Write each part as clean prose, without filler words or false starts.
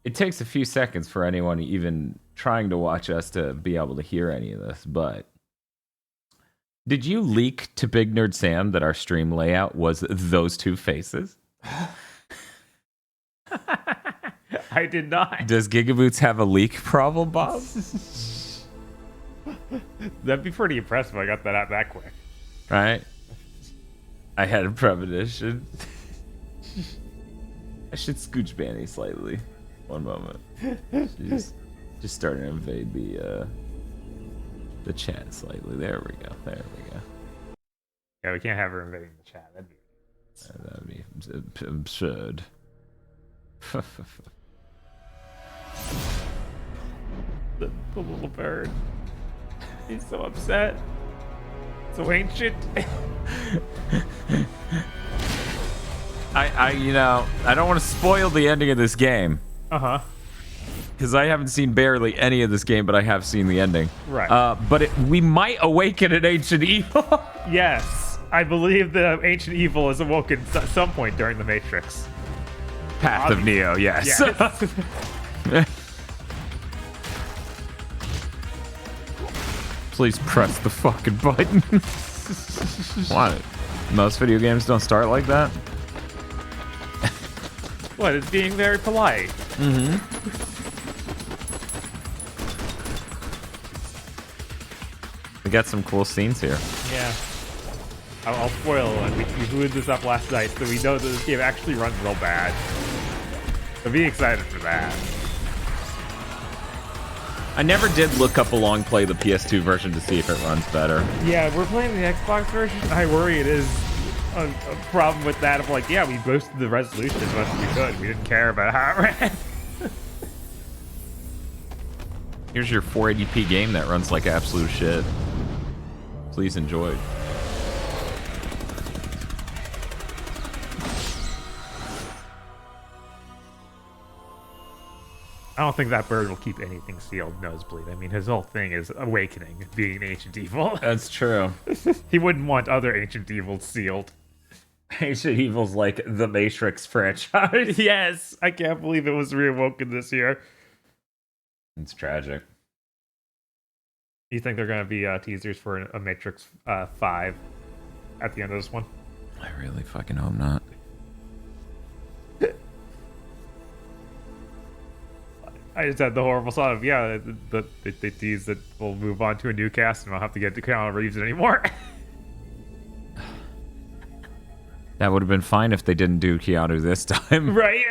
It takes a few seconds for anyone even trying to watch us to be able to hear any of this, but did you leak to Big Nerd Sam that our stream layout was those two faces? I did not. Does Gigaboots have a leak problem, Bob? That'd be pretty impressive if I got that out that quick. Right? I had a premonition. I should scooch Banny slightly. One moment. Just starting to invade the chat slightly. There we go. There we go. Yeah, we can't have her invading the chat. That'd be absurd. The little bird. He's so upset. So ancient. I don't want to spoil the ending of this game. Uh-huh. Because I haven't seen barely any of this game, but I have seen the ending. Right. But we might awaken an ancient evil. Yes. I believe the ancient evil is awoken at some point during the Matrix. Path of Neo, yes. Yes. Please press the fucking button. Why? Most video games don't start like that. What? It's being very polite. Mm-hmm. We got some cool scenes here. Yeah. I'll spoil it. We booted this up last night, so we know that this game actually runs real bad. So be excited for that. I never did look up along play the PS2 version to see if it runs better. Yeah, we're playing the Xbox version. I worry it is a problem with that of like, yeah, we boosted the resolution as much as we could. We didn't care about how it ran. Here's your 480p game that runs like absolute shit. Please enjoy. I don't think that bird will keep anything sealed, Nosebleed. I mean, his whole thing is awakening, being an ancient evil. That's true. He wouldn't want other ancient evils sealed. Ancient Evil's like the Matrix franchise. Yes, I can't believe it was reawoken this year. It's tragic. You think they're going to be teasers for a Matrix 5 at the end of this one? I really fucking hope not. I just had the horrible thought of, yeah, they tease that we'll move on to a new cast and I'll have to get to Keanu Reeves anymore. That would have been fine if they didn't do Keanu this time. Right?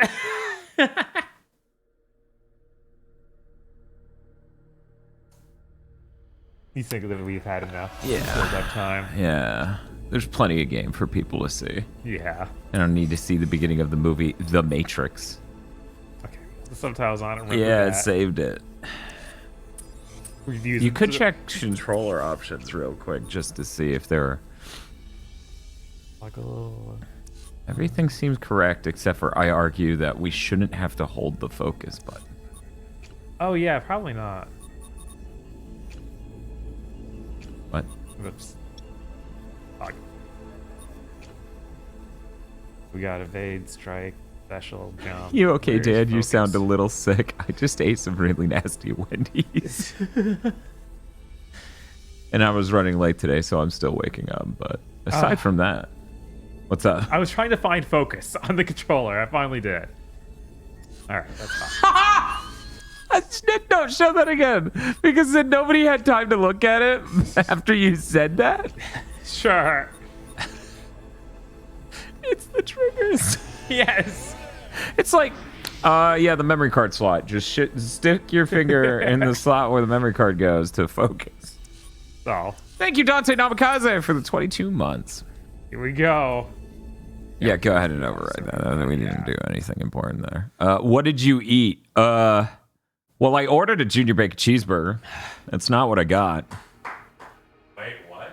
You think that we've had enough? Yeah. Build up time. Yeah. There's plenty of game for people to see. Yeah. I don't need to see the beginning of the movie The Matrix. Okay. The subtitles on it. Yeah, it saved it. Reviews. You could check controller options real quick just to see if there are... Like a little... Everything seems correct except for I argue that we shouldn't have to hold the focus button. Oh yeah, probably not. What? Oops. Fuck. We got evade, strike, special, jump. You okay, Where's Dad? You focus? sound a little sick. I just ate some really nasty Wendy's. And I was running late today, so I'm still waking up. But aside from that, what's up? I was trying to find focus on the controller. I finally did. Alright, that's fine. Nick, don't show that again. Because then nobody had time to look at it after you said that. Sure. It's the triggers. Yes. It's like, yeah, the memory card slot. Just stick your finger in the slot where the memory card goes to focus. So, Thank you, Dante Namikaze, for the 22 months. here we go. Yeah, go ahead and override that. We didn't do anything important there. What did you eat? Well, I ordered a junior bacon cheeseburger. That's not what I got. Wait, what?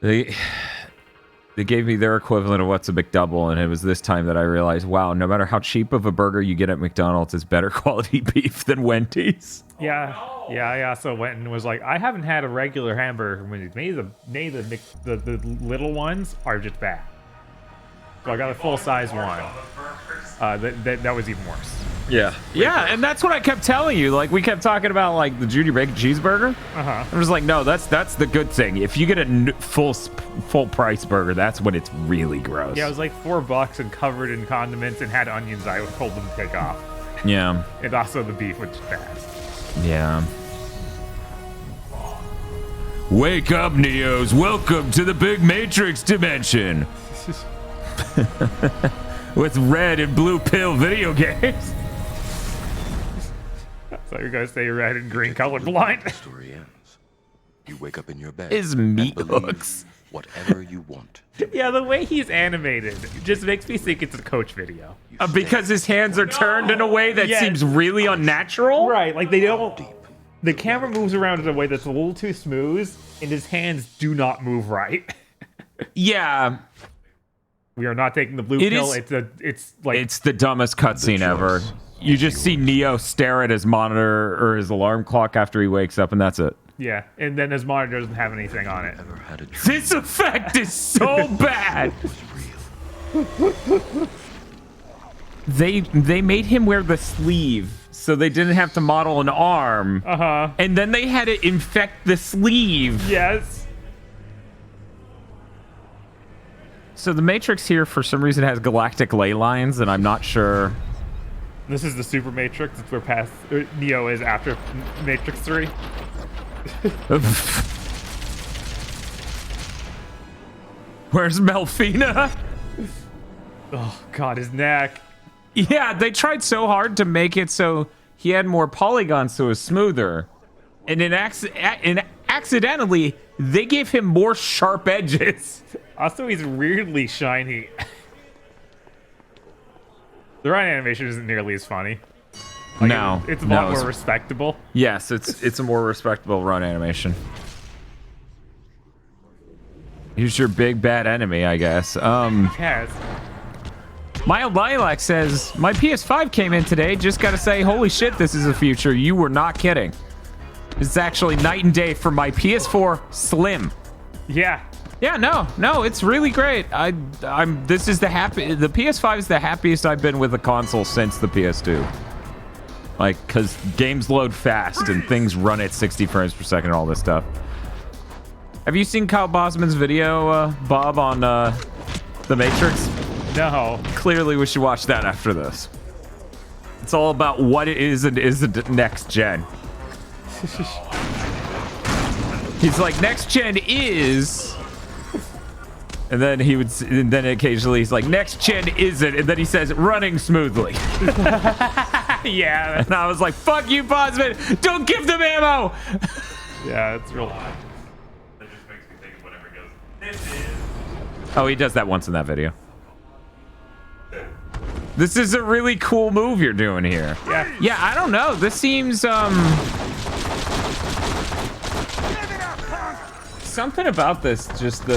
They gave me their equivalent of what's a McDouble, and it was this time that I realized, wow, no matter how cheap of a burger you get at McDonald's, it's better quality beef than Wendy's. Yeah, yeah. So went and was like, I haven't had a regular hamburger from Wendy's. Maybe the little ones are just bad. So I got a full-size one. That was even worse. Yeah, and that's what I kept telling you. Like, we kept talking about, like, the Judy Bacon cheeseburger. I was like, no, that's the good thing. If you get a full price burger, that's when it's really gross. Yeah, it was like $4 and covered in condiments and had onions I told them to take off. Yeah. And also the beef, which is bad. Yeah. Wake up, Neos. Welcome to the big Matrix dimension. With red and blue pill video games. So you're gonna say red and green color blind. The story ends. You wake up in your bed. His and meat believe hooks. Whatever you want. Yeah, the way he's animated just makes me think it's a Coach video. You Because his hands are turned in a way that Yes. seems really unnatural. Right, like they don't. The camera moves around in a way that's a little too smooth, and his hands do not move right. Yeah, We are not taking the blue It pill. is- It's like it's the dumbest cutscene ever. You just see Neo stare at his monitor or his alarm clock after he wakes up, and that's it. yeah, and then his monitor doesn't have anything on it. Ever had a dream This effect is so bad. was real? They made him wear the sleeve so they didn't have to model an arm. And then they had to infect the sleeve. Yes. So the Matrix here for some reason has galactic ley lines, and I'm not sure. This is the Super Matrix. It's where past Neo is after Matrix 3. Where's Melfina? Oh God, his neck. Yeah, they tried so hard to make it so he had more polygons so it was smoother. And accidentally, they gave him more sharp edges. Also, he's weirdly shiny. The run animation isn't nearly as funny. Like, No, it's a no, lot it's- more respectable. Yes, it's a more respectable run animation. Here's your big bad enemy, I guess. Yes. Mild Lilac says, my PS5 came in today. Just gotta say, holy shit, this is the future. You were not kidding. It's actually night and day for my PS4 Slim. Yeah. Yeah, no, it's really great. This is the PS5 is the happiest I've been with a console since the PS2. Like, cause games load fast and things run at 60 frames per second and all this stuff. Have you seen Kyle Bosman's video, Bob, on The Matrix? No. Clearly, we should watch that after this. It's all about what it is and isn't next gen. He's like, next gen is, and then and then occasionally he's like, next gen isn't, and then he says, running smoothly. Yeah. And I was like, fuck you, Bosman! Don't give them ammo! Yeah, it's real. That just makes me think of whatever goes. This is. Oh, he does that once in that video. This is a really cool move you're doing here. Yeah. Yeah, I don't know. This seems, something about this, just the...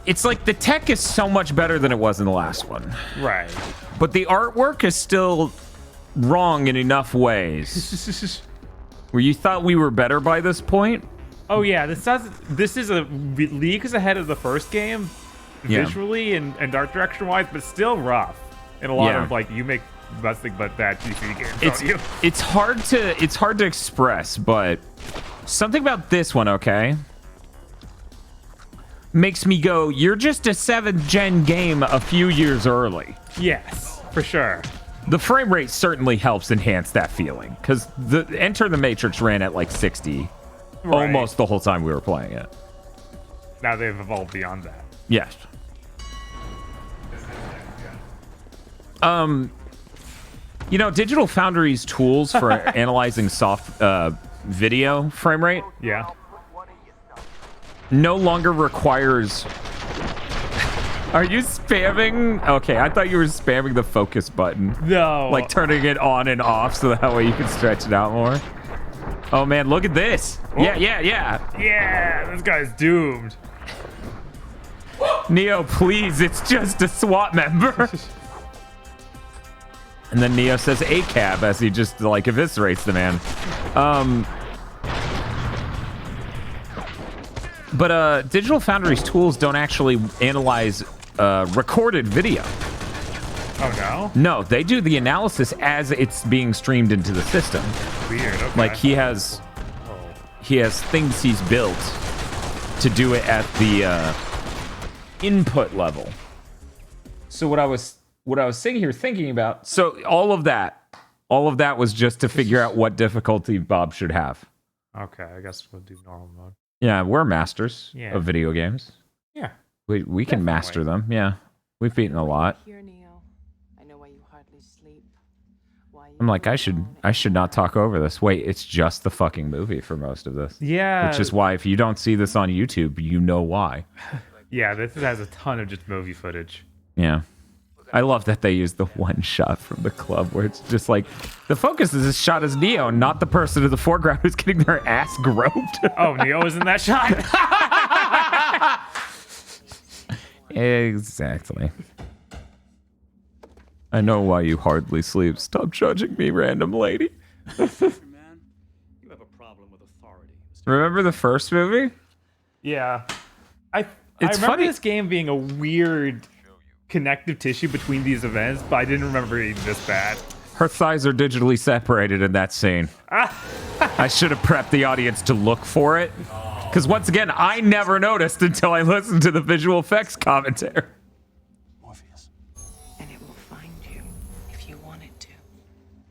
It's like the tech is so much better than it was in the last one. Right. But the artwork is still wrong in enough ways. Where you thought we were better by this point? Oh yeah, this is a leagues ahead of the first game, Yeah. visually and art direction wise, but still rough. And a lot Yeah. of like you make nothing but bad PC games. It's don't you? it's hard to express, but something about this one, okay, makes me go, you're just a 7th gen game a few years early. Yes, for sure. The frame rate certainly helps enhance that feeling, because the Enter the Matrix ran at like 60 Right. almost the whole time we were playing it. Now they've evolved beyond that. Yes. You know, Digital Foundry's tools for analyzing soft video frame rate Yeah. no longer requires... Are you spamming? Okay, I thought you were spamming the focus button. No. Like turning it on and off so that way you can stretch it out more. Oh man, look at this. Yeah. Yeah, this guy's doomed. Neo, please, it's just a SWAT member. And then Neo says ACAB as he just like eviscerates the man. But Digital Foundry's tools don't actually analyze recorded video. Oh, no? No, they do the analysis as it's being streamed into the system. Weird, okay. Like he has things he's built to do it at the input level. So what I was sitting here thinking about, so all of that was just to figure out what difficulty Bob should have. Okay, I guess we'll do normal mode. Yeah, we're masters Yeah. of video games. Yeah. We can master them. Yeah, we've beaten a lot. Here, Neo. I know why you hardly sleep. Why you I'm like, I alone should at not night. talk over this. Wait, it's just the fucking movie for most of this. Yeah. Which is why if you don't see this on YouTube, you know why. Yeah, this has a ton of just movie footage. Yeah. I love that they use the one shot from the club where it's just like the focus is this shot as Neo, not the person in the foreground who's getting their ass groped. Oh, Neo was in that shot? Exactly. I know why you hardly sleep. Stop judging me, random lady. Man, you have a problem with authority. Remember the first movie? Yeah. I It's remember funny- this game being a weird connective tissue between these events, but I didn't remember it being this bad. Her thighs are digitally separated in that scene. I should have prepped the audience to look for it. Because once again, I never noticed until I listened to the visual effects commentary. Morpheus. And it will find you if you want it to.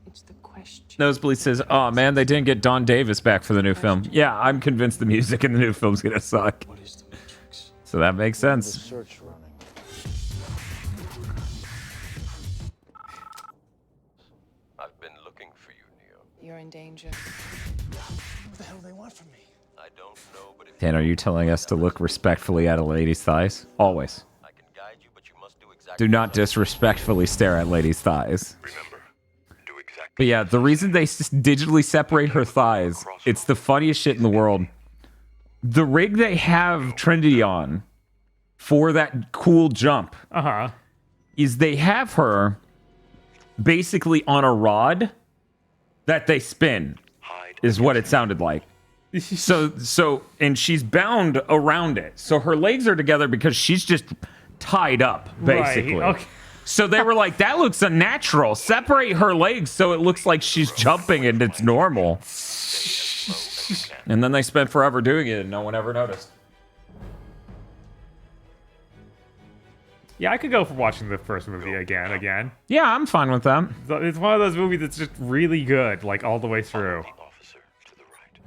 It's the question. Nosebleed says, oh man, they didn't get Don Davis back for the new film. Yeah, I'm convinced the music in the new film's gonna suck. What is the Matrix? So that makes sense. Search running. I've been looking for you, Neo. You're in danger. What the hell do they want from me? I don't know, but if Dan, are you telling us to look respectfully at a lady's thighs? Always. I can guide you, but you must do exactly Do not disrespectfully stare at ladies' thighs. Remember, do exactly. But yeah, the reason they digitally separate her thighs, it's the funniest shit in the world. The rig they have Trinity on for that cool jump Uh-huh. is they have her basically on a rod that they spin, is what it sounded like. So, and she's bound around it. So her legs are together because she's just tied up, basically. Right, okay. So they were like, that looks unnatural. Separate her legs so it looks like she's jumping and it's normal. And then they spent forever doing it and no one ever noticed. Yeah, I could go for watching the first movie again. Yeah, I'm fine with that. So it's one of those movies that's just really good, like all the way through. Officer, to the right.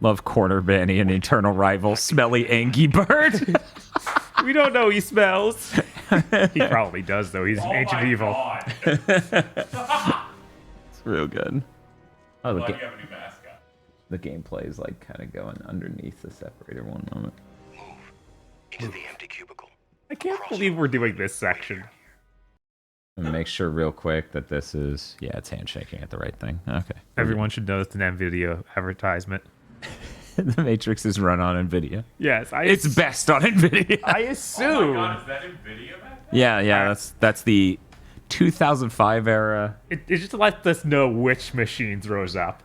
Love Corner Banny and eternal rival, Smelly Angie Bird. We don't know he smells. He probably does, though. He's Oh ancient my evil. God. It's real good. Oh, Glad you have a new mascot. the gameplay is like kind of going underneath the separator one moment. Into the empty cubicle. I can't believe we're doing this section. And make sure real quick that this is, yeah, it's handshaking at the right thing. Okay. Everyone should know it's an NVIDIA advertisement. The Matrix is run on NVIDIA. Yes, It's best on NVIDIA. I Oh my assume. God, is that in video back then? Yeah, that's the 2005 era. It just lets us know which machine throws up.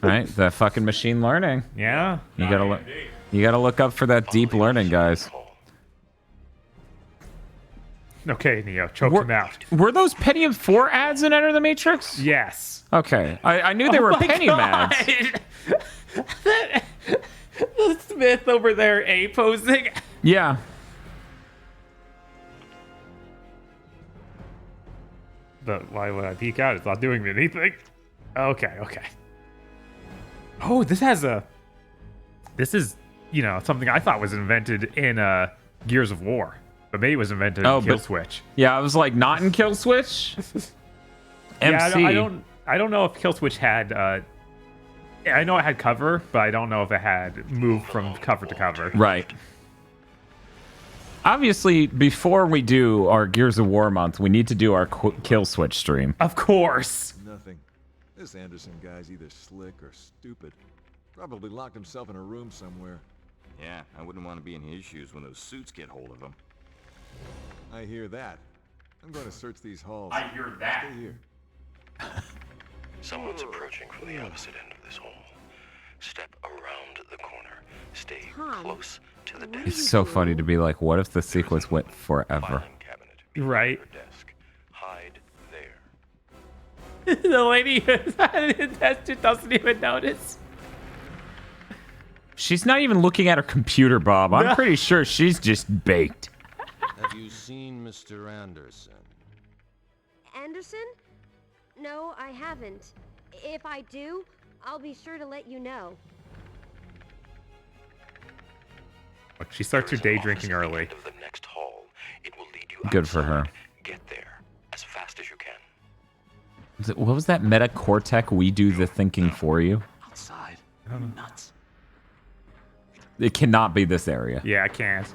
All right, the fucking machine learning. Yeah? You gotta look up for that deep learning, guys. Okay, Neo, choke him out. Were those Pentium 4 ads in Enter the Matrix? Yes. Okay, I knew they were Pentium ads. The Smith over there A-posing. Yeah. But why would I peek out? It's not doing me anything. Okay. Oh, this is, something I thought was invented in Gears of War. But maybe it was invented in Kill Switch. Yeah, I was like, not in Kill Switch? MC. Yeah, I don't know if Kill Switch had I know it had cover, but I don't know if it had moved from cover to cover. Right. Obviously, before we do our Gears of War month, we need to do our Kill Switch stream. Of course. Nothing. This Anderson guy's either slick or stupid. Probably locked himself in a room somewhere. Yeah, I wouldn't want to be in his shoes when those suits get hold of him. I hear that. I'm going to search these halls. I hear that. Stay here. Someone's approaching from the opposite end of this hall. Step around the corner. Stay Tom, close to the what are desk. It's so funny to be like, what if the sequence went forever? Filing cabinet behind Right. your desk. Hide there. The lady that doesn't even notice. She's not even looking at her computer, Bob. I'm No. pretty sure she's just baked. Have you seen Mr. Anderson? Anderson? No, I haven't. If I do, I'll be sure to let you know. Look, she starts her day drinking early. Of the next hall. It will lead you Good for her. outside. Get there as fast as you can. What was that meta Cortec? We do the thinking for you. Outside. Nuts. It cannot be this area. Yeah, I can't.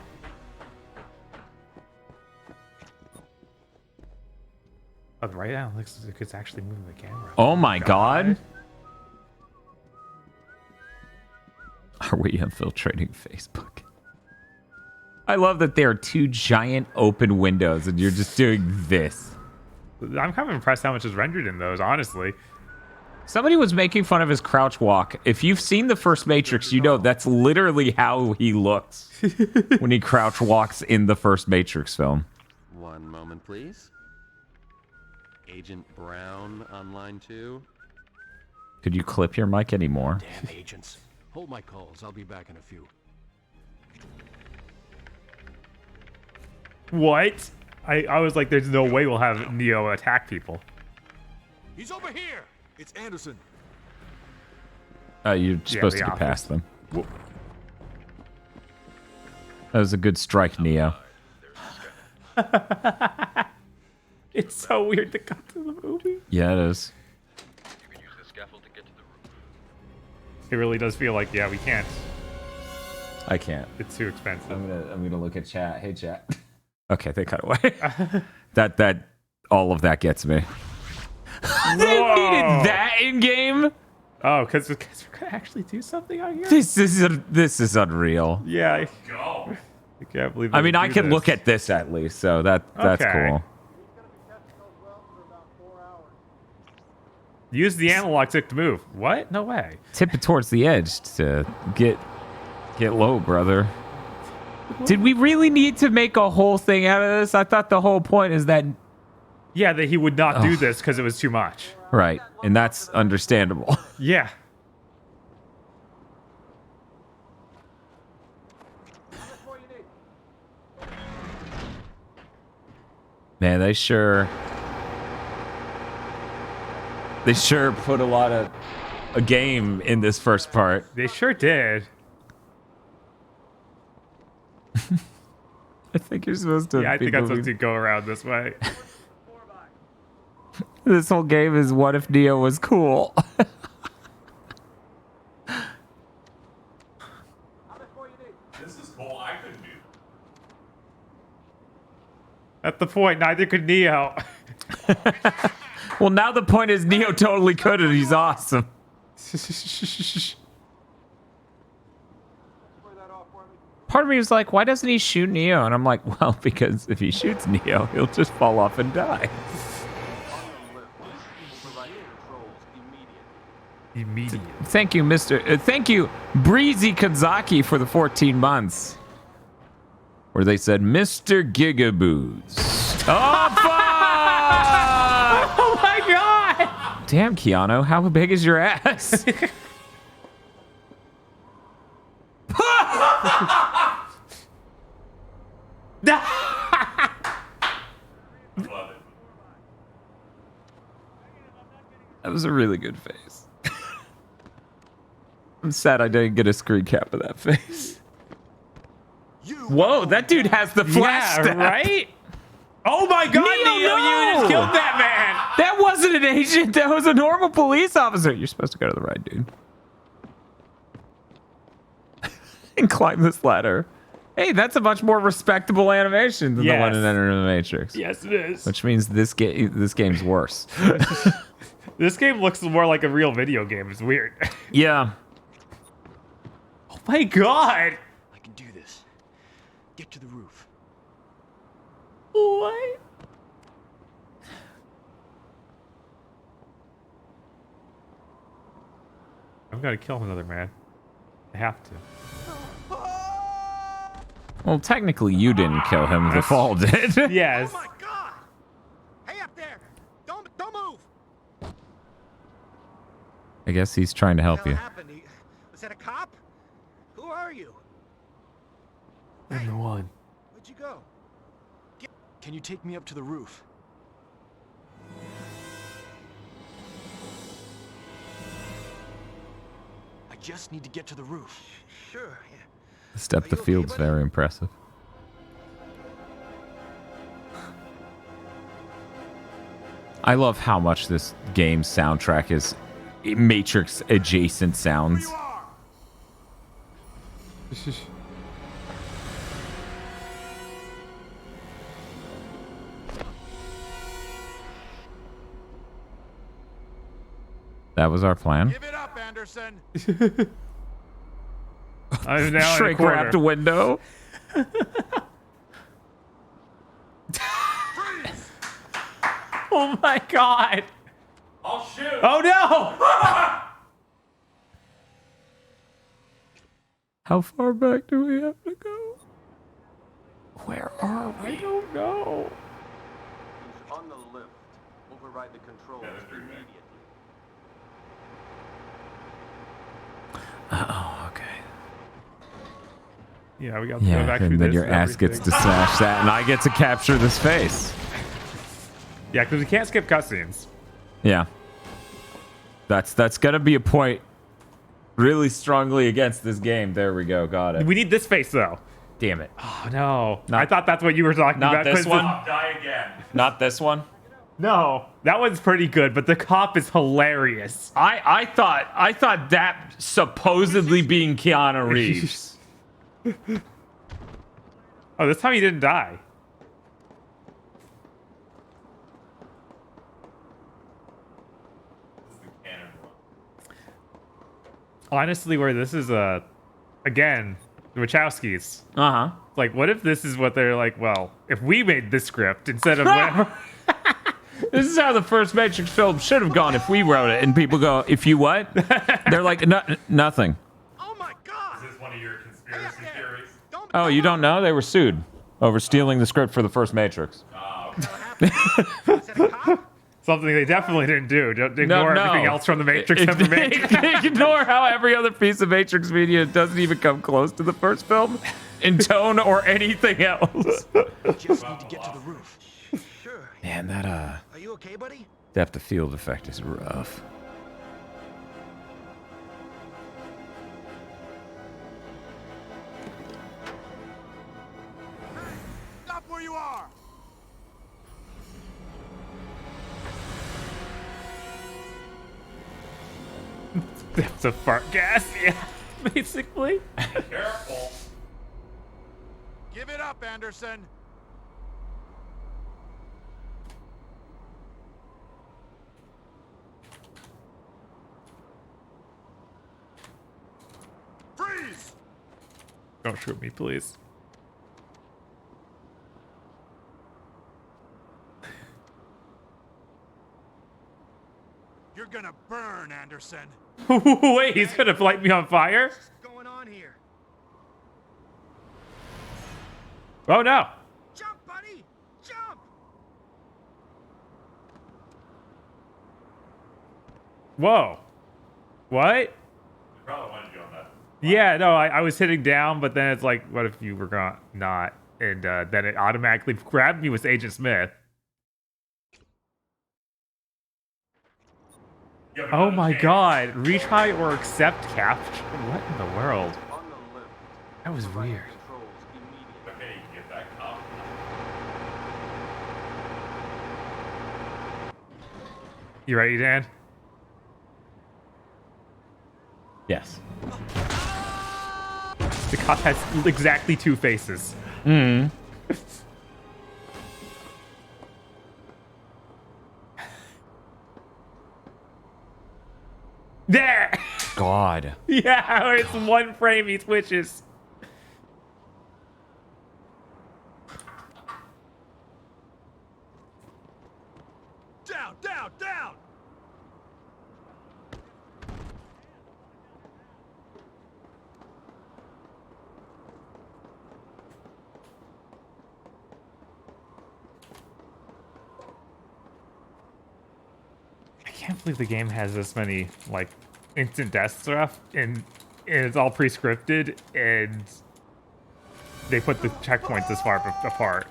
Oh, right now looks like it's actually moving the camera. Oh my god. Are we infiltrating Facebook? I love that there are two giant open windows and you're just doing this. I'm kind of impressed how much is rendered in those, honestly. Somebody was making fun of his crouch walk. If you've seen the first Matrix, you know that's literally how he looks when he crouch walks in the first Matrix film. One moment, please. Agent Brown on line 2. Could you clip your mic anymore? Damn agents. Hold my calls. I'll be back in a few. What? I was like, there's no way we'll have Neo attack people. He's over here! It's Anderson. You're supposed the to get office. past them. That was a good strike, Neo. It's so weird to cut to the movie. Yeah, it is. You can use the scaffold to get to the roof. It really does feel like, yeah, we can't. I can't. It's too expensive. I'm gonna look at chat. Hey, chat. Okay, they cut away. that all of that gets me. They needed that in game. Oh, because we're gonna actually do something out here. This is unreal. Yeah. Go. I can't believe. I mean, they I do can this. look at this at least, so that's Okay. cool. Use the analog stick to move. What? No way. Tip it towards the edge to get low, brother. Did we really need to make a whole thing out of this? I thought the whole point is that Yeah, that he would not do this because it was too much. right, and that's understandable. Yeah. Man, they sure put a lot of a game in this first part. They sure did. I think you're supposed to. Yeah, I be think I'm moving. supposed to go around this way. This whole game is what if Neo was cool. This is cool. I couldn't do At the point, neither could Neo. Well, now the point is Neo totally could and he's awesome. Part of me was like, why doesn't he shoot Neo? And I'm like, well, because if he shoots Neo, he'll just fall off and die. Immediate. Thank you, thank you, Breezy Kazaki, for the 14 months. Where they said, Mr. Gigaboos. Oh, fuck! Oh my god! Damn, Keanu, how big is your ass? it. Love it. That was a really good face. I'm sad I didn't get a screen cap of that face. Whoa, that dude has the flash Yeah, step. right? Oh my god, Neo, no! you just killed that man! That wasn't an agent. That was a normal police officer. You're supposed to go to the right, dude. And climb this ladder. Hey, that's a much more respectable animation than the one in Yes. Enter the Matrix. Yes, it is. Which means this game's worse. This game looks more like a real video game. It's weird. Yeah. Oh my god! I can do this. Get to the roof. What? I'm gonna kill another man. I have to. Well, technically, you didn't kill him. The fall did. Yes. Oh my god! Hey up there! Don't move! I guess he's trying to help What you. happened? Was that a cop? Who are you? I'm the one. Where'd you go? Can you take me up to the roof? I just need to get to the roof. Sure. Yeah. Step the field's very impressive. I love how much this game's soundtrack is Matrix adjacent sounds. That was our plan. Give it up, Anderson. I'm now in a Shrink corner. wrapped window. Oh my god. I'll shoot. Oh no! How far back do we have to go? Where are we? I don't know. On the lift. Override the controls immediately. Oh, okay. Yeah, we got to go Yeah, back through and then this your and ass gets to everything. smash that, and I get to capture this face. Yeah, because we can't skip cutscenes. Yeah. That's gonna be a point really strongly against this game. There we go, got it. We need this face though. Damn it. Oh no! Not- I thought that's what you were talking not about. this 'cause the- one? Die again. Not this one. No, that one's pretty good, but the cop is hilarious. I thought that supposedly being Keanu Reeves. Oh, this time he didn't die. This is the cannon run. Honestly, where this is again, the Wachowskis. Uh-huh. Like, what if this is what they're like? Well, if we made this script instead of whatever. This is how the first Matrix film should have gone if we wrote it. And people go, if you what? They're like, nothing. Oh my god! Is this one of your conspiracy theories? Don't Oh, you don't know? They were sued over stealing the script for the first Matrix. Is that a cop? Something they definitely didn't do. Don't ignore everything else from the Matrix ever made. Ignore how every other piece of Matrix media doesn't even come close to the first film in tone or anything else. I just need to get to the roof. Sure. Man, that Are you okay, buddy? depth of field effect is rough. Stop where you are! That's a fart gas, yeah, basically. Careful. Give it up, Anderson. Freeze! Don't shoot me, please. You're gonna burn, Anderson. Wait, he's gonna light me on fire? What's going on here? Oh no! Jump, buddy! Jump! Whoa. What? You probably wanted to go on that. Yeah, no, I was hitting down, but then it's like, what if you were not? And then it automatically grabbed me with Agent Smith. You have Oh another my chance. god, retry or accept capture? What in the world? On the lift. That was Override the weird. controls immediately. Okay, you can get that cop. You ready, Dan? Yes. The cop has exactly two faces. Mm. There! God. Yeah, it's one frame he switches. Down, down, down! can't believe the game has this many like instant death stuff, and it's all pre-scripted, and they put the checkpoints this far apart.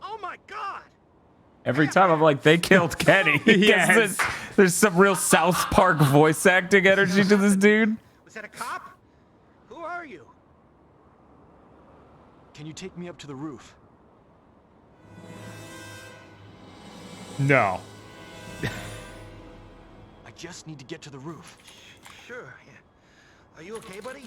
Oh my god! Every time I'm like, they killed Kenny. Yes. There's some real South Park voice acting energy to this dude. Was that a cop? Who are you? Can you take me up to the roof? No. I just need to get to the roof. Sure, yeah. Are you okay, buddy?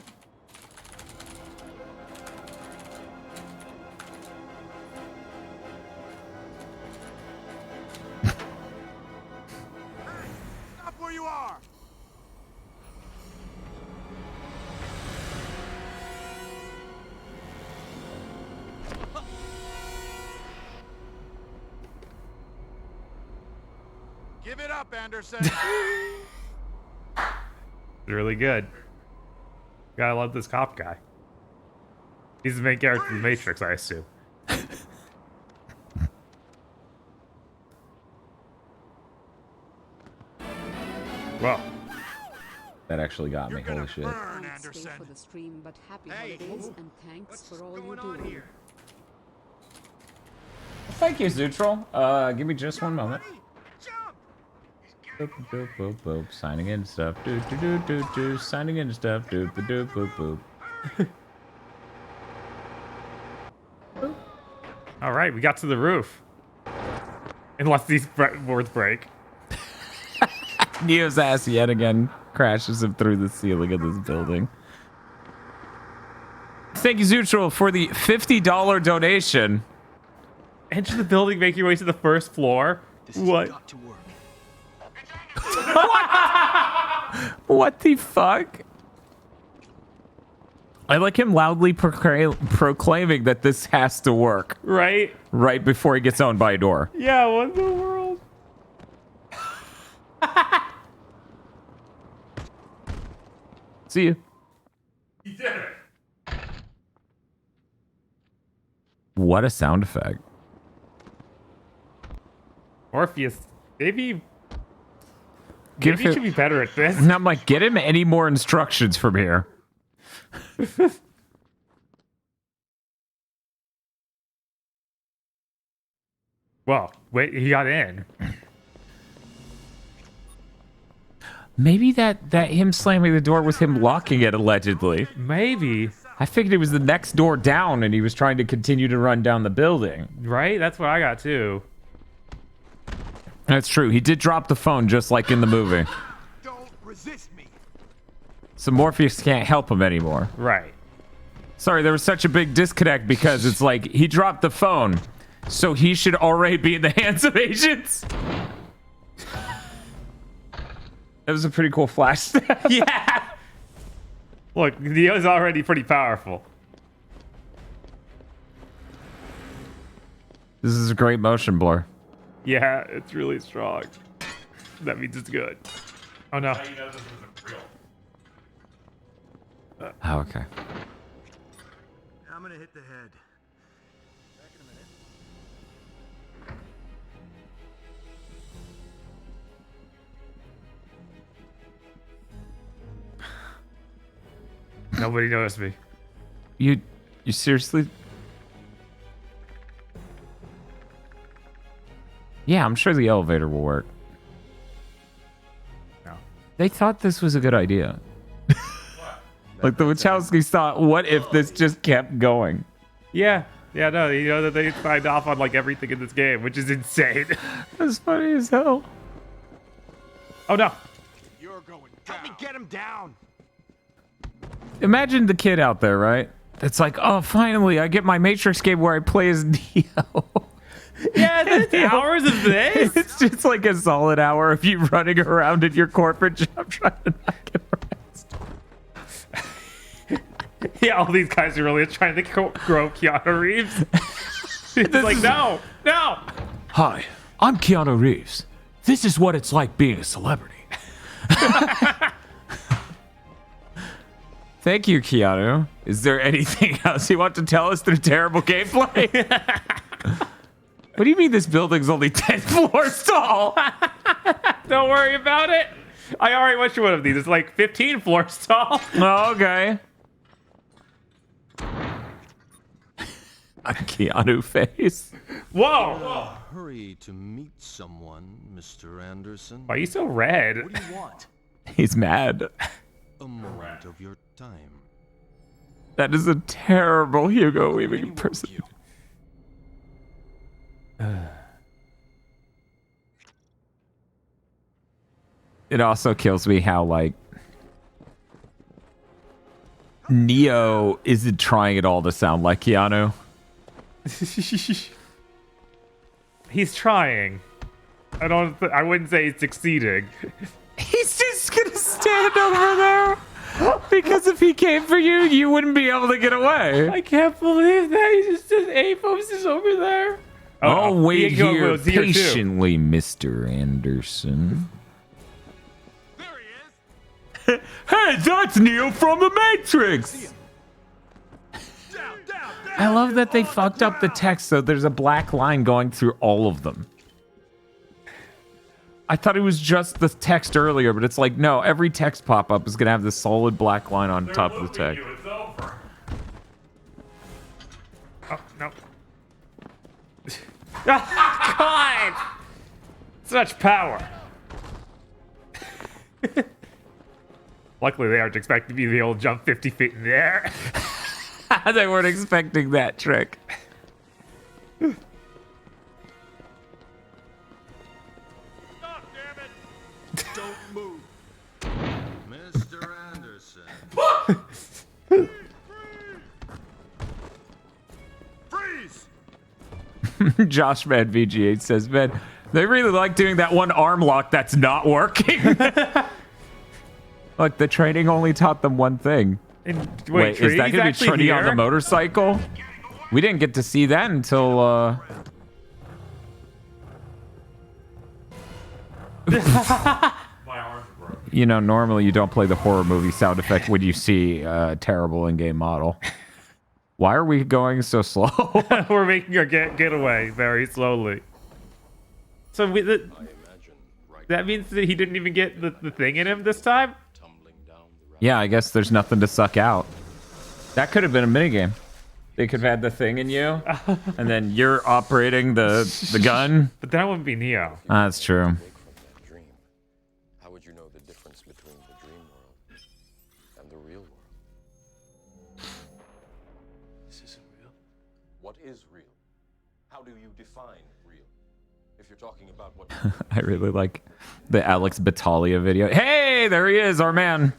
Stop where you are! Give it up, Anderson! Really good. Gotta love this cop guy. He's the main character in the Matrix, I assume. Well, That actually got me. Holy shit. Burn, Can't stay Anderson! for the stream, but happy Hey, holidays and thanks for all you What's going on do. here? Thank you, Zutral. Give me just one moment. Jump! Boop, boop, boop, boop. Signing in stuff. Do do do do do. Signing in stuff. Doop doop boop boop. all right, we got to the roof. Unless these boards break. Neo's ass yet again crashes him through the ceiling of this building. Thank you, Zutral, for the $50 donation. Enter the building, make your way to the first floor. This has What? got to work. What the fuck? I like him loudly proclaiming that this has to work Right? right before he gets owned by a door. Yeah, what in the world? See you. He did it. What a sound effect. Morpheus, maybe Give you should be better at this. And I'm like, get him any more instructions from here. Well, wait, he got in. Maybe that him slamming the door was him locking it, allegedly. Maybe. I figured it was the next door down and he was trying to continue to run down the building. Right? That's what I got too. That's true. He did drop the phone just like in the movie. Don't resist me! So Morpheus can't help him anymore. Right. Sorry, there was such a big disconnect because it's like he dropped the phone, so he should already be in the hands of agents. That was a pretty cool flash snap. Yeah. Look, Neo's already pretty powerful. This is a great motion blur. Yeah, it's really strong. That means it's good. Oh no. How you know this isn't real? Oh, okay. I'm gonna hit the head. Back in a minute. Nobody noticed me. You seriously? Yeah, I'm sure the elevator will work. No. They thought this was a good idea. Like the Wachowskis thought, what if this just kept going? Yeah. Yeah, no, you know that they signed off on like everything in this game, which is insane. That's funny as hell. Oh no. You're going down. Help me get him down! Imagine the kid out there, right? It's like, oh, finally, I get my Matrix game where I play as Neo. Yeah, that's hours of this. It's just like a solid hour of you running around in your corporate job trying to not get arrested. Yeah, all these guys are really trying to grow Keanu Reeves. It's like, no. Hi, I'm Keanu Reeves. This is what it's like being a celebrity. Thank you, Keanu. Is there anything else you want to tell us through terrible gameplay? What do you mean this building's only 10 floors tall? Don't worry about it. I already went through one of these. It's like 15 floors tall. Oh, okay. A Keanu face. Whoa. Hurry to meet someone, Mr. Anderson. Why are you so red? What do you want? He's mad. A moment of your time. That is a terrible Hugo Weaving impersonation. It also kills me how, like, Neo isn't trying at all to sound like Keanu. He's trying. I wouldn't say he's succeeding. He's just gonna stand over there. Because if he came for you, you wouldn't be able to get away. I can't believe that. He just says A-Phobes is over there. Oh, wait Hugo here was here too. patiently, Mr. Anderson. Hey, that's Neo from the Matrix! I love that they fucked up the text, so there's a black line going through all of them. I thought it was just the text earlier, but it's like, no, every text pop-up is going to have this solid black line on top of the text. It's over. Oh, no. God! Such power. Luckily, they aren't expecting me to be able to jump 50 feet in the air. They weren't expecting that trick. Stop, damn it! Don't move. Mr. Anderson. Freeze! Josh Man VG8 says, man, they really like doing that one arm lock that's not working. Look, the training only taught them one thing. And, Wait, is that Tree's going to be actually Trinity on the here? motorcycle? We didn't get to see that until, My arms are broken. you know, normally you don't play the horror movie sound effect when you see a terrible in-game model. Why are we going so slow? We're making our getaway very slowly. So that means that he didn't even get the thing in him this time? Yeah, I guess there's nothing to suck out. That could have been a minigame. They could have had the thing in you, and then you're operating the gun. But that wouldn't be Neo. That's true. Dream. How would you know the difference between the dream world and the real world? This isn't real. What is real? How do you define real? If you're talking about what... I really like the Alex Battaglia video. Hey, there he is, our man.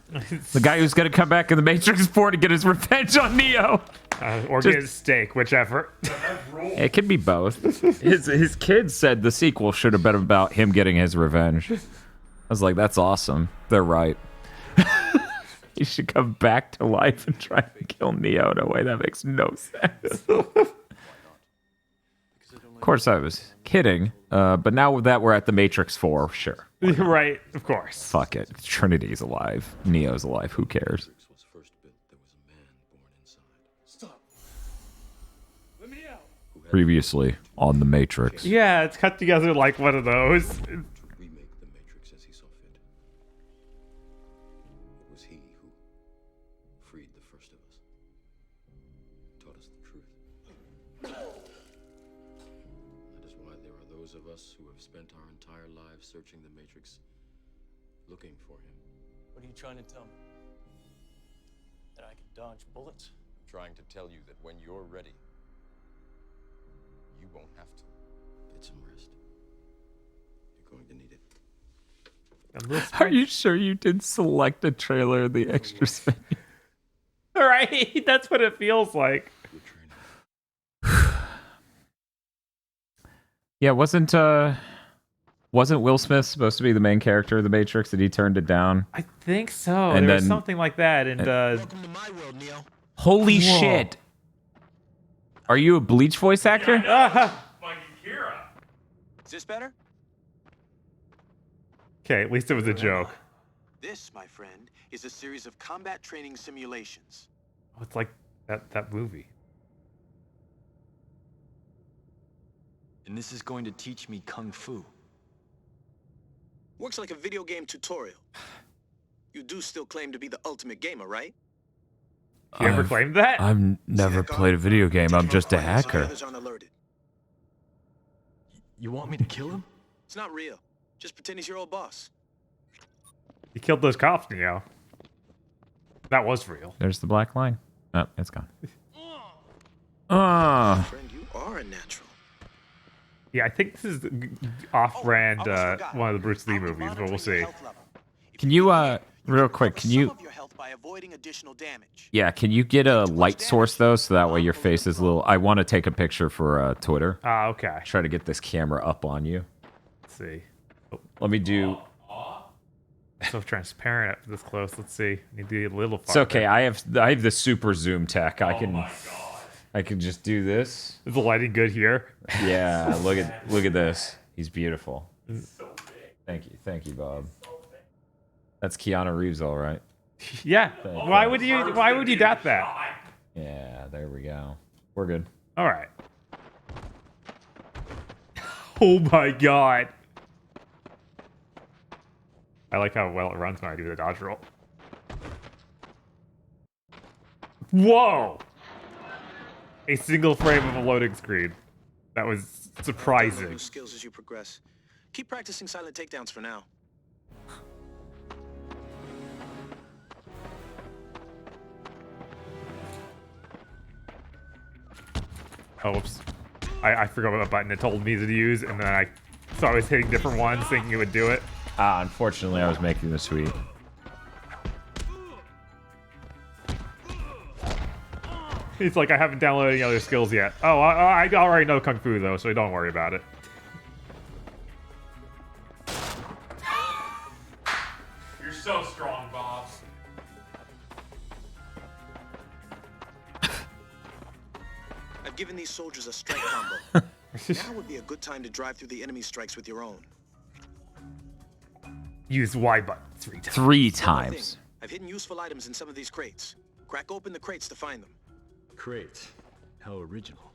The guy who's going to come back in the Matrix 4 to get his revenge on Neo. Or Just- get his steak, whichever. It could be both. His kids said the sequel should have been about him getting his revenge. I was like, that's awesome. They're right. He should come back to life and try to kill Neo in a way that makes no sense. Of course, I was kidding. But now that we're at the Matrix 4, sure. Right, of course. Fuck it. Trinity's alive. Neo's alive. Who cares? was first built, there was a man born inside. Stop. Let me out. Previously on the Matrix. Yeah, it's cut together like one of those. To remake the Matrix as he saw fit. It was he who freed the first of us. Taught us the truth. That is why there are those of us who have spent our entire lives searching the Matrix, looking for him. What are you trying to tell me? That I can dodge bullets? I'm trying to tell you that when you're ready, you won't have to. Get some rest. You're going to need it. Are you sure you did select a trailer of the extras menu? Right? That's what it feels like. Yeah, wasn't Will Smith supposed to be the main character of the Matrix, and he turned it down? I think so. And there was then- something like that. And Welcome to my world, Neo. Holy Whoa. shit! Are you a Bleach voice actor? Like Kira. Is this better? okay, at least it was a joke. This, my friend, is a series of combat training simulations. Oh, it's like that movie. And this is going to teach me kung fu. Works like a video game tutorial. You do still claim to be the ultimate gamer, right? You ever claimed that? I've never played a video game. I'm just a hacker. You want me to kill him? It's not real. Just pretend he's your old boss. You killed those cops, Neo. That was real. There's the black line. Oh, it's gone. Ah. Friend, you are a natural. Yeah, I think this is off-brand one of the Bruce Lee movies, but we'll see. Can you, real quick, can you... Yeah, can you get a light source, though, so that way your face is a little... I want to take a picture for Twitter. Ah, okay. Try to get this camera up on you. Let's see. Let me do... So transparent up this close. Let's see. Need to get a little It's farther. okay. I have the super zoom tech. I can just do this. Is the lighting good here? Yeah, look at this. He's beautiful. Thank you, Bob. That's Keanu Reeves, all right. Yeah. Why would you doubt that? Yeah, there we go. We're good. All right. Oh my god. I like how well it runs when I do the dodge roll. Whoa! A single frame of a loading screen. That was surprising. Skills as you progress. Keep practicing silent takedowns for now. Oh, whoops. I forgot what button it told me to use, and then so I was hitting different ones thinking it would do it. Unfortunately, I was making the sweep. It's like I haven't downloaded any other skills yet. Oh, I already know Kung Fu, though, so don't worry about it. You're so strong, Bob. I've given these soldiers a strike combo. Now would be a good time to drive through the enemy strikes with your own. Use Y button 3 times. 3 times. I've hidden useful items in some of these crates. Crack open the crates to find them. Crates. How original.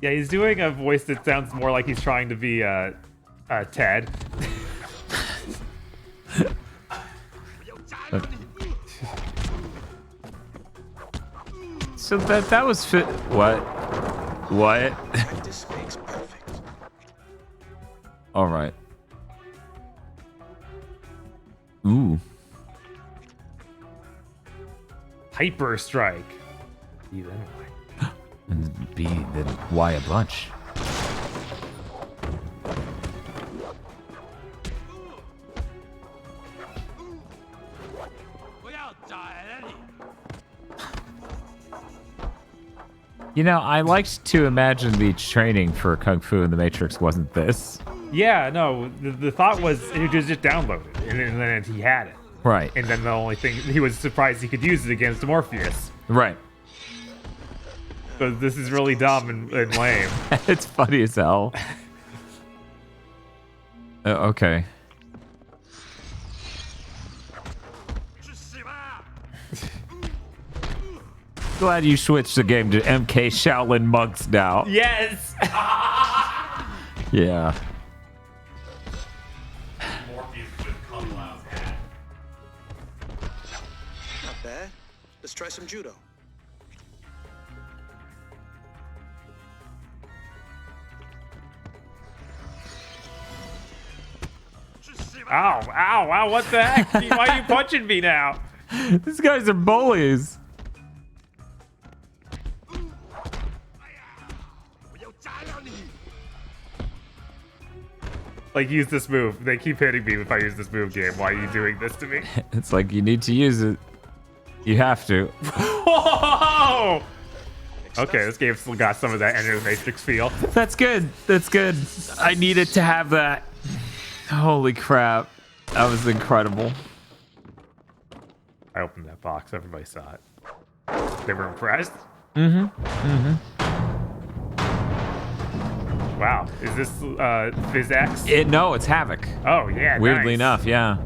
Yeah, he's doing a voice that sounds more like he's trying to be Ted. So that was what? Practice makes perfect. All right. Ooh. Hyper strike. E then Y. And B then Y a bunch. You know, I liked to imagine the training for Kung Fu in the Matrix wasn't this. Yeah, no, the thought was he just downloaded it, and then he had it. Right. And then the only thing, he was surprised he could use it against Morpheus. Right. So this is really dumb and lame. It's funny as hell. Okay. Glad you switched the game to MK Shaolin Monks now. Yes! Yeah. Morpheus with Kung Lao's hat. Not bad. Let's try some judo. Ow, what the heck? Why are you punching me now? These guys are bullies. Like, use this move. They keep hitting me if I use this move game. Why are you doing this to me? It's like you need to use it. You have to. Whoa! Okay, this game still got some of that Enter the Matrix feel. That's good. That's good. I needed to have that. Holy crap. That was incredible. I opened that box. Everybody saw it. They were impressed? Wow. Is this PhysX? No, it's Havoc. Oh, yeah, Weirdly nice. enough, yeah.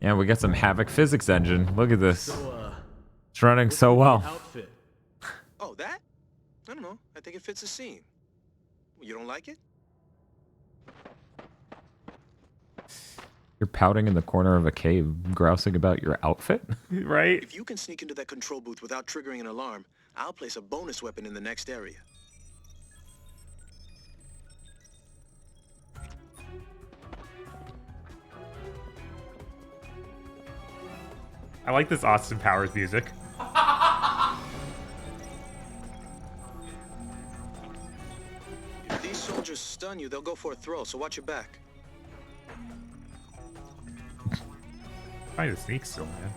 Yeah, we got some Havoc physics engine. Look at this. It's running so well. Outfit. Oh, that? I don't know. I think it fits the scene. You don't like it? You're pouting in the corner of a cave, grousing about your outfit? Right? If you can sneak into that control booth without triggering an alarm, I'll place a bonus weapon in the next area. I like this Austin Powers music. If these soldiers stun you, they'll go for a throw, so watch your back. Trying to sneak still, man.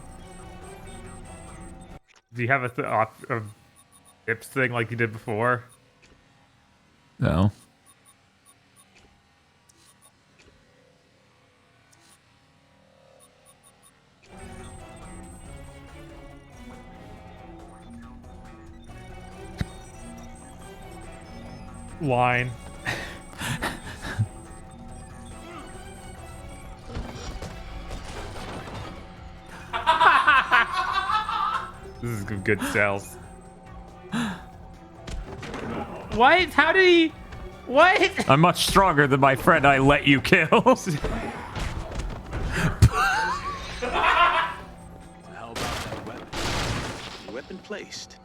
Do you have a dips thing like you did before? No. Line. This is good sales. What? How did he? What? I'm much stronger than my friend I let you kill. How about that weapon? Weapon placed.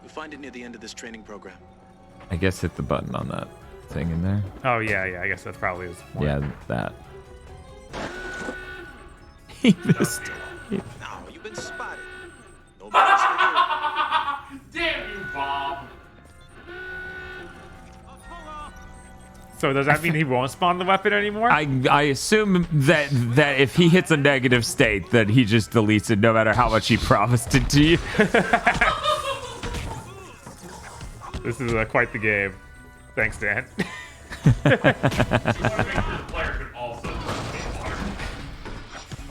You'll find it near the end of this training program. I guess hit the button on that thing in there. Oh yeah. I guess that's probably his point. Yeah, that. He missed. Now, you've been spotted. Nobody's Damn you, Bob! So does that mean he won't spawn the weapon anymore? I assume that if he hits a negative state, that he just deletes it no matter how much he promised it to you. This is quite the game. Thanks, Dan.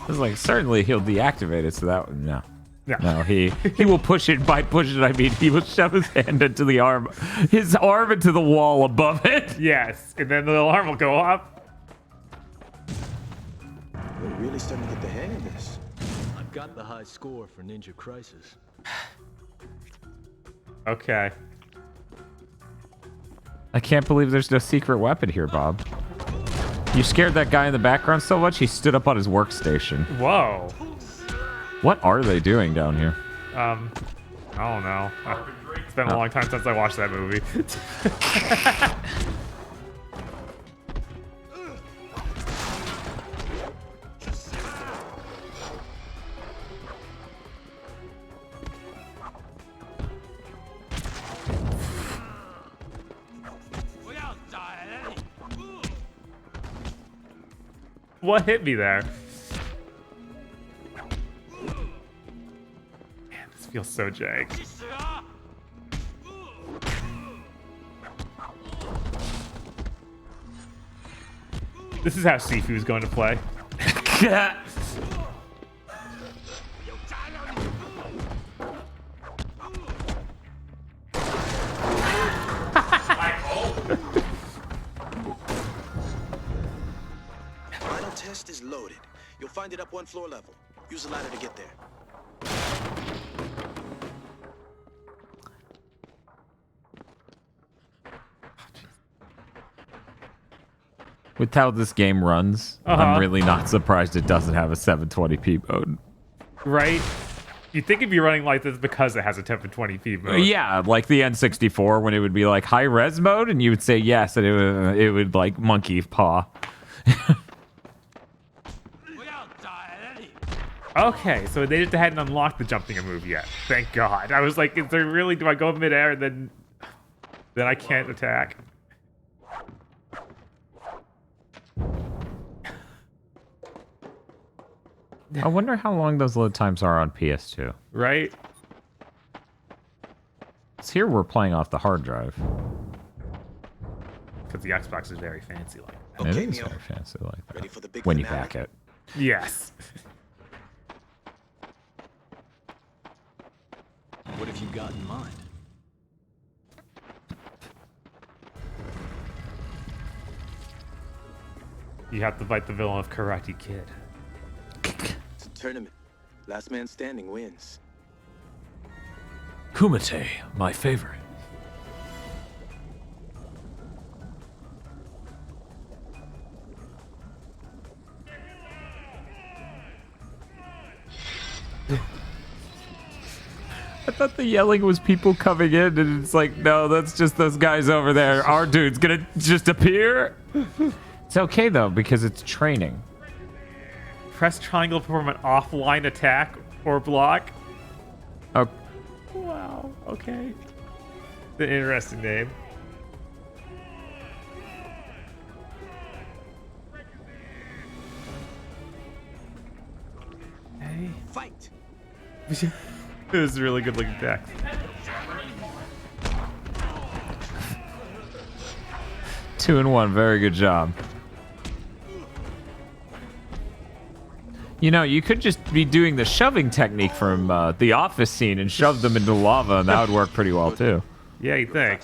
It's like, certainly he'll deactivate it, so that no. Yeah. No, he will push it. By push it, I mean he will shove his hand into the arm, his arm into the wall above it. Yes, and then the alarm will go off. We're really starting to get the hang of this. I've got the high score for Ninja Crisis. Okay. I can't believe there's no secret weapon here, Bob. You scared that guy in the background so much he stood up on his workstation. Whoa. What are they doing down here? I don't know. It's been a long time since I watched that movie. What hit me there? Man, this feels so jank. This is how Sifu's going to play. Final test is loaded. You'll find it up one floor level. Use the ladder to get there. With how this game runs, I'm really not surprised it doesn't have a 720p mode. Right? You'd think it'd be running like this because it has a 1020p mode. Yeah, like the N64 when it would be like high res mode, and you would say yes, and it would like monkey paw. Okay, so they just hadn't unlocked the jumping a move yet. Thank God. I was like, is there really? Do I go midair and then I can't attack? I wonder how long those load times are on PS2. Right? So here we're playing off the hard drive. Because the Xbox is very fancy like that. Okay, it is Neo. very fancy like that. Ready for the big When you finale? back it. Yes. What have you got in mind? You have to fight the villain of Karate Kid. It's a tournament. Last man standing wins. Kumite, my favorite. I thought the yelling was people coming in, and it's like, no, that's just those guys over there. Our dude's gonna just appear. It's okay, though, because it's training. Press triangle to perform an offline attack or block. Oh. Wow, okay. The interesting name. Hey. Fight! It was a really good looking attack. Two and one, very good job. You know, you could just be doing the shoving technique from the office scene and shove them into lava, and that would work pretty well, too. Yeah, you think?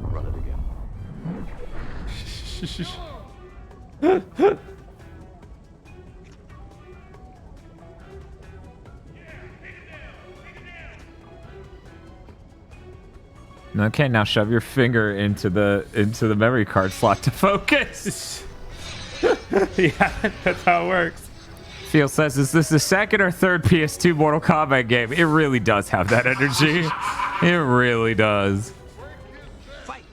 Run it again. Okay, now shove your finger into the memory card slot to focus. Yeah, that's how it works. Phil says, is this the second or third PS2 Mortal Kombat game? It really does have that energy. It really does. Fight!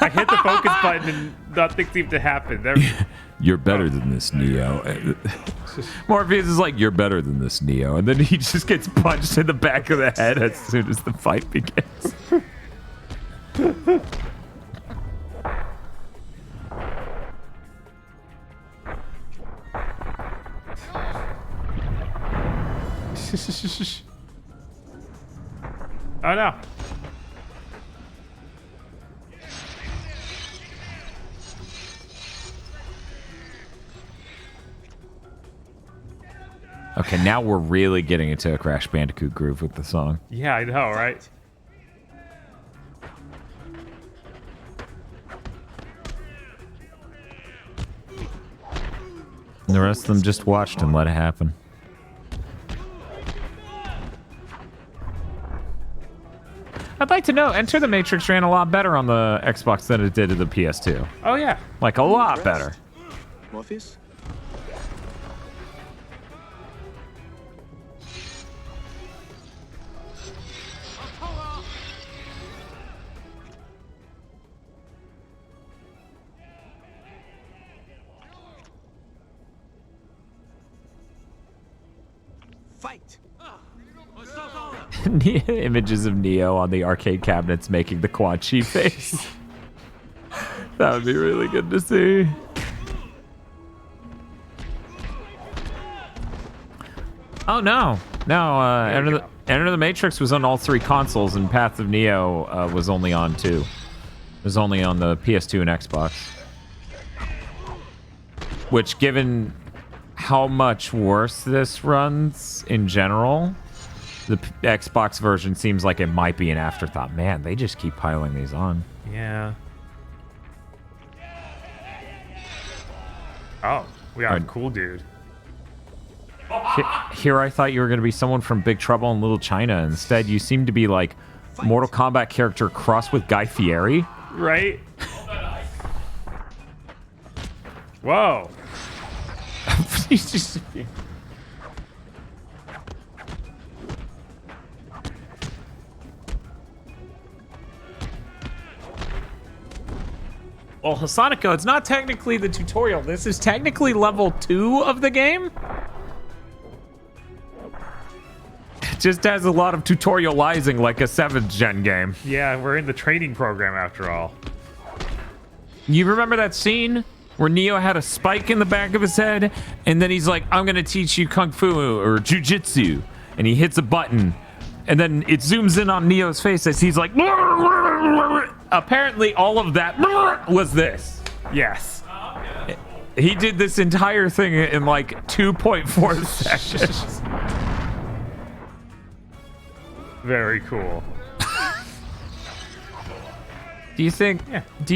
I hit the focus button and nothing seemed to happen. There. You're better than this, Neo. Morpheus is like, you're better than this, Neo. And then he just gets punched in the back of the head as soon as the fight begins. Oh no. Okay, now we're really getting into a Crash Bandicoot groove with the song. Yeah, I know, right? And the rest of them just watched and let it happen. I'd like to know, Enter the Matrix ran a lot better on the Xbox than it did to the PS2. Oh yeah. Like, a lot better. Morpheus? Fight! Images of Neo on the arcade cabinets making the Quan Chi face. That would be really good to see. Oh no. No, Enter the Matrix was on all three consoles, and Path of Neo was only on two. It was only on the PS2 and Xbox. Which, given how much worse this runs in general, the Xbox version seems like it might be an afterthought. Man, they just keep piling these on. Yeah. Oh, we are a cool dude. Here I thought you were going to be someone from Big Trouble in Little China. Instead, you seem to be like Mortal Kombat character crossed with Guy Fieri. Right? Whoa. He's just... Well, Hassanako, it's not technically the tutorial. This is technically level 2 of the game. It just has a lot of tutorializing like a 7th gen game. Yeah, we're in the training program after all. You remember that scene where Neo had a spike in the back of his head, and then he's like, I'm gonna teach you Kung Fu or Jiu-Jitsu, and he hits a button, and then it zooms in on Neo's face as he's like, apparently all of that was this. Yes. He did this entire thing in like 2.4 seconds. Very cool. Do you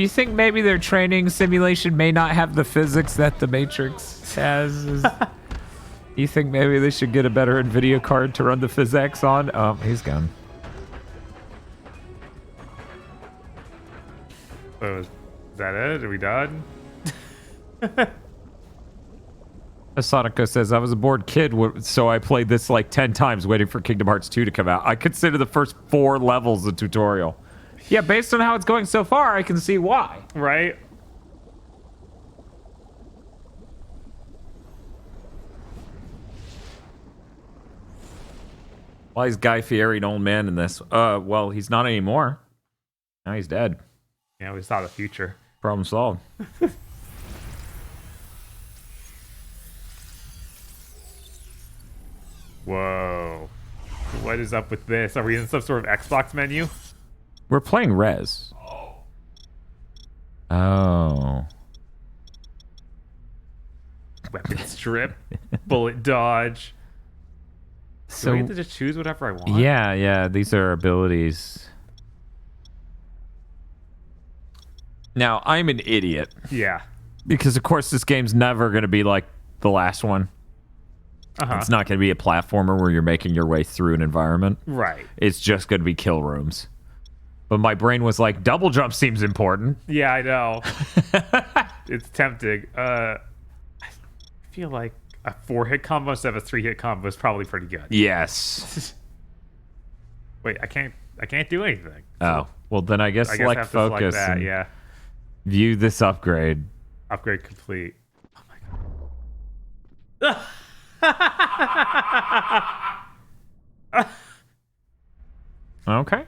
think maybe their training simulation may not have the physics that the Matrix has? You think maybe they should get a better NVIDIA card to run the PhysX on? Oh, he's gone. So, is that it? Are we done? Asonico says, I was a bored kid, so I played this like 10 times waiting for Kingdom Hearts 2 to come out. I consider the first 4 levels a tutorial. Yeah, based on how it's going so far, I can see why. Right? Why is Guy Fieri an old man in this? Well, he's not anymore. Now he's dead. Yeah, we saw the future. Problem solved. Whoa. What is up with this? Are we in some sort of Xbox menu? We're playing Rez. Oh. Weapon strip, bullet dodge. So Do I get to just choose whatever I want? yeah, these are abilities. Now, I'm an idiot. Yeah. Because, of course, this game's never going to be like the last one. Uh-huh. It's not going to be a platformer where you're making your way through an environment. Right. It's just going to be kill rooms. But my brain was like, double jump seems important. Yeah, I know. It's tempting. I feel like a 4-hit combo instead of a 3-hit combo is probably pretty good. Yes. Wait, I can't do anything. Oh, well then I guess I select have to select focus that, and yeah. view this upgrade. Upgrade complete. Oh my god. Okay.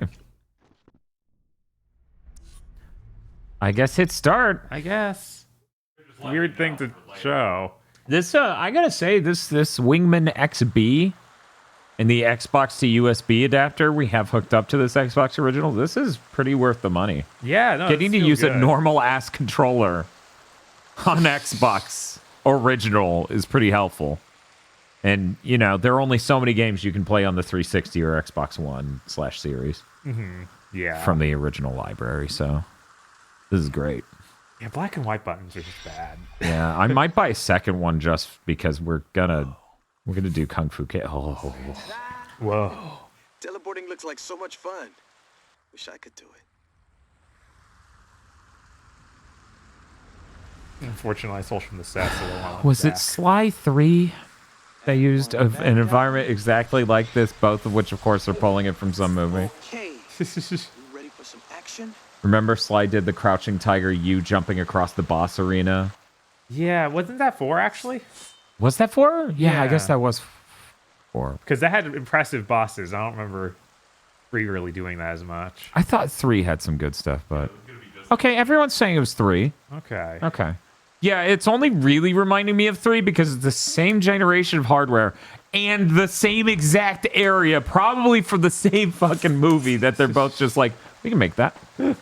I guess hit start. I guess. Weird thing to show. This I gotta say, this Wingman XB and the Xbox to USB adapter we have hooked up to this Xbox original, this is pretty worth the money. Yeah, no, Getting to it's use still a good. normal ass controller on Xbox original is pretty helpful. And, you know, there are only so many games you can play on the 360 or Xbox One / series Yeah. from the original library, so this is great. Yeah, black and white buttons are just bad. Yeah, I might buy a second one just because we're gonna do Kung Fu Kid. Oh, Whoa. Teleporting looks like so much fun. Wish I could do it. Unfortunately, I sold from the set, so they want was it back. Sly 3? They used an environment exactly like this, both of which, of course, are pulling it from some movie. Okay, you ready for some action? Remember Sly did the Crouching Tiger, you jumping across the boss arena? Yeah, wasn't that 4 actually? Was that 4? Yeah, I guess Yeah. that was 4. Because that had impressive bosses. I don't remember 3 really doing that as much. I thought 3 had some good stuff, but... Okay, everyone's saying it was 3. Okay. Okay. Yeah, it's only really reminding me of 3 because it's the same generation of hardware and the same exact area, probably for the same fucking movie, that they're both just like, we can make that. I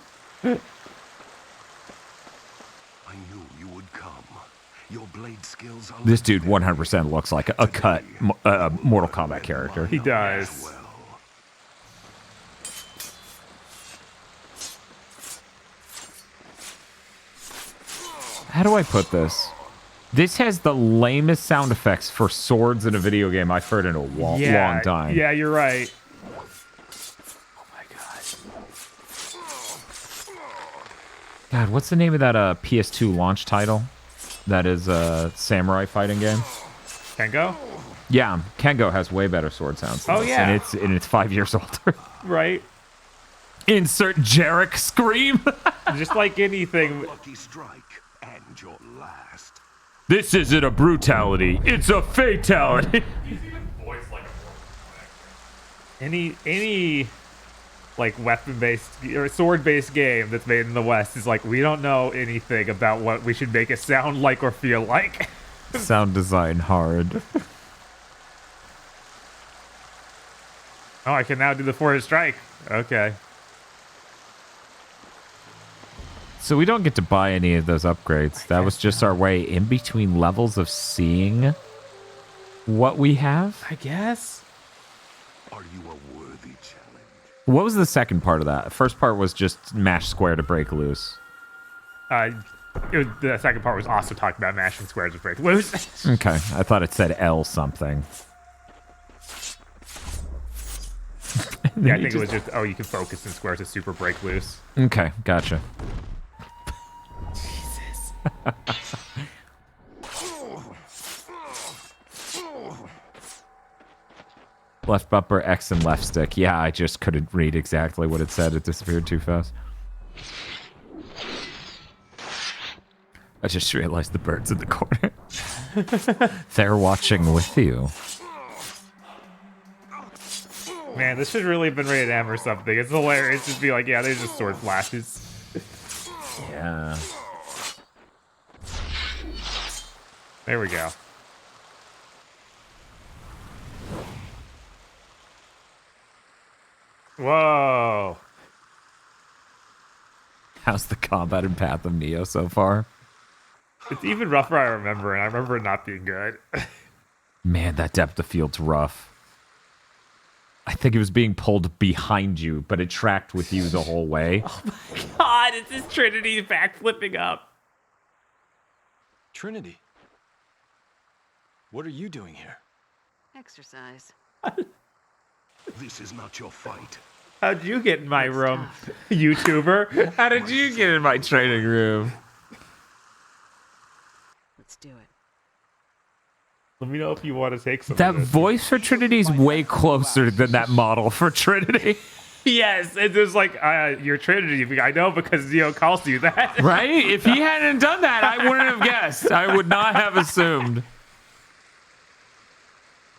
knew you would come. Your blade skills are This dude 100% looks like a cut Mortal Kombat character. He does. How do I put this? This has the lamest sound effects for swords in a video game I've heard in a long time. Yeah, you're right. God, what's the name of that PS2 launch title? That is a samurai fighting game. Kengo? Yeah, Kengo has way better sword sounds. than Oh, this, yeah. and it's 5 years older. Right. Insert Jarek scream. Just like anything. lucky strike and your last. This isn't a brutality; it's a fatality. He's even voiced like a Mortal Kombat character. Any like weapon-based or sword-based game that's made in the West is like, we don't know anything about what we should make it sound like or feel like. Sound design hard. Oh, I can now do the 4-hit strike. Okay. So we don't get to buy any of those upgrades. That was just our way in between levels of seeing what we have. I guess. Are you a worthy challenge? What was the second part of that? The first part was just mash square to break loose. The second part was also talking about mashing squares with break loose. Okay, I thought it said L something. Yeah, I think it was just, you can focus in squares to super break loose. Okay, gotcha. Jesus. Left bumper, X, and left stick. Yeah, I just couldn't read exactly what it said. It disappeared too fast. I just realized the bird's in the corner. They're watching with you. Man, this should really have been rated M or something. It's hilarious. Just be like, yeah, there's just sword flashes. Yeah. There we go. Whoa. How's the combat in Path of Neo so far? It's even rougher, I remember, and I remember it not being good. Man, that depth of field's rough. I think it was being pulled behind you, but it tracked with you the whole way. Oh my god, it's this Trinity back flipping up. Trinity, what are you doing here? Exercise. This is not your fight. How'd you get in my room, YouTuber? How did you get in my training room? Let's do it. Let me know if you want to take some. That of this. voice for Trinity's way closer than that model for Trinity. Yes, it's just like your Trinity. I know because calls you that. Right? If he hadn't done that, I wouldn't have guessed. I would not have assumed.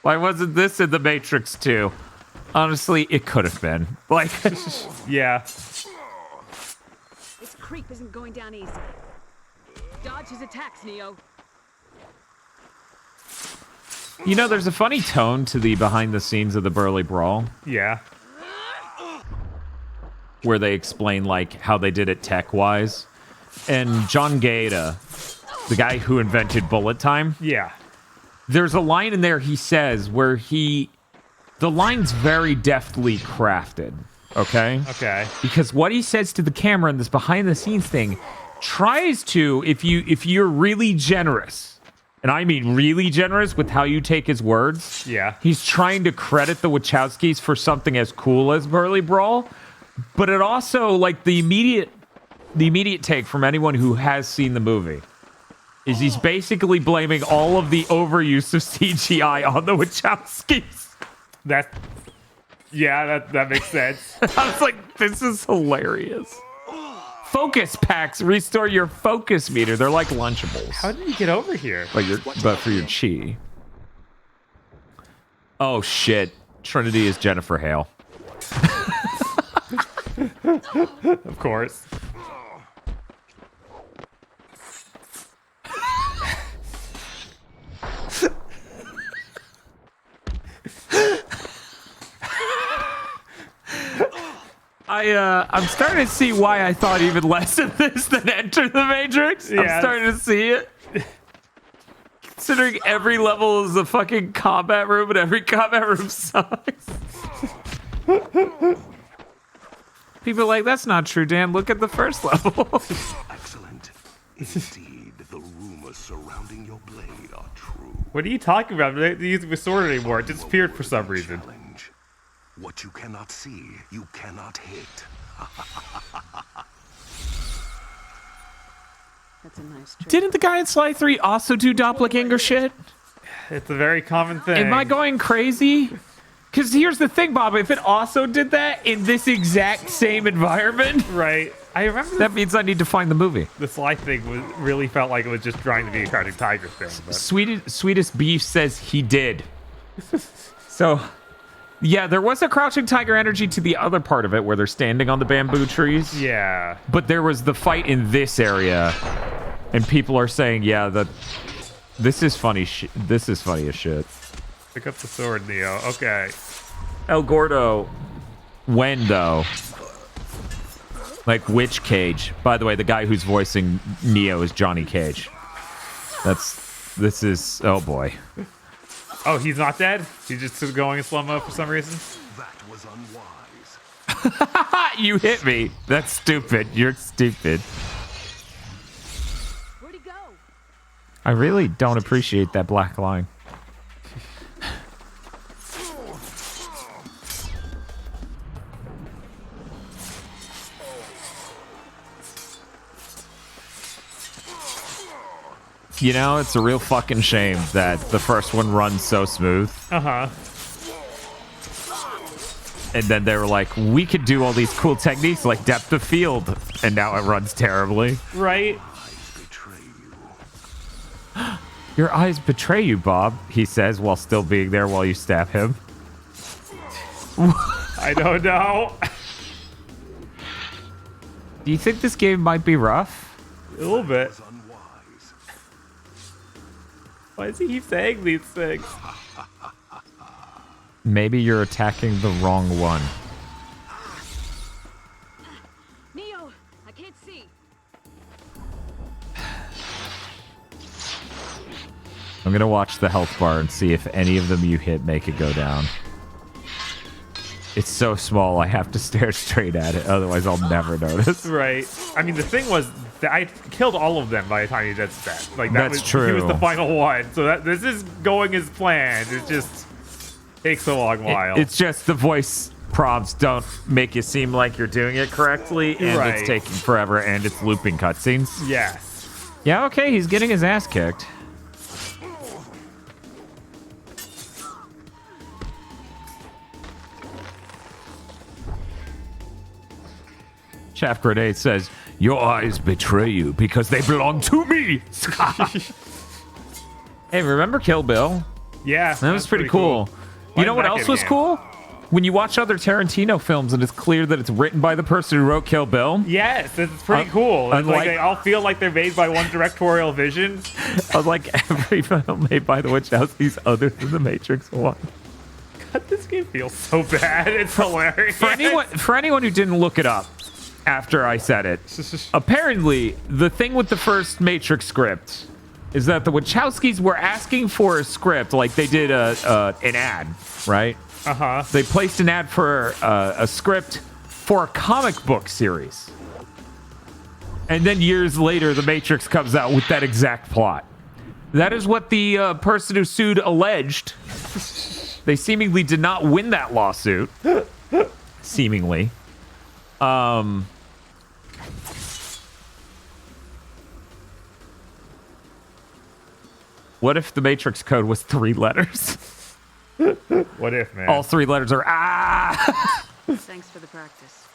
Why wasn't this in the Matrix 2? Honestly, it could have been. Like, yeah. This creep isn't going down easy. Dodge his attacks, Neo. you know, there's a funny tone to the behind the scenes of the Burly Brawl. Yeah. Where they explain, like, how they did it tech-wise. And John Gaeta, the guy who invented bullet time. Yeah. There's a line in there he says where the line's very deftly crafted, okay? Okay. Because what he says to the camera in this behind-the-scenes thing tries to, if you're really generous, and I mean really generous with how you take his words, yeah, he's trying to credit the Wachowskis for something as cool as Burly Brawl, but it also, like, the immediate take from anyone who has seen the movie is he's basically blaming all of the overuse of CGI on the Wachowskis. That makes sense. I was like, this is hilarious. Focus packs restore your focus meter. They're like Lunchables. How did you get over here? But for your chi. Oh shit! Trinity is Jennifer Hale. Of course. I'm starting to see why I thought even less of this than Enter the Matrix. Yeah. I'm starting to see it. Considering every level is a fucking combat room and every combat room sucks. People are like, that's not true, Dan. Look at the first level. Excellent. Indeed, the rumors surrounding your blade are true. What are you talking about? They don't use the sword anymore. It disappeared for some reason. What you cannot see, you cannot hit. That's a nice trick. Didn't the guy in Sly 3 also do doppelganger shit? It's a very common thing. Am I going crazy? Because here's the thing, Bob. If it also did that in this exact same environment, right? I remember that means I need to find the movie. The Sly thing really felt like it was just trying to be a Crouching Tiger thing. But. Sweetest Beef says he did. So, yeah, there was a Crouching Tiger energy to the other part of it where they're standing on the bamboo trees. Yeah. But there was the fight in this area, and people are saying, yeah, this is funny. This is funny as shit. Pick up the sword, Neo. Okay. El Gordo. When, though? Like, which Cage? By the way, the guy who's voicing Neo is Johnny Cage. This is, oh boy. Oh, he's not dead? He's just going in slow-mo for some reason? That was unwise. You hit me. That's stupid. You're stupid. I really don't appreciate that black line. You know, it's a real fucking shame that the first one runs so smooth. Uh-huh. And then they were like, we could do all these cool techniques like depth of field. And now it runs terribly. Right? Your eyes betray you, Bob, he says while still being there while you stab him. I don't know. Do you think this game might be rough? A little bit. Why does he keep saying these things? Maybe you're attacking the wrong one. Neo, I can't see. I'm gonna watch the health bar and see if any of them you hit make it go down. It's so small, I have to stare straight at it, otherwise I'll never notice. Right. I mean, the thing was that I killed all of them by the time he did that. Like That's true. He was the final one, so this is going as planned. It just takes a long while. It's just the voice prompts don't make you seem like you're doing it correctly, and Right. it's taking forever, and it's looping cutscenes. Yes. Yeah, okay, he's getting his ass kicked. Chaff Grenade says, your eyes betray you because they belong to me. Hey, remember Kill Bill? Yeah. That was pretty cool. Why You know did what that else get was banned? cool? When you watch other Tarantino films and it's clear that it's written by the person who wrote Kill Bill. Yes, it's pretty cool. It's like they all feel like they're made by one directorial vision. Unlike every film made by the Wachowskis other than The Matrix 1. God, this game feels so bad. It's hilarious. For anyone who didn't look it up after I said it, apparently the thing with the first Matrix script is that the Wachowskis were asking for a script, like they did an ad, right? Uh-huh. They placed an ad for a script for a comic book series. And then years later, The Matrix comes out with that exact plot. That is what the person who sued alleged. They seemingly did not win that lawsuit. Seemingly. What if the Matrix code was 3 letters? What if, man? All 3 letters are ah. Thanks for the practice.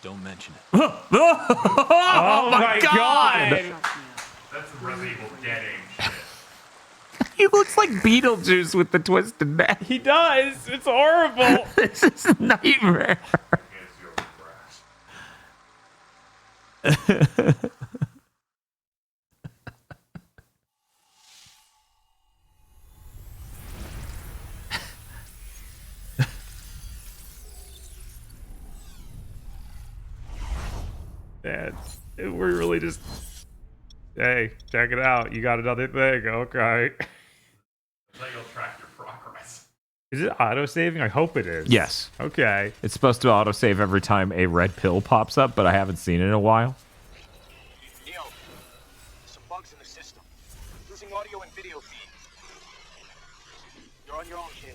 Don't mention it. Oh my god! That's some Resident Evil Dead aim shit. He looks like Beetlejuice with the twisted neck. He does. It's horrible. This is a nightmare. Man, we're really just... Hey, check it out. You got another thing. Okay. Like you'll track your progress. Is it auto-saving? I hope it is. Yes. Okay. It's supposed to autosave every time a red pill pops up, but I haven't seen it in a while. Neo, some bugs in the system. Losing audio and video feed. You're on your own, kid.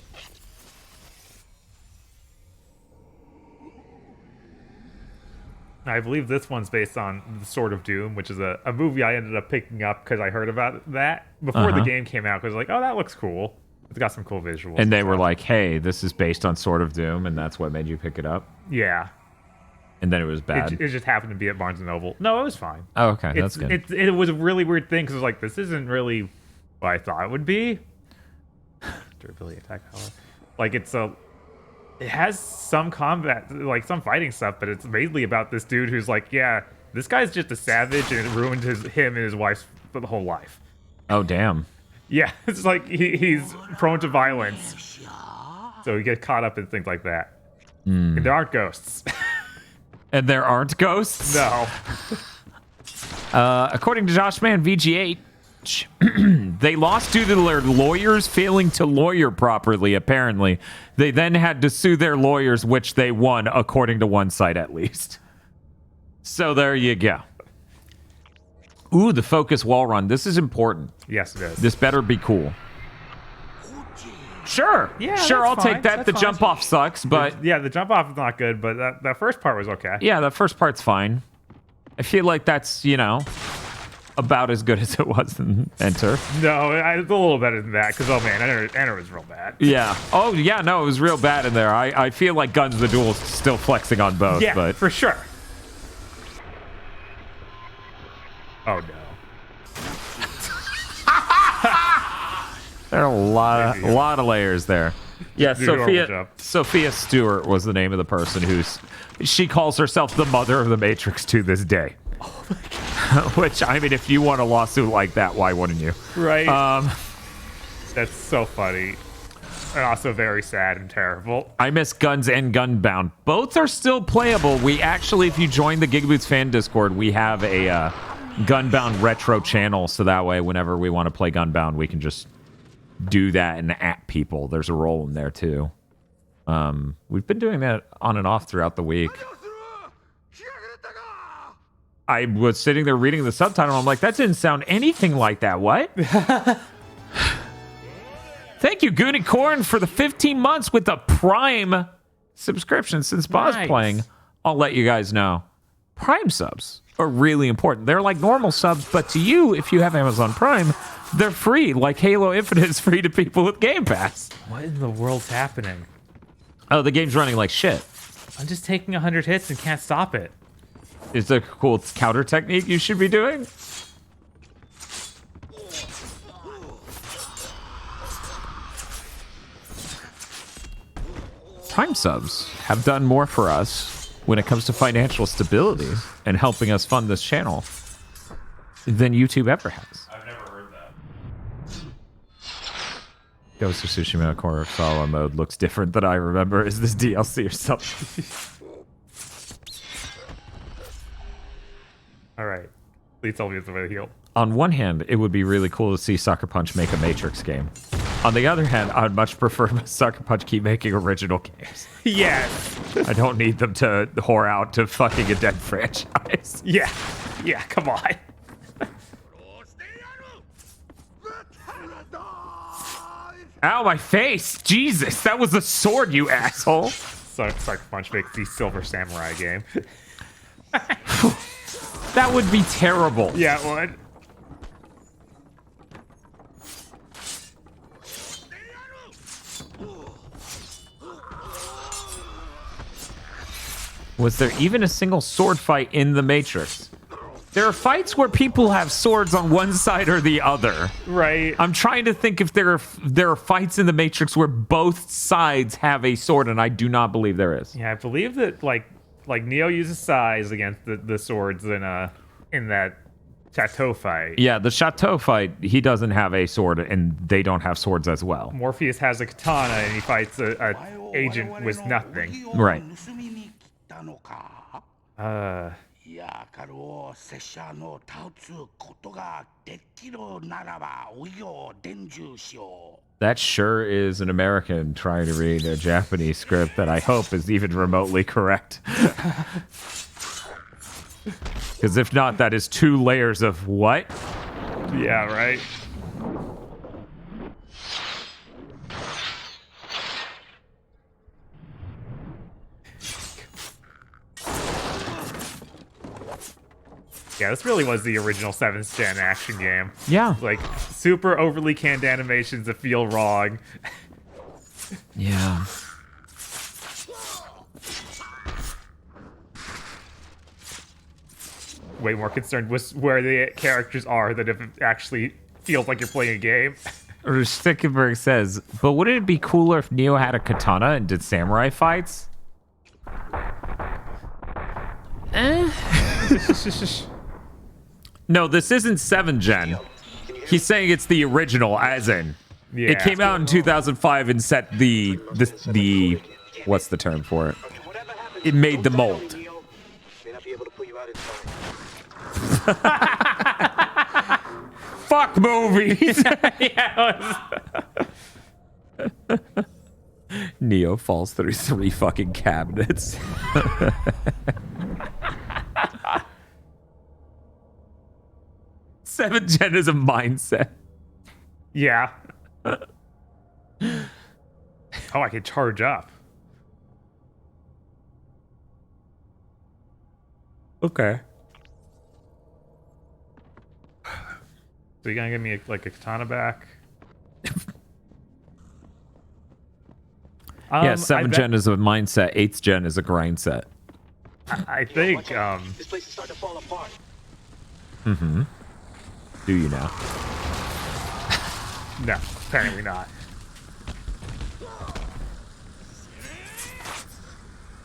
I believe this one's based on The Sword of Doom, which is a movie I ended up picking up because I heard about that before the game came out. Because like, oh, that looks cool. It's got some cool visuals. And they were like, hey, this is based on Sword of Doom, and that's what made you pick it up? Yeah. And then it was bad. It just happened to be at Barnes & Noble. No, it was fine. Oh, okay. That's good. It was a really weird thing because it was like, this isn't really what I thought it would be. Durability, attack power. Like, it has some combat, like some fighting stuff, but it's mainly about this dude who's like, yeah, this guy's just a savage and it ruined him and his wife's whole life. Oh, damn. Yeah, it's like he's prone to violence. So he gets caught up in things like that. And there aren't ghosts. And there aren't ghosts? No. According to Joshman VG8, they lost due to their lawyers failing to lawyer properly, apparently. They then had to sue their lawyers, which they won, according to one site at least. So there you go. Ooh, the focus wall run. This is important. Yes, it is. This better be cool. Sure. Yeah, sure, that's I'll fine. take that. That's The fine. jump off sucks, but Yeah, the jump off is not good, but that first part was okay. yeah, the first part's fine. I feel like that's, about as good as it was in Enter. No, it's a little better than that, because, oh man, Enter was real bad. Yeah. Oh, yeah, no, it was real bad in there. I feel like Guns the Duel is still flexing on both, Yeah, but for sure. Oh no. there are a lot of layers there. Yeah, Do normal Sophia jump. Sophia Stewart was the name of the person she calls herself the mother of the Matrix to this day. Oh my God. Which, I mean, if you want a lawsuit like that, why wouldn't you? Right. That's so funny. And also very sad and terrible. I miss Guns and Gunbound. Both are still playable. We actually, if you join the Gigaboots fan Discord, we have a Gunbound retro channel, so that way whenever we want to play Gunbound, we can just do that and at people. There's a role in there too. We've been doing that on and off throughout the week. I was sitting there reading the subtitle, and I'm like, that didn't sound anything like that. What? Thank you, Goony Corn, for the 15 months with the Prime subscription. Since Bob's playing, I'll let you guys know. Prime subs are really important. They're like normal subs, but to you, if you have Amazon Prime, they're free. Like Halo Infinite is free to people with Game Pass. What in the world's happening? Oh, the game's running like shit. I'm just taking 100 hits and can't stop it. Is there a cool counter technique you should be doing? Prime subs have done more for us when it comes to financial stability and helping us fund this channel than YouTube ever has. I've never heard that. Ghost of Tsushima Kurosawa mode looks different than I remember. Is this DLC or something? All right. Please tell me it's the way to heal. On one hand, it would be really cool to see Sucker Punch make a Matrix game. On the other hand, I'd much prefer Sucker Punch keep making original games. Yes. I don't need them to whore out to fucking a dead franchise. Yeah. Yeah, come on. Ow, my face! Jesus, that was a sword, you asshole! Sucker Punch makes the Silver Samurai game. That would be terrible. Yeah, it would. Was there even a single sword fight in the Matrix? There are fights where people have swords on one side or the other. Right. I'm trying to think if there are fights in the Matrix where both sides have a sword, and I do not believe there is. Yeah, I believe that like Neo uses size against the swords in that Chateau fight. Yeah, the Chateau fight, he doesn't have a sword, and they don't have swords as well. Morpheus has a katana and he fights a agent with nothing. Right. やからを拙者の立つことができるならばおいを伝授しよう。 That sure is an American trying to read a Japanese script that I hope is even remotely correct. Because if not, that is 2 layers of what? Yeah, right. Yeah, this really was the original 7th gen action game. Yeah. Like, super overly canned animations that feel wrong. Yeah. Way more concerned with where the characters are than if it actually feels like you're playing a game. Stickenberg says, but wouldn't it be cooler if Neo had a katana and did samurai fights? No, this isn't 7th gen. He's saying it's the original, as in. Yeah. It came out in 2005 and set the what's the term for it? It made the mold. Fuck movies. Neo falls through 3 fucking cabinets. 7th gen is a mindset. Yeah. Oh, I can charge up. Okay. So you gonna give me like a katana back? Yeah, 7th gen is a mindset. 8th gen is a grind set. I think. This place is starting to fall apart. Mm-hmm. Do you now? No, apparently not.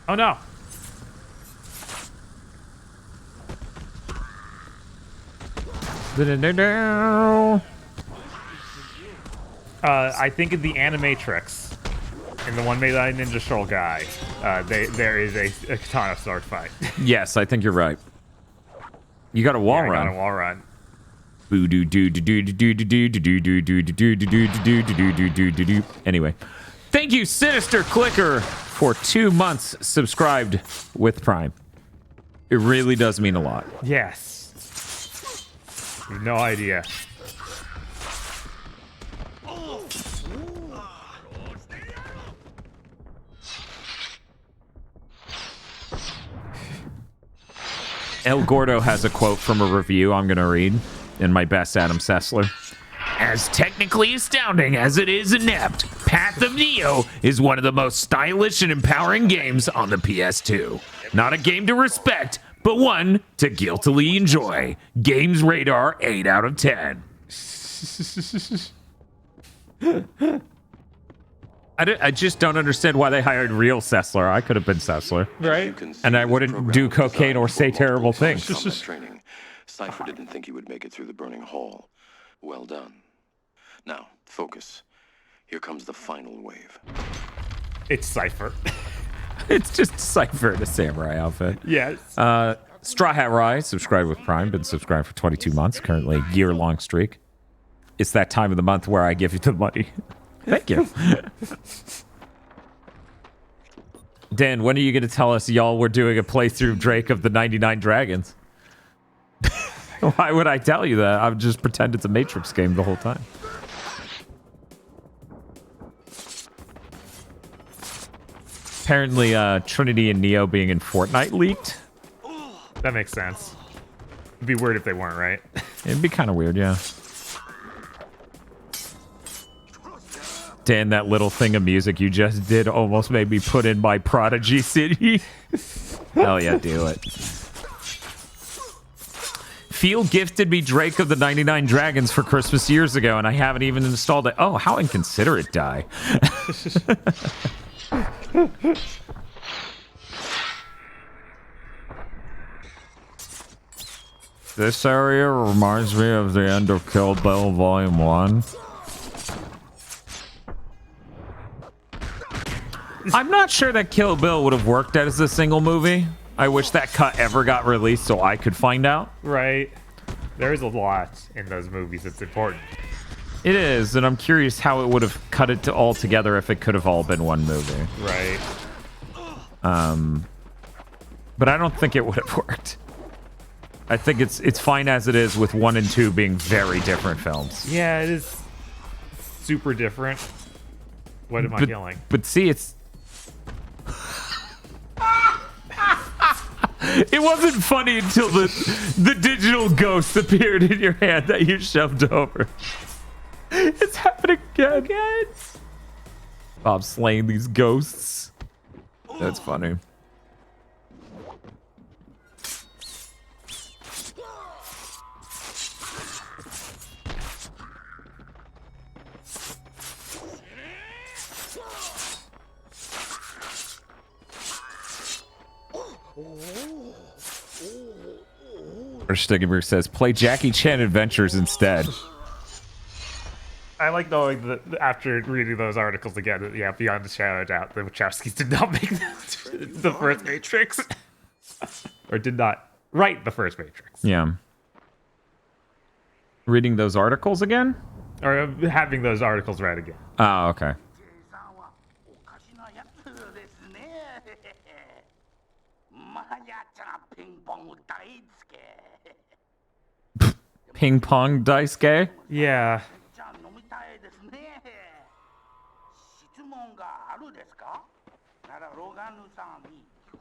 Oh no. I think in the Animatrix, in the one made by Ninja Scroll guy, there is a katana sword fight. Yes, I think you're right. You got a wall I run. got a wall run. Anyway, thank you, Sinister Clicker, for 2 months subscribed with Prime. It really does mean a lot. Yes. You have no idea. El Gordo has a quote from a review I'm going to read in my best Adam Sessler. As technically astounding as it is inept, Path of Neo is one of the most stylish and empowering games on the PS2. Not a game to respect, but one to guiltily enjoy. Games Radar 8 out of 10. I just don't understand why they hired real Sessler. I could have been Sessler. Right? And I wouldn't do cocaine or say terrible things. Training. Cypher didn't think he would make it through the burning hall. Well done. Now, focus. Here comes the final wave. It's Cypher. It's just Cypher in a samurai outfit. Yes. Straw Hat Rye, subscribed with Prime, been subscribed for 22 months, currently a year-long streak. It's that time of the month where I give you the money. Thank you. Dan, when are you going to tell us y'all were doing a playthrough, Drake, of the 99 Dragons? Why would I tell you that? I would just pretend it's a Matrix game the whole time. Apparently, Trinity and Neo being in Fortnite leaked. That makes sense. It'd be weird if they weren't, right? It'd be kind of weird, yeah. Dan, that little thing of music you just did almost made me put in my Prodigy City. Hell yeah, do it. Feel gifted me Drake of the 99 Dragons for Christmas years ago, and I haven't even installed it. Oh, how inconsiderate, Die. This area reminds me of the end of Kill Bill Volume 1. I'm not sure that Kill Bill would have worked as a single movie. I wish that cut ever got released so I could find out. Right. There's a lot in those movies that's important. It is, and I'm curious how it would have cut it all together if it could have all been one movie. Right. But I don't think it would have worked. I think it's fine as it is, with 1 and 2 being very different films. Yeah, it is super different. What am I killing? But see, it's... It wasn't funny until the digital ghost appeared in your hand that you shoved over. It's happening again. Bob slaying these ghosts. That's funny. Stiggenberg says, play Jackie Chan Adventures instead. I like knowing that after reading those articles again, that, yeah, beyond a shadow of doubt, the Wachowskis did not make the first Matrix. Or did not write the first Matrix. Yeah. Reading those articles again? Or having those articles read again. Oh, okay. Ping pong dice gay? Yeah. じゃあ飲みたいですね。質問があるですか？ならロガヌさんに聞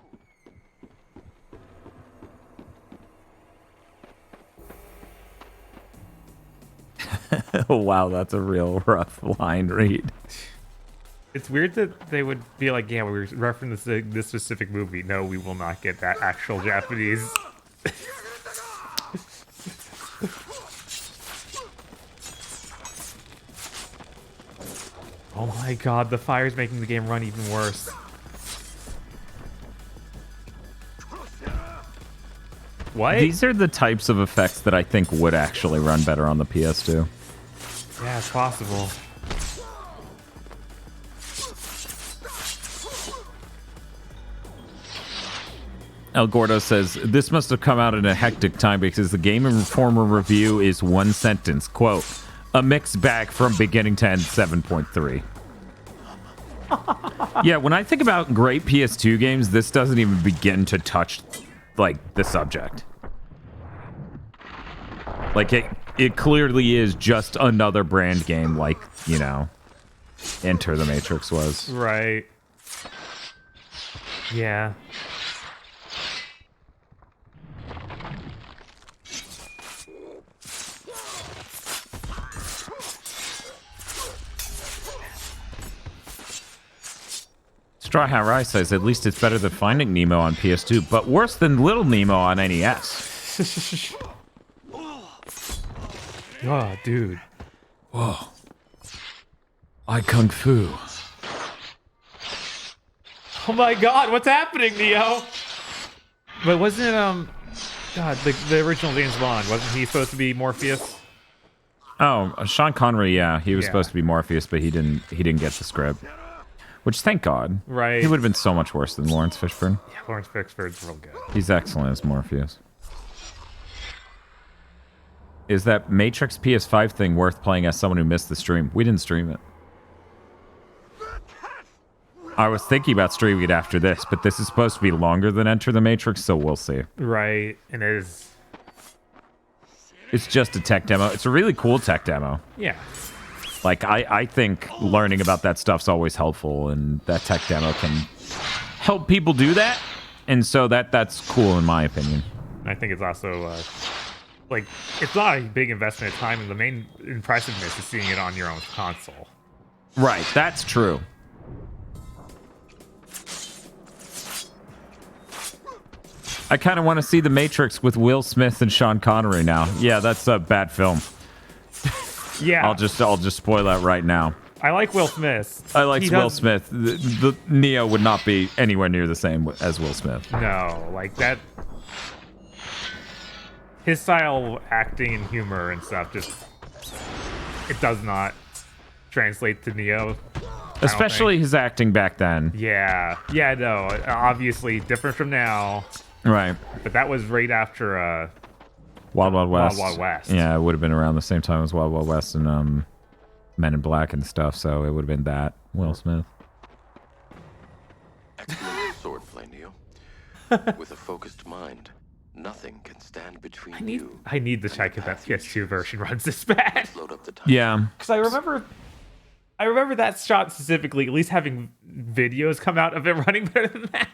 く。Wow, that's a real rough line read. It's weird that they would be like, yeah, we were referencing this specific movie. No, we will not get that actual Japanese. Oh my god, the fire's making the game run even worse. What? These are the types of effects that I think would actually run better on the PS2. Yeah, it's possible. El Gordo says, this must have come out in a hectic time because the Game Informer review is one sentence. Quote, a mixed bag from beginning to end 7.3. Yeah, when I think about great PS2 games, this doesn't even begin to touch, like, the subject. Like, it clearly is just another brand game like, you know, Enter the Matrix was. Right. Yeah. Straw Hat Rice says, at least it's better than Finding Nemo on PS2, but worse than Little Nemo on NES. Oh, dude. Whoa. I Kung Fu. Oh my god, what's happening, Neo? But wasn't it, God, the original James Bond, wasn't he supposed to be Morpheus? Oh, Sean Connery, yeah. He was Yeah. supposed to be Morpheus, but he didn't get the script. Which, thank God. Right. He would have been so much worse than Lawrence Fishburne. Yeah, Lawrence Fishburne's real good. He's excellent as Morpheus. Is that Matrix PS5 thing worth playing as someone who missed the stream? We didn't stream it. I was thinking about streaming it after this, but this is supposed to be longer than Enter the Matrix, so we'll see. Right, and it is. It's just a tech demo. It's a really cool tech demo. Yeah. Like, I think learning about that stuff's always helpful, and that tech demo can help people do that. And so that's cool in my opinion. I think it's also, like, it's not a big investment of time, and the main impressiveness is seeing it on your own console. Right, that's true. I kind of want to see The Matrix with Will Smith and Sean Connery now. Yeah, that's a bad film. Yeah. I'll just spoil that right now. I like Will Smith. I like He Will does- Smith. The Neo would not be anywhere near the same as Will Smith. No, like that. His style of acting and humor and stuff just. It does not translate to Neo. I don't Especially think. his acting back then. Yeah. Yeah, no. Obviously different from now. Right. But that was right after. Wild Wild West. Wild West. Yeah, it would have been around the same time as Wild Wild West and Men in Black and stuff, so it would have been that. Will Smith. Excellent swordplay, Neo. With a focused mind, nothing can stand between you. I need to check if that PS2 version runs this bad. Load up the time. Yeah. Because I remember that shot specifically, at least having videos come out of it running better than that.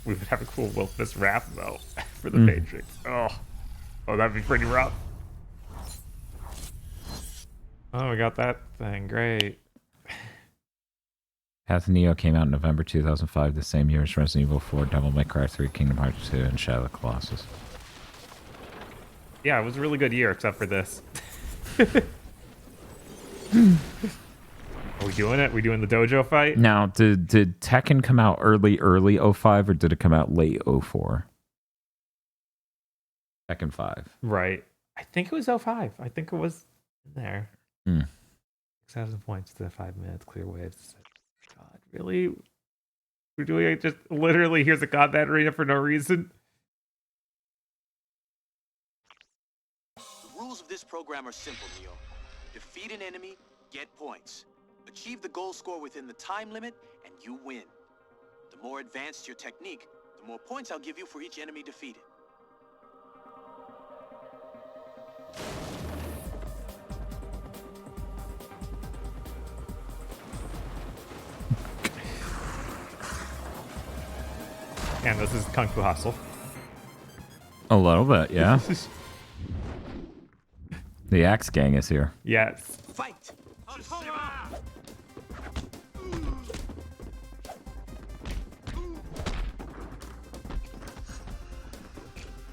We would have a cool Will Smith rap though for the Matrix. Oh, that'd be pretty rough. Oh, we got that thing. Great. Path of Neo came out in November 2005, the same year as Resident Evil 4, Devil May Cry 3, Kingdom Hearts 2, and Shadow of the Colossus. Yeah, it was a really good year except for this. Are we doing it? We doing the dojo fight? Now, did Tekken come out early 05, or did it come out late 04? Tekken 5. Right. I think it was 05. I think it was in there. 6,000 points to 5 minutes, clear waves. God, really? We're doing it just literally, here's a combat arena for no reason? The rules of this program are simple, Neo. Defeat an enemy, get points. Achieve the goal score within the time limit, and you win. The more advanced your technique, the The more points I'll give you for each enemy defeated. And this is Kung Fu Hustle. A little bit, yeah. The Axe Gang is here. Yes. Fight!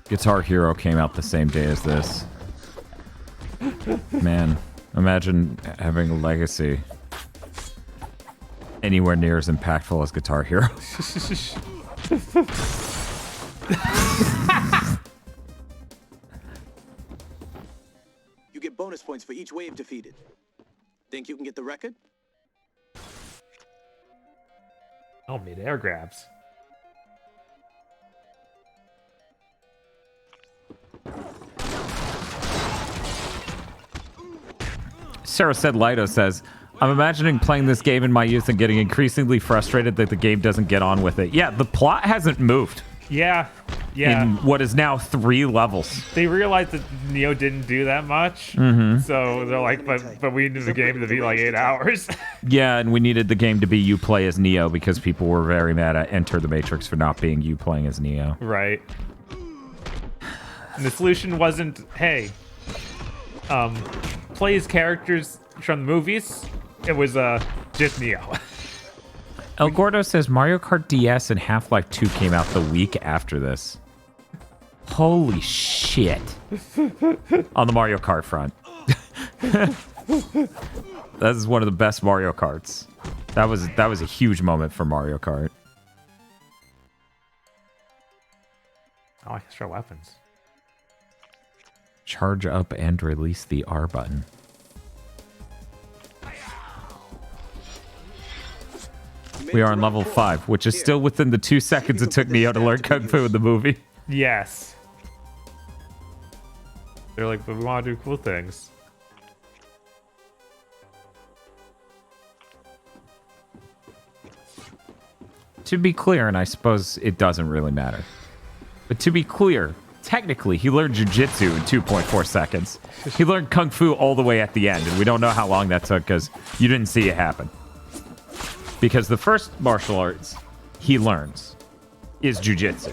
Guitar Hero came out the same day as this. Man, imagine having a legacy anywhere near as impactful as Guitar Hero. You get bonus points for each wave defeated. Think you can get the record? Oh, mid-air grabs. Sarah said Lido says, I'm imagining playing this game in my youth and getting increasingly frustrated that the game doesn't get on with it. Yeah, the plot hasn't moved. Yeah. Yeah. In what is now 3 levels. They realized that Neo didn't do that much. Mm-hmm. So they're like, but we needed the game to be like 8 hours. Yeah, and we needed the game to be you play as Neo because people were very mad at Enter the Matrix for not being you playing as Neo. Right. And the solution wasn't, hey, play as characters from the movies. It was just Neo. El Gordo says Mario Kart DS and Half-Life 2 came out the week after this. Holy shit. On the Mario Kart front. That is one of the best Mario Karts. That was a huge moment for Mario Kart. Oh, extra weapons. Charge up and release the R button. We are on level 5, which is still within the 2 seconds it took Neo to learn Kung Fu in the movie. Yes. They're like, but we want to do cool things. To be clear, and I suppose it doesn't really matter, but to be clear, technically, he learned Jiu-Jitsu in 2.4 seconds. He learned Kung Fu all the way at the end, and we don't know how long that took because you didn't see it happen. Because the first martial arts he learns is Jiu-Jitsu.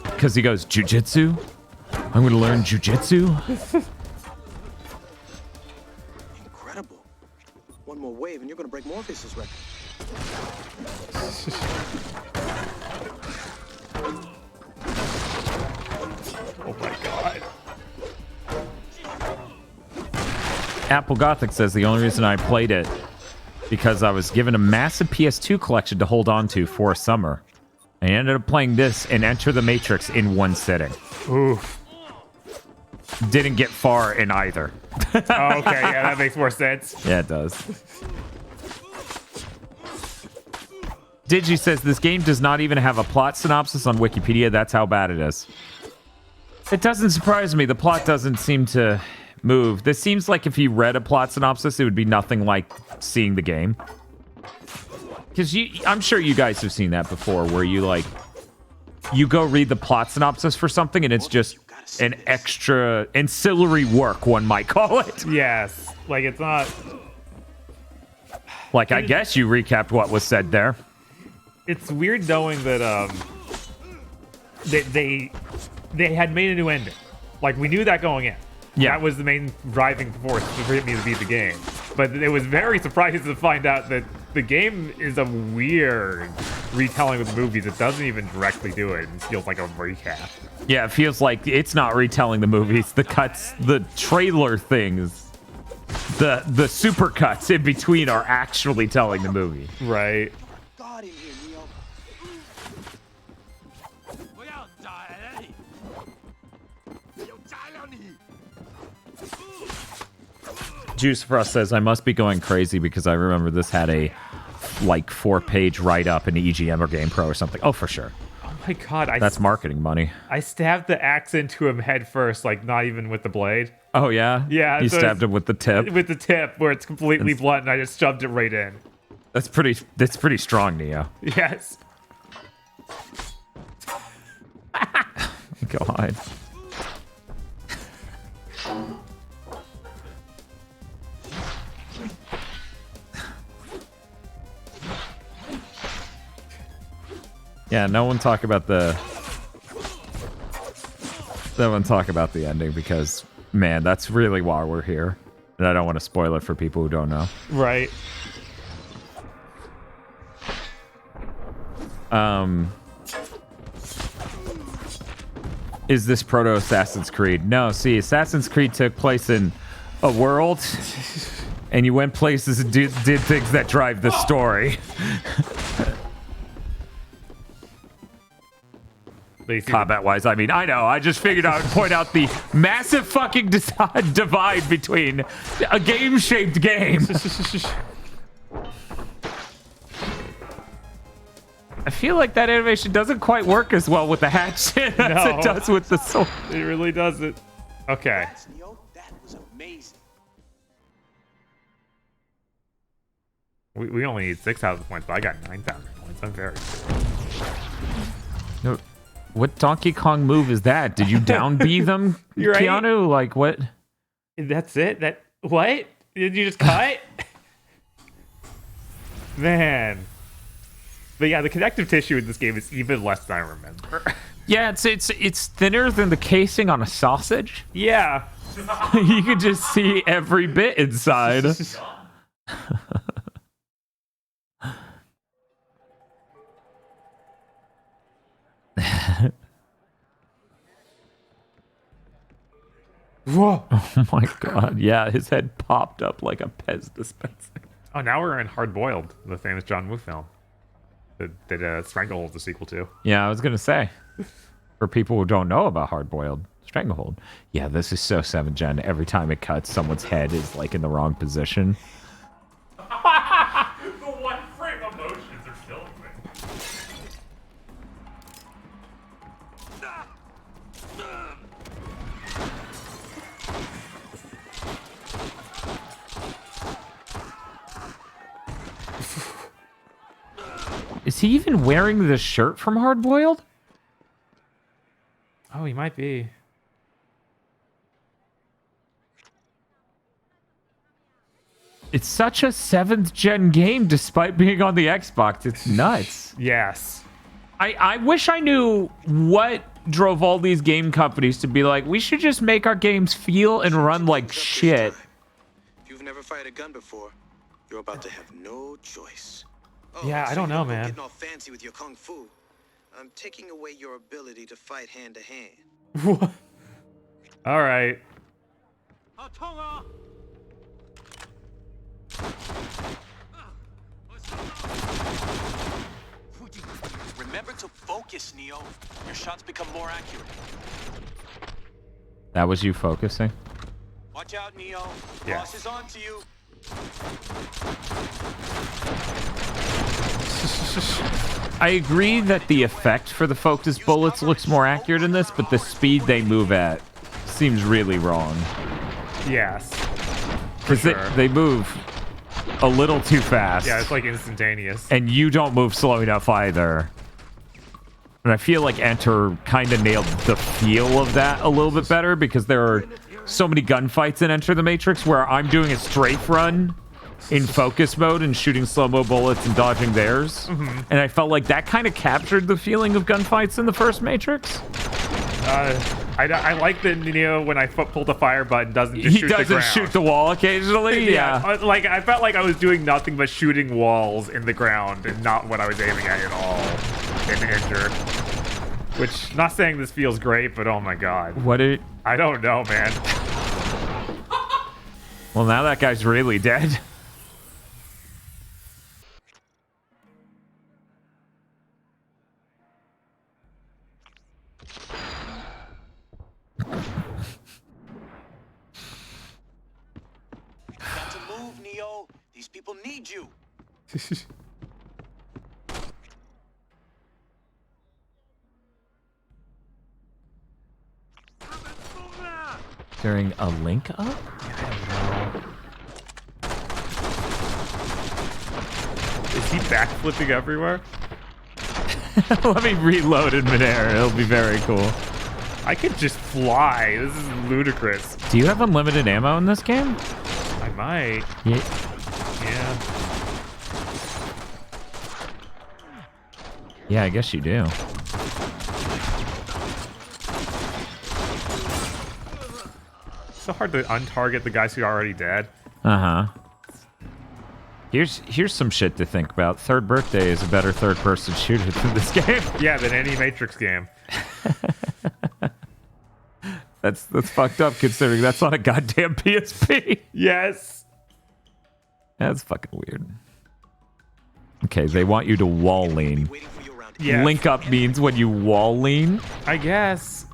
Because he goes, Jiu-Jitsu? I'm going to learn Jiu-Jitsu? Incredible. One more wave and you're going to break Morpheus's record. Oh my god. Apple Gothic says the only reason I played it because I was given a massive PS2 collection to hold on to for a summer. I ended up playing this and Enter the Matrix in one sitting. Oof. Didn't get far in either. Oh, okay, yeah, that makes more sense. Yeah, it does. Digi says this game does not even have a plot synopsis on Wikipedia. That's how bad it is. It doesn't surprise me. The plot doesn't seem to move. This seems like if you read a plot synopsis, it would be nothing like seeing the game. Because I'm sure you guys have seen that before, where you go read the plot synopsis for something, and it's just an extra ancillary work, one might call it. Yes, like it's not. Like I guess you recapped what was said there. It's weird knowing that they had made a new ending. Like we knew that going in. Yeah. That was the main driving force for me to beat the game. But it was very surprising to find out that the game is a weird retelling of the movies. It doesn't even directly do it. It feels like a recap. Yeah, it feels like it's not retelling the movies. The cuts, the trailer things, the super cuts in between are actually telling the movie. Right. God in here, Neo. Juice for Us says, I must be going crazy because I remember this had a 4-page write-up in EGM or GamePro or something. Oh, for sure. Oh my god. That's marketing money. I stabbed the axe into him head first, like not even with the blade. Oh, yeah? Yeah. You so stabbed him with the tip? With the tip, where it's completely blunt, and I just shoved it right in. That's pretty strong, Neo. Yes. God. Yeah, no one talk about the ending because, man, that's really why we're here. And I don't want to spoil it for people who don't know. Right. Is this proto Assassin's Creed? No, see, Assassin's Creed took place in a world, and you went places and did things that drive the story. Combat-wise, I mean, I know. I just figured I would point out the massive fucking divide between a game-shaped game. I feel like that animation doesn't quite work as well with the hatchet as it does with the sword. It really doesn't. Okay. That was amazing. We only need 6,000 points, but I got 9,000 points. I'm very No, what Donkey Kong move is that? Did you down B them, You're right. Keanu? Like, what? That's it? What? Did you just cut? Man. But yeah, the connective tissue in this game is even less than I remember. Yeah, it's thinner than the casing on a sausage. Yeah. You could just see every bit inside. Whoa. Oh my god, yeah, his head popped up like a Pez dispenser. Oh, now we're in Hard Boiled, the famous John Woo film that Stranglehold's a sequel to. Yeah, I was gonna say, for people who don't know about Hard Boiled, Stranglehold. Yeah, this is so 7th gen. Every time it cuts, someone's head is like in the wrong position. The one frame emotions are killing me. Is he even wearing the shirt from Hard Boiled? Oh, he might be. It's such a 7th gen game despite being on the Xbox. It's nuts. Yes. I wish I knew what drove all these game companies to be like, we should just make our games feel and run like shit. If you've never fired a gun before, you're about to have no choice. Yeah, I don't know, man. Getting all fancy with your kung fu. I'm taking away your ability to fight hand to hand. All right. Remember to focus, Neo. Your shots become more accurate. That was you focusing? Watch out, Neo. Yeah. Boss is on to you. I agree that the effect for the focus bullets looks more accurate in this, but the speed they move at seems really wrong. Yes. Because sure. they move a little too fast. Yeah, it's like instantaneous. And you don't move slow enough either. And I feel like Enter kind of nailed the feel of that a little bit better because there are so many gunfights in Enter the Matrix where I'm doing a strafe run in focus mode and shooting slow-mo bullets and dodging theirs. Mm-hmm. And I felt like that kind of captured the feeling of gunfights in the first Matrix. I like that Neo, when I pull the fire button, doesn't just shoot the ground. Shoot the wall occasionally. Yeah. Like, I felt like I was doing nothing but shooting walls in the ground and not what I was aiming at all in Enter. Which, not saying this feels great, but oh my god. I don't know, man. Well, now that guy's really dead. Got to move, Neo. These people need you. During a link up? Is he backflipping everywhere? Let me reload in midair. It'll be very cool. I could just fly. This is ludicrous. Do you have unlimited ammo in this game? I might. Yeah. Yeah. Yeah, I guess you do. So hard to untarget the guys who are already dead. Uh-huh. Here's some shit to think about. Third Birthday is a better third-person shooter than this game. Yeah, than any Matrix game. That's fucked up considering that's on a goddamn PSP. Yes. That's fucking weird. Okay, they want you to wall lean. Yes. Link up means when you wall lean. I guess.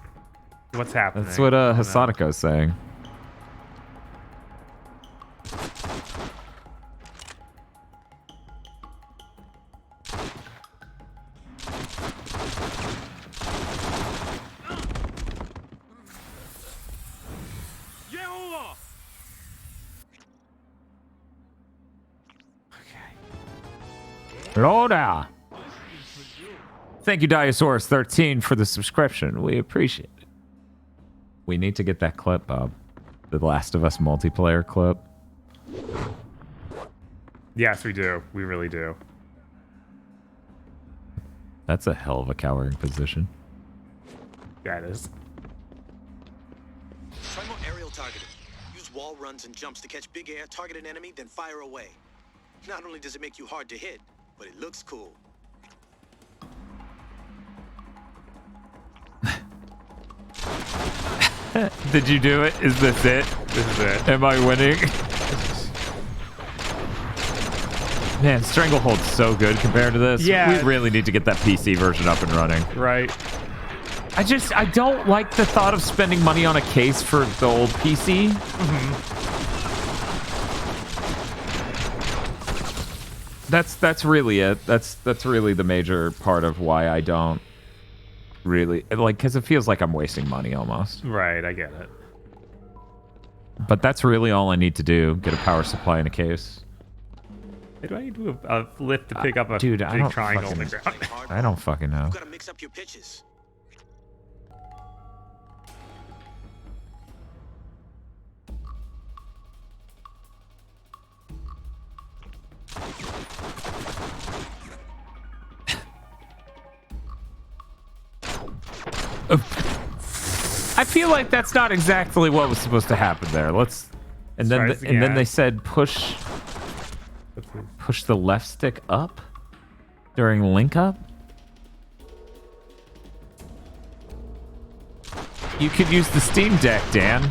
What's happening? That's what Hasaniko's saying. Loda. Thank you, Diosaurus13, for the subscription. We appreciate it. We need to get that clip, Bob. The Last of Us multiplayer clip. Yes, we do. We really do. That's a hell of a cowering position. Yeah, it is. Try more aerial targeting. Use wall runs and jumps to catch big air, target an enemy, then fire away. Not only does it make you hard to hit, but it looks cool. Did you do it? Is this it? This is it. Am I winning? Man, Stranglehold's so good compared to this. Yeah. We really need to get that PC version up and running. Right. I don't like the thought of spending money on a case for the old PC. That's really it. That's really the major part of why I don't really like, because it feels like I'm wasting money almost. Right, I get it. But that's really all I need to do. Get a power supply in a case. Hey, do I need to do a lift to pick up a Dude, big I don't triangle on the fucking- ground? I don't fucking know. You gotta mix up your pitches. I feel like that's not exactly what was supposed to happen there. And then they said push the left stick up during link up. You could use the Steam Deck, Dan.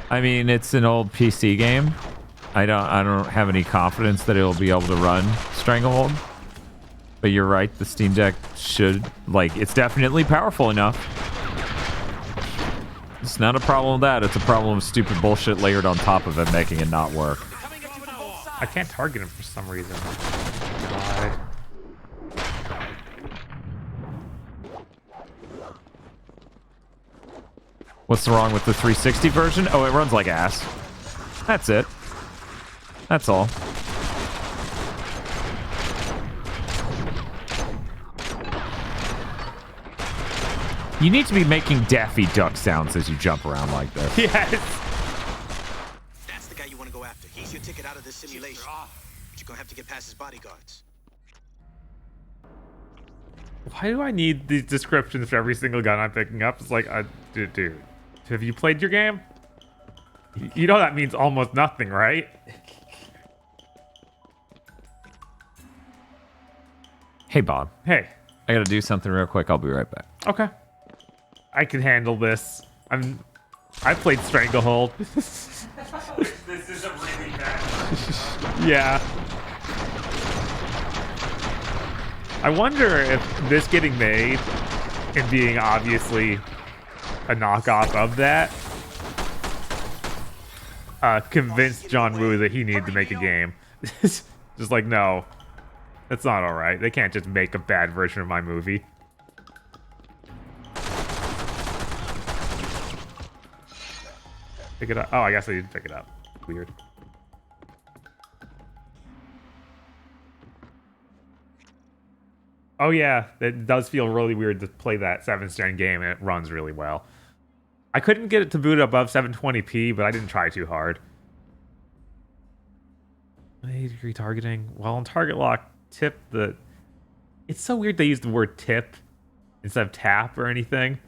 I mean, it's an old PC game. I don't have any confidence that it'll be able to run Stranglehold. But you're right, the Steam Deck should, like, it's definitely powerful enough. It's not a problem with that. It's a problem of stupid bullshit layered on top of it, making it not work. I can't target him for some reason. God. What's wrong with the 360 version? Oh, it runs like ass. That's it. That's all. You need to be making Daffy Duck sounds as you jump around like this. Yes. That's the guy you want to go after. He's your ticket out of this simulation. But you're gonna have to get past his bodyguards. Why do I need these descriptions for every single gun I'm picking up? It's like, dude, have you played your game? You know that means almost nothing, right? Hey, Bob. Hey. I gotta do something real quick. I'll be right back. Okay. I can handle this. I played Stranglehold. This is a really bad. Yeah. I wonder if this getting made and being obviously a knockoff of that convinced John Woo that he needed to make a game. Just like, no, that's not all right. They can't just make a bad version of my movie. Pick it up. Oh, I guess I didn't pick it up. Weird. Oh yeah, it does feel really weird to play that 7th gen game, and it runs really well. I couldn't get it to boot above 720p, but I didn't try too hard. 180-degree targeting. Well, in target lock, tip the... It's so weird they use the word tip instead of tap or anything.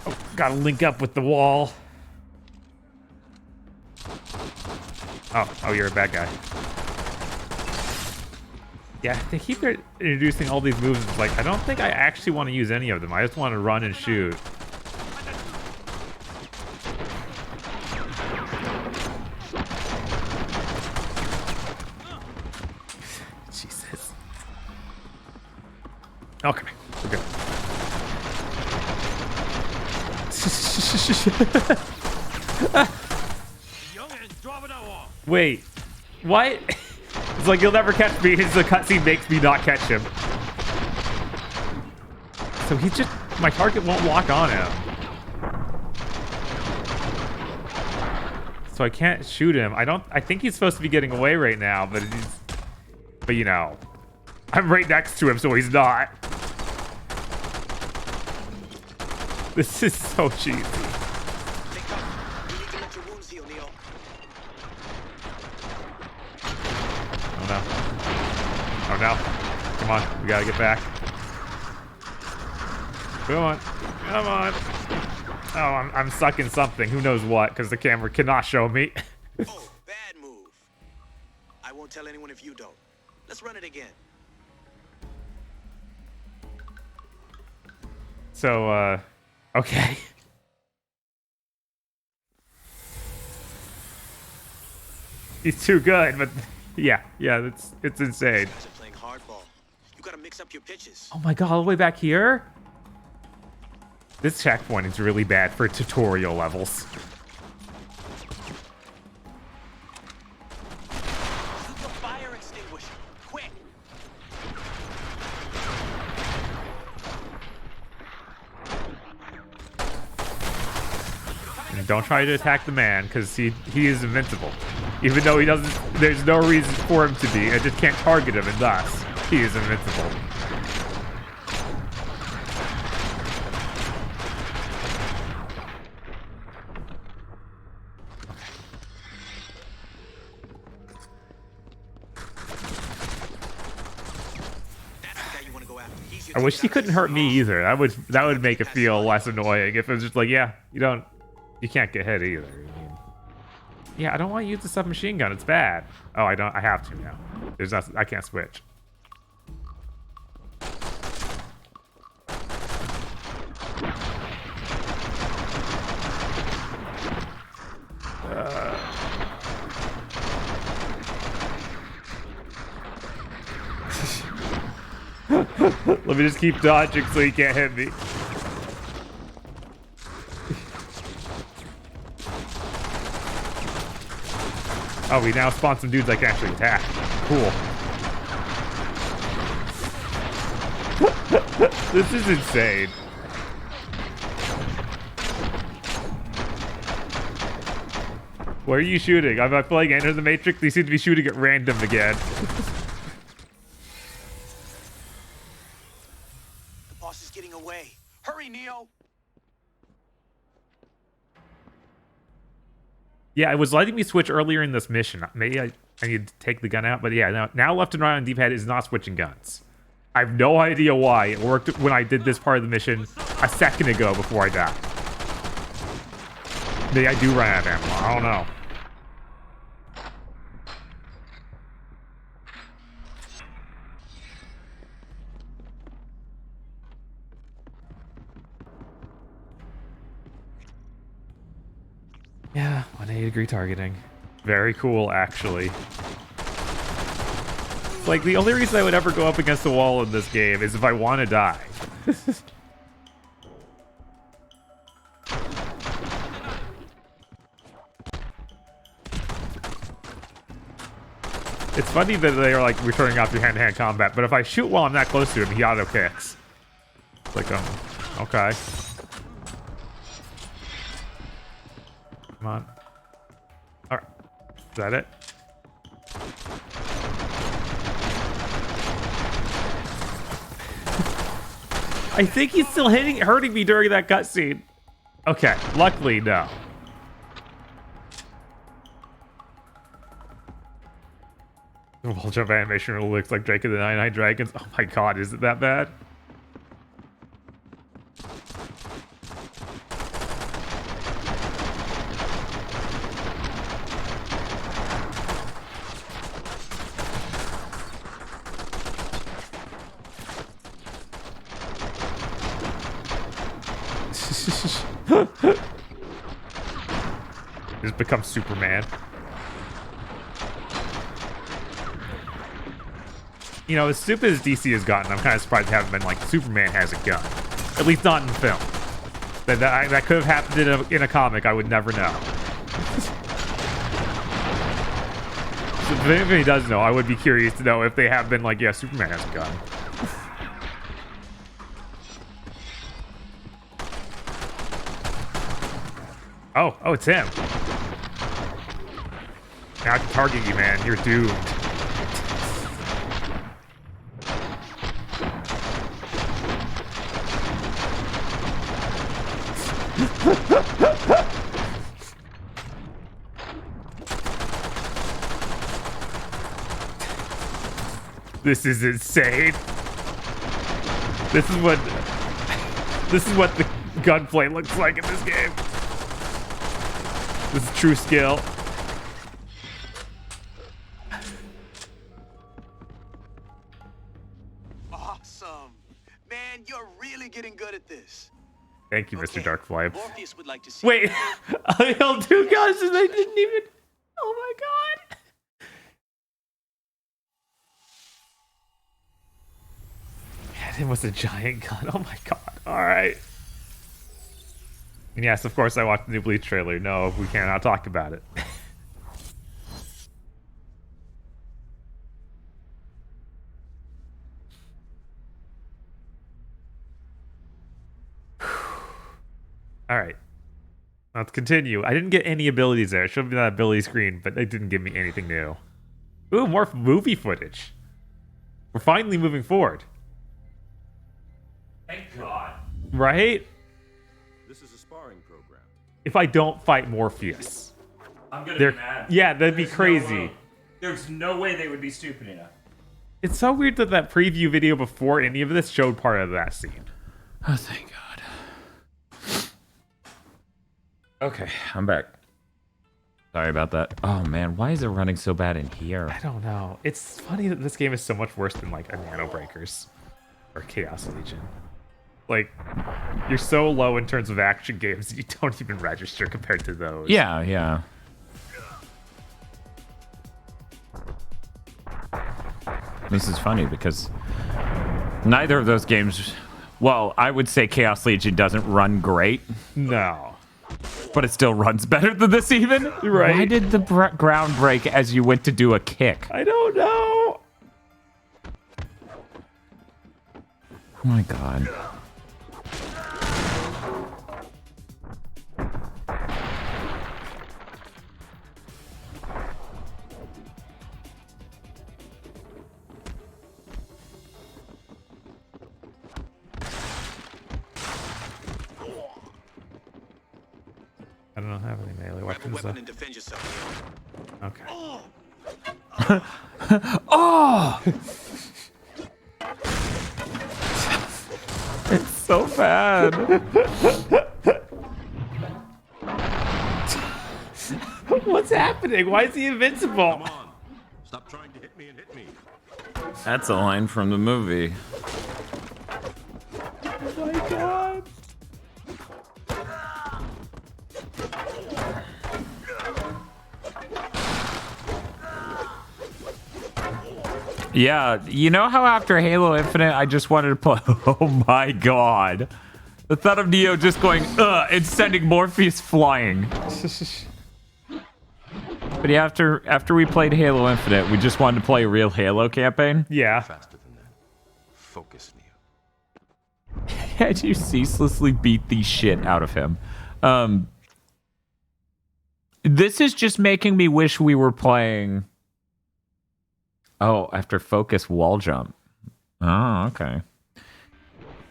Oh, gotta link up with the wall. Oh, you're a bad guy. Yeah, they keep introducing all these moves. It's like, I don't think I actually want to use any of them. I just want to run and shoot. Jesus. Okay, we're good. Wait, what? It's like you'll never catch me. The cutscene makes me not catch him. So he's just... My target won't lock on him. So I can't shoot him. I think he's supposed to be getting away right now, but he's... But you know... I'm right next to him, so he's not. This is so cheesy. Oh no. Come on, we gotta get back. Come on. Come on. Oh, I'm stuck in something. Who knows what, because the camera cannot show me. Oh, bad move. I won't tell anyone if you don't. Let's run it again. So, okay. He's too good, but yeah, it's insane. You guys are playing hardball. You gotta mix up your pitches. Oh my god, all the way back here? This checkpoint is really bad for tutorial levels. Shoot the fire extinguisher, quick! And don't try to attack the man, because he is invincible. Even though he doesn't, there's no reason for him to be. I just can't target him, and thus, he is invincible. I wish he couldn't hurt me either. That would make it feel less annoying if it was just like, yeah, you can't get hit either. Yeah, I don't want to use the submachine gun. It's bad. Oh, I have to now. There's nothing. I can't switch. Let me just keep dodging so he can't hit me. Oh, we now spawn some dudes I can actually attack. Cool. This is insane. Where are you shooting? I'm playing Enter the Matrix. They seem to be shooting at random again. The boss is getting away. Hurry, Neo! Yeah, it was letting me switch earlier in this mission. Maybe I need to take the gun out, but yeah, now left and right on D-pad is not switching guns. I have no idea why. It worked when I did this part of the mission a second ago before I died. Maybe I do run out of ammo. I don't know. Yeah, 180-degree targeting. Very cool, actually. Like, the only reason I would ever go up against the wall in this game is if I want to die. It's funny that they are, like, returning off your hand-to-hand combat, but if I shoot while I'm that close to him, he auto-kicks. It's like, okay. Come on. Alright. Is that it? I think he's still hurting me during that cutscene. Okay, luckily, no. The wall jump animation really looks like Drake of the Nine-Eyed Dragons. Oh my god, is it that bad? Just become Superman. You know, as stupid as DC has gotten, I'm kind of surprised they haven't been like, Superman has a gun. At least not in film. That could have happened in a comic, I would never know. So if anybody does know, I would be curious to know if they have been like, yeah, Superman has a gun. Oh, it's him. Now I can target you, man. You're doomed. This is insane. This is what the gunplay looks like in this game. This is true skill. Awesome. Man, you're really getting good at this. Thank you, Mr. Darkfly. Morpheus would like to see. Wait, I held two guns and they didn't even. Oh my god. Man, it was a giant gun. Oh my god. All right. And yes, of course, I watched the new Bleach trailer. No, we cannot talk about it. All right. Let's continue. I didn't get any abilities there. It should have been that ability screen, but they didn't give me anything new. Ooh, more movie footage. We're finally moving forward. Thank God. Right? This is a sparring program. If I don't fight Morpheus. I'm gonna They're- be mad. Yeah, that'd be There's crazy. There's no way they would be stupid enough. It's so weird that that preview video before any of this showed part of that scene. Oh, thank God. Okay, I'm back. Sorry about that. Oh man, why is it running so bad in here? I don't know. It's funny that this game is so much worse than like a Nano Breakers or Chaos Legion. Like, you're so low in terms of action games that you don't even register compared to those. Yeah, yeah. This is funny because neither of those games, well, I would say Chaos Legion doesn't run great. No. But it still runs better than this even? Right. Why did the ground break as you went to do a kick? I don't know. Oh my God. I don't have any melee Grab a weapons. weapon and defend yourself, Leon. Okay. Oh! It's so bad. What's happening? Why is he invincible? Come on. Stop trying to hit me and hit me. That's a line from the movie. Oh my God. Yeah, you know how after Halo Infinite, I just wanted to play. Oh my God. The thought of Neo just going, and sending Morpheus flying. But yeah, after we played Halo Infinite, we just wanted to play a real Halo campaign. Yeah. Faster than that. Focus, Neo. And you ceaselessly beat the shit out of him. This is just making me wish we were playing. Oh, after Focus wall jump. Oh, okay.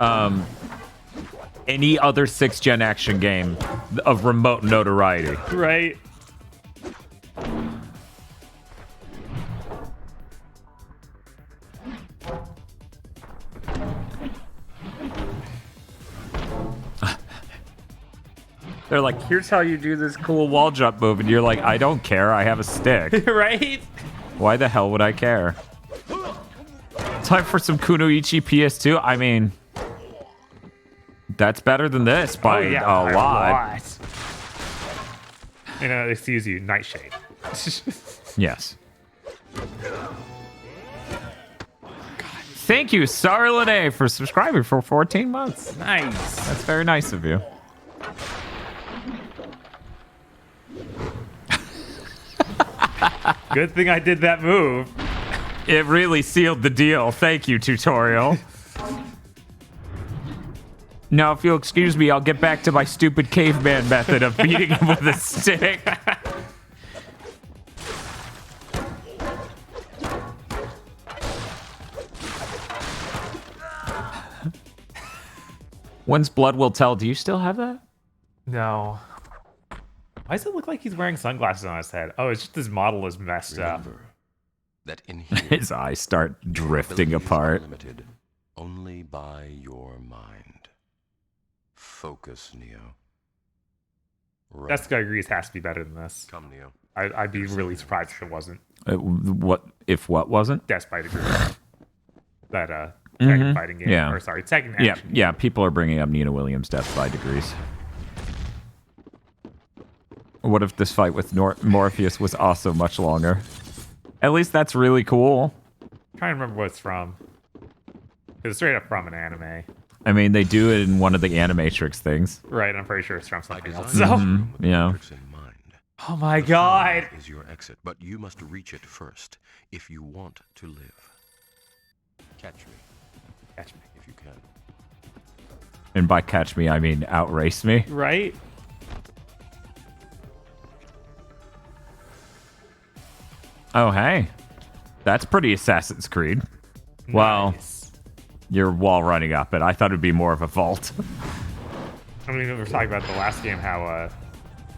any other 6th gen action game of remote notoriety. Right. They're like, here's how you do this cool wall jump move. And you're like, I don't care. I have a stick. Right? Why the hell would I care? Time for some Kunoichi PS2. I mean, that's better than this by a lot. Excuse you, Nightshade. Yes. Thank you, Sarlene, for subscribing for 14 months. Nice. That's very nice of you. Good thing I did that move. It really sealed the deal. Thank you, tutorial. Now, if you'll excuse me, I'll get back to my stupid caveman method of beating him with a stick. When's Blood Will Tell? Do you still have that? No. Why does it look like he's wearing sunglasses on his head? Oh, it's just his model is messed up. That in here, his eyes start drifting apart. Limited only by your mind. Focus, Neo. Right. Jessica agrees has to be better than this. Come, Neo. I'd be really surprised if it wasn't. What wasn't? Death by Degree. That Tekken fighting game. Yeah. Or sorry, Tekken action. Yeah, people are bringing up Nina Williams' Death by Degrees. What if this fight with Morpheus was also much longer? At least that's really cool. I'm trying to remember what it's from. It's straight up from an anime. I mean, they do it in one of the Animatrix things. Right, I'm pretty sure it's from something else. Yeah. Oh my god! Is your exit, but you must reach it first if you want to live. Catch me. Catch me. If you can. And by catch me, I mean outrace me. Right? Oh, hey. That's pretty Assassin's Creed. Nice. Well, you're wall running up it. I thought it'd be more of a vault. I mean, we were talking about the last game, how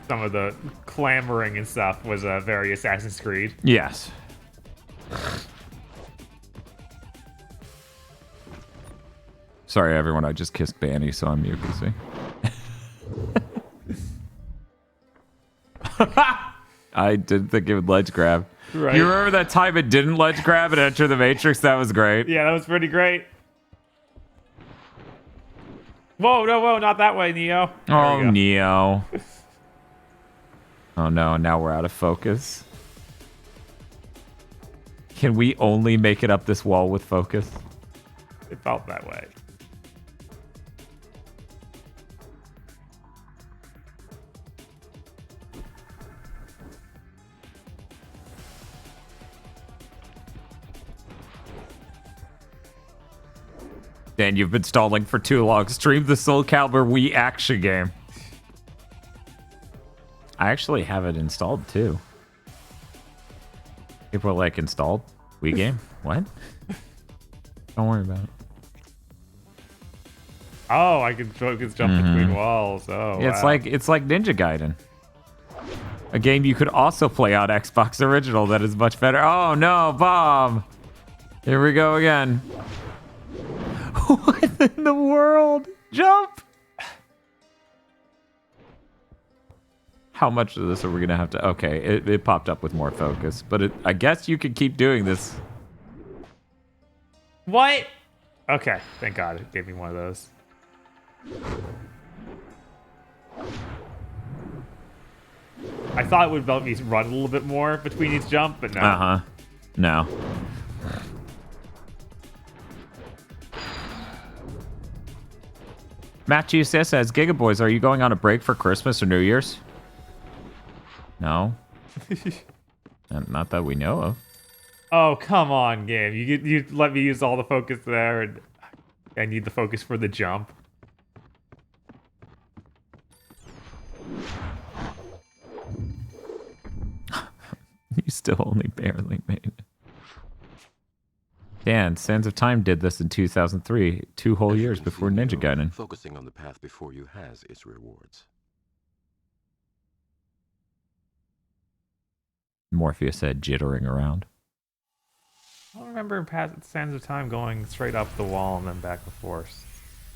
some of the clamoring and stuff was very Assassin's Creed. Yes. Sorry, everyone. I just kissed Banny, so I'm mucusy. I didn't think it would ledge grab. Right. You remember that time it didn't ledge grab and enter the Matrix? That was great. Yeah, that was pretty great. Whoa, no, whoa, not that way, Neo. Oh, Neo. Oh, no, now we're out of focus. Can we only make it up this wall with focus? It felt that way. Dan, you've been stalling for too long. Stream the Soul Calibur Wii action game. I actually have it installed too. People are like, installed? Wii game? What? Don't worry about it. Oh, I can focus jump between walls. Oh, yeah, wow. it's like Ninja Gaiden. A game you could also play on Xbox Original that is much better. Oh no, Bob! Here we go again. What in the world? Jump! How much of this are we gonna have to? Okay, it popped up with more focus, but I guess you could keep doing this. What? Okay, thank God it gave me one of those. I thought it would let me run a little bit more between each jump, but no. No. Matt GSS says, Giga Boys, are you going on a break for Christmas or New Year's? No. Not that we know of. Oh, come on, game. You let me use all the focus there, and I need the focus for the jump. You still only barely made it. Dan, Sands of Time did this in 2003, 2 whole As you years can before see, Ninja Neo, Gaiden. focusing on the path before you has its rewards. Morpheus said, jittering around. I don't remember past Sands of Time going straight up the wall and then back and forth.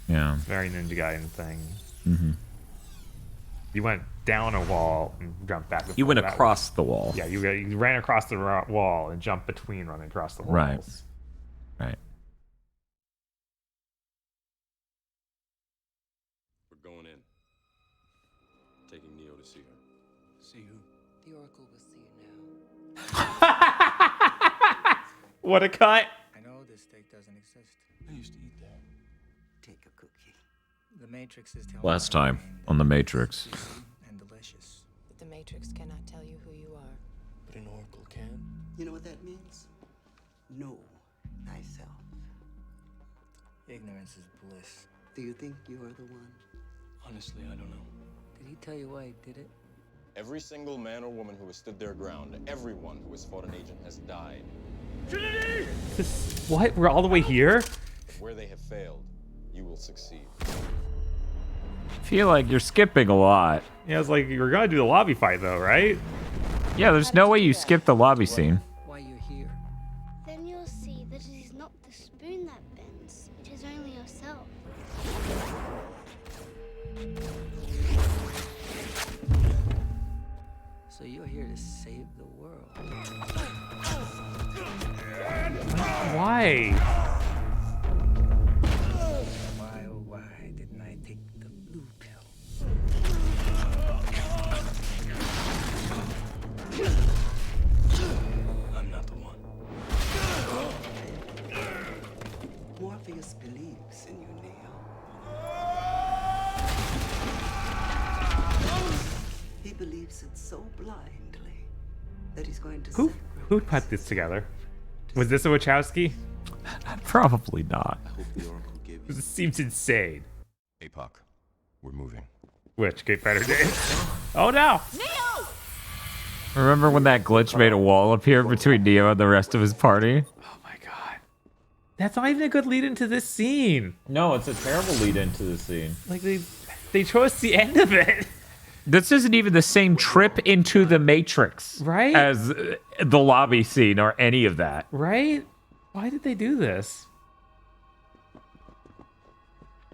Yeah. It's a very Ninja Gaiden thing. Mm-hmm. You went down a wall and jumped back. You went that across the wall. Yeah, you ran across the wall and jumped between running across the walls. Right. Right. We're going in. Taking Neo to see her. See who? The Oracle will see you now. What a cut! I know this steak doesn't exist. I used to eat that. Take a cookie. The Matrix is telling Last my time brain on that The it's Matrix. juicy and delicious. But the Matrix cannot tell you who you are. But an Oracle can. You know what that means? Know thyself. Ignorance is bliss. Do you think you are the one? Honestly, I don't know. Did he tell you why he did it? Every single man or woman who has stood their ground, everyone who has fought an agent has died. What? We're all the way here? Where they have failed, you will succeed. I feel like you're skipping a lot. Yeah, it's like you're gonna do the lobby fight though, right? Yeah, there's no way you skip the lobby scene. Why you're here? Then you'll see that it is not the spoon that bends, it is only yourself. So you're here to save the world. Why? Why, oh why didn't I take the blue pill? I'm not the one. Morpheus believes in you, Neo. He believes it so blindly that he's going to Who put this together? Was this a Wachowski? Probably not. I hope the Oracle gave you. This seems insane. APOC, we're moving. Which Get Better Days? Oh no! Neo! Remember when that glitch made a wall appear between Neo and the rest of his party? Oh my god. That's not even a good lead into this scene. No, it's a terrible lead into the scene. Like they chose the end of it. This isn't even the same trip into the Matrix, Right? as the lobby scene or any of that. Right? Why did they do this?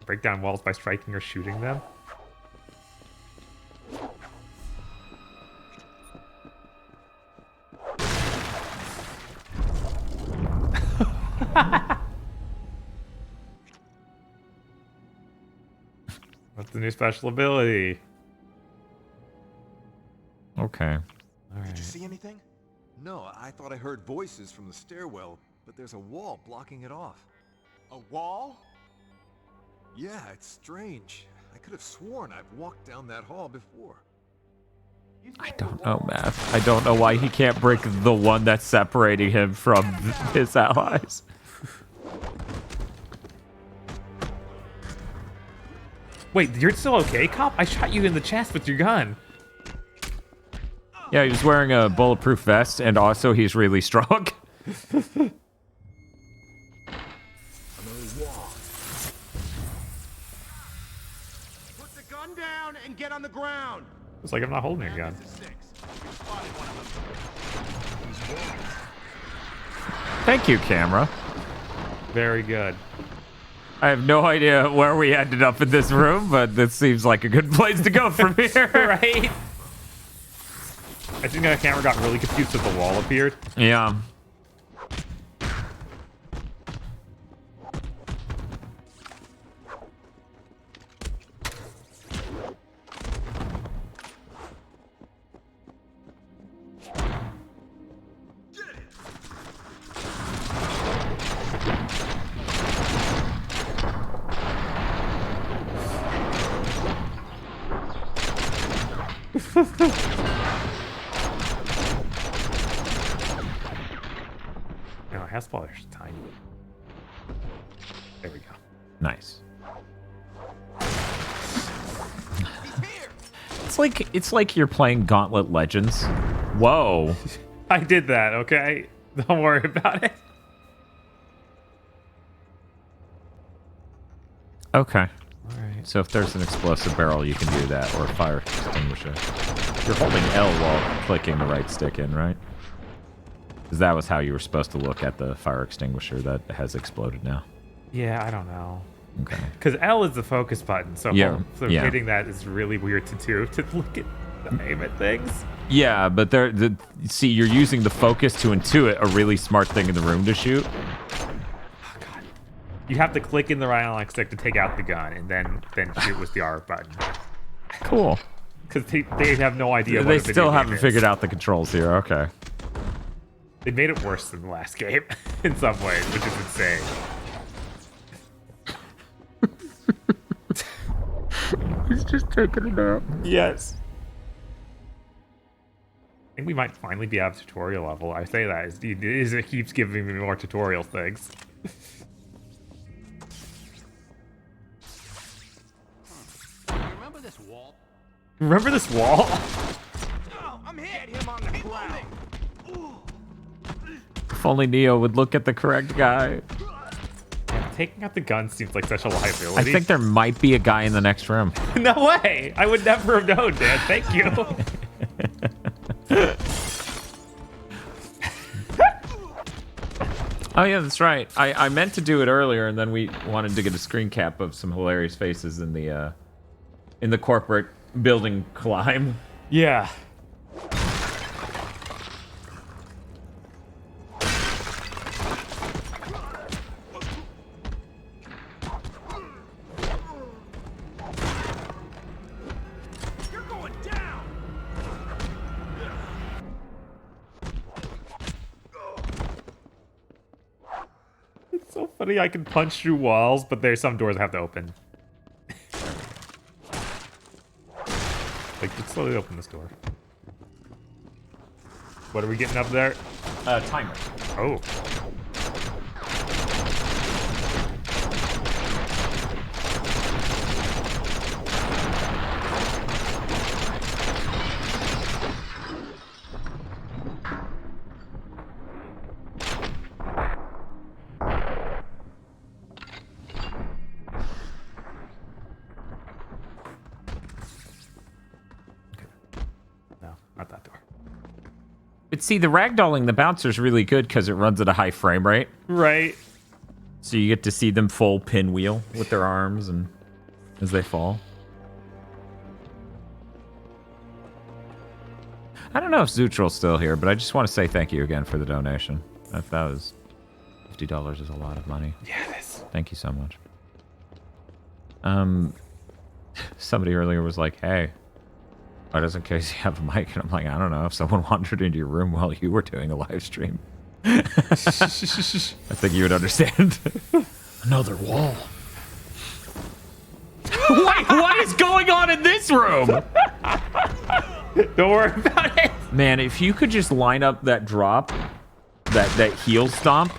Break down walls by striking or shooting them? What's the new special ability? Okay. Did you see anything? No, I thought I heard voices from the stairwell, but there's a wall blocking it off. A wall? Yeah, it's strange. I could have sworn I've walked down that hall before. I don't know, Math. I don't know why he can't break the one that's separating him from his allies. Wait, you're still okay, cop? I shot you in the chest with your gun. Yeah, he was wearing a bulletproof vest, and also he's really strong. Put the gun down and get on the ground. It's like I'm not holding a gun. Thank you, camera. Very good. I have no idea where we ended up in this room, but this seems like a good place to go from here. Right? I think that camera got really confused as the wall appeared. Yeah. No, Haspeller's tiny. There we go. Nice. It's like you're playing Gauntlet Legends. Whoa. I did that, okay? Don't worry about it. Okay. Alright. So if there's an explosive barrel, you can do that, or a fire extinguisher. You're holding L while clicking the right stick in, right? Because that was how you were supposed to look at the fire extinguisher that has exploded now. Yeah, I don't know. Okay. Because L is the focus button, so Yeah, yeah. hitting that is really weird to do, to look at the aim at things. Yeah, but see, you're using the focus to intuit a really smart thing in the room to shoot. Oh, God. You have to click in the right analog stick to take out the gun, and then shoot with the R button. Cool. Because they have no idea what They a video still game haven't is. figured out the controls here. Okay. They made it worse than the last game in some ways, which is insane. He's just taking it out. Yes. I think we might finally be out of tutorial level. I say that as it keeps giving me more tutorial things. Remember this wall? Remember this wall? Oh, I'm hit. Get him on the ground. If only Neo would look at the correct guy. Taking out the gun seems like such a liability. I think there might be a guy in the next room. No way! I would never have known, Dan. Thank you. Oh yeah, that's right. I meant to do it earlier, and then we wanted to get a screen cap of some hilarious faces in the corporate building climb. Yeah. It's so funny I can punch through walls, but there's some doors I have to open. Like, just slowly open this door. What are we getting up there? Timer. Oh. No, not that door. But see, the ragdolling the bouncer's really good because it runs at a high frame rate. Right. So you get to see them full pinwheel with their arms and as they fall. I don't know if Zutral's still here, but I just want to say thank you again for the donation. That was $50 is a lot of money. Yeah, it is. Thank you so much. Somebody earlier was like, "Hey, why doesn't Casey have a mic?" And I'm like, I don't know. If someone wandered into your room while you were doing a live stream, I think you would understand. Another wall. Wait, what is going on in this room? Don't worry about it. Man, if you could just line up that drop, that heel stomp,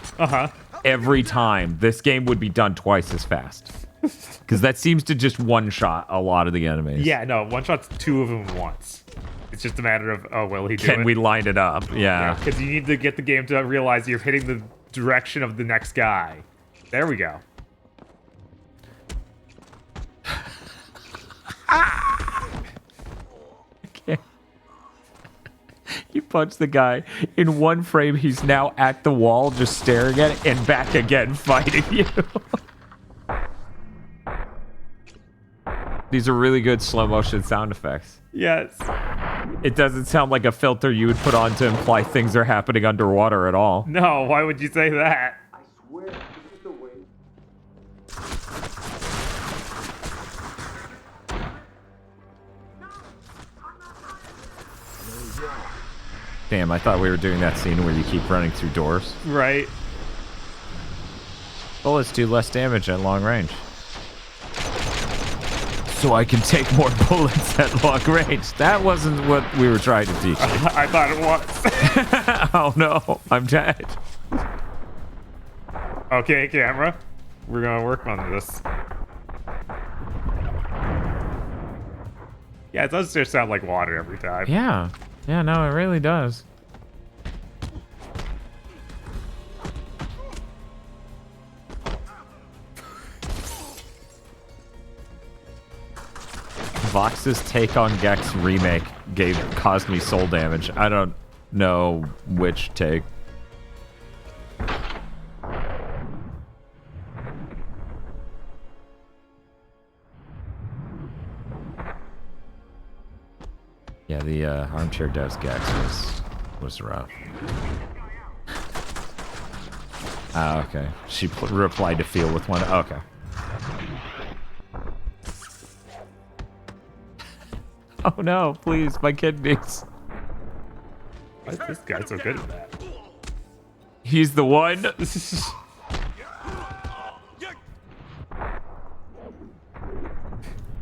every time, this game would be done twice as fast. Because that seems to just one-shot a lot of the enemies. Yeah, no, one shot's two of them at once. It's just a matter of, oh, will he do Can it? we line it up? Yeah. Because you need to get the game to realize you're hitting the direction of the next guy. There we go. Okay. You punch the guy. In one frame, he's now at the wall, just staring at it, and back again, fighting you. These are really good slow motion sound effects. Yes. It doesn't sound like a filter you would put on to imply things are happening underwater at all. No, why would you say that? I swear this is the way. Damn, I thought we were doing that scene where you keep running through doors. Right. Bullets do less damage at long range. So I can take more bullets at long range. That wasn't what we were trying to teach you. I thought it was. Oh no, I'm dead. Okay, camera. We're gonna work on this. Yeah, it does just sound like water every time. Yeah. Yeah, no, it really does. Vox's take on Gex remake caused me soul damage. I don't know which take. Yeah, the Armchair Devs Gex was rough. Ah, okay. She replied to Feel with one. Okay. Oh no, please, my kidneys. Why is this guy so good at that? He's the one.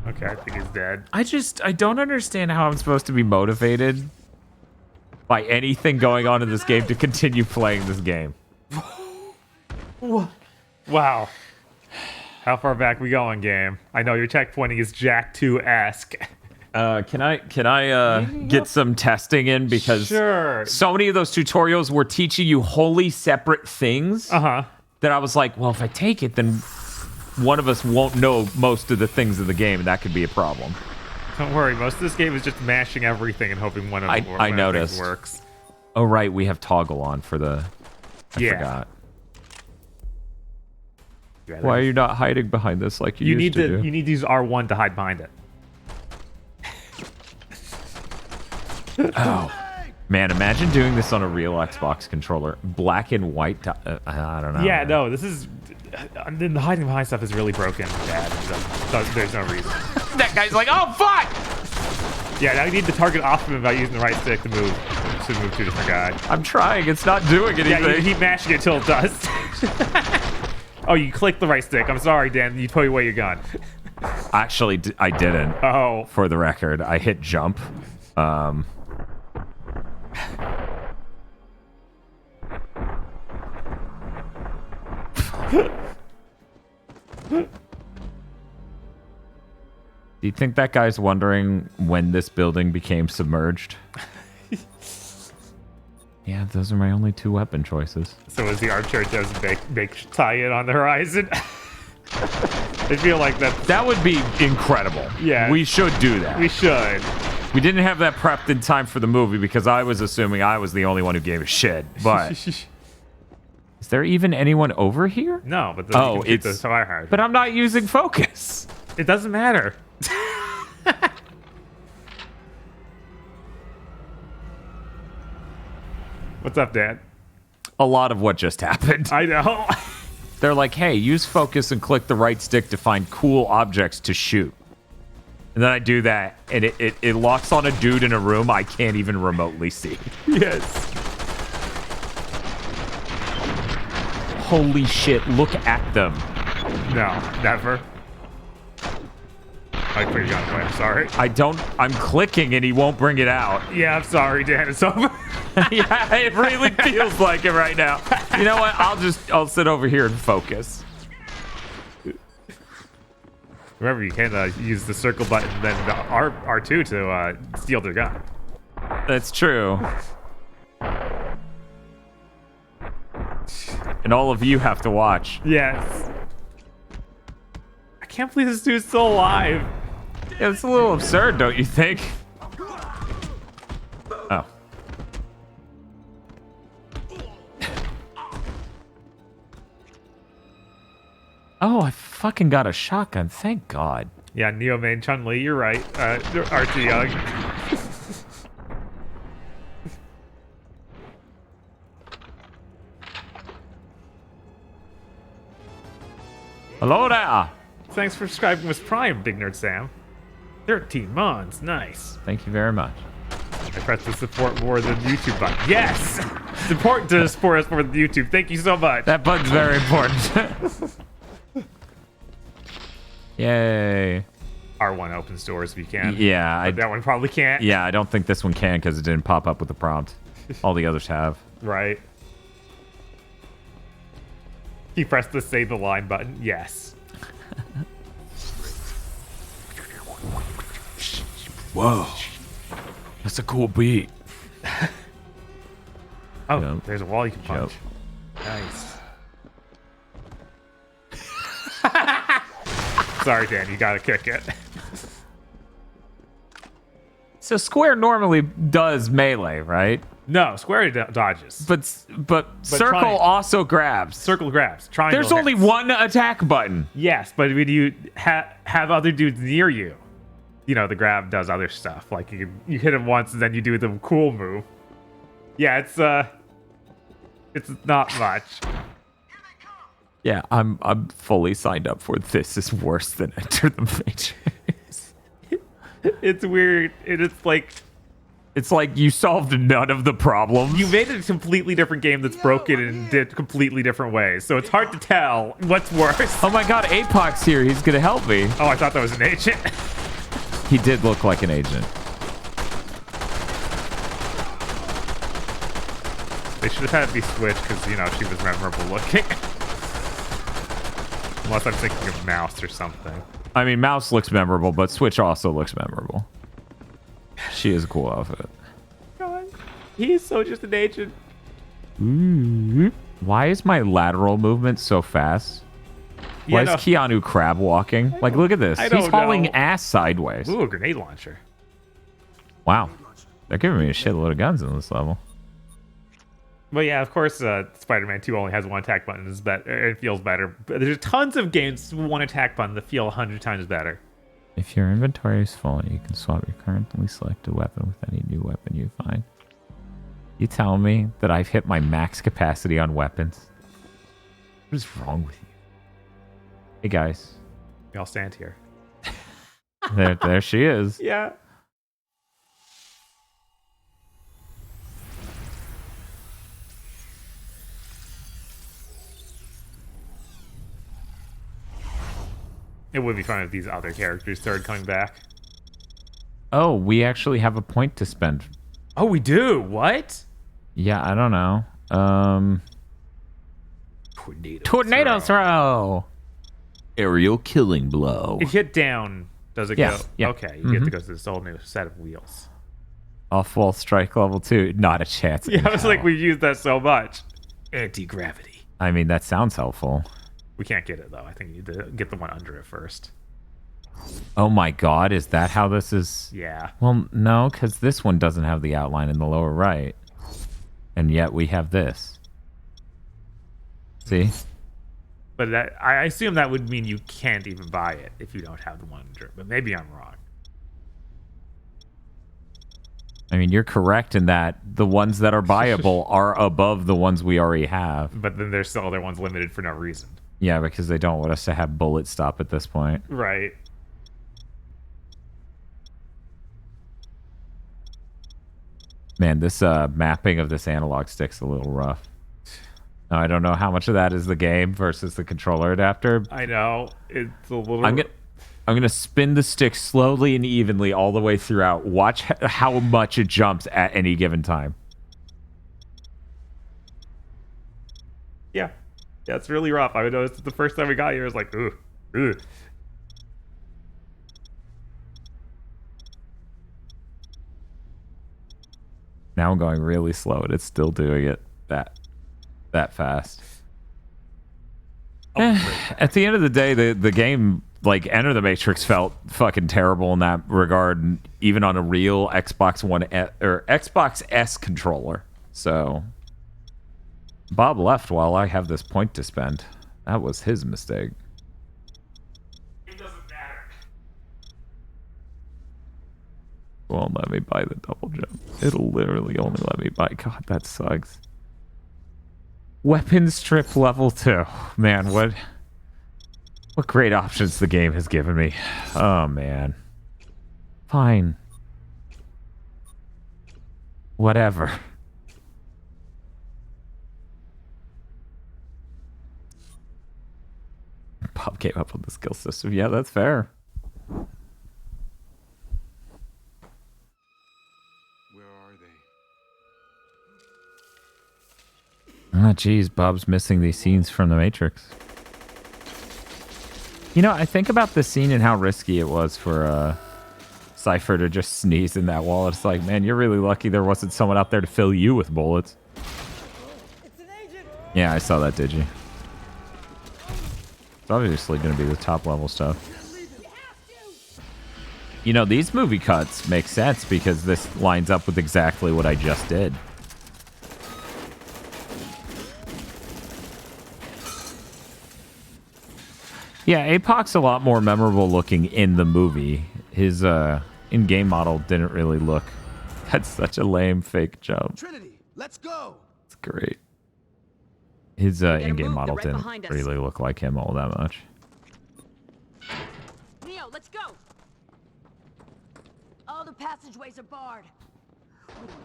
Okay, I think he's dead. I don't understand how I'm supposed to be motivated by anything going on in this game to continue playing this game. Wow. How far back we going, game? I know your checkpointing is Jack 2-esque. Can I get some testing in, because Sure. so many of those tutorials were teaching you wholly separate things that I was like, well, if I take it, then one of us won't know most of the things of the game, and that could be a problem. Don't worry, most of this game is just mashing everything and hoping one of them I noticed. works. Oh right, we have toggle on for the. I Yeah. forgot. Why are you not hiding behind this like you used to do? You need to use R1 to hide behind it. Oh. Man, imagine doing this on a real Xbox controller. Black and white. I don't know. Yeah, no, this is. The hiding behind stuff is really broken bad. There's no reason. That guy's like, oh, fuck! Yeah, now you need to target off of him by using the right stick to move to a different guy. I'm trying. It's not doing anything. Yeah, you keep mashing it till it does. Oh, you clicked the right stick. I'm sorry, Dan. You put away your gun. Actually, I didn't. Oh. For the record, I hit jump. Do you think that guy's wondering when this building became submerged? Yeah, those are my only two weapon choices. So is the Armchair Devs big tie-in on the horizon? I feel like that would be incredible. Yeah. We should do that. We should. We didn't have that prepped in time for the movie because I was assuming I was the only one who gave a shit. But is there even anyone over here? No, but it's the fire hydrant. But I'm not using focus. It doesn't matter. What's up, Dad? A lot of what just happened. I know. They're like, hey, use focus and click the right stick to find cool objects to shoot. And then I do that, and it locks on a dude in a room I can't even remotely see. Yes. Holy shit, look at them. No, never. I put your gun away, I'm sorry. I'm clicking and he won't bring it out. Yeah, I'm sorry, Dan, it's over. Yeah, it really feels like it right now. You know what? I'll sit over here and focus. Remember, you can use the circle button and then the R2 to steal their gun. That's true. And all of you have to watch. Yes. I can't believe this dude's still alive. Yeah, it's a little absurd, don't you think? Oh. Oh, I fucking got a shotgun. Thank God. Yeah, Neo main Chun-Li, you're right. RT Young. Hello there. Thanks for subscribing with Prime, Big Nerd Sam. 13 months, nice. Thank you very much. I pressed the support more than YouTube button. Yes! It's important to support us more than YouTube. Thank you so much. That button's very important. Yay. R1 opens doors if you can. Yeah. That one probably can't. Yeah, I don't think this one can because it didn't pop up with the prompt. All the others have. Right. He pressed the say the line button. Yes. Whoa. That's a cool beat. Oh, Jump. there's a wall you can punch. Nice. Sorry, Dan, you gotta kick it. So Square normally does melee, right? No, Square dodges. But Circle also grabs. Circle grabs. Triangle There's only hits. one attack button. Yes, but when you have other dudes near you, you know, the grab does other stuff. Like you hit him once and then you do the cool move. Yeah, it's not much. Yeah, I'm fully signed up for this. Is worse than Enter the Matrix. It's weird. It's like you solved none of the problems. You made a completely different game that's broken and did completely different ways. So it's hard to tell what's worse. Oh my god, Apoc's here. He's gonna help me. Oh, I thought that was an agent. He did look like an agent. They should have had it be Switch because, you know, she was memorable looking. Unless I'm thinking of Mouse or something. I mean, Mouse looks memorable, but Switch also looks memorable. She is a cool outfit. God, he is so just an agent. Ooh. Why is my lateral movement so fast? Why is Keanu crab walking? Like, look at this. He's hauling ass sideways. Ooh, a grenade launcher. Wow. They're giving me a shitload of guns in this level. Well, yeah, of course, Spider-Man 2 only has one attack button. It feels better. But there's tons of games with one attack button that feel 100 times better. If your inventory is full, you can swap your currently selected weapon with any new weapon you find. You tell me that I've hit my max capacity on weapons? What is wrong with you? Hey, guys. We all stand here. There she is. Yeah. It would be fun if these other characters started coming back. Oh, we actually have a point to spend. Oh, we do? What? Yeah, I don't know. Tornado throw. Aerial killing blow. If you hit down, does it Yeah, go? yeah. Okay, you get to go to this whole new set of wheels. Off-wall strike level 2. Not a chance. Yeah, I was like, we've used that so much. Anti-gravity. I mean, that sounds helpful. We can't get it, though. I think you need to get the one under it first. Oh my god, is that how this is? Yeah. Well, no, because this one doesn't have the outline in the lower right. And yet we have this. See? But that, I assume that would mean you can't even buy it if you don't have the one under it. But maybe I'm wrong. I mean, you're correct in that the ones that are buyable are above the ones we already have. But then there's still other ones limited for no reason. Yeah, because they don't want us to have bullet stop at this point. Right. Man, this mapping of this analog stick's a little rough. Now, I don't know how much of that is the game versus the controller adapter. I know. It's a little... I'm gonna spin the stick slowly and evenly all the way throughout. Watch how much it jumps at any given time. Yeah. Yeah, it's really rough. I noticed the first time we got here, I was like, ooh, ooh. Now I'm going really slow and it's still doing it that fast. At the end of the day, the game, like Enter the Matrix, felt fucking terrible in that regard, even on a real Xbox One or Xbox S controller. So Bob left while I have this point to spend. That was his mistake. It doesn't matter. Won't let me buy the double jump. It'll literally only let me buy. God, that sucks. Weapon strip level 2. Man, what great options the game has given me. Oh, man. Fine. Whatever. Bob came up with the skill system. Yeah, that's fair. Oh, geez, Bob's missing these scenes from The Matrix. You know, I think about this scene and how risky it was for Cypher to just sneeze in that wall. It's like, man, you're really lucky there wasn't someone out there to fill you with bullets. Yeah, I saw that, did you? It's obviously going to be the top level stuff. You know, these movie cuts make sense because this lines up with exactly what I just did. Yeah, Apoc's a lot more memorable looking in the movie. His in-game model didn't really look. That's such a lame fake jump. Trinity, let's go. It's great. His in-game move, model they're right didn't behind us. really look like him all that much. Neo, let's go. All the passageways are barred. We don't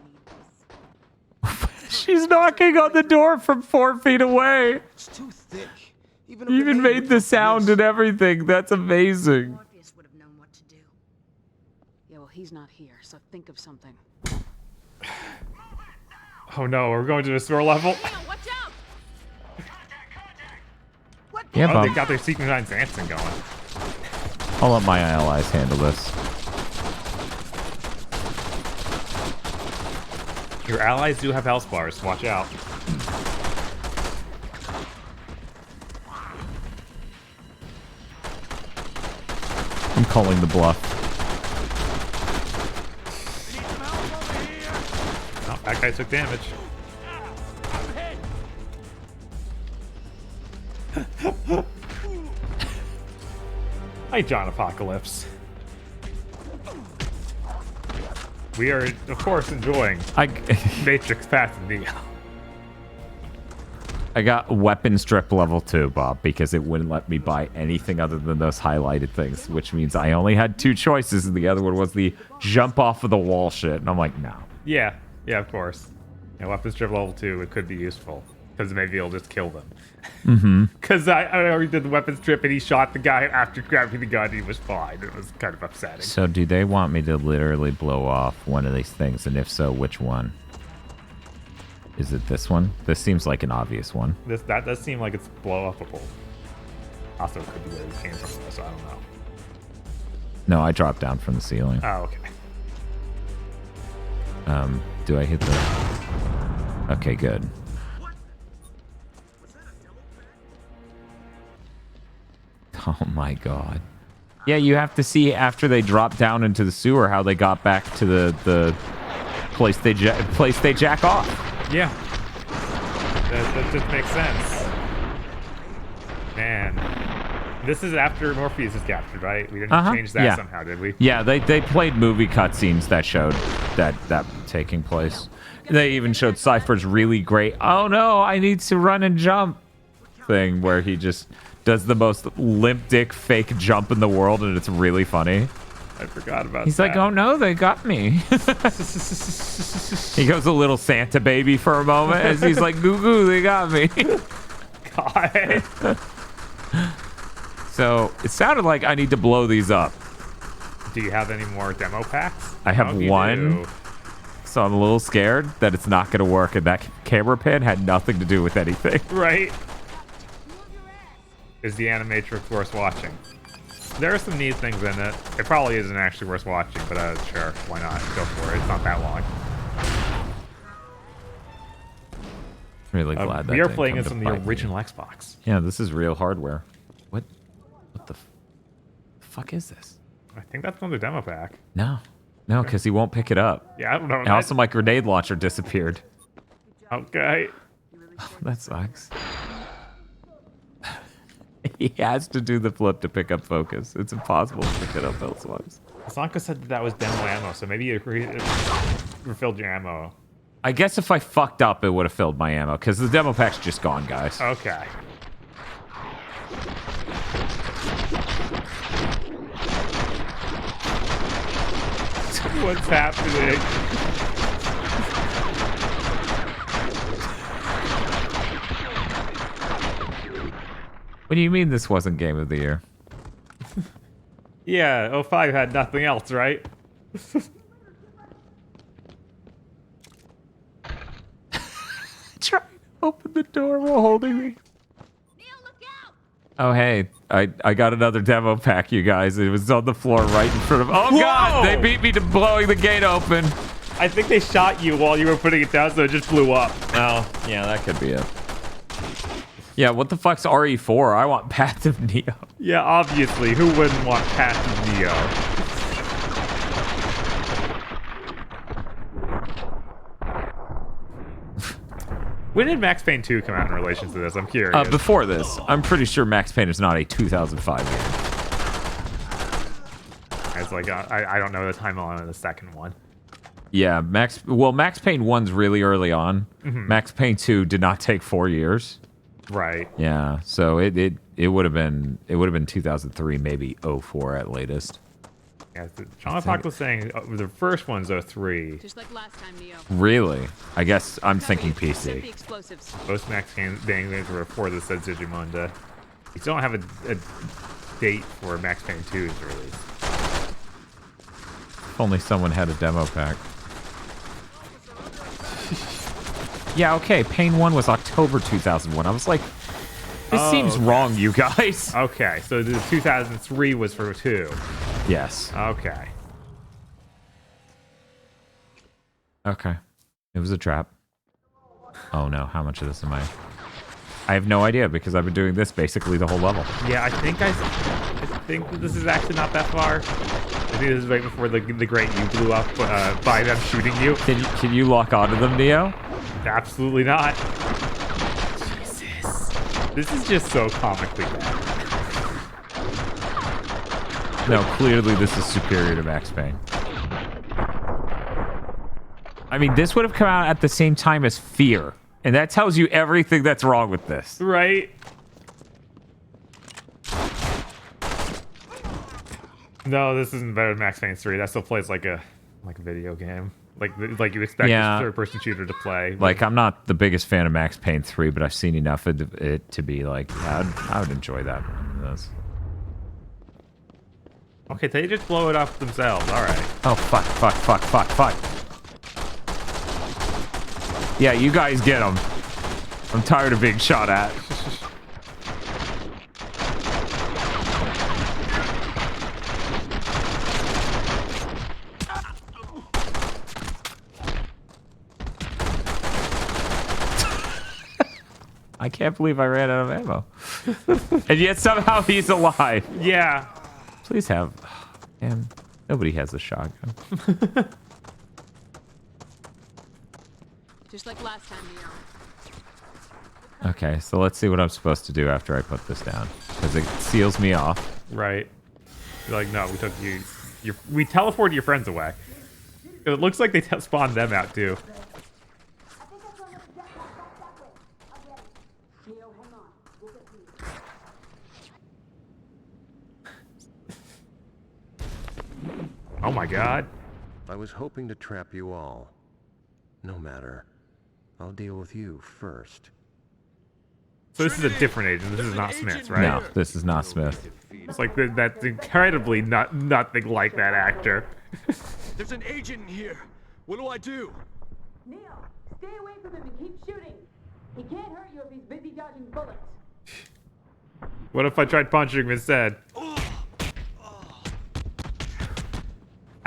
need this. She's knocking on the door from 4 feet away. It's too thick. Even made the sound and everything. That's amazing. Morpheus would have known what to do. Yeah, well, he's not here, so think of something. Oh no, we're going to the store level. Neo, watch out! Yeah, Oh, Bob. they got their synchronized dancing going. I'll let my allies handle this. Your allies do have health bars. Watch out. I'm calling the bluff. Oh, that guy took damage. Hi, John Apocalypse. We are, of course, enjoying Matrix Path of Neo. I got weapon strip level 2, Bob, because it wouldn't let me buy anything other than those highlighted things, which means I only had 2 choices, and the other one was the jump off of the wall shit. And I'm like, no. Yeah, of course. Yeah, weapon strip level 2, it could be useful. Because maybe it'll just kill them. Mm-hmm. Because I already did the weapon strip and he shot the guy after grabbing the gun and he was fine. It was kind of upsetting. So do they want me to literally blow off one of these things? And if so, which one? Is it this one? This seems like an obvious one. That does seem like it's blow-upable. Also, it could be where it came from, so I don't know. No, I dropped down from the ceiling. Oh, okay. Do I hit the... Okay, good. Oh my god. Yeah, you have to see after they drop down into the sewer how they got back to the place they jack off. Yeah. That just makes sense. Man. This is after Morpheus is captured, right? We didn't change that somehow, did we? Yeah, they played movie cutscenes that showed that taking place. They even showed Cypher's really great, oh no, I need to run and jump thing where he just does the most limp dick fake jump in the world, and it's really funny. I forgot about He's that. like, oh no, they got me. He goes a little Santa baby for a moment as he's like, goo goo, they got me. God. So it sounded like I need to blow these up. Do you have any more demo packs? I have You one. do. So I'm a little scared that it's not going to work, and that camera pin had nothing to do with anything. Right. Is the Animatrix worth watching? There are some neat things in it. It probably isn't actually worth watching, but sure, why not? Go for it. It's not that long. Really glad that we are didn't playing come this to on the bite me. original Xbox. Yeah, this is real hardware. What the fuck is this? I think that's from the demo pack. No, because he won't pick it up. Yeah, I don't know. And also, my grenade launcher disappeared. Okay. Oh, that sucks. He has to do the flip to pick up focus. It's impossible to pick it up elsewise. Sanka said that was demo ammo, so maybe you refilled your ammo. I guess if I fucked up, it would have filled my ammo, because the demo pack's just gone, guys. Okay. What's happening? What do you mean this wasn't Game of the Year? Yeah, 05 had nothing else, right? Try to open the door while holding me. Oh, hey, I got another demo pack, you guys. It was on the floor right in front of... Oh, Whoa! God, they beat me to blowing the gate open. I think they shot you while you were putting it down, so it just blew up. Oh, yeah, that could be it. Yeah, what the fuck's RE4? I want Path of Neo. Yeah, obviously. Who wouldn't want Path of Neo? When did Max Payne 2 come out in relation to this? I'm curious. Before this, I'm pretty sure Max Payne is not a 2005 game. It's like I don't know the timeline of the second one. Yeah, Max Payne 1's really early on. Mhm. Max Payne 2 did not take 4 years. Right. Yeah, so it would have been 2003, maybe 04 at latest. Yeah, John Park was saying the first one's 03. Just like last time, Neo. Really? I guess I'm thinking Set the PC. explosives. Most Max Payne games were before the said Digimunda. We still don't have a date for Max Payne 2's release. If only someone had a demo pack. Yeah, okay, Payne 1 was October 2001. I was like, this seems wrong, you guys. Okay, so the 2003 was for 2. Yes. Okay. Okay. It was a trap. Oh no, how much of this am I? I have no idea because I've been doing this basically the whole level. Yeah, I think that this is actually not that far. I think this is right before the Great U blew up by them shooting you. Can you lock onto them, Neo? Absolutely not. Jesus. This is just so comically bad. No, clearly this is superior to Max Payne. I mean, this would have come out at the same time as Fear. And that tells you everything that's wrong with this. Right? No, this isn't better than Max Payne 3. That still plays like a video game. Like you expect a third-person shooter to play. Like, I'm not the biggest fan of Max Payne 3, but I've seen enough of it to be like, yeah, I would enjoy that. Okay, they just blow it up themselves. All right. Oh, fuck. Yeah, you guys get them. I'm tired of being shot at. I can't believe I ran out of ammo. And yet somehow he's alive. Yeah. Please have... Man, nobody has a shotgun. Just like last time, Neo. Okay, so let's see what I'm supposed to do after I put this down. Because it seals me off. Right. You're like, no, we took you... We teleported your friends away. It looks like they spawned them out, too. Oh my god. I was hoping to trap you all. No matter. I'll deal with you first. So this is a different agent. This is not Smith, right? No, this is not Smith. It's like that's incredibly nothing like that actor. There's an agent in here. What do I do? Neo, stay away from him and keep shooting. He can't hurt you if he's busy dodging bullets. What if I tried punching him instead?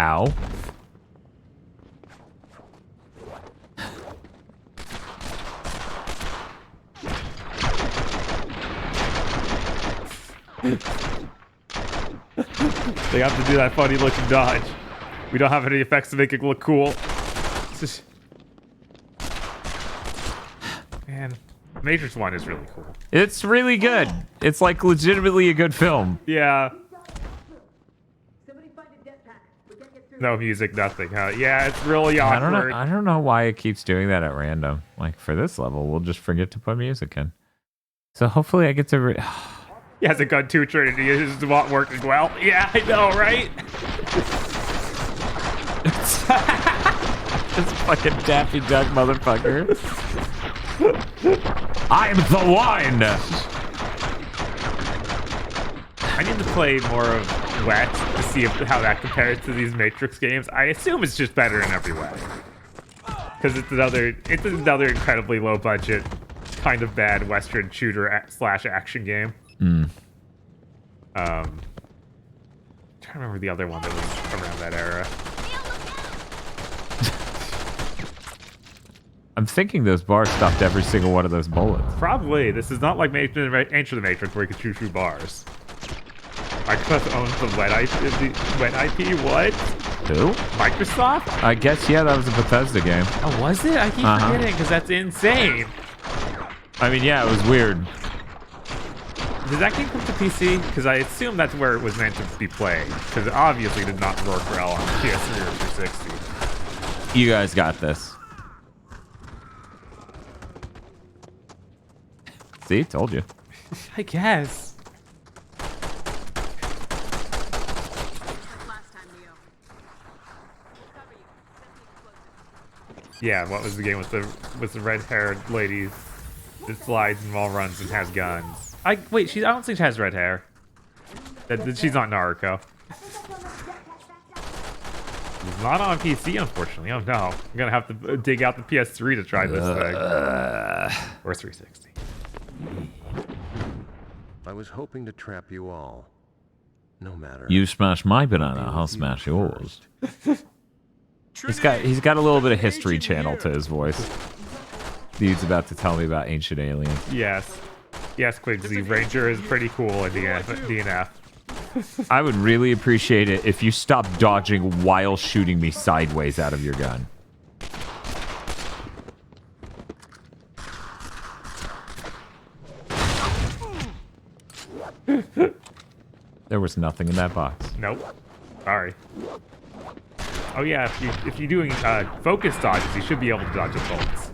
Ow. They have to do that funny looking dodge. We don't have any effects to make it look cool. Man, Matrix 1 is really cool. It's really good. It's like legitimately a good film. Yeah. No music, nothing, huh? Yeah, it's really awkward. I don't know why it keeps doing that at random. Like, for this level, we'll just forget to put music in. So hopefully I get to... He has a gun too trained. He is not working well. Yeah, I know, right? This fucking Daffy Duck motherfucker. I'm the one! I need to play more of Wet to see how that compares to these Matrix games. I assume it's just better in every way. Because it's another incredibly low budget, kind of bad Western shooter / action game. Mm. I'm trying to remember the other one that was around that era. I'm thinking those bars stopped every single one of those bullets. Probably. This is not like Enter the Matrix where you can shoot through bars. Microsoft owns the Wet IP. What? Who? Microsoft? I guess, yeah, that was a Bethesda game. Oh, was it? I keep forgetting because that's insane. I mean, yeah, it was weird. Did that game come to PC? Because I assume that's where it was meant to be played. Because it obviously did not work well on PS3 or 360. You guys got this. See, told you. I guess. Yeah, what was the game with the red-haired lady that slides and wall runs and has guns? I don't think she has red hair. She's not Naruto. It's not on PC, unfortunately. Oh no, I'm gonna have to dig out the PS3 to try this thing. Or 360. I was hoping to trap you all. No matter. You smash my banana, I'll smash yours. He's got a little bit of History Channel to his voice. Dude's about to tell me about ancient aliens. Yes. Yes, Quigsy. Ranger is pretty cool in DNF. I would really appreciate it if you stopped dodging while shooting me sideways out of your gun. There was nothing in that box. Nope. Sorry. Oh yeah, if you're doing focus dodges, you should be able to dodge the bullets.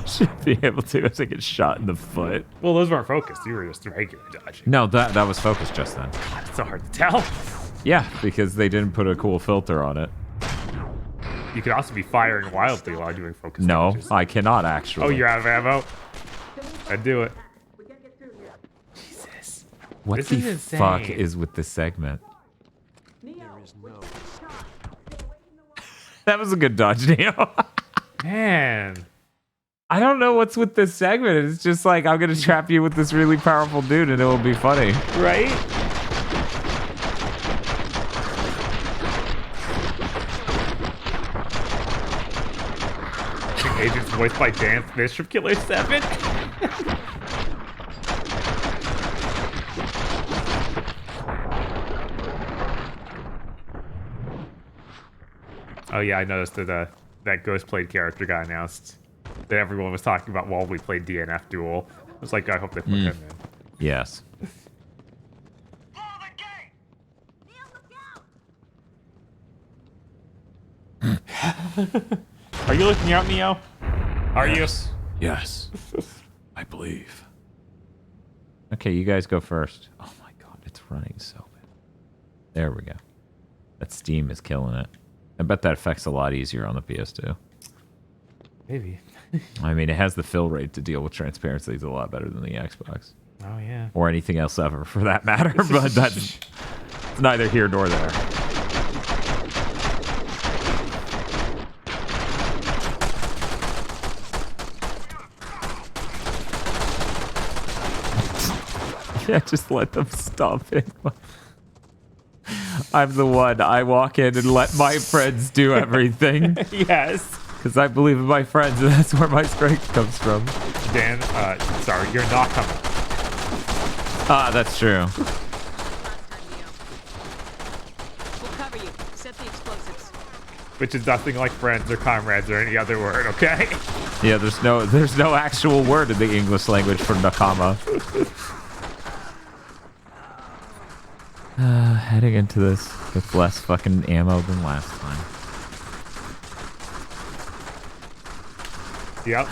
Should be able to if I get shot in the foot. Well, those weren't focused. You were just regular dodging. No, that was focused just then. God, it's so hard to tell. Yeah, because they didn't put a cool filter on it. You could also be firing wildly while doing focus No, dodges. I cannot actually. Oh, you're out of ammo? I'd do it. Jesus. What This the is insane. fuck is with this segment? That was a good dodge, Neo. Man. I don't know what's with this segment. It's just like, I'm going to trap you with this really powerful dude and it will be funny. Right? Agent's voiced by Dan Smith from Killer 7. Oh yeah, I noticed that that Ghost Played character got announced. That everyone was talking about while we played DNF Duel. I was like, I hope they put him in. Yes. Are you looking out, Neo? Are you? Yes. I believe. Okay, you guys go first. Oh my god, it's running so bad. There we go. That Steam is killing it. I bet that effect's a lot easier on the PS2. Maybe. I mean, it has the fill rate to deal with transparency. It's a lot better than the Xbox. Oh, yeah. Or anything else ever, for that matter. But that's neither here nor there. Yeah, just let them stop it. I'm the one. I walk in and let my friends do everything. Yes. Because I believe in my friends, and that's where my strength comes from. Dan, sorry, you're not coming. Ah, that's true. We'll cover you. Set the explosives. Which is nothing like friends or comrades or any other word, okay? Yeah, there's no actual word in the English language for nakama. Heading into this with less fucking ammo than last time. Yep.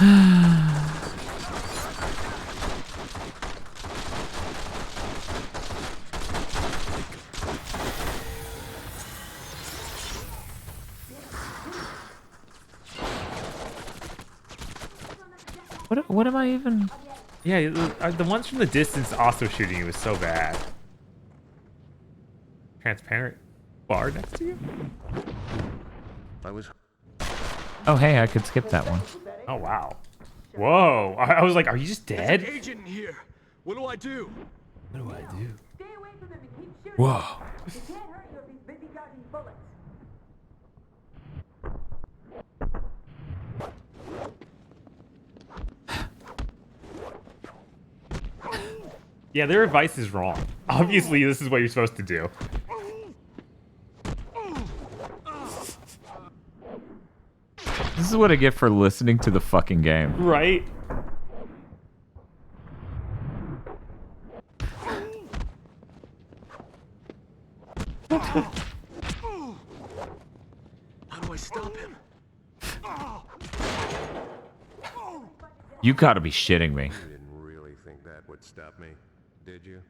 What am I even? Yeah, the ones from the distance also shooting you was so bad. Transparent bar next to you? I was. Oh, hey, I could skip that one. Oh, wow. Whoa. I was like, are you just dead? There's an agent in here. What do I do? What do I do? Stay away from him and keep shooting. Whoa. He can't hurt you if he's busy dodging bullets. Yeah, their advice is wrong. Obviously, this is what you're supposed to do. This is what I get for listening to the fucking game. Right? How do I stop him? You gotta be shitting me. You didn't really think that would stop me, did you?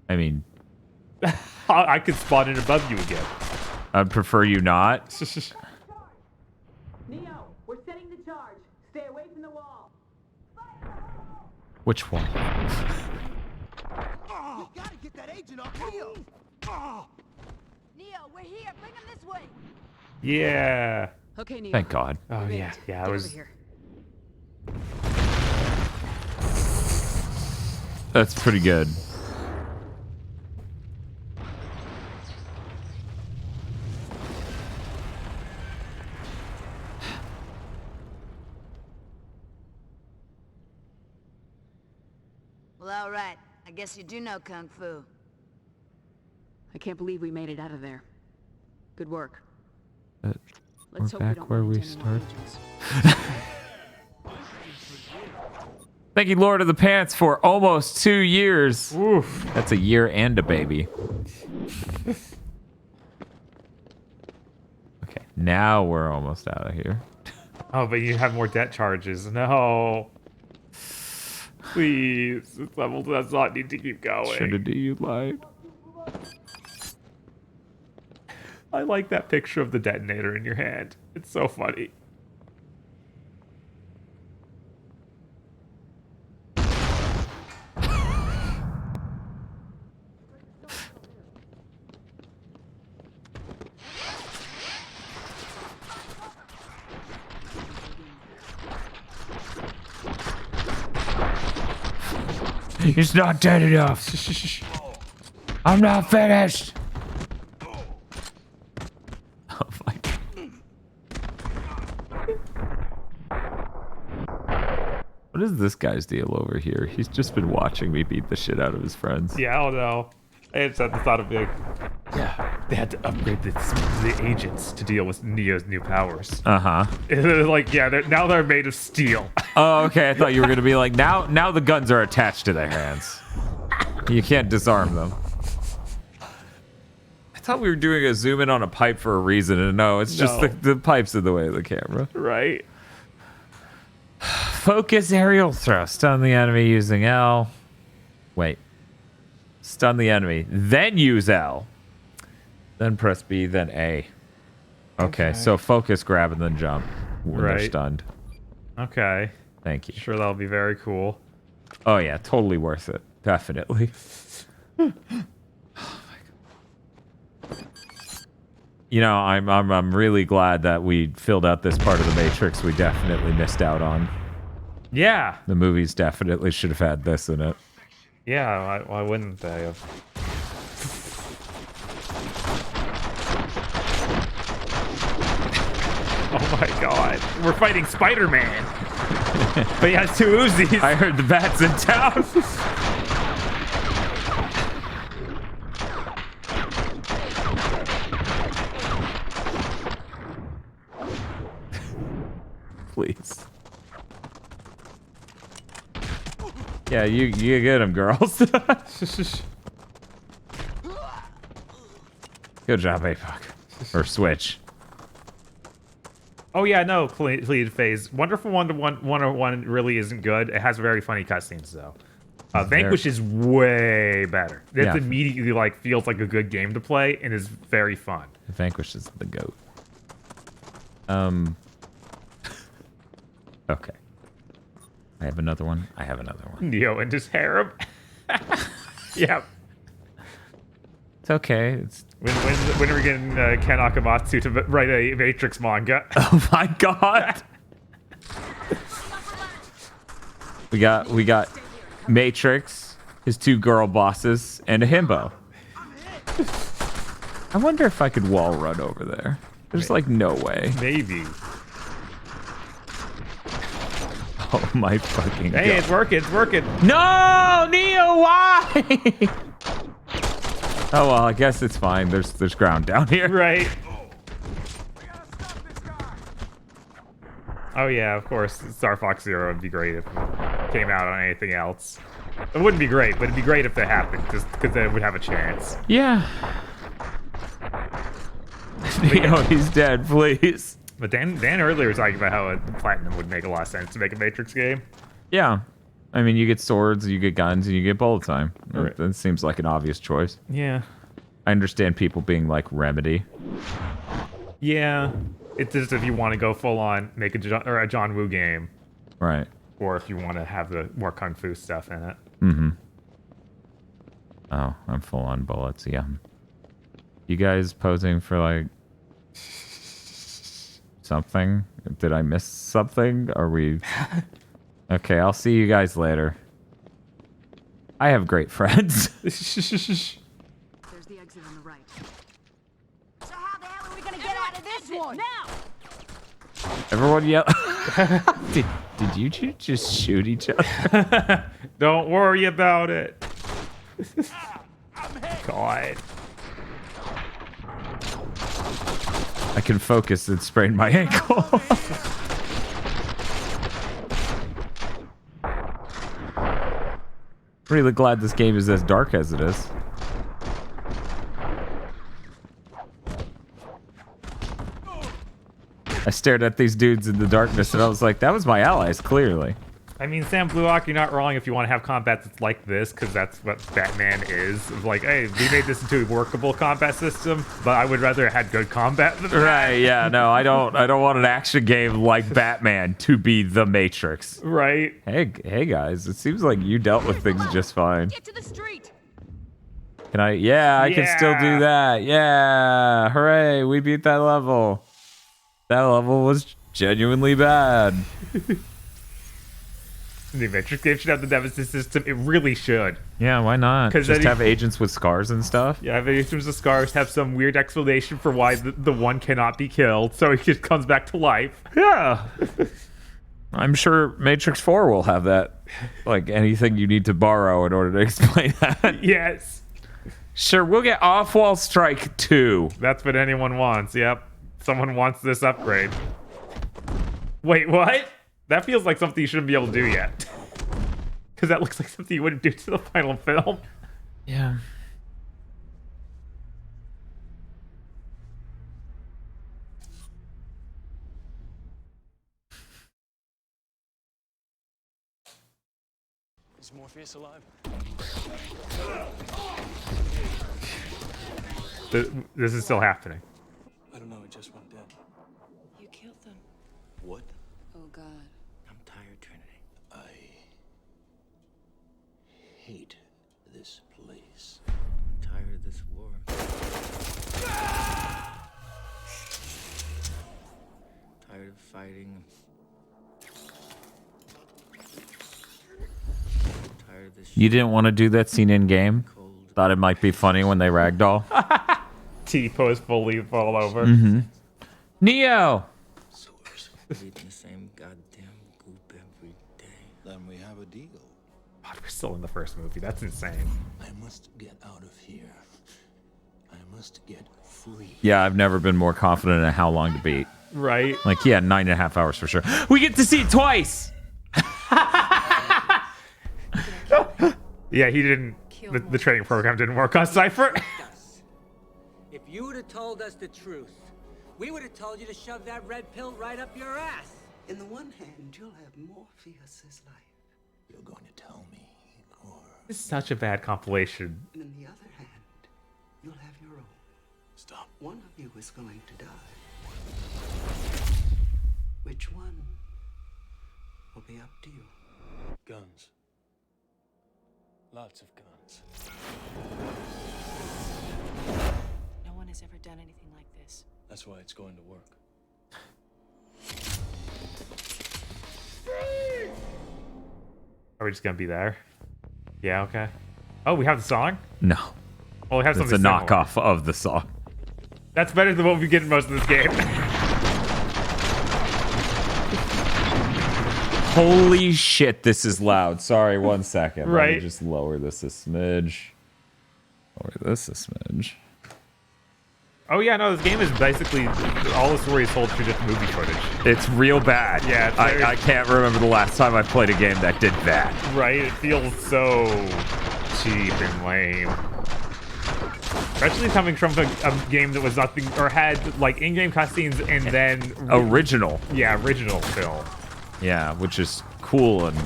I mean, I could spawn in above you again. I'd prefer you not. Neo, we're setting the charge. Stay away from the wall. Which one? You gotta get that agent off Neo. Neo, we're here. Bring him this way. Yeah. Okay, Neo. Thank God. Oh yeah, yeah. I Get was. over here. That's pretty good. Well, all right. I guess you do know Kung Fu. I can't believe we made it out of there. Good work. We're Let's hope we back don't where run we into any more started. Thank you, Lord of the Pants, for almost 2 years. Oof. That's a year and a baby. Okay, now we're almost out of here. Oh, but you have more debt charges. No. Please, this level does not need to keep going. Trinity, you lied. I like that picture of the detonator in your hand. It's so funny. It's not dead enough. I'm not finished. Oh my God. What is this guy's deal over here? He's just been watching me beat the shit out of his friends. Yeah, I don't know. It's not a big. Yeah, they had to upgrade the agents to deal with Neo's new powers. Uh-huh. Like, yeah, now they're made of steel. Oh, okay. I thought you were gonna be like, now the guns are attached to their hands. You can't disarm them. I thought we were doing a zoom in on a pipe for a reason, and no, it's just the pipes in the way of the camera. Right. Focus aerial throw. Stun the enemy using L. Wait. Stun the enemy. Then use L. Then press B, then A. Okay, so focus, grab, and then jump when they're Right. stunned. Okay. Thank you. Sure, that'll be very cool. Oh yeah, totally worth it. Definitely. You know, I'm really glad that we filled out this part of the Matrix we definitely missed out on. Yeah. The movies definitely should have had this in it. Yeah, why wouldn't they have? Oh my god. We're fighting Spider-Man. But he has 2 Uzis. I heard the bat's in town. Please. Yeah, you get him, girls. Good job, APOC. Or Switch. Oh yeah, no, Pleaded Phase. Wonderful 101 really isn't good. It has very funny cutscenes though. Vanquish is way better. It Yeah. immediately like feels like a good game to play and is very fun. Vanquish is the GOAT. Okay. I have another one. Neo and his harem. Yeah. It's okay. It's When are we getting Ken Akamatsu to write a Matrix manga? Oh my god. we got Matrix, his 2 girl bosses, and a himbo. I wonder if I could wall run over there. There's like no way. Maybe. Oh my fucking god. Hey, it's working. No, Neo, why? Oh well, I guess it's fine. There's ground down here. Right. Oh yeah, of course. Star Fox Zero would be great if it came out on anything else. It wouldn't be great, but it'd be great if that happened, just because then it would have a chance. Yeah. Neo, he's dead, please. But Dan earlier was talking about how Platinum would make a lot of sense to make a Matrix game. Yeah. I mean, you get swords, you get guns, and you get bullet time. Right. That seems like an obvious choice. Yeah. I understand people being like Remedy. Yeah. It's just if you want to go full on, make a John Woo game. Right. Or if you want to have the more Kung Fu stuff in it. Mm-hmm. Oh, I'm full on bullets, yeah. You guys posing for like something? Did I miss something? Are we... Okay, I'll see you guys later. I have great friends. There's the exit on the right. So how the hell are we gonna get out of this one? Now! Everyone yell. Did you two just shoot each other? Don't worry about it. God. I can focus and sprain my ankle. Really glad this game is as dark as it is. I stared at these dudes in the darkness and I was like, that was my allies, clearly. I mean, Sam Bluehawk, you're not wrong if you want to have combat that's like this, because that's what Batman is. It's like, hey, we made this into a workable combat system, but I would rather it had good combat than that. Right, yeah, no, I don't want an action game like Batman to be the Matrix. Right. Hey guys, it seems like you dealt with things just fine. Get to the street. Can I? Yeah, I can still do that. Yeah, hooray, we beat that level. That level was genuinely bad. The Matrix game should have the Nemesis system. It really should. Yeah, why not? Just then have agents with scars and stuff. Yeah, have agents with scars, have some weird explanation for why the one cannot be killed, so he just comes back to life. Yeah. I'm sure Matrix 4 will have that. Like anything you need to borrow in order to explain that. Yes. Sure, we'll get Off-Wall Strike 2. That's what anyone wants, yep. Someone wants this upgrade. Wait, what? That feels like something you shouldn't be able to do yet. Because that looks like something you wouldn't do to the final film. Yeah. Is Morpheus alive? This is still happening. I don't know, it just went dead. You killed them. What? Oh, God. I'm tired, Trinity. I hate this place. I'm tired of this war. Tired of fighting. Tired of this. You didn't want to do that scene in game? Thought it might be funny when they ragdoll. T-pose fully fall over. Mm-hmm. Neo! Eating the same goddamn goop every day. Then we have a deal. God, we're still in the first movie. That's insane. I must get out of here. I must get free. Yeah, I've never been more confident in how long to beat. Right? Like, yeah, 9.5 hours for sure. We get to see it twice! Yeah, he didn't. The training program didn't work on Cypher. If you would have told us the truth, we would have told you to shove that red pill right up your ass. In the one hand, you'll have Morpheus's life. You're going to tell me, or... This is such a bad compilation. And in the other hand, you'll have your own. Stop. One of you is going to die. Which one will be up to you. Guns. Lots of guns. No one has ever done anything like this. That's why it's going to work. Are we just gonna be there? Yeah, okay. Oh, we have the song? No. Oh, we have It's something a similar. knockoff of the song. That's better than what we get in most of this game. Holy shit, this is loud. Sorry, 1 second. Let me Right. just lower this a smidge. Lower this a smidge. Oh yeah, no, this game is basically all the story is told through just movie footage. It's real bad. Yeah, it's very- I can't remember the last time I played a game that did that. Right? It feels so cheap and lame. Especially coming from a game that was nothing, or had like in-game cutscenes and then Original. Yeah, original film. Yeah, which is cool and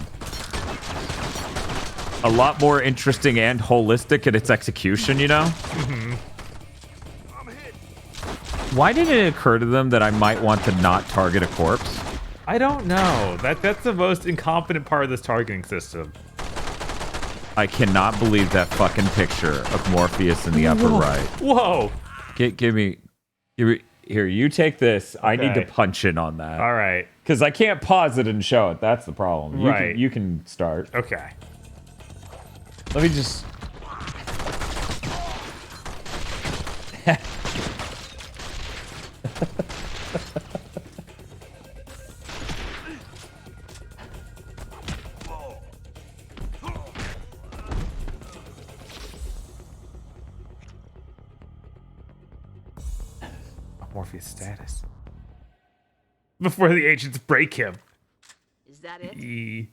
a lot more interesting and holistic in its execution, you know? Mm-hmm. Why did it occur to them that I might want to not target a corpse? I don't know. That's the most incompetent part of this targeting system. I cannot believe that fucking picture of Morpheus in the upper right. Whoa! Give me, here, you take this. I need to Okay. punch in on that. All right. Because I can't pause it and show it. That's the problem. Right. You can start. Okay. Let me just... Morpheus status. Before the agents break him. Is that it?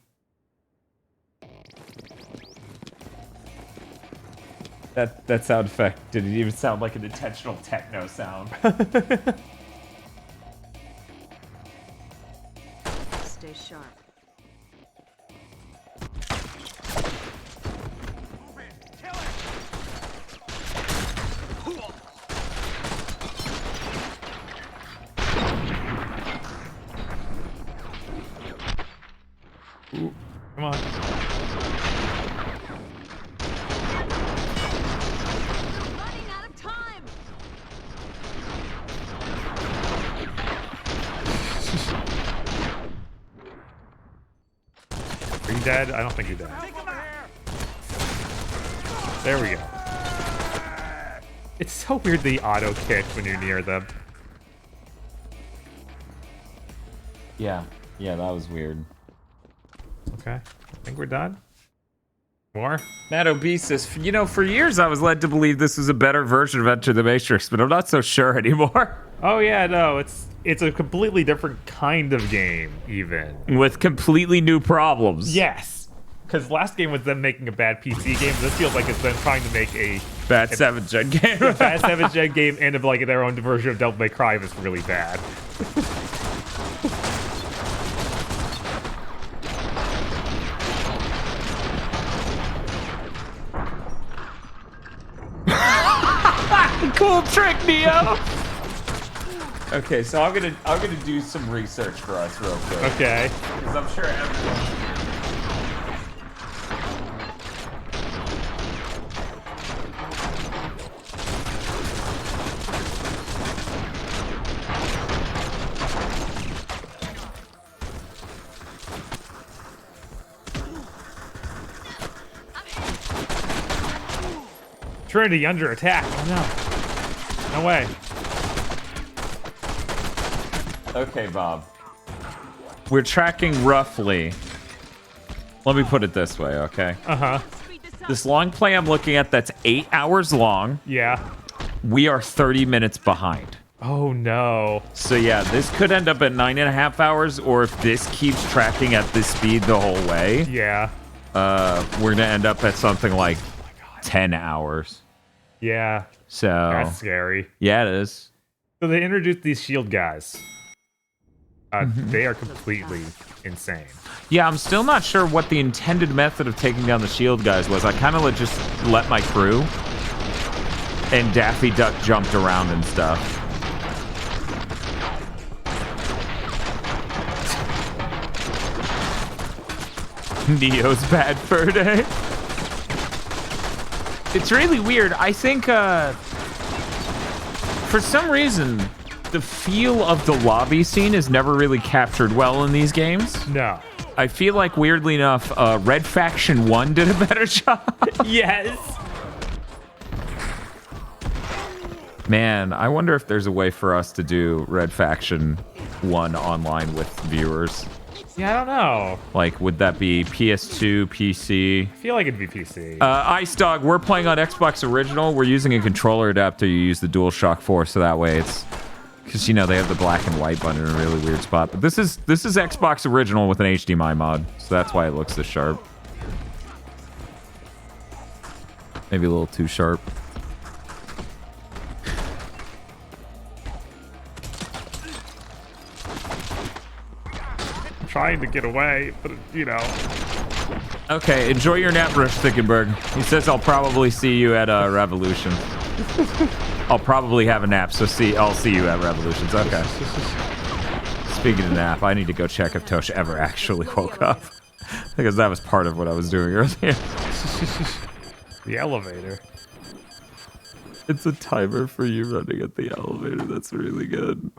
That sound effect didn't even sound like an intentional techno sound. Stay sharp. Come on. Running out of time. Are you dead? I don't think you're dead. There we go. It's so weird the auto kick when you're near them. Yeah, that was weird. Okay, I think we're done. More? Matt Obesis, you know, for years I was led to believe this was a better version of Enter the Matrix, but I'm not so sure anymore. Oh yeah, no, it's a completely different kind of game, even. With completely new problems. Yes. Because last game was them making a bad PC game. This feels like it's them trying to make a bad 7th gen game. A bad 7th gen game and of like their own version of Devil May Cry that's really bad. Cool trick, Neo. Okay, so I'm gonna do some research for us real quick. Okay. Because I'm sure everyone. Trinity under attack. Oh no. No way. Okay, Bob. We're tracking roughly. Let me put it this way, okay? Uh-huh. This long play I'm looking at that's 8 hours long. Yeah. We are 30 minutes behind. Oh no. So yeah, this could end up at 9.5 hours, or if this keeps tracking at this speed the whole way, yeah, we're gonna end up at something like 10 hours. Yeah. So that's scary. Yeah, it is. So they introduced these shield guys. They are completely insane. Yeah, I'm still not sure what the intended method of taking down the shield guys was. I kind of just let my crew, and Daffy Duck jumped around and stuff. Neo's bad fur day. It's really weird. I think, for some reason, the feel of the lobby scene is never really captured well in these games. No. I feel like, weirdly enough, Red Faction 1 did a better job. Yes. Man, I wonder if there's a way for us to do Red Faction 1 online with viewers. Yeah, I don't know. Like, would that be PS2, PC? I feel like it'd be PC. Ice Dog, we're playing on Xbox Original. We're using a controller adapter. You use the DualShock 4, so that way it's... Because, you know, they have the black and white button in a really weird spot. But this is Xbox Original with an HDMI mod, so that's why it looks this sharp. Maybe a little too sharp. trying to get away, but you know. Okay, enjoy your nap, Rich Thickenberg. He says I'll probably see you at Revolution. I'll probably have a nap, so I'll see you at Revolutions. Okay. Speaking of nap, I need to go check if Tosh ever actually woke up. Because that was part of what I was doing earlier. The elevator. It's a timer for you running at the elevator. That's really good.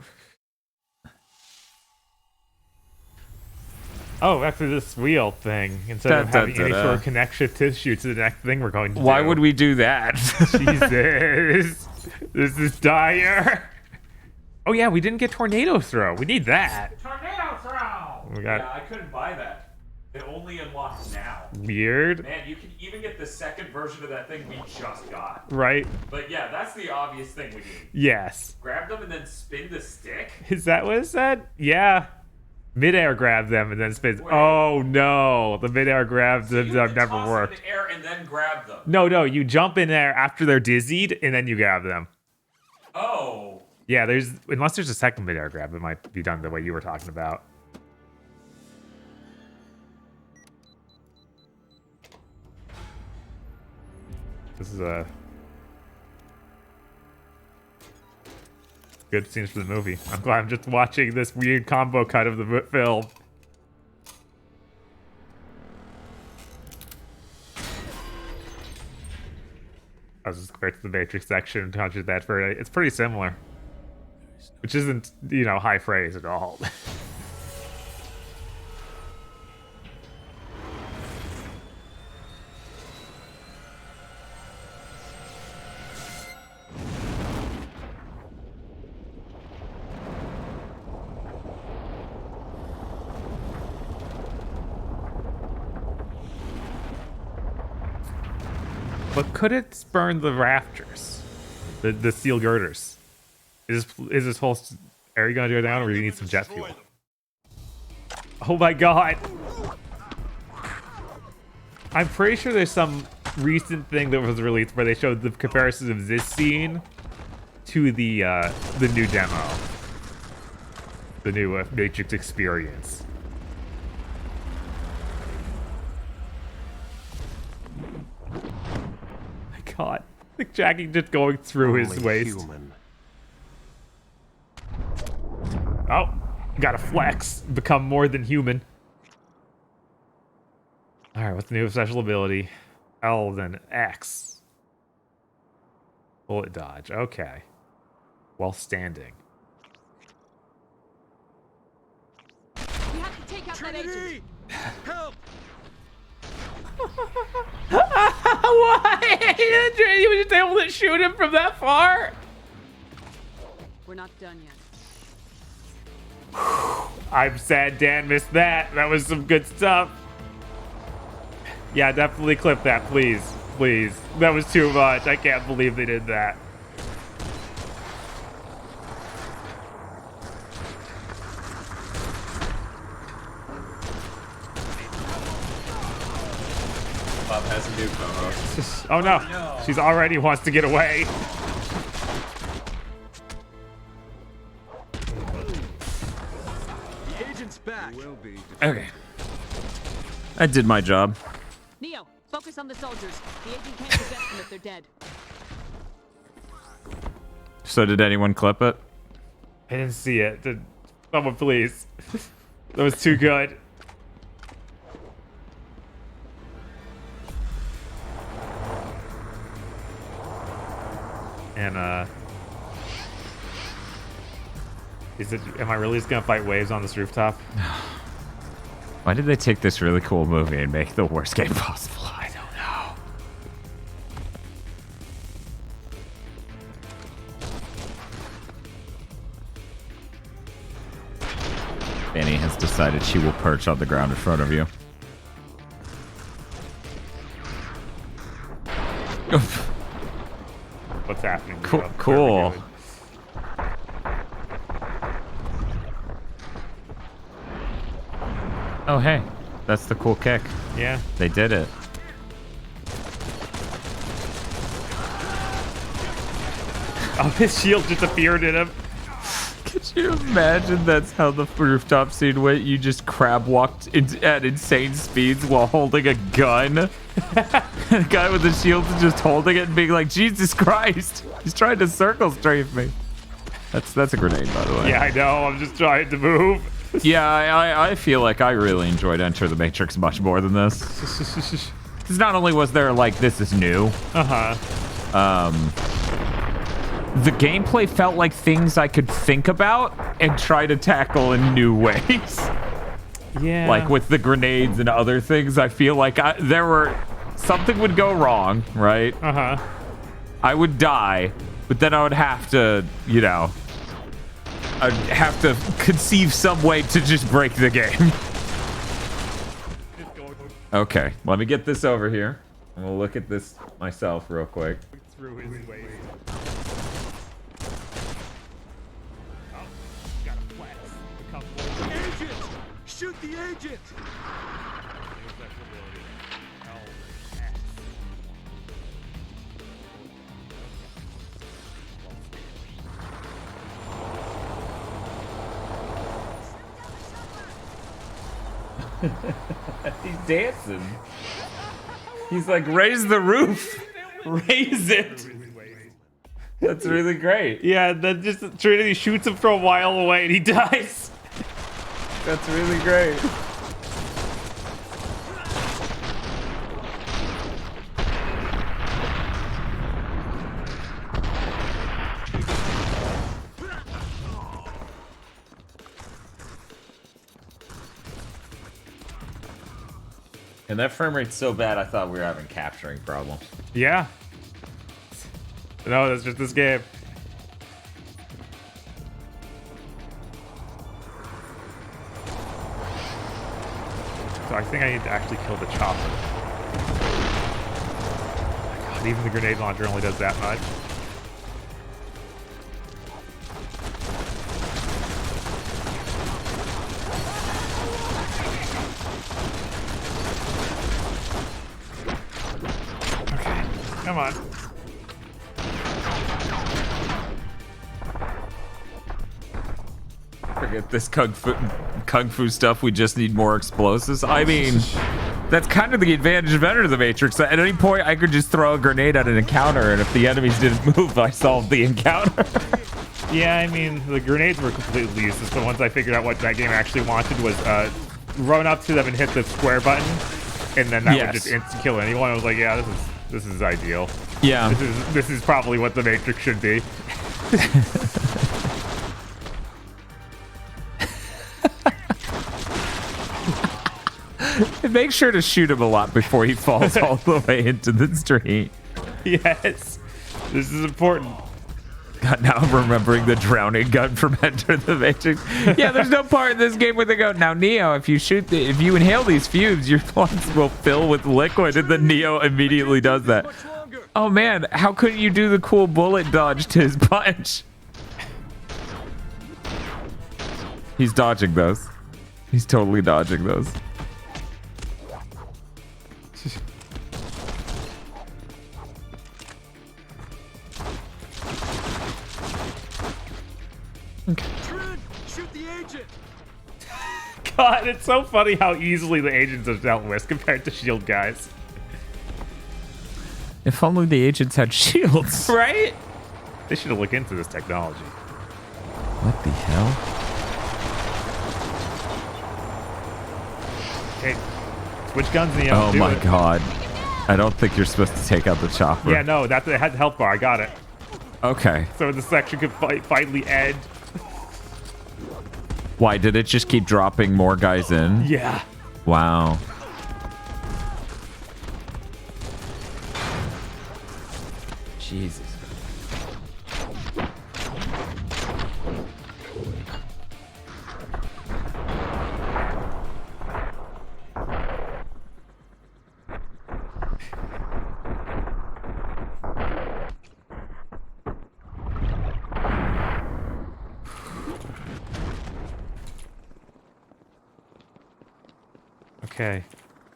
Oh, after this wheel thing, instead of having any sort of connective tissue to the next thing we're going to do. Why would we do that? Jesus. This is dire. Oh yeah, we didn't get tornado throw. We need that. Tornado throw! We got I couldn't buy that. It only unlocks now. Weird. Man, you can even get the second version of that thing we just got. Right. But yeah, that's the obvious thing we need. Yes. Grab them and then spin the stick? Is that what it said? Yeah. Midair grab them and then spin. Oh no, the midair grabs have never worked. Them in the air and then grab them. No, you jump in there after they're dizzied and then you grab them. Oh. Yeah, unless there's a second midair grab, it might be done the way you were talking about. This is a good scenes for the movie. I'm glad I'm just watching this weird combo cut of the film. I was just compared to the Matrix section and conjured that for it. It's pretty similar. Which isn't, high praise at all. But could it spurn the rafters? The steel girders? Is this whole area gonna go down, or do you need some jet fuel? Oh my god! I'm pretty sure there's some recent thing that was released where they showed the comparisons of this scene to the new demo, the new Matrix experience. My god, the Jackie just going through his waist. Human. Oh, gotta flex, become more than human. All right, what's the new special ability? L then X. Bullet dodge. Okay. While standing. We have to take out that agent. Help! What? You were just able to shoot him from that far? We're not done yet. I'm sad Dan missed that. That was some good stuff. Yeah, definitely clip that, please. Please. That was too much. I can't believe they did that. Bob has a new co-host. Oh no. She's already wants to get away. The agent's back. Okay. I did my job. Neo, focus on the soldiers. The agent can't possess them if they're dead. So did anyone clip it? I didn't see it. Someone please. That was too good. And am I really just gonna fight waves on this rooftop? Why did they take this really cool movie and make it the worst game possible? I don't know. Annie has decided she will perch on the ground in front of you. What's happening? Cool. Oh, hey. That's the cool kick. Yeah. They did it. Oh, his shield just appeared in him. Could you imagine that's how the rooftop scene went? You just crab walked at insane speeds while holding a gun. A guy with a shield is just holding it and being like, Jesus Christ, he's trying to circle strafe me. That's a grenade, by the way. Yeah, I know. I'm just trying to move. Yeah, I feel like I really enjoyed Enter the Matrix much more than this. Because not only was there like, this is new. The gameplay felt like things I could think about and try to tackle in new ways. Yeah. Like with the grenades and other things, I feel like something would go wrong, right? I would die, but then I would have to, you know, I'd have to conceive some way to just break the game. Okay, let me get this over here. I'm gonna look at this myself real quick. Through his waist. Agent! Shoot the agent! He's dancing. He's like, raise the roof. Raise it. That's really great. Yeah, then just Trinity shoots him from a while away and he dies. That's really great. And that frame rate's so bad, I thought we were having capturing problems. Yeah. No, that's just this game. So I think I need to actually kill the chopper. Oh my God, even the grenade launcher only does that much. Okay, come on. Forget this kung fu stuff. We just need more explosives. I mean, that's kind of the advantage of Enter the Matrix. At any point, I could just throw a grenade at an encounter, and if the enemies didn't move, I solved the encounter. Yeah, I mean, the grenades were completely useless, but once I figured out what that game actually wanted was run up to them and hit the square button, and then that would just instant kill anyone. I was like, yeah, this is ideal. Yeah. This is probably what the Matrix should be. Make sure to shoot him a lot before he falls all the way into the street. Yes, this is important. God, now I'm remembering the drowning gun from Enter the Matrix. Yeah, there's no part in this game where they go, now Neo, if you inhale these fumes, your lungs will fill with liquid, and then Neo immediately does that. Oh man, how couldn't you do the cool bullet dodge to his punch? He's dodging those. He's totally dodging those. Okay. Shoot the agent! God, it's so funny how easily the agents are dealt with compared to shield guys. If only the agents had shields. Right? They should have looked into this technology. What the hell? Okay, switch guns, Neo. Oh my God. I don't think you're supposed to take out the chopper. Yeah, no, it had the health bar. I got it. Okay. So the section could finally end. Why, did it just keep dropping more guys in? Yeah. Wow. Jesus. Okay.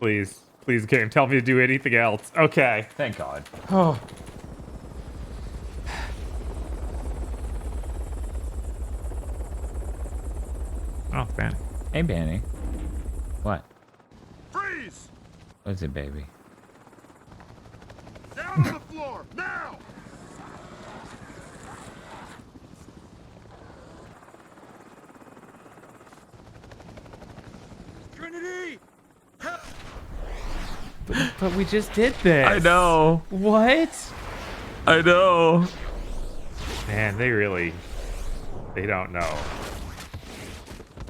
Please. Please, game. Tell me to do anything else. Okay. Thank God. Oh. Hey, Banny. What? Freeze! What is it, baby? Down on the floor, now! Trinity! But we just did this. I know. What? I know. Man, they don't know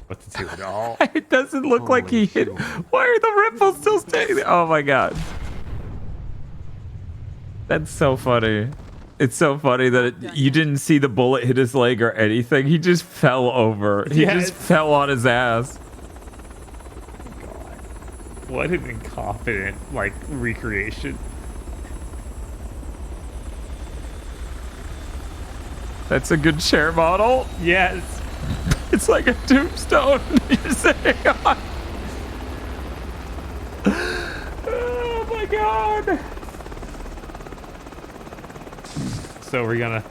what to do at all. It doesn't look like he hit. Why are the ripples still staying there? Oh my god. That's so funny. It's so funny that you didn't see the bullet hit his leg or anything. He just fell over. He just fell on his ass. What an incompetent, like, recreation. That's a good chair model. Yes. It's like a tombstone you're sitting on. Oh my god. So we're gonna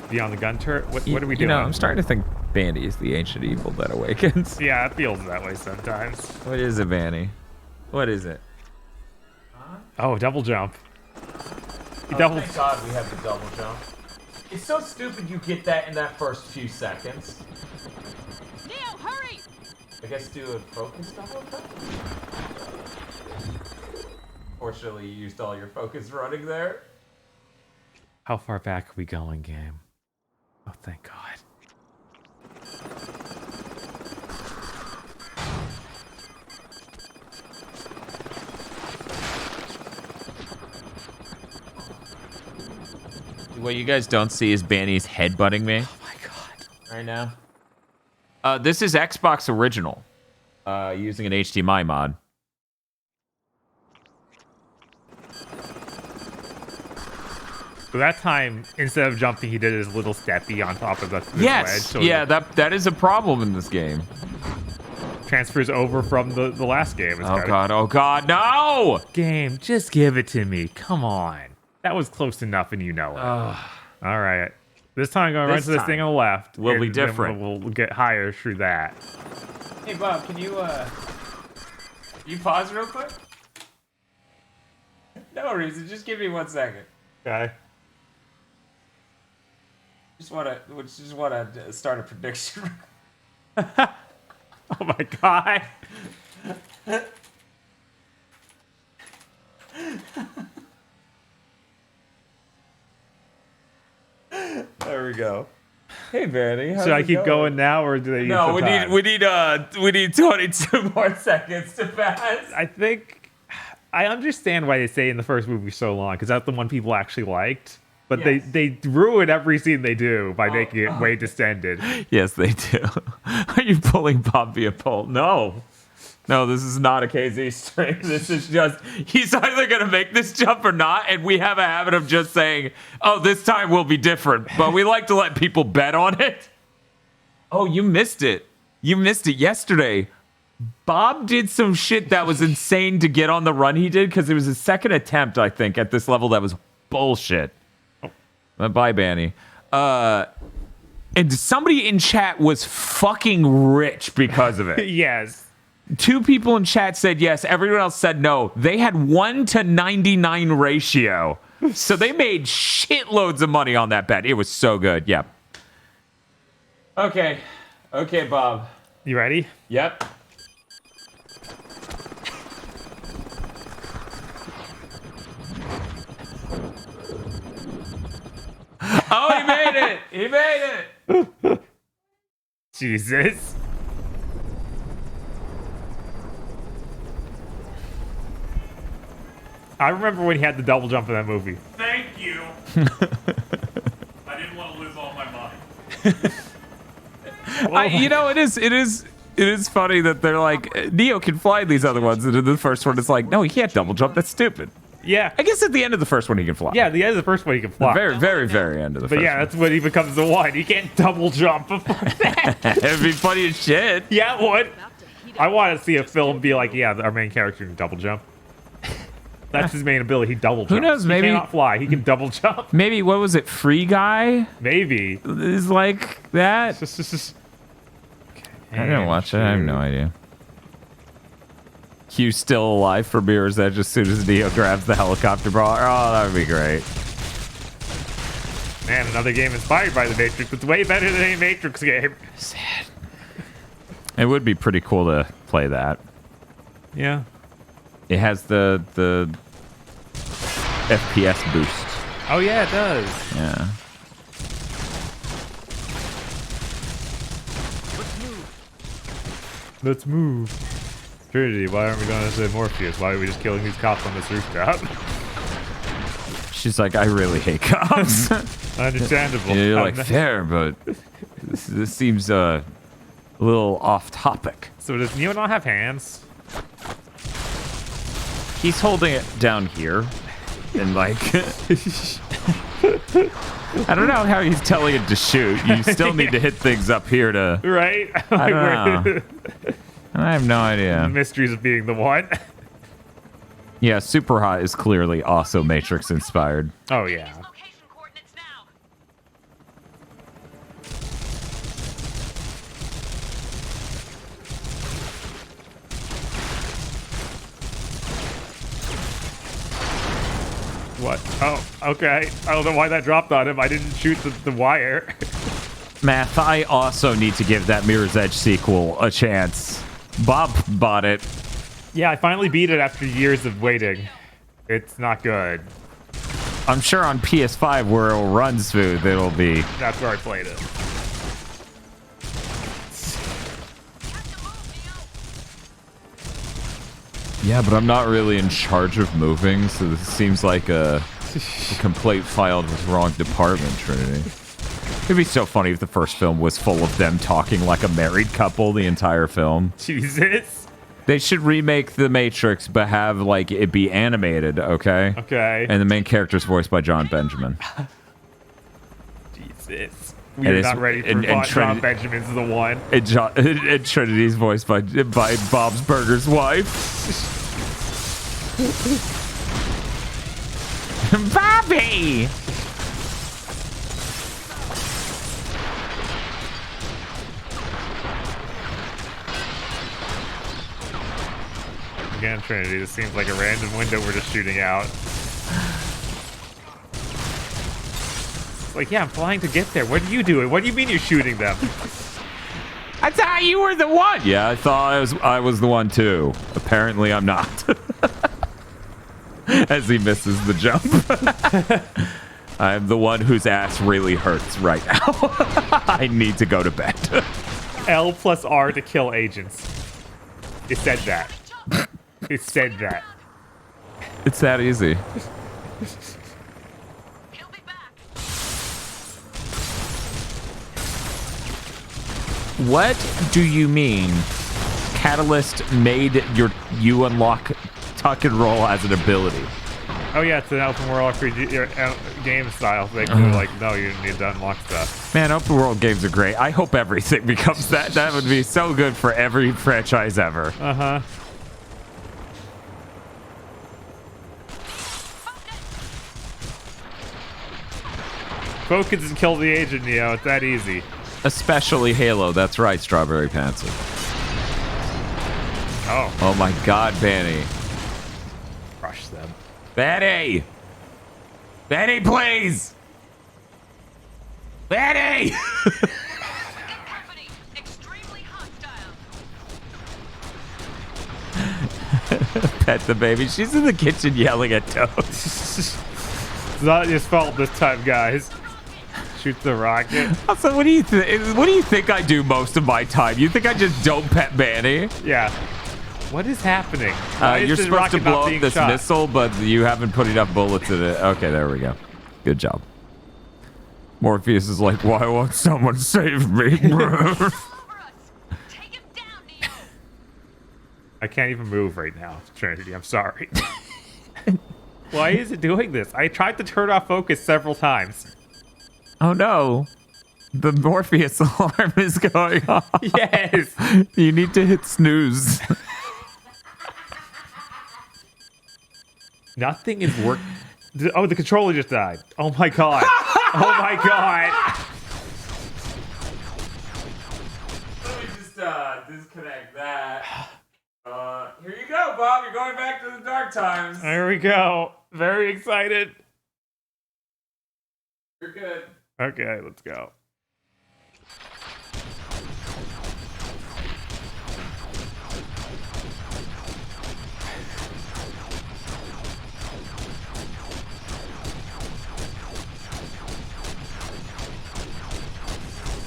be on the gun turret? What are we You doing? know, I'm starting to think Bandy is the ancient evil that awakens. Yeah, it feels that way sometimes. What is it, Bandy? What is it? Oh, double jump. Thank God we have the double jump. It's so stupid you get that in that first few seconds. Neo, hurry! I guess do a focus double jump? Fortunately, you used all your focus running there. How far back are we going, game? Oh, thank God. What you guys don't see is Banny's headbutting me. Oh my god. Right now. This is Xbox original. Using an HDMI mod. So that time, instead of jumping, he did his little steppy on top of the Yes. ledge. So Yeah, that is a problem in this game. transfers over from the last game. Oh god, oh god, no! Game, just give it to me. Come on. That was close enough and you know it. All right. This time I'm going to run to this thing on the left. Will be and then different. We'll get higher through that. Hey Bob, can you pause real quick? No reason, just give me 1 second. Okay. Just wanna start a prediction. Oh my god. There we go. Hey Vanny, how's Should I it keep going now, or do they? Need No, some time? we need 22 more seconds to pass. I think I understand why they stay in the first movie so long, because that's the one people actually liked. But Yes. they ruin every scene they do by making it way distended. Yes, they do. Are you pulling Bob via pole? No. No, this is not a KZ string. This is just, he's either going to make this jump or not, and we have a habit of just saying, oh, this time will be different, but we like to let people bet on it. Oh, you missed it. You missed it yesterday. Bob did some shit that was insane to get on the run he did, because it was his second attempt, I think, at this level that was bullshit. Bye, Banny. And somebody in chat was fucking rich because of it. Yes. 2 people in chat said yes. Everyone else said no. They had 1 to 99 ratio. So they made shitloads of money on that bet. It was so good. Yep. Okay. Okay, Bob. You ready? Yep. Oh, he made it! He made it! Jesus. I remember when he had the double jump in that movie. Thank you. I didn't want to lose all my money. You know, it is funny that they're like, Neo can fly these other ones, and in the first one it's like, no, he can't double jump. That's stupid. Yeah. I guess at the end of the first one he can fly. Yeah, the end of the first one he can fly. The very end of the But first yeah, that's when he becomes the one. He can't double jump before that. one. It'd be funny as shit. Yeah, it would. I want to see a film be like, yeah, our main character can double jump. That's his main ability. He double jumps. Who knows? Maybe he cannot fly. He can double jump. Maybe, what was it? Free Guy Maybe is like that. Okay, I didn't watch it. I have no idea. Hugh's still alive for Mirror's Edge as soon as Neo grabs the helicopter ball. Oh, that would be great. Man, another game inspired by the Matrix. It's way better than any Matrix game. Sad. It would be pretty cool to play that. Yeah. It has the FPS boost. Oh yeah, it does. Yeah. Let's move. Trinity, why aren't we going to say Morpheus? Why are we just killing these cops on this rooftop? She's like, I really hate cops. Understandable. Yeah, you're like, fair, but this seems a little off topic. So does Neo not have hands? He's holding it down here. And like... I don't know how he's telling it to shoot. You still need to hit things up here to... Right? I don't know. I have no idea. Mysteries of being the one. Yeah, Super Hot is clearly also Matrix inspired. Oh, yeah. What? Oh, okay. I don't know why that dropped on him. I didn't shoot the wire. Math, I also need to give that Mirror's Edge sequel a chance. Bob bought it. Yeah, I finally beat it after years of waiting. It's not good. I'm sure on PS5 where it'll run smooth, it'll be... That's where I played it. Yeah, but I'm not really in charge of moving, so this seems like a complaint filed with wrong department, Trinity. It'd be so funny if the first film was full of them talking like a married couple the entire film. Jesus. They should remake The Matrix, but have, like, it be animated, okay? Okay. And the main character's voiced by John Benjamin. Jesus. We're not ready for John Benjamin's the one. And Trinity's voiced by Bob's Burger's wife. Bobby! Again, Trinity, this seems like a random window we're just shooting out. Like, yeah, I'm flying to get there. What are you doing? What do you mean you're shooting them? I thought you were the one. Yeah, I thought I was the one too. Apparently, I'm not. As he misses the jump. I'm the one whose ass really hurts right now. I need to go to bed. L plus R to kill agents. It said that. It said that. It's that easy. What do you mean Catalyst made you unlock tuck and roll as an ability? Oh yeah, it's an open world RPG game style thing. Like, no, you need to unlock stuff. Man, open world games are great. I hope everything becomes that. That would be so good for every franchise ever. Uh-huh. Focus and kill the agent, Neo. It's that easy. Especially Halo. That's right, Strawberry Panther. Oh. Oh my God, Benny. Crush them. Benny! Benny, please! Benny! Pet the baby. She's in the kitchen yelling at Toad. It's not his fault this time, guys. Shoot the rocket. Also, what do you think I do most of my time? You think I just don't pet Manny? Yeah. What is happening? You're supposed to blow up this missile, but you haven't put enough bullets in it. Okay, there we go. Good job. Morpheus is like, why won't someone save me? I can't even move right now, Trinity. I'm sorry. Why is it doing this? I tried to turn off focus several times. Oh no. The Morpheus alarm is going off. Yes. You need to hit snooze. Nothing is working. Oh, the controller just died. Oh my God. Oh my God. Let me just disconnect that. Here you go, Bob. You're going back to the dark times. There we go. Very excited. You're good. Okay, let's go.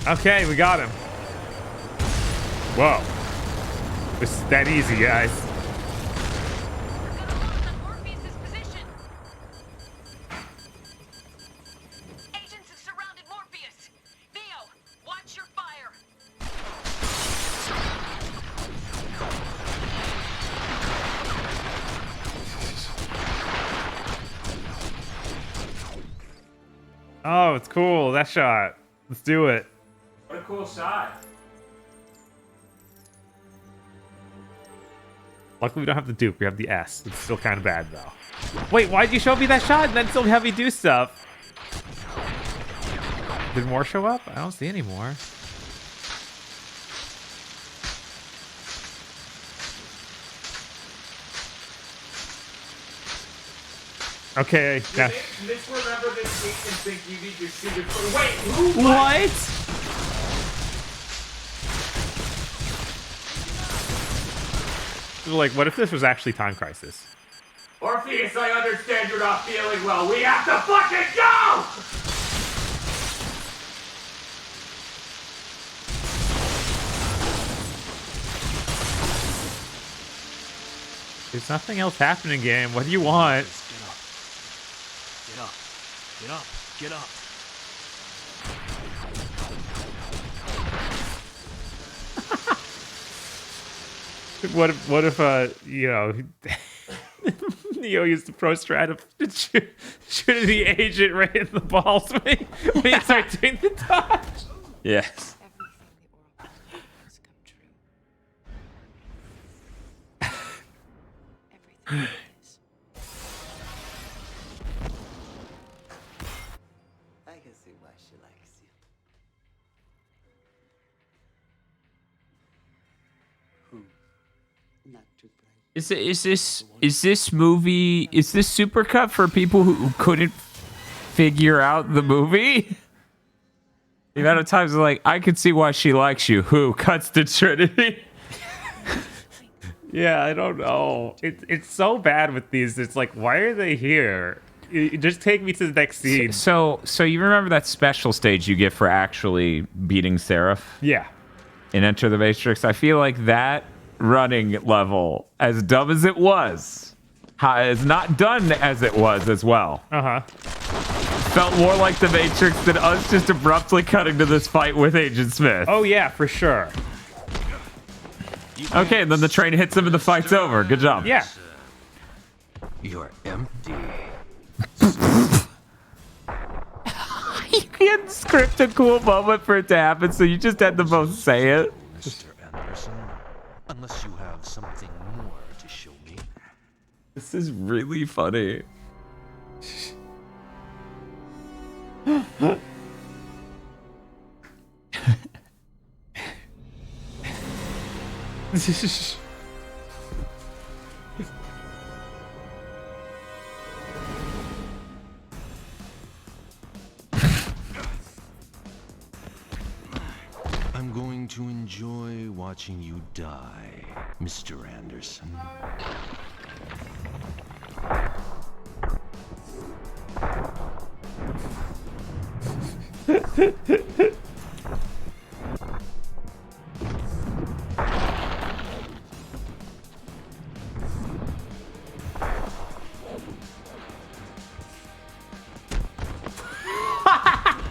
Okay, we got him. Whoa. This is that easy, guys. Agents have surrounded Morpheus. Neo, watch your fire. Oh, it's cool. That shot. Let's do it. What a cool shot. Luckily, we don't have the dupe. We have the S. It's still kind of bad, though. Wait, why'd you show me that shot and then still have me do stuff? Did more show up? I don't see any more. Okay. Now. Misremember this week and think you need your shooter for. Wait, who? What? Like, what if this was actually Time Crisis? Orpheus, I understand you're not feeling well. We have to fucking go! There's nothing else happening, game. What do you want? Get up. Get up. Get up. What if you know, Neo used the pro strat to shoot the agent right in the balls when he started doing the dodge? Yes. I can see why she likes you. Not too bright. Is this movie, is this supercut for people who couldn't figure out the movie? The amount of times like, I can see why she likes you. Who cuts to Trinity? Yeah, I don't know. It's so bad with these. It's like, why are they here? Just take me to the next scene. So you remember that special stage you get for actually beating Seraph? Yeah. In Enter the Matrix? I feel like that running level, as dumb as it was, is not done as it was as well. Felt more like the Matrix than us just abruptly cutting to this fight with Agent Smith. Oh yeah, for sure. Okay, and then the train hits him and the fight's over. Good job. Yeah. You're empty. You can't script a cool moment for it to happen, so you just had to both say it. Mr. Anderson, unless you have something more to show me. This is really funny. I'm going to enjoy watching you die, Mr. Anderson.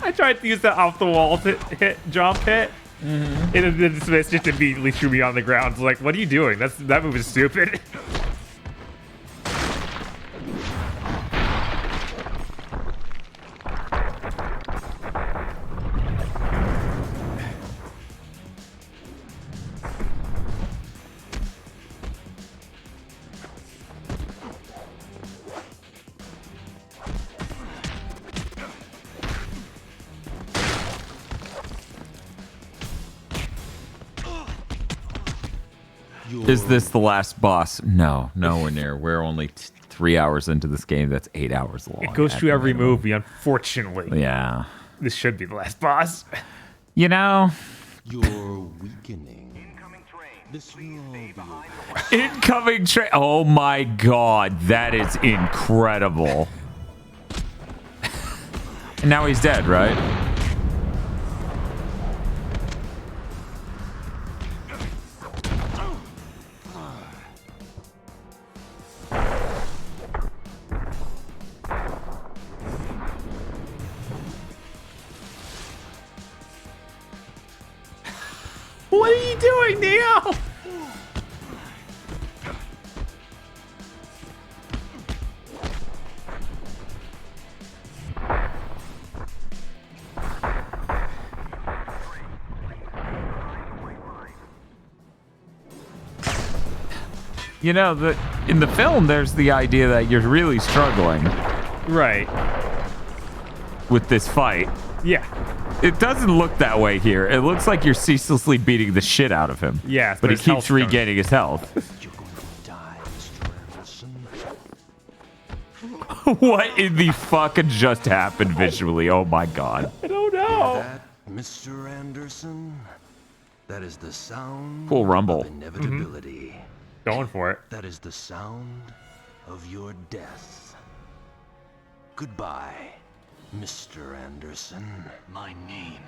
I tried to use that off the wall to jump hit. And then Smith just immediately threw me on the ground. It's like, what are you doing? That move is stupid. Is this the last boss? No, nowhere near. We're only 3 hours into this game that's 8 hours long. It goes through every movie, unfortunately. Yeah. This should be the last boss. You know, You're weakening. This will be incoming train. Oh my god, that is incredible. And now he's dead, right? What are you doing, Neo? You know, in the film, there's the idea that you're really struggling. Right. With this fight. Yeah. It doesn't look that way here. It looks like you're ceaselessly beating the shit out of him. Yeah, but he his health's keeps regaining his health. What in the fuck just happened visually? Oh my god. I don't know. That, Mr. Anderson, that is the sound Cool rumble. of inevitability. Going for it. That is the sound of your death. Goodbye, Mr. Anderson. My name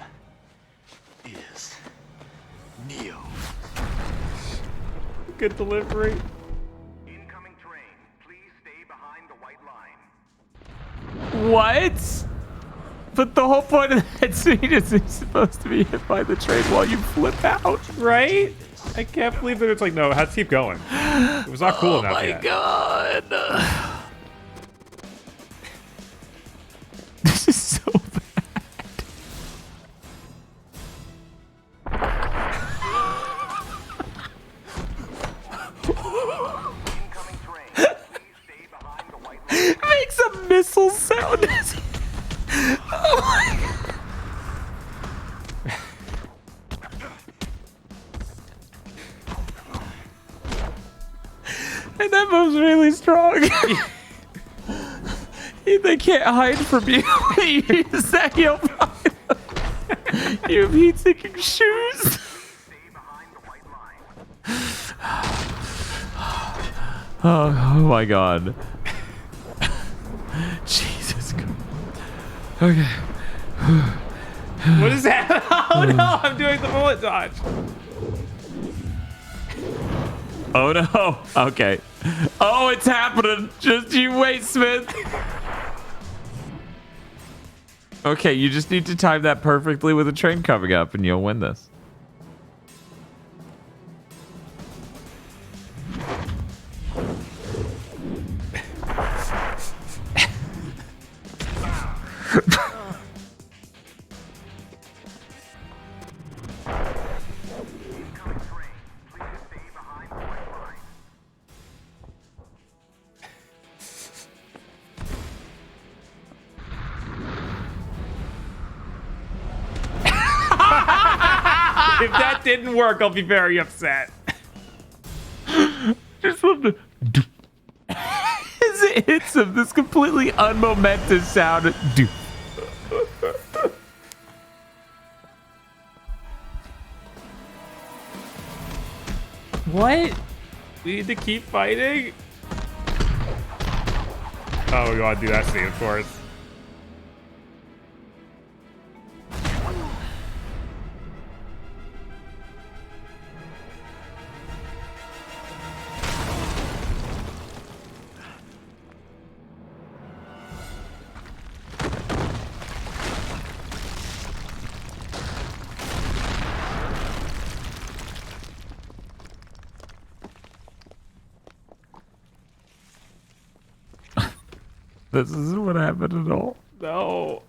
is Neo. Good delivery. What? But the whole point of that scene is he's supposed to be hit by the train while you flip out. Right? I can't believe that it's like, no, it has to keep going. It was not cool enough yet. God. This is so bad. Makes a missile sound. Oh my god. And that move's really strong. They can't hide from you. You use that heel pocket. You have heat-seeking shoes. Oh my god. Jesus Christ. Okay. What is that? Oh no, I'm doing the bullet dodge. Oh no. Okay. Oh, it's happening. Just you wait, Smith. Okay, you just need to time that perfectly with a train coming up and you'll win this. If that didn't work, I'll be very upset. Just love the as it hits him, this completely unmomentous sound. What? We need to keep fighting? Oh, we want to do that scene, of course. This isn't what happened at all. No.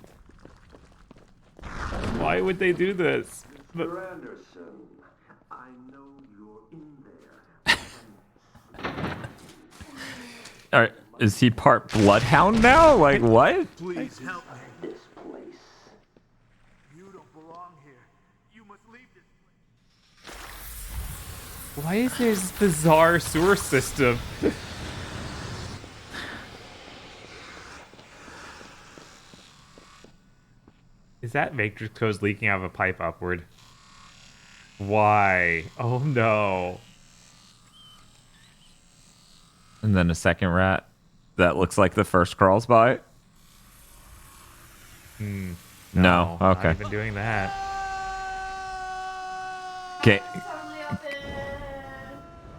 Why would they do this? Mr. Anderson, I know you're in there. All right, is he part bloodhound now? Like what? Please help me. This place. You don't belong here. You must leave this place. Why is there this bizarre sewer system? Is that matrix code leaking out of a pipe upward? Why? Oh no. And then a second rat that looks like the first crawls by. No. Okay. Not even doing that. Okay.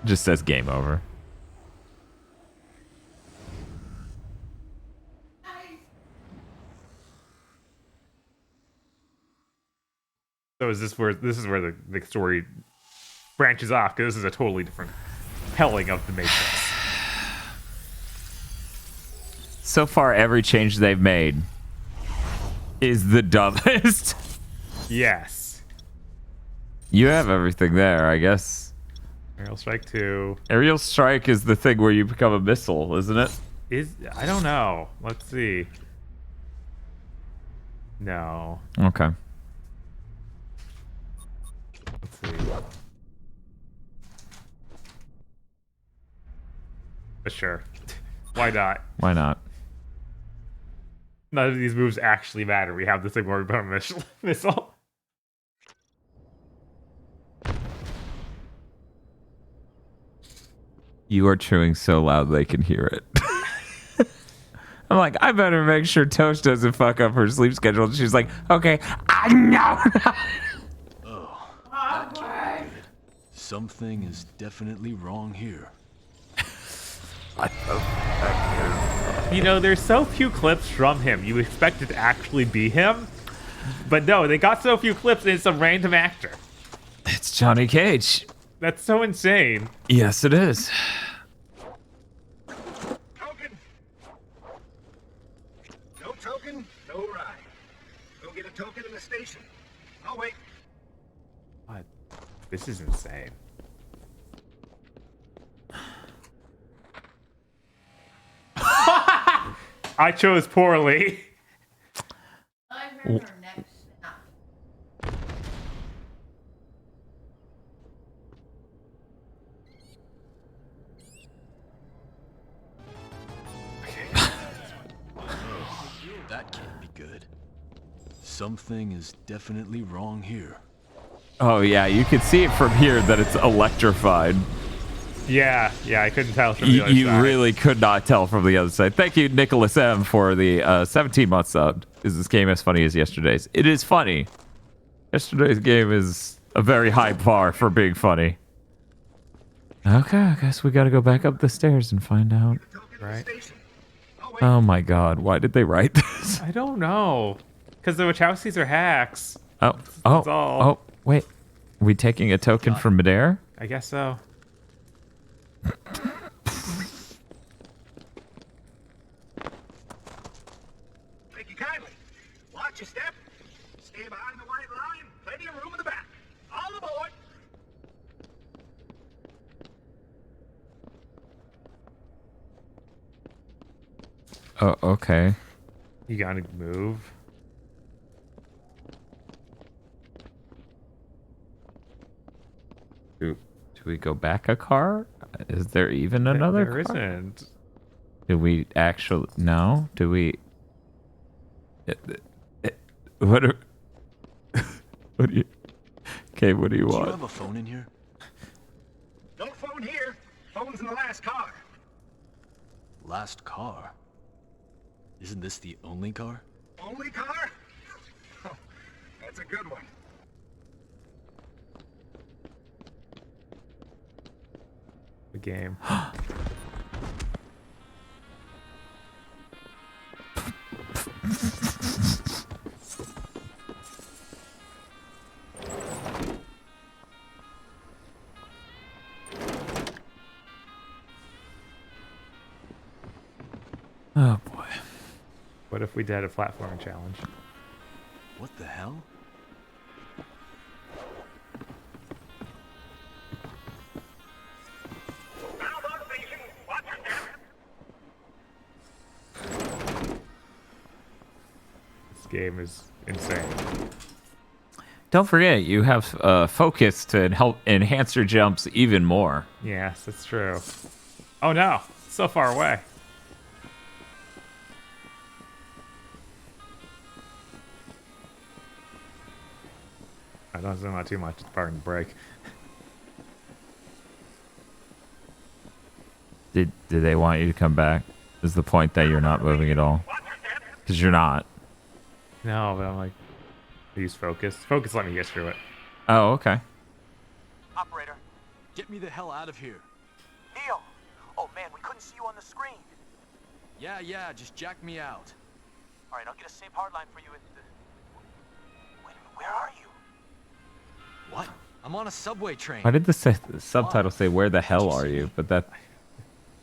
Just says game over. So is this where the story branches off? Because this is a totally different telling of the Matrix. So far, every change they've made is the dumbest. Yes. You have everything there, I guess. Aerial Strike 2. Aerial Strike is the thing where you become a missile, isn't it? I don't know. Let's see. No. Okay. Let's see. But sure. Why not? Why not? None of these moves actually matter. We have this thing where we put a missile. You are chewing so loud they can hear it. I'm like, I better make sure Toast doesn't fuck up her sleep schedule. And she's like, okay, I know. Oh, that can't be good. Something is definitely wrong here. You know, there's so few clips from him. You expect it to actually be him. But no, they got so few clips and it's some random actor. It's Johnny Cage. That's so insane. Yes, it is. Token. No token, no ride. Go get a token in the station. I'll wait. What? This is insane. I chose poorly. That can't be good. Something is definitely wrong here. Oh, yeah, you can see it from here that it's electrified. Yeah, I couldn't tell from the other You side. really could not tell from the other side. Thank you, Nicholas M., for the 17 months sub. Is this game as funny as yesterday's? It is funny. Yesterday's game is a very high bar for being funny. Okay, I guess we gotta go back up the stairs and find out. Right. Oh my god, why did they write this? I don't know. Because the Wachowskis are hacks. Oh, all. wait. Are we taking a token from midair? I guess so. Thank you kindly. Watch your step. Stay behind the white line. Plenty of room in the back. All aboard. Oh, okay. You gotta move. Do we go back a car? Is there even another There car? isn't. Do we actually... No? Do we... What do... What do you... Okay, what do you Do you want? have a phone in here? No phone here. Phone's in the last car. Last car? Isn't this the only car? Only car? Oh, that's a good one. The game. Oh boy. What if we did a platforming challenge? What the hell? This game is insane. Don't forget, you have focus to help enhance your jumps even more. Yes, that's true. Oh no, it's so far away. I don't zoom out too much. It's starting to break. Did they want you to come back? Is the point that you're not moving at all? Because you're not. No, but I'm like, use focus. Focus let me get through it. Oh, okay. Operator, get me the hell out of here. Neil! Oh man, we couldn't see you on the screen. Yeah, just jack me out. Alright, I'll get a safe hardline for you at the... Wait a minute, where are you? What? I'm on a subway train. Why did the subtitle say, "Where the hell are you?" But that...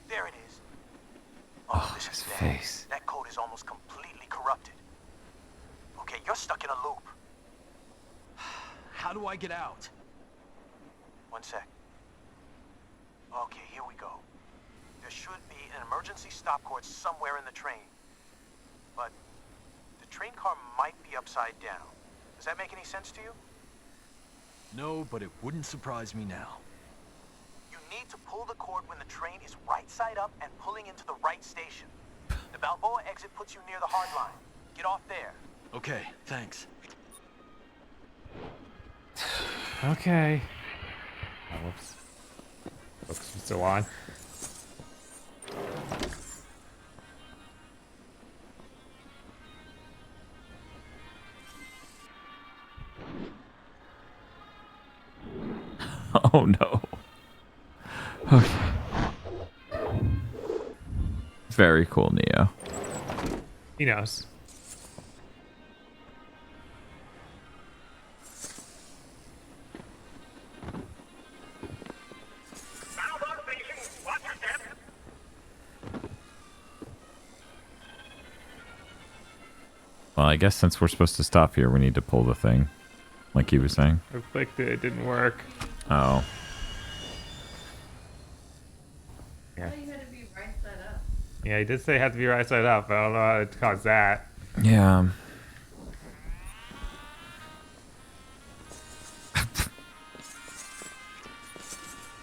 There it is. Oh, his face. That code is almost completely corrupted. Okay, you're stuck in a loop. How do I get out? One sec. Okay, here we go. There should be an emergency stop cord somewhere in the train. But the train car might be upside down. Does that make any sense to you? No, but it wouldn't surprise me now. You need to pull the cord when the train is right side up and pulling into the right station. The Balboa exit puts you near the hard line. Get off there. Okay, thanks. Okay. Oh, whoops. Focus is still on. Oh no. Okay. Very cool, Neo. He knows. Well, I guess since we're supposed to stop here, we need to pull the thing, like he was saying. I clicked it, it didn't work. Oh. Yeah. Yeah, he did say it had to be right side up, but I don't know how to cause that. Yeah.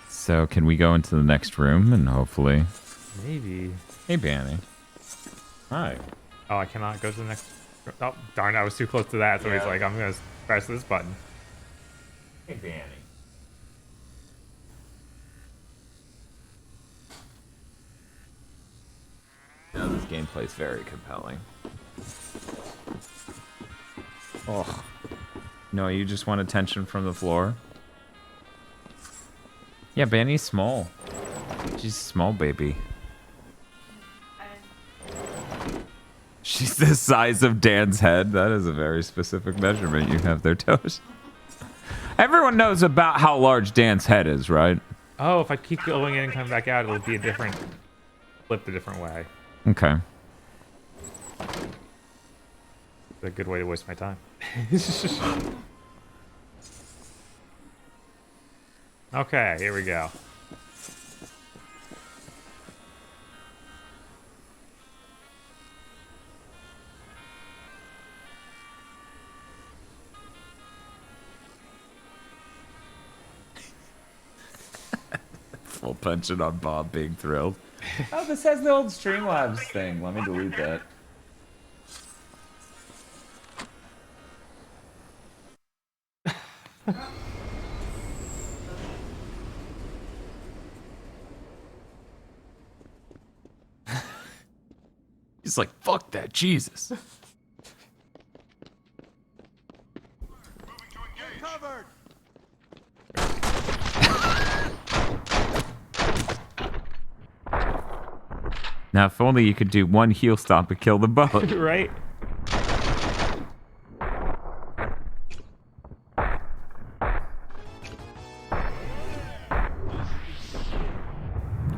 So can we go into the next room and hopefully... Maybe. Hey, Banny. Hi. Oh, I cannot go to the next... Oh, darn, I was too close to that, so he's like, I'm going to press this button. Hey, Banny. Now this gameplay is very compelling. Oh. No, you just want attention from the floor? Yeah, Banny's small. She's small, baby. She's the size of Dan's head. That is a very specific measurement you have there, Tosh. Everyone knows about how large Dan's head is, right? Oh, if I keep going in and coming back out, it'll be a different... Flipped a different way. Okay. It's a good way to waste my time. Okay, here we go. Full punching on Bob being thrilled. Oh, this has the old Streamlabs thing. Let me delete that. He's like, fuck that, Jesus. Covered. Now, if only you could do one heel stomp and kill the boat. Right?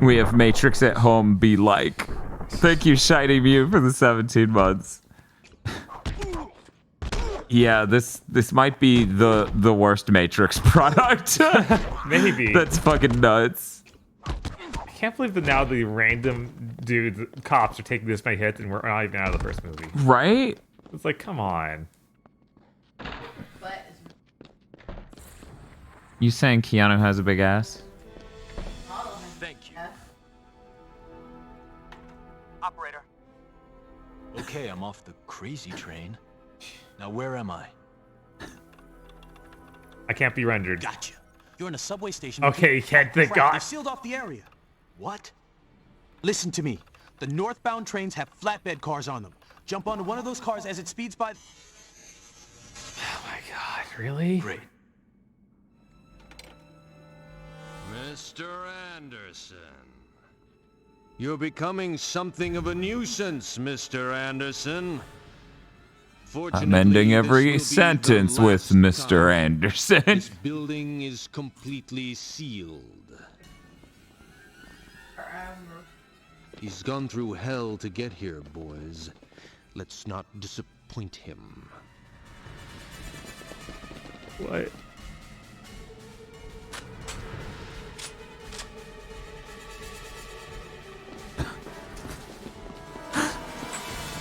We have Matrix at home be like. Thank you, Shiny Mew, for the 17 months. Yeah, this might be the worst Matrix product. Maybe. That's fucking nuts. I can't believe that now the random dudes, cops, are taking this many hits and we're not even out of the first movie. Right? It's like, come on. You saying Keanu has a big ass? Thank you. Operator. Okay, I'm off the crazy train. Now where am I? I can't be rendered. Gotcha. You're in a subway station. Okay, thank Crap, God. they've sealed off the area. What? Listen to me. The northbound trains have flatbed cars on them. Jump onto one of those cars as it speeds by. Oh my God, really? Great. Mr. Anderson. You're becoming something of a nuisance, Mr. Anderson. I'm ending every this will be sentence the with last Mr. time. Anderson. This building is completely sealed. He's gone through hell to get here, boys. Let's not disappoint him. What?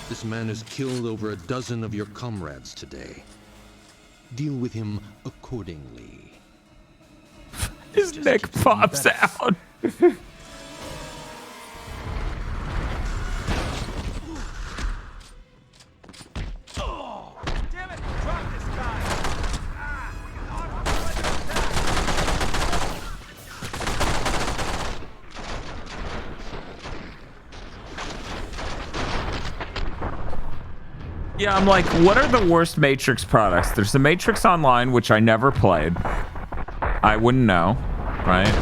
This man has killed over a dozen of your comrades today. Deal with him accordingly. His neck pops out. Yeah, I'm like, what are the worst Matrix products? There's the Matrix Online, which I never played. I wouldn't know, right?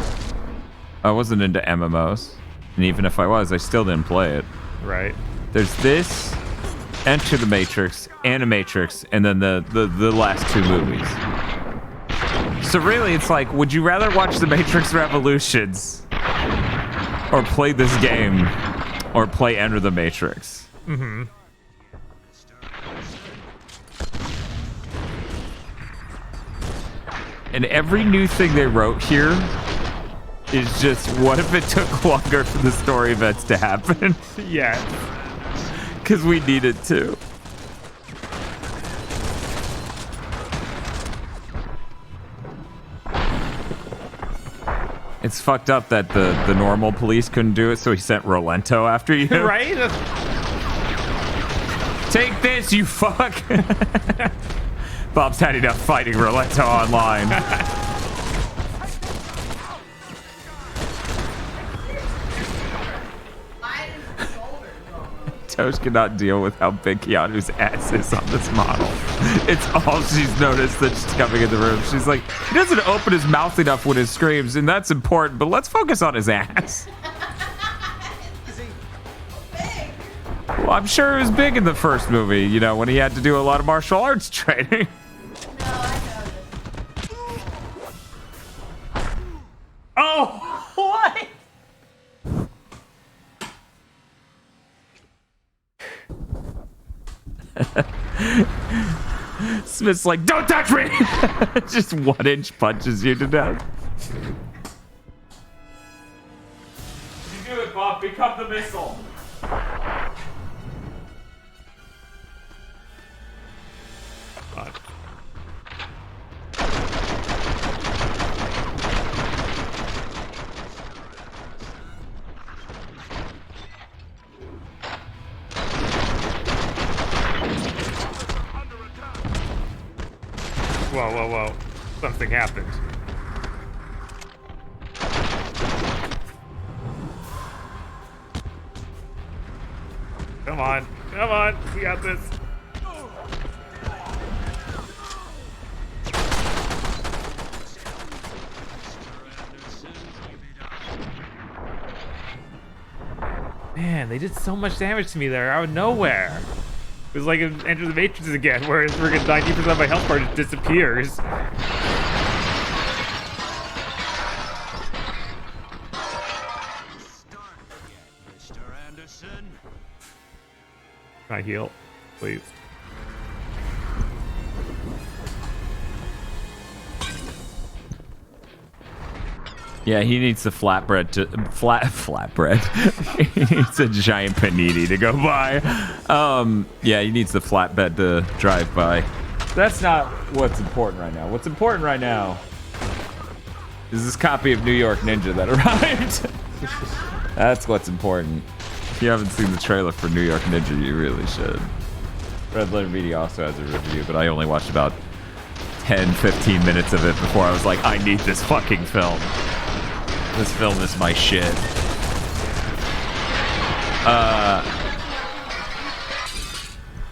I wasn't into MMOs. And even if I was, I still didn't play it. Right. There's this, Enter the Matrix, Animatrix, and then the last two movies. So really, it's like, would you rather watch The Matrix Revolutions or play this game or play Enter the Matrix? Mm-hmm. And every new thing they wrote here is just, what if it took longer for the story events to happen? Yeah. Because we need it to. It's fucked up that the normal police couldn't do it, so he sent Rolento after you. Right? Take this, you fuck! Bob's had enough fighting Rolento online. Tosh cannot deal with how big Keanu's ass is on this model. It's all she's noticed that she's coming in the room. She's like, he doesn't open his mouth enough when he screams, and that's important, but let's focus on his ass. Well, I'm sure it was big in the first movie, you know, when he had to do a lot of martial arts training. Oh, what? Smith's like, don't touch me! Just 1-inch punches you to death. You do it, Bob. Become the missile. God. Whoa, whoa, whoa. Something happened. Come on. Come on. We got this. Man, they did so much damage to me there out of nowhere. It was like Enter the Matrix again, where freaking 90% of my health bar just disappears. Mr. Anderson. Can I heal? Please. Yeah, he needs the flatbread to flatbread. He needs a giant panini to go by. Yeah, he needs the flatbed to drive by. That's not what's important right now. What's important right now is this copy of New York Ninja that arrived. That's what's important. If you haven't seen the trailer for New York Ninja, you really should. Red Letter Media also has a review, but I only watched about 10-15 minutes of it before I was like, I need this fucking film. This film is my shit.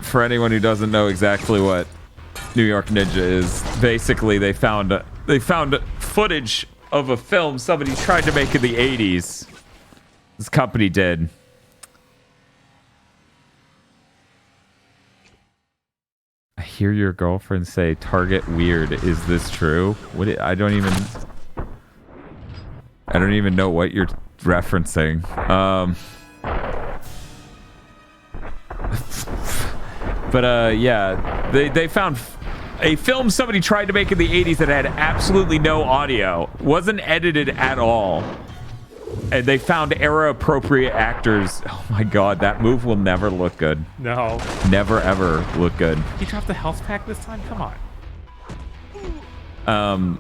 For anyone who doesn't know exactly what New York Ninja is, basically they found footage of a film somebody tried to make in the 80s. This company did. I hear your girlfriend say Target weird. Is this true? I don't even know what you're referencing. But yeah, they found a film somebody tried to make in the 80s that had absolutely no audio, wasn't edited at all, and they found era-appropriate actors. Oh my god, that move will never look good. No. Never ever look good. He dropped the health pack this time? Come on.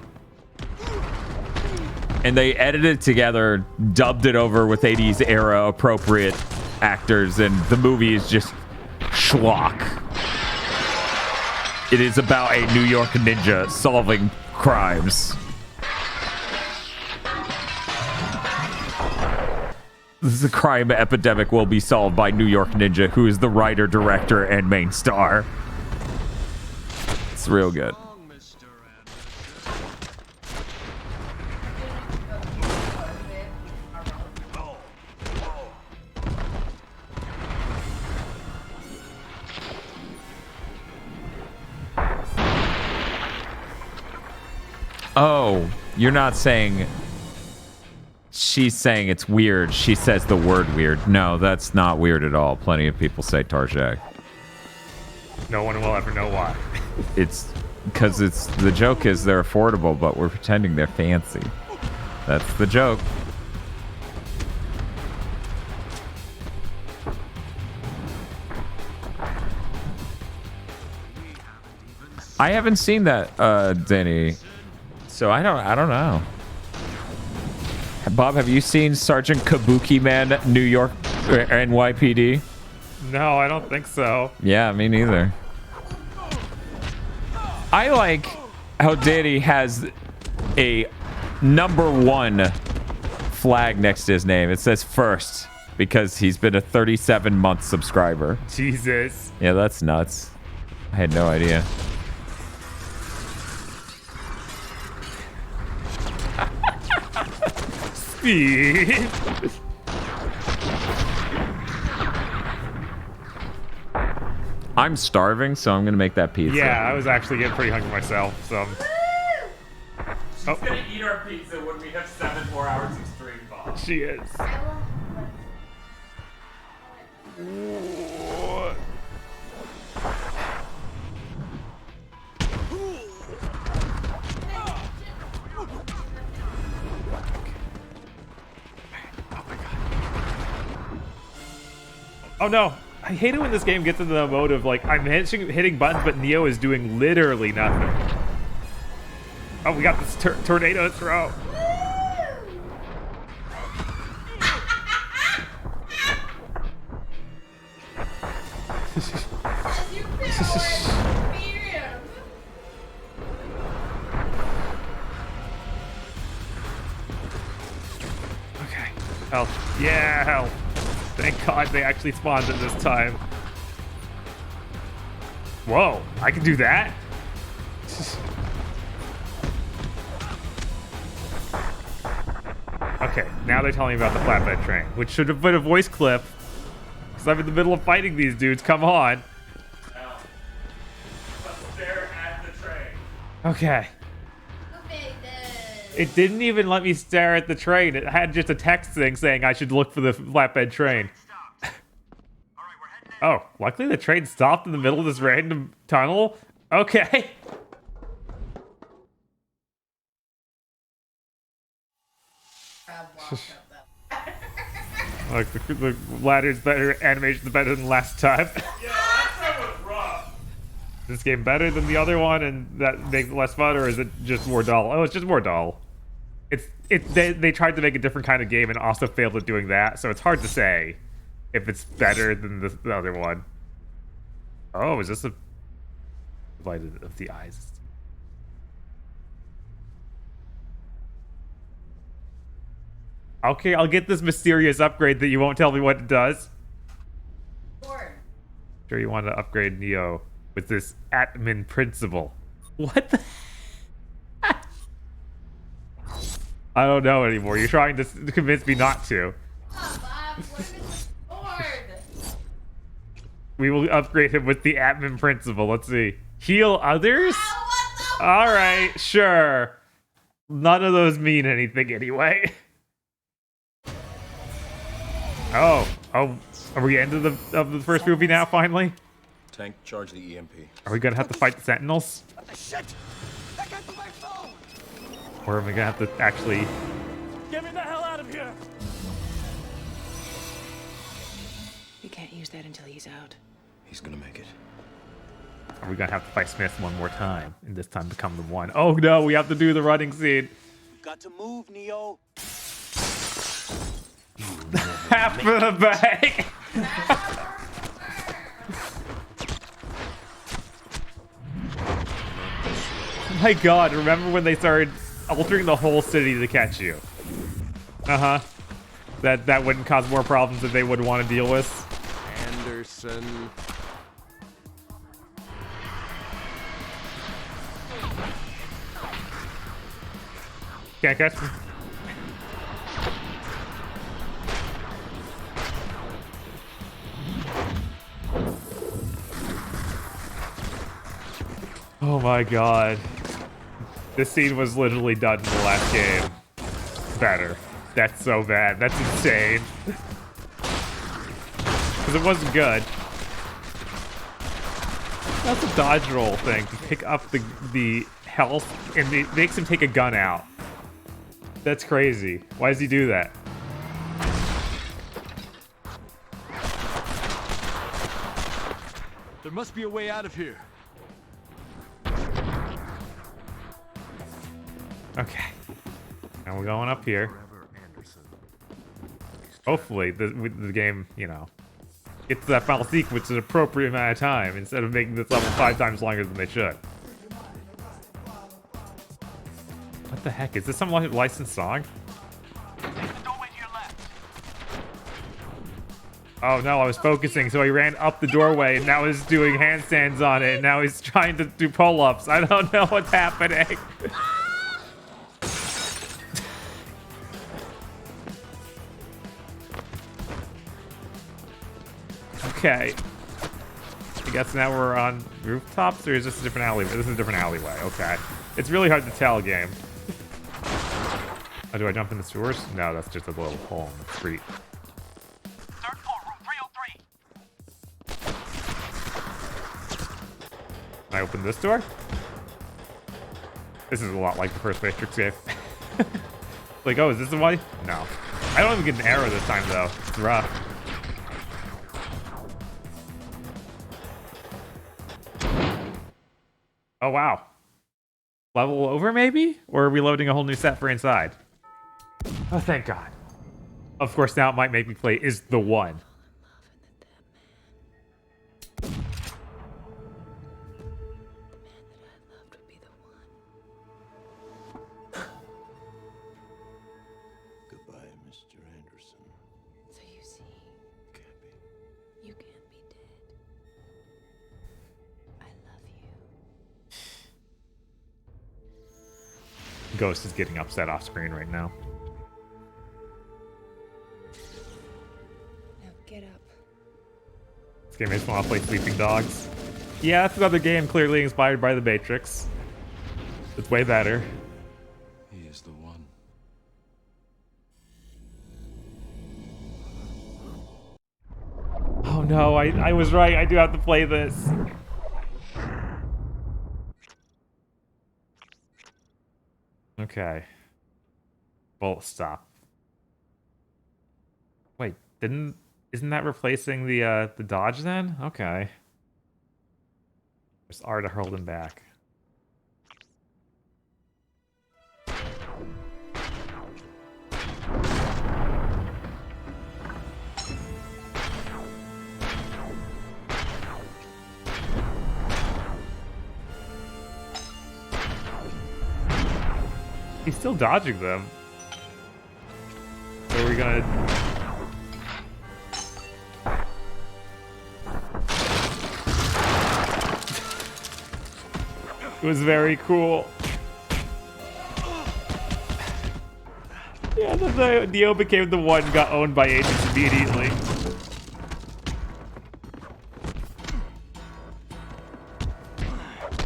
And they edited it together, dubbed it over with 80s era appropriate actors, and the movie is just schlock. It is about a New York ninja solving crimes. This is a crime epidemic will be solved by New York Ninja, who is the writer, director, and main star. It's real good. Oh, you're not saying... She's saying it's weird. She says the word weird. No, that's not weird at all. Plenty of people say Tarjay. No one will ever know why. It's because the joke is they're affordable, but we're pretending they're fancy. That's the joke. I haven't seen that, Danny. So I don't know. Bob, have you seen Sergeant Kabuki Man, New York NYPD? No, I don't think so. Yeah, me neither. I like how Danny has a #1 flag next to his name. It says first because he's been a 37-month subscriber. Jesus. Yeah, that's nuts. I had no idea. I'm starving, so I'm gonna make that pizza. Yeah, I was actually getting pretty hungry myself, so... She's gonna eat our pizza when we have 7 more hours of stream, Bob. She is. Oh no, I hate it when this game gets into the mode of like, I'm hitting buttons, but Neo is doing literally nothing. Oh, we got this tornado throw. Okay, health. Yeah, health. Thank God they actually spawned it this time. Whoa, I can do that? Okay, now they're telling me about the flatbed train, which should have been a voice clip. Because I'm in the middle of fighting these dudes, come on. Let's stare at the train. Okay. It didn't even let me stare at the train. It had just a text thing saying I should look for the flatbed train. Oh, luckily the train stopped in the middle of this random tunnel. Okay. Like the ladder's better, animation's better than last time. Yeah, last time was rough. Is this game better than the other one and that makes it less fun, or is it just more dull? Oh, it's just more dull. They tried to make a different kind of game and also failed at doing that, so it's hard to say if it's better than the other one. Oh, is this a light of the eyes? Okay, I'll get this mysterious upgrade that you won't tell me what it does. Sure, you want to upgrade Neo with this admin principle. What the? I don't know anymore. You're trying to convince me not to. We will upgrade him with the admin principle. Let's see. Heal others? Alright, sure. None of those mean anything anyway. Oh, are we end of the first movie now, finally? Tank, charge the EMP. Are we gonna have to fight the Sentinels? Shit! That got to my phone! Or are we gonna have to actually... Get me the hell out of here! We can't use that until he's out. He's gonna make it. Are we gonna have to fight Smith one more time, and this time become the one? Oh no, we have to do the running scene. Got to move, Neo. Half of the bag. My God! Remember when they started altering the whole city to catch you? That wouldn't cause more problems that they would want to deal with. Anderson. Can't catch me. Oh my God. This scene was literally done in the last game. Better. That's so bad. That's insane. Because it wasn't good. That's a dodge roll thing to pick up the health, and it makes him take a gun out. That's crazy. Why does he do that? There must be a way out of here. Okay. Now we're going up here. Hopefully the game, you know, gets to that final sequence in an appropriate amount of time instead of making this level 5 times longer than they should. What the heck? Is this some licensed song? Oh no, I was focusing, so he ran up the doorway and now he's doing handstands on it, and now he's trying to do pull-ups. I don't know what's happening. Okay. I guess now we're on rooftops, or is this a different alleyway? This is a different alleyway, okay. It's really hard to tell, game. Oh, do I jump in the sewers? No, that's just a little hole in the street. Third floor, room 303. Can I open this door? This is a lot like the first Matrix game. Like, oh, is this the way? No. I don't even get an arrow this time, though. It's rough. Oh, wow. Level over, maybe? Or are we loading a whole new set for inside? Oh, thank God. Of course, now it might make me play Is the One. Goodbye, Mr. Anderson. So you see, you can't be dead. I love you. Ghost is getting upset off screen right now. Now get up. This game makes me want to play Sleeping Dogs. Yeah, that's another game clearly inspired by The Matrix. It's way better. He is the one. Oh no, I was right. I do have to play this. Okay. Well, stop. Wait, isn't that replacing the dodge then? Okay. There's R to hurl them back. He's still dodging them. So are we gonna... It was very cool. Yeah, the Neo became the one, got owned by agents immediately.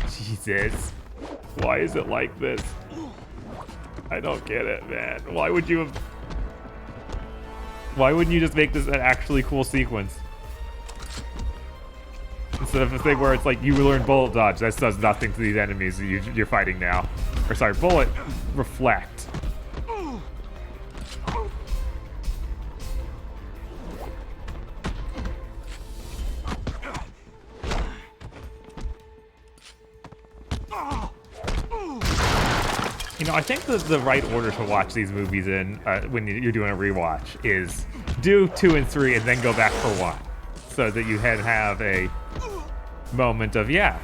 Jesus. Why is it like this? I don't get it, man. Why would you have... Why wouldn't you just make this an actually cool sequence? Instead of a thing where it's like, you learn bullet dodge. That does nothing to these enemies you're fighting now. Or sorry, bullet reflect. You know, I think the right order to watch these movies in when you're doing a rewatch is do 2 and 3 and then go back for 1. So that you have a moment of, yeah,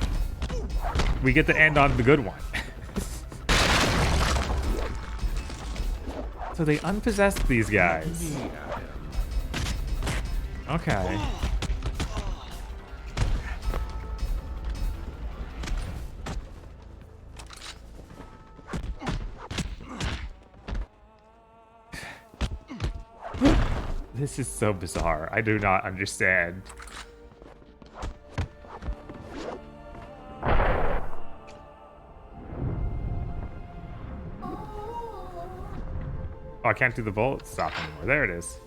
we get to end on the good one. So they unpossessed these guys. Okay. This is so bizarre. I do not understand. Oh, I can't do the bullet stop anymore. There it is.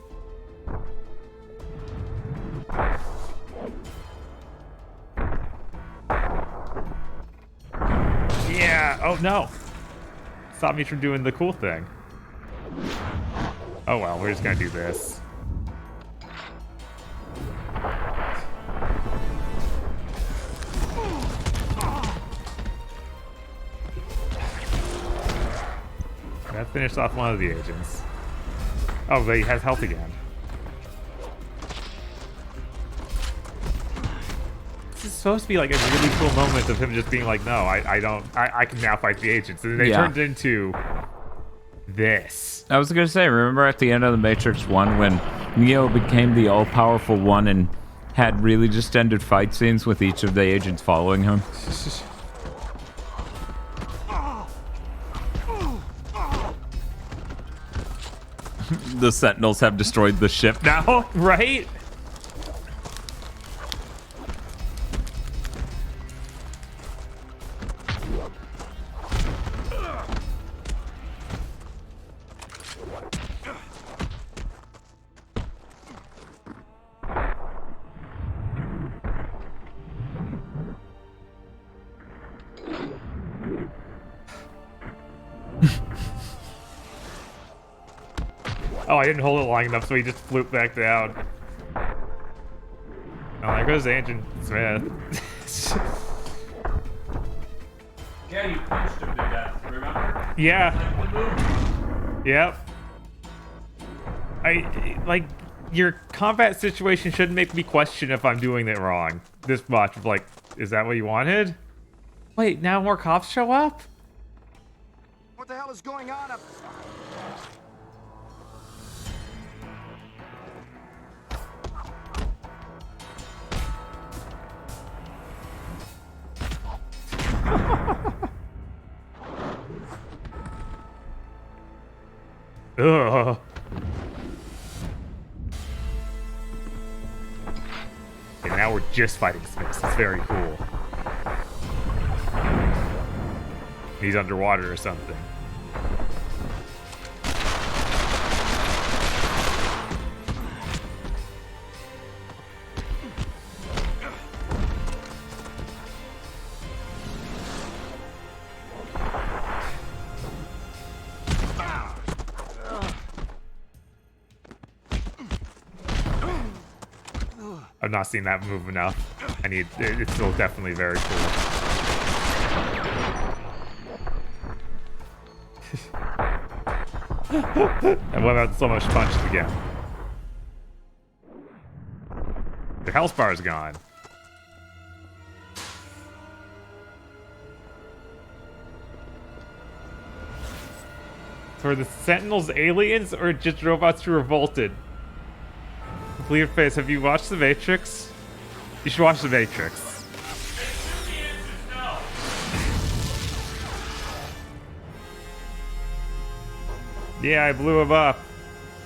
Yeah. Oh, no. Stop me from doing the cool thing. Oh, well, we're just gonna do this. That finished off one of the agents. Oh, but he has health again. This is supposed to be like a really cool moment of him just being like, no, I can now fight the agents. And then they turned into this. I was going to say, remember at the end of The Matrix 1 when Neo became the all-powerful one and had really just ended fight scenes with each of the agents following him? The Sentinels have destroyed the ship now, right? Oh, I didn't hold it long enough, so he just flooped back down. Oh, there goes Agent Smith. Yeah, you punched him to death, remember? Yeah. Yep. Like, your combat situation shouldn't make me question if I'm doing it wrong. This much of like, is that what you wanted? Wait, now more cops show up? What the hell is going on up? Ugh. And now we're just fighting Smiths. It's very cool. He's underwater or something. I've not seen that move enough. It's still definitely very cool. And what about so much punches again? The health bar is gone. For the Sentinels aliens or just robots who revolted? Clear face, have you watched The Matrix? You should watch The Matrix. Yeah, I blew him up.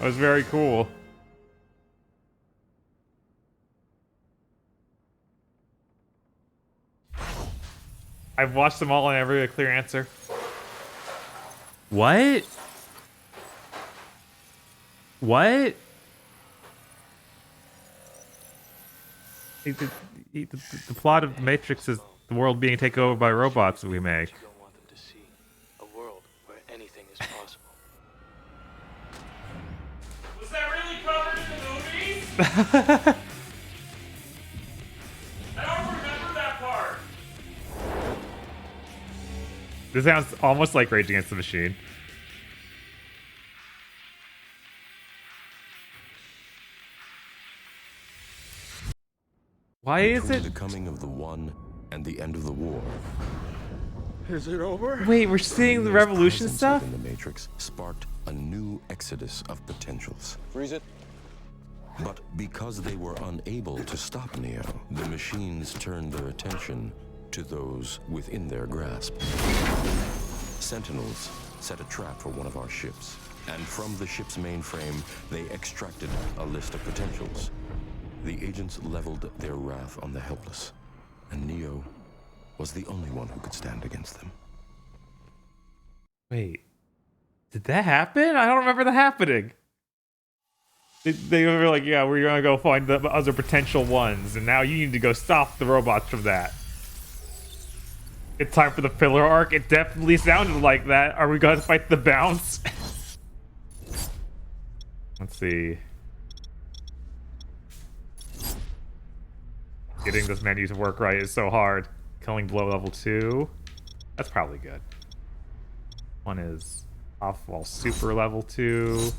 That was very cool. I've watched them all and every clear answer. What? What? The plot of The Matrix is the world being taken over by robots that we make. You don't want them to see a world where anything is possible. Was that really covered in the movies? I don't remember that part. This sounds almost like Rage Against the Machine. Why is Between it? the coming of the One and the end of the war. Is it over? Wait, we're seeing the revolution Presence stuff? within the Matrix sparked a new exodus of potentials. Freeze it. But because they were unable to stop Neo, the machines turned their attention to those within their grasp. Sentinels set a trap for one of our ships, and from the ship's mainframe, they extracted a list of potentials. The agents leveled their wrath on the helpless, and Neo was the only one who could stand against them. Wait, did that happen? I don't remember that happening. They were like, yeah, we're gonna go find the other potential ones, and now you need to go stop the robots from that. It's time for the filler arc. It definitely sounded like that. Are we gonna fight the bounce? Let's see. Getting this menu to work right is so hard. Killing Blow level 2. That's probably good. One is Off-Wall Super level 2.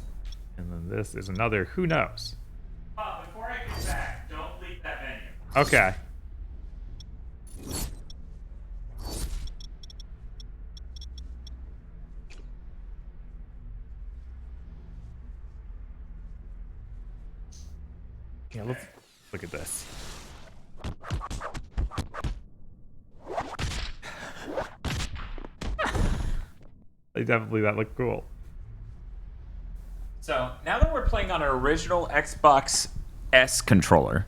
And then this is another who knows. Before I get back, don't leave that menu. Okay. Yeah, let's look at this. Definitely that looked cool. So now that we're playing on an original Xbox S controller,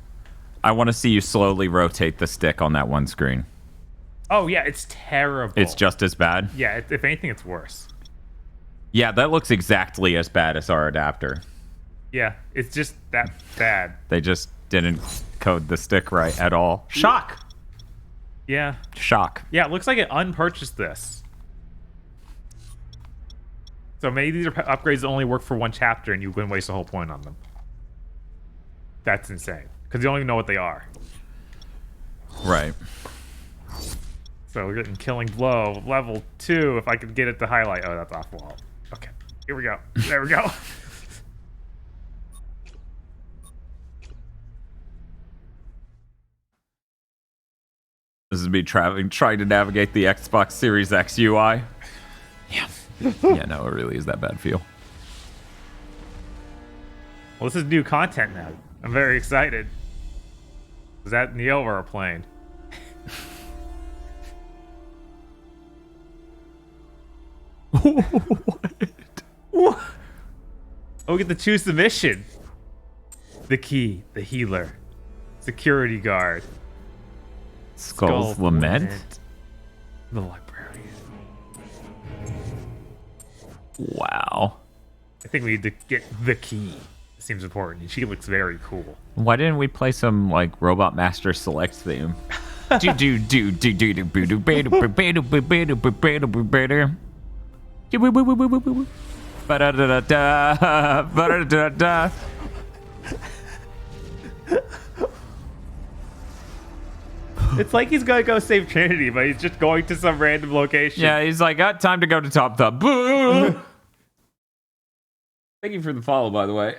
I want to see you slowly rotate the stick on that one screen. Oh yeah, it's terrible. It's just as bad? Yeah, if anything, it's worse. Yeah, that looks exactly as bad as our adapter. Yeah, it's just that bad. They just didn't code the stick right at all. Shock! Yeah. Shock. Yeah, it looks like it unpurchased this. So maybe these are upgrades that only work for one chapter and you can waste the whole point on them. That's insane. Because you don't even know what they are. Right. So we're getting Killing Blow, level 2. If I could get it to highlight. Oh, that's off wall. Okay. Here we go. There we go. This is me trying to navigate the Xbox Series X UI. Yeah. Yeah, no, it really is that bad feel. Well, this is new content now. I'm very excited. Is that Neo we're playing? What? Oh, we get to choose the mission. The key, the healer, security guard, Skull's Lament? the librarian. Wow. I think we need to get the key. It seems important. She looks very cool. Why didn't we play some like Robot Master Select theme? It's like he's gonna go save Trinity, but he's just going to some random location. Yeah, he's like, got time to go to Top Top. Boo! Thank you for the follow, by the way.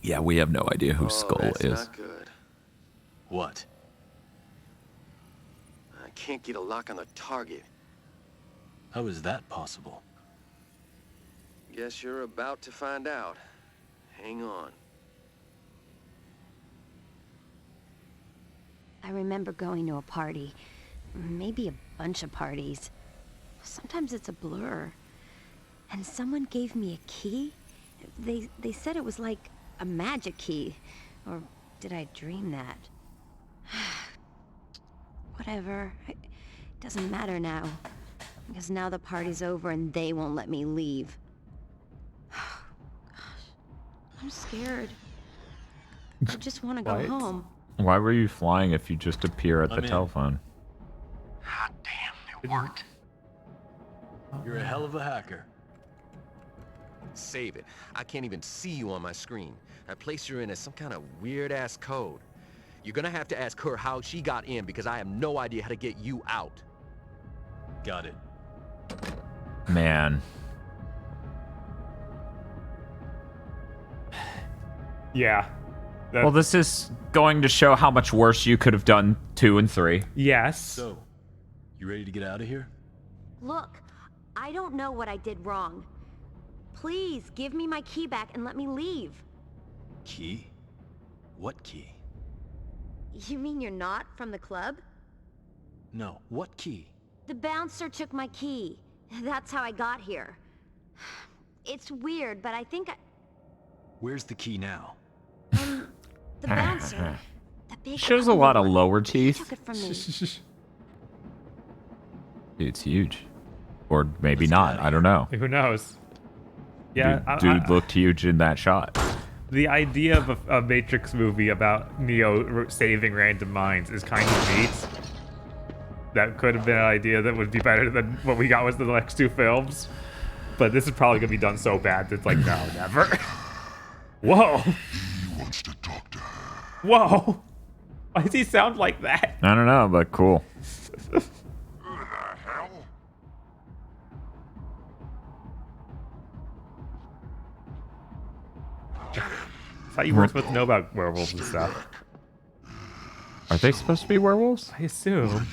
Yeah, we have no idea who Skull that's is. not good. What? I can't get a lock on the target. How is that possible? Guess you're about to find out. Hang on. I remember going to a party. Maybe a bunch of parties. Sometimes it's a blur. And someone gave me a key. They said it was like a magic key. Or did I dream that? Whatever. It doesn't matter now. Because now the party's over and they won't let me leave. Gosh, I'm scared. I just want to go What? home. Why were you flying if you just appear at the I'm in. telephone? It worked. You're a hell of a hacker. Save it. I can't even see you on my screen. I place you in as some kind of weird-ass code. You're gonna have to ask her how she got in because I have no idea how to get you out. Got it. Man. Yeah. Well, this is going to show how much worse you could have done 2 and 3. Yes. So, you ready to get out of here? Look, I don't know what I did wrong. Please give me my key back and let me leave. Key? What key? You mean you're not from the club? No, what key? The bouncer took my key. That's how I got here. It's weird, but I think Where's the key now? the bouncer, the big Shows a lot of lower teeth. took it from me. It's huge. Or maybe not. I don't know. Who knows? Yeah, Dude looked huge in that shot. The idea of a Matrix movie about Neo saving random minds is kind of neat. That could have been an idea that would be better than what we got with the next 2 films. But this is probably going to be done so bad that it's like, no, never. Whoa. He wants to talk to her. Whoa. Why does he sound like that? I don't know, but cool. Who the hell? I thought you weren't supposed to know about werewolves and stuff. Are they supposed to be werewolves? I assume.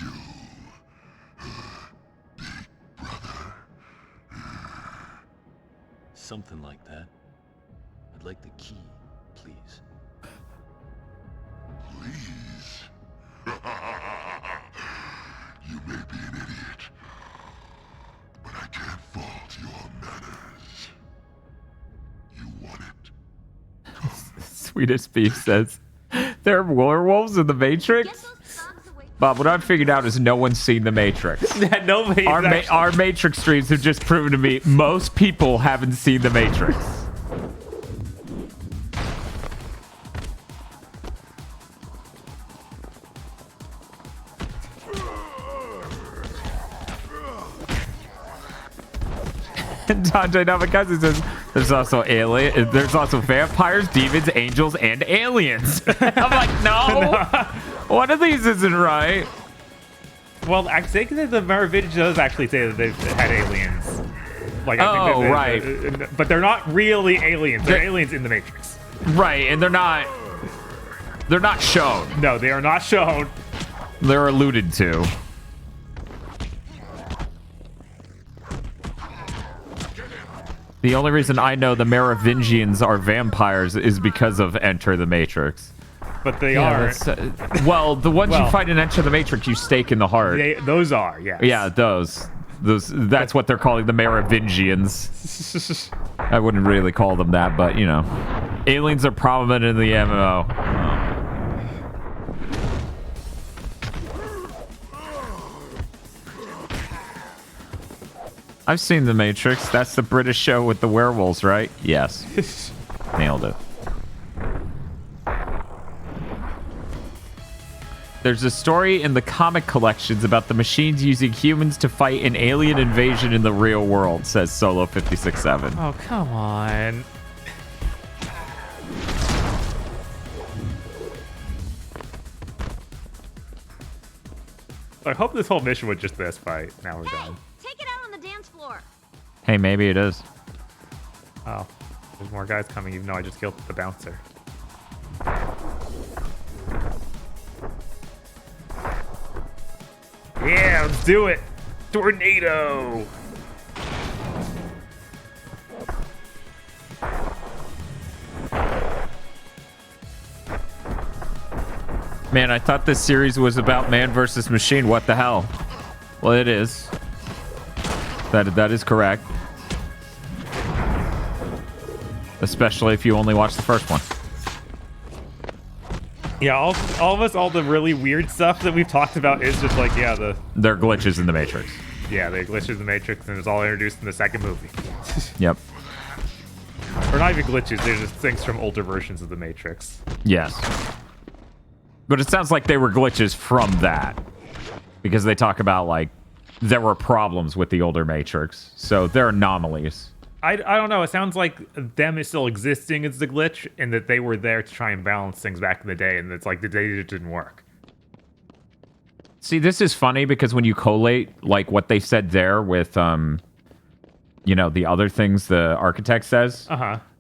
Something like that. I'd like the key, please. Please. You may be an idiot, but I can't fault your manners. You want it? Sweetest Beef says, there are werewolves in the Matrix? Bob, what I've figured out is no one's seen the Matrix. Nobody's Our Matrix streams have just proven to me most people haven't seen the Matrix. Dante Namikaze says there's also vampires, demons, angels, and aliens. I'm like, no. One of these isn't right. Well, I think that the Mirror-Vision does actually say that they've had aliens. Like, I think right. But they're not really aliens. They're aliens in the Matrix. Right, and they're not shown. No, they are not shown. They're alluded to. The only reason I know the Merovingians are vampires is because of Enter the Matrix. But they are. Well, the ones you fight in Enter the Matrix, you stake in the heart. Those are, yes. Yeah, those. That's what they're calling the Merovingians. I wouldn't really call them that, but, you know. Aliens are prominent in the MMO. I've seen The Matrix. That's the British show with the werewolves, right? Yes. Nailed it. There's a story in the comic collections about the machines using humans to fight an alien invasion in the real world, says Solo567. Oh, come on. I hope this whole mission was just this fight. Now we're done. Take it out on the dance floor. Hey, maybe it is. Oh, there's more guys coming, even though I just killed the bouncer. Yeah, let's do it. Tornado. Man, I thought this series was about man versus machine. What the hell? Well, it is. That is correct. Especially if you only watch the first one. Yeah, all the really weird stuff that we've talked about is just like, yeah, they're glitches in the Matrix. Yeah, they're glitches in the Matrix, and it's all introduced in the second movie. Yep. Or not even glitches, they're just things from older versions of the Matrix. Yes. But it sounds like they were glitches from that. Because they talk about, like, there were problems with the older Matrix. So they're anomalies. I don't know. It sounds like them is still existing as the glitch, and that they were there to try and balance things back in the day, and it's like the data didn't work. See, this is funny because when you collate, like, what they said there with, you know, the other things the architect says,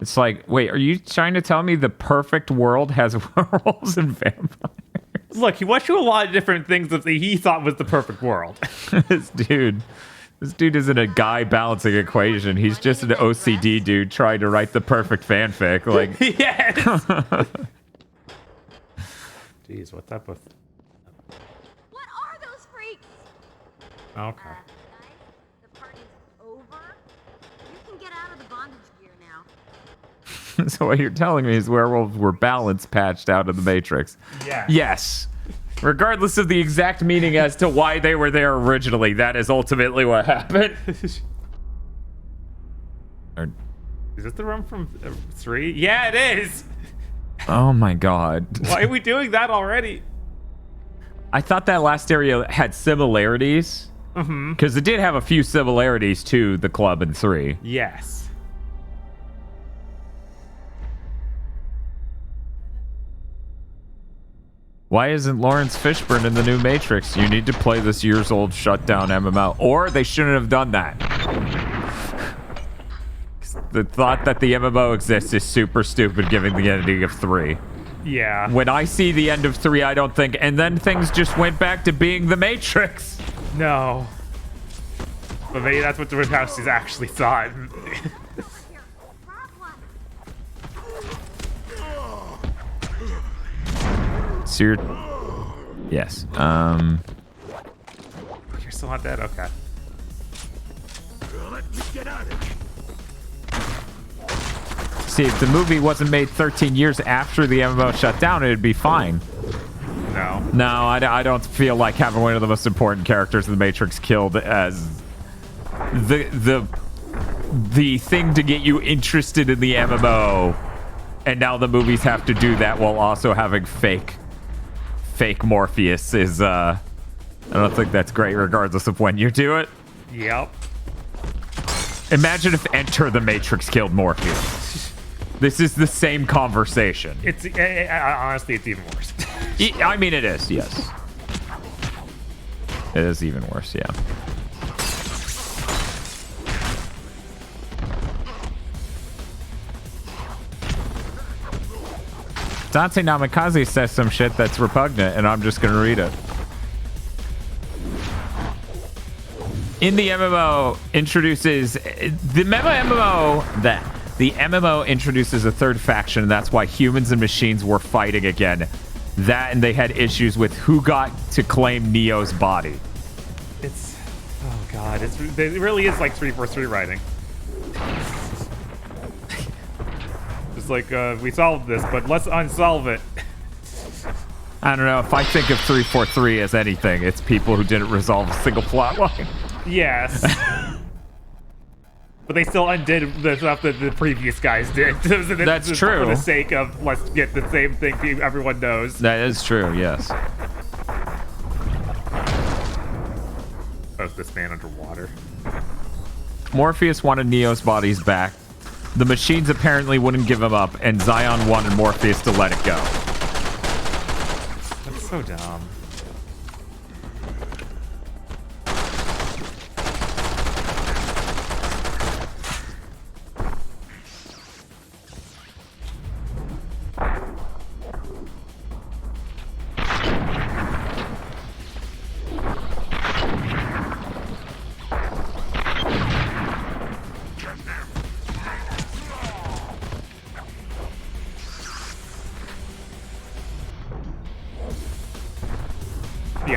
it's like, wait, are you trying to tell me the perfect world has werewolves and vampires? Look, he went through a lot of different things that he thought was the perfect world. This dude isn't a guy balancing equation. He's just an OCD dude trying to write the perfect fanfic. Like, yes. Jeez, what's up with? What are those freaks? Okay. Guys, the party's over. You can get out of the bondage gear now. So what you're telling me is werewolves were balance patched out of the Matrix. Yeah. Yes. Regardless of the exact meaning as to why they were there originally, that is ultimately what happened. Is this the room from 3? Yeah, it is. Oh my god. Why are we doing that already? I thought that last area had similarities. Because it did have a few similarities to the club in 3. Yes. Why isn't Lawrence Fishburne in the new Matrix? You need to play this years-old shutdown MMO. Or they shouldn't have done that. The thought that the MMO exists is super stupid given the ending of 3. Yeah. When I see the end of 3, I don't think, and then things just went back to being the Matrix. No. But maybe that's what the Wachowskis actually thought. So you're... Yes. You're still not dead? Okay. Let me get out of here. See, if the movie wasn't made 13 years after the MMO shut down, it'd be fine. No. No, I don't feel like having one of the most important characters in the Matrix killed as the thing to get you interested in the MMO, and now the movies have to do that while also having fake Morpheus is I don't think that's great regardless of when you do it. Yep. Imagine if Enter the Matrix killed Morpheus. This is the same conversation. It's honestly, it's even worse. I mean, it is, yes. It is even worse, yeah. Dante Namikaze says some shit that's repugnant, and I'm just gonna read it. In the MMO introduces the MMO introduces a third faction, and that's why humans and machines were fighting again. That, and they had issues with who got to claim Neo's body. It's, oh god, it really is like 343 writing. It's like, we solved this, but let's unsolve it. I don't know, if I think of 343 as anything, it's people who didn't resolve a single plot line. Yes. But they still undid the stuff that the previous guys did. That's true. For the sake of, let's get the same thing everyone knows. That is true, yes. Oh, this man underwater. Morpheus wanted Neo's bodies back. The machines apparently wouldn't give him up, and Zion wanted Morpheus to let it go. That's so dumb.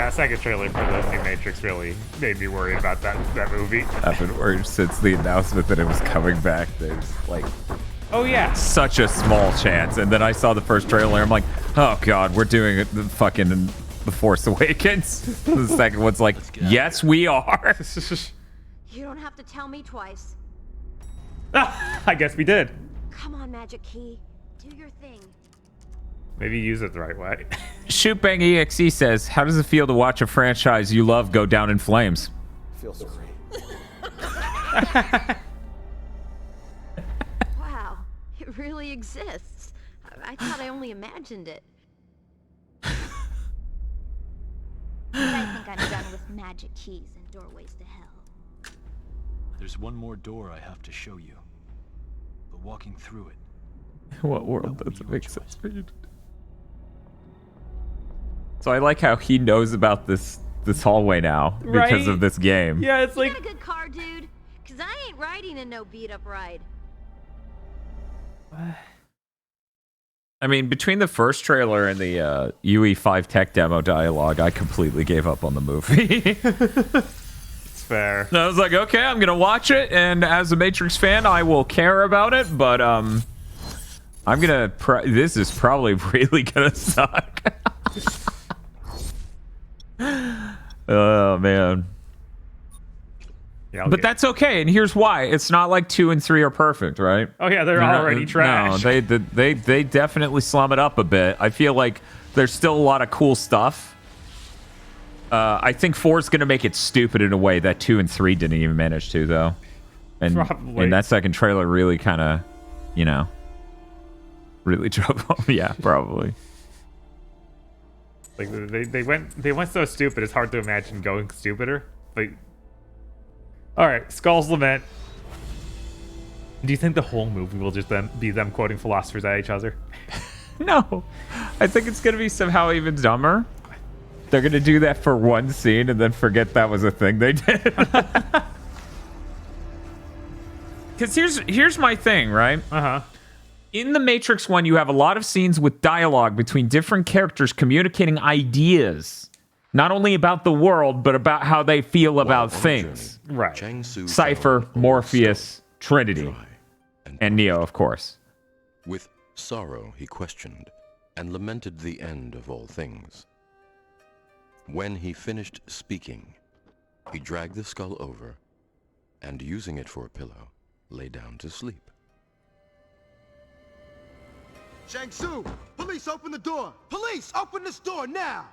that second trailer for the new Matrix really made me worry about that movie. I've been worried since the announcement that it was coming back. There's like, oh yeah, such a small chance. And then I saw the first trailer. I'm like, oh god, we're doing the fucking The Force Awakens. The second one's like, yes, we are. You don't have to tell me twice. I guess we did. Come on, Magic Key. Do your thing. Maybe use it the right way. Shootbang EXE says, how does it feel to watch a franchise you love go down in flames? Feels great. Wow, it really exists. I thought I only imagined it. But I think I'm done with magic keys and doorways to hell. There's one more door I have to show you. But walking through it. What world doesn't make sense for you? So I like how he knows about this hallway now because of this game. Yeah, it's like. You got a good car, dude? Cause I ain't riding in no beat up ride. I mean, between the first trailer and the UE5 tech demo dialogue, I completely gave up on the movie. It's fair. I was like, okay, I'm gonna watch it, and as a Matrix fan, I will care about it. But I'm gonna. This is probably really gonna suck. Oh man. Yeah, but that's okay, and here's why. It's not like 2 and 3 are perfect, right? Oh yeah, they're already trash. No, they definitely slum it up a bit. I feel like there's still a lot of cool stuff. I think 4 is going to make it stupid in a way that 2 and 3 didn't even manage to, though. And that second trailer really kind of, really drove home. Yeah, probably. Like they went so stupid. It's hard to imagine going stupider. Like, all right, Skull's Lament. Do you think the whole movie will just be them quoting philosophers at each other? No, I think it's gonna be somehow even dumber. They're gonna do that for one scene and then forget that was a thing they did. Because here's my thing, right? In the Matrix 1, you have a lot of scenes with dialogue between different characters communicating ideas, not only about the world, but about how they feel about things. Right. Cypher, Morpheus, Trinity, and Neo, of course. With sorrow he questioned, and lamented the end of all things. When he finished speaking, he dragged the skull over, and using it for a pillow, lay down to sleep. Shang Tsung! Police, open the door! Police, open this door now!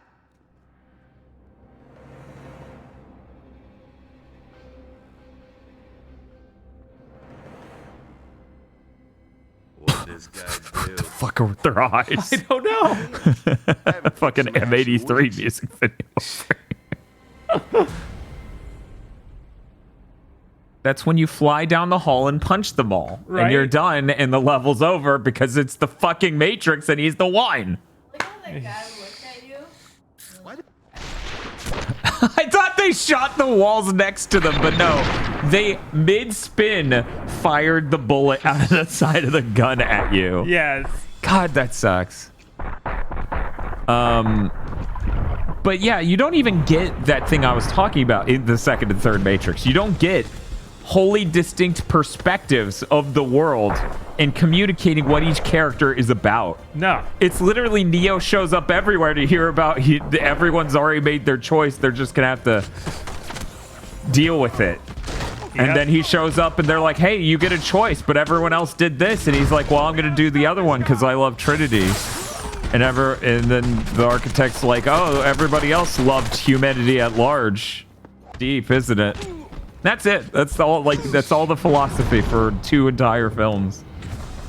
What this guy do? The fuck are with their eyes? I don't know. Fucking M83 music video. That's when you fly down the hall and punch them all. Right. And you're done and the level's over because it's the fucking Matrix and he's the wine. Look how that guy looked at you. I thought they shot the walls next to them, but no. They, mid-spin, fired the bullet out of the side of the gun at you. Yes. God, that sucks. But yeah, you don't even get that thing I was talking about in the second and third Matrix. You don't get wholly distinct perspectives of the world and communicating what each character is about. No. It's literally Neo shows up everywhere to hear about everyone's already made their choice. They're just going to have to deal with it. Yep. And then he shows up and they're like, hey, you get a choice, but everyone else did this. And he's like, well, I'm going to do the other one because I love Trinity. And then the architect's like, oh, everybody else loved humanity at large. Deep, isn't it? That's it. That's all the philosophy for 2 entire films.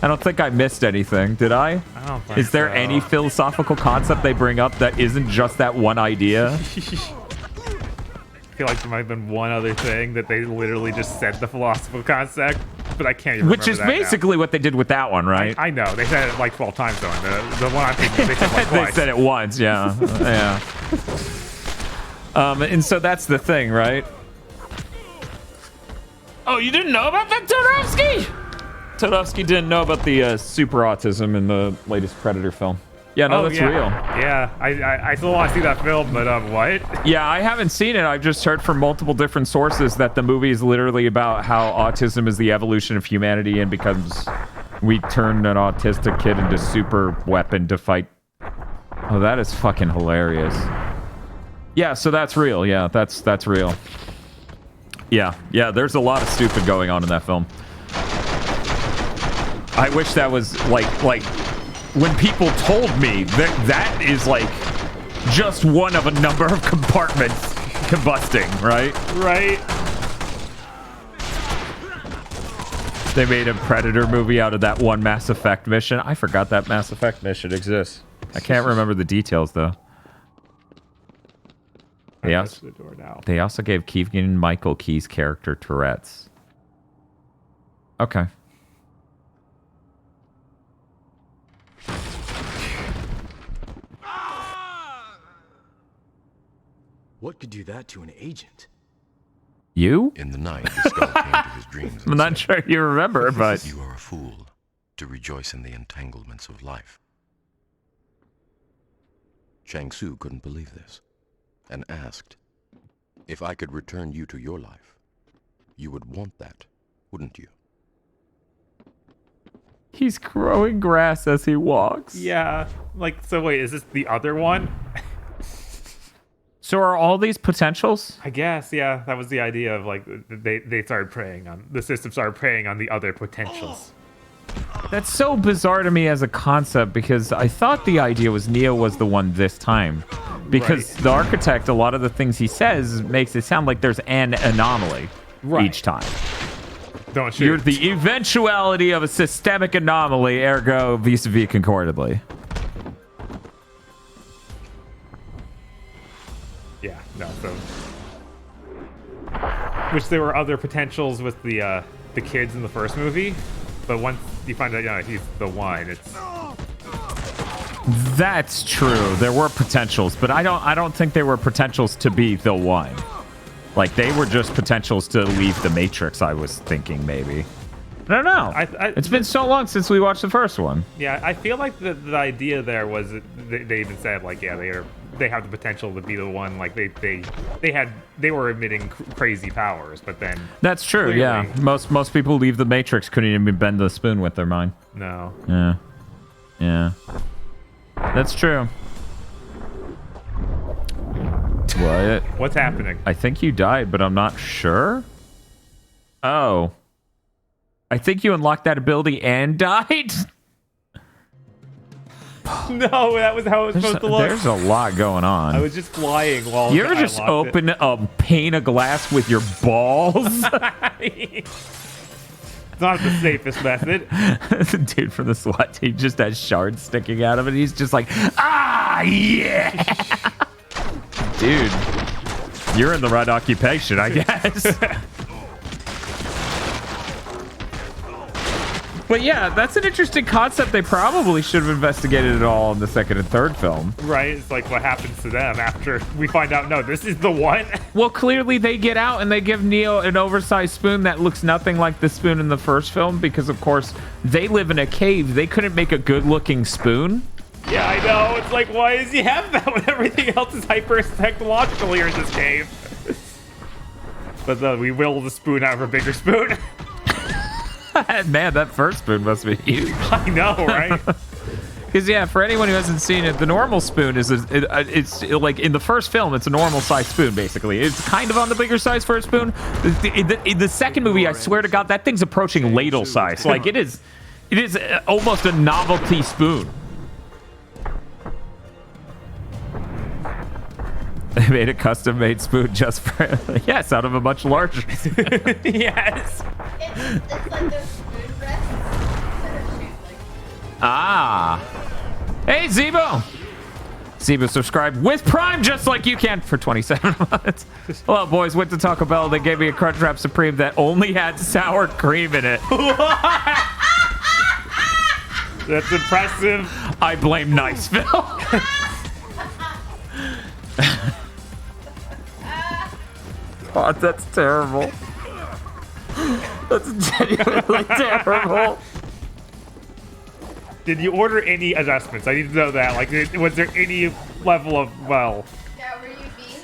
I don't think I missed anything. Did I? I don't think Is there so. any philosophical concept they bring up that isn't just that one idea? I feel like there might have been one other thing that they literally just said the philosophical concept, but I can't even Which remember is that basically what they did with that one, right? I know. They said it like 12 times though. The one I'm thinking, they said like They twice. said it once, yeah. Yeah. And so that's the thing, right? Oh, you didn't know about that, Todorowsky? Todorowsky didn't know about the super autism in the latest Predator film. Yeah, no, Oh, that's yeah. real. Yeah, I still want to see that film, but what? Yeah, I haven't seen it. I've just heard from multiple different sources that the movie is literally about how autism is the evolution of humanity, and because we turned an autistic kid into super weapon to fight. Oh, that is fucking hilarious. Yeah, so that's real. Yeah, that's real. Yeah, there's a lot of stupid going on in that film. I wish that was like when people told me that is like just one of a number of compartments combusting, right? Right. They made a Predator movie out of that one Mass Effect mission. I forgot that Mass Effect mission exists. I can't remember the details though. They also gave Keegan-Michael Key's character Tourette's. Okay. What could do that to an agent? You? In the night, the skull came to his dreams. I'm not sure you remember, but... You are a fool to rejoice in the entanglements of life. Shang Tsung couldn't believe this, and asked, if I could return you to your life, you would want that, wouldn't you? He's growing grass as he walks. Yeah. Like, so wait, is this the other one? So are all these potentials? I guess, yeah. That was the idea of, like, they started preying on... The system started preying on the other potentials. That's so bizarre to me as a concept, because I thought the idea was Neo was the one this time. Because the architect, a lot of the things he says makes it sound like there's an anomaly each time. Don't shoot. You're the eventuality of a systemic anomaly, ergo vis-a-vis concordably. Yeah, no, so... Which there were other potentials with the kids in the first movie, but once you find out, yeah, he's the one, it's... That's true. There were potentials, but I don't think they were potentials to be the one. Like, they were just potentials to leave the Matrix, I was thinking, maybe. I don't know. It's been so long since we watched the first one. Yeah, I feel like the idea there was that they even said, like, yeah, they have the potential to be the one. Like, they were emitting crazy powers, but then That's true. clearly, Yeah, most people leave the Matrix couldn't even bend the spoon with their mind. No. Yeah. That's true. What? What's happening? I think you died, but I'm not sure. Oh. I think you unlocked that ability and died? No, that was how it was supposed to look. There's a lot going on. I was just flying while You ever I just unlocked open a pane of glass with your balls? It's not the safest method. The dude from the SWAT team just has shards sticking out of it. He's just like, ah, yeah. Dude, you're in the right occupation, I guess. But yeah, that's an interesting concept. They probably should have investigated it all in the second and third film. Right, it's like what happens to them after we find out, no, this is the one. Well, clearly they get out and they give Neo an oversized spoon that looks nothing like the spoon in the first film because, of course, they live in a cave. They couldn't make a good-looking spoon. Yeah, I know. It's like, why does he have that when everything else is hyper-technological here in this cave? But we will the spoon out of a bigger spoon. Man, that first spoon must be huge. I know, right? Because, yeah, for anyone who hasn't seen it, the normal spoon is, it's like in the first film, it's a normal size spoon, basically. It's kind of on the bigger size for a spoon. In the second movie, I swear to God, that thing's approaching ladle size. Like, it is almost a novelty spoon. They made a custom-made spoon just for... Yes, out of a much larger spoon. Yes. It's like those spoon breasts that are shaped like... Ah. Hey, Zebo. Zebo subscribed with Prime just like you can for 27 months. Hello, boys. Went to Taco Bell. They gave me a Crunchwrap Supreme that only had sour cream in it. That's impressive. I blame Niceville. God, that's terrible. That's genuinely terrible. Did you order any adjustments? I need to know that. Like, was there any level of, well... Yeah, were you being?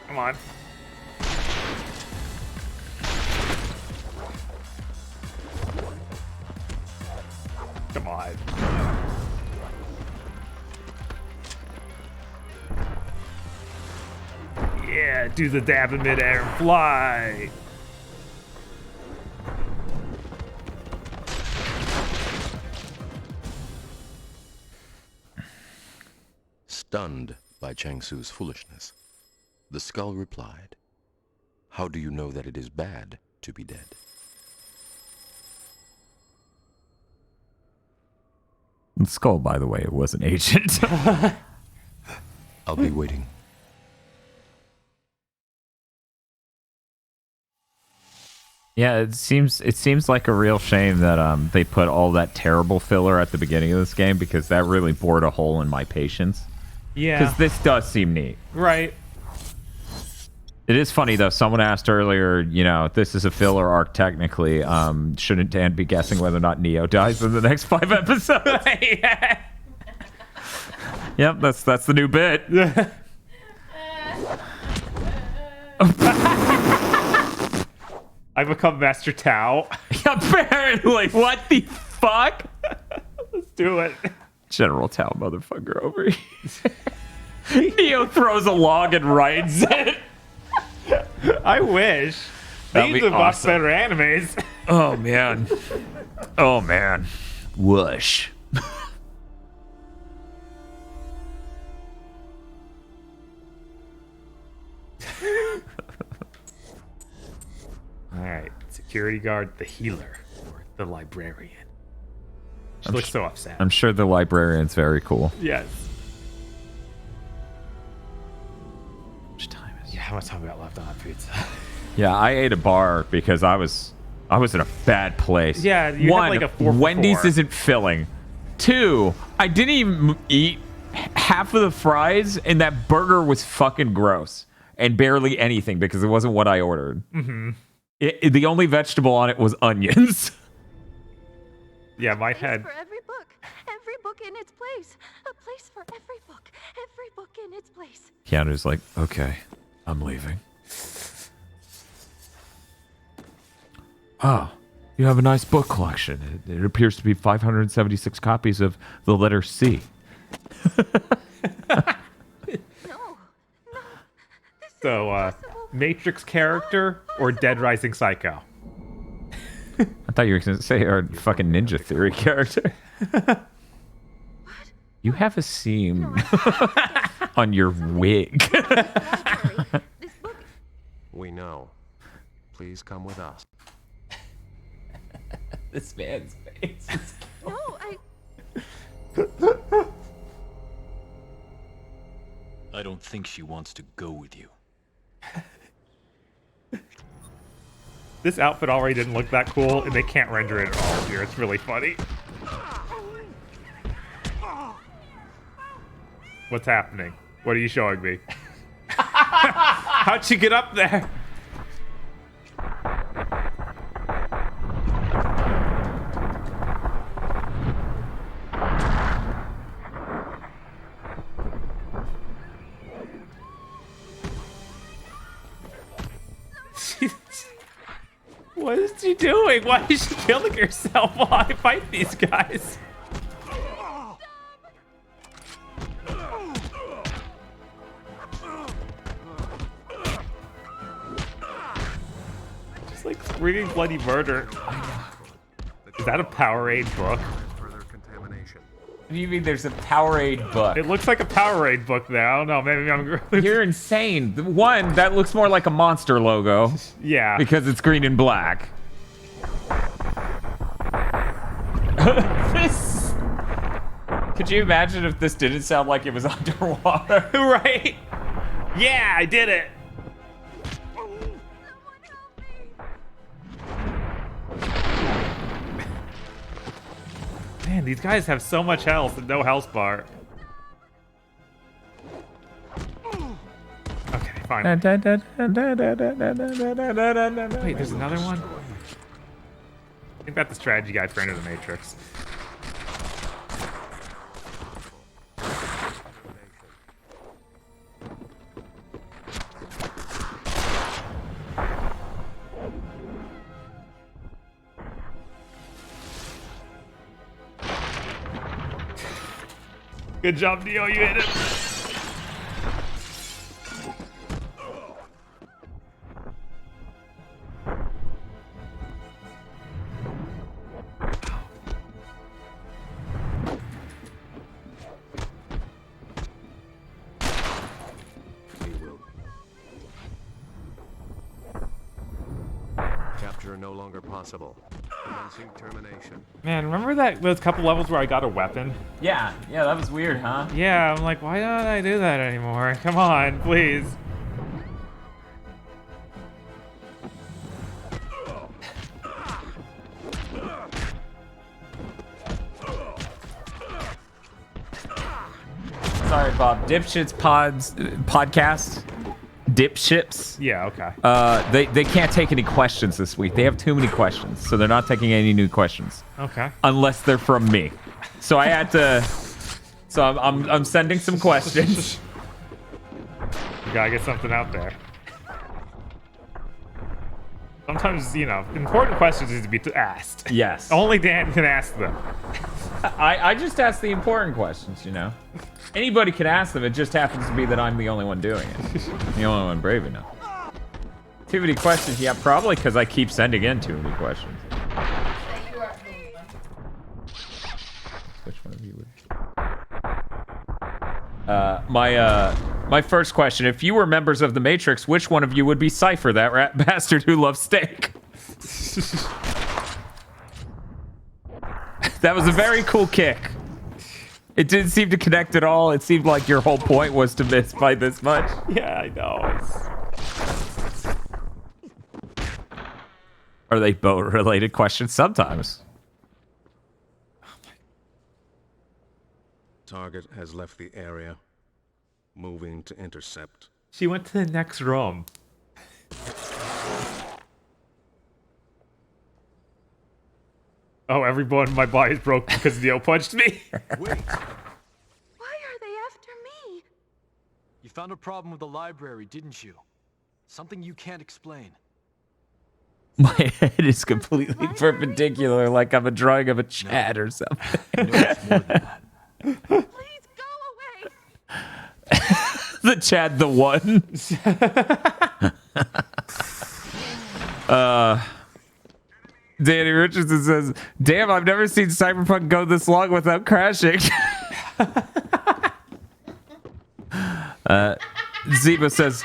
Come on. Come on. Yeah, do the dab in midair and fly. Stunned by Changsu's foolishness, the skull replied, "How do you know that it is bad to be dead?" The skull, by the way, was an agent. I'll be waiting. Yeah, it seems like a real shame that they put all that terrible filler at the beginning of this game, because that really bored a hole in my patience. Yeah. Because this does seem neat. Right. It is funny though. Someone asked earlier, you know, this is a filler arc technically. Shouldn't Dan be guessing whether or not Neo dies in the next 5 episodes? Yeah. Yep, that's the new bit. I become Master Tao. Apparently, what the fuck? Let's do it. General Tao, motherfucker, over here. Neo throws a log and rides it. I wish. That'd These be are much awesome. better animes. Oh man. Oh man. Whoosh. All right, security guard, the healer, or the librarian. She looks so upset. I'm sure the librarian's very cool. Yes. Yeah, how much time we got left on pizza? Yeah, I ate a bar because I was in a bad place. Yeah, you had One, like a 4 for Wendy's 4. isn't filling. 2, I didn't even eat half of the fries, and that burger was fucking gross and barely anything because it wasn't what I ordered. Mm-hmm. The only vegetable on it was onions. Yeah, mine had. For every book in its place. A place for every book in its place. Keanu's like, okay, I'm leaving. Oh, you have a nice book collection. It appears to be 576 copies of the letter C. So, Matrix character or Dead Rising Psycho? I thought you were going to say our fucking Ninja Theory character. You have a seam on your wig. We know. Please come with us. This man's face is I don't think she wants to go with you. This outfit already didn't look that cool, and they can't render it at all here. It's really funny. What's happening? What are you showing me? How'd you get up there? What is she doing? Why is she killing herself while I fight these guys? Just like screaming bloody murder. Is that a Powerade book? What do you mean there's a Powerade book? It looks like a Powerade book now. I don't know, maybe I'm... You're insane. One, that looks more like a Monster logo. Yeah. Because it's green and black. This... Could you imagine if this didn't sound like it was underwater? Right? Yeah, I did it. Man, these guys have so much health and no health bar. Okay, fine. Wait, there's another one? think that's the strategy guide for Enter the Matrix. Good job, Neo. You hit it. Capture no longer possible. Commencing termination. Man, remember those couple levels where I got a weapon? Yeah, that was weird, huh? Yeah, I'm like, why don't I do that anymore? Come on, please. Sorry, Bob. Dipshits podcast. Dipships. Yeah, okay. They can't take any questions this week. They have too many questions, so they're not taking any new questions. Okay. Unless they're from me. So I had to. So I'm sending some questions. You gotta get something out there. Sometimes, you know, important questions need to be asked. Yes. Only Dan can ask them. I just ask the important questions, you know. Anybody can ask them. It just happens to be that I'm the only one doing it. The only one brave enough. Too many questions? Yeah, probably because I keep sending in too many questions. Which one of you would? My first question: if you were members of the Matrix, which one of you would be Cypher, that rat bastard who loves steak? That was a very cool kick. It didn't seem to connect at all. It seemed like your whole point was to miss by this much. Yeah, I know. Are they boat related questions? Sometimes. Target has left the area. Moving to intercept. She went to the next room. Oh, every bone in my body is broken because Neo punched me. Why are they after me? You found a problem with the library, didn't you? Something you can't explain. My head is completely perpendicular, like I'm a drawing of a Chad or something. Please go away. The Chad, the one. Danny Richardson says, "Damn, I've never seen Cyberpunk go this long without crashing." Zeba says,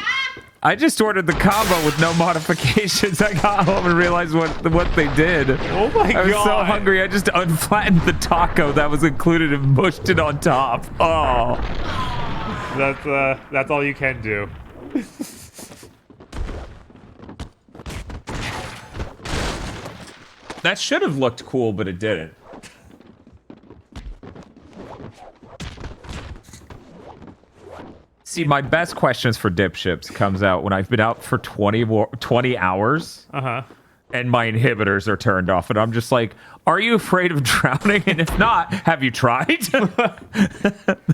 "I just ordered the combo with no modifications. I got home and realized what they did. Oh my god! I was so hungry, I just unflattened the taco that was included and mushed it on top. Oh, that's all you can do." That should have looked cool, but it didn't. See, my best questions for dipships comes out when I've been out for 20 hours. And my inhibitors are turned off. And I'm just like, are you afraid of drowning? And if not, have you tried?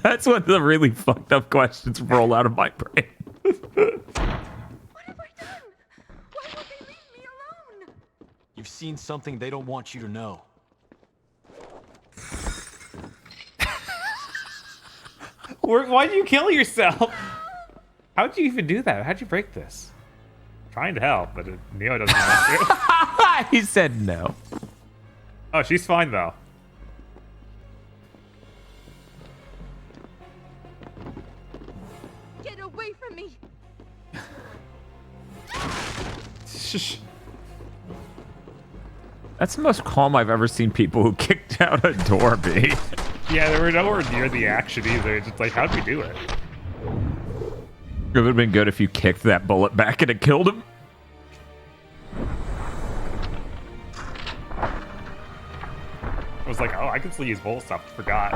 That's when the really fucked up questions roll out of my brain. You've seen something they don't want you to know. Why'd you kill yourself? How'd you even do that? How'd you break this? Trying to help, but Neo doesn't want to. He said no. Oh, she's fine though. Get away from me. That's the most calm I've ever seen people who kicked out a door be. Yeah, they were nowhere near the action either. It's just like, how'd we do it? It would have been good if you kicked that bullet back and it killed him. I was like, oh, I can still use bolt stuff. Forgot.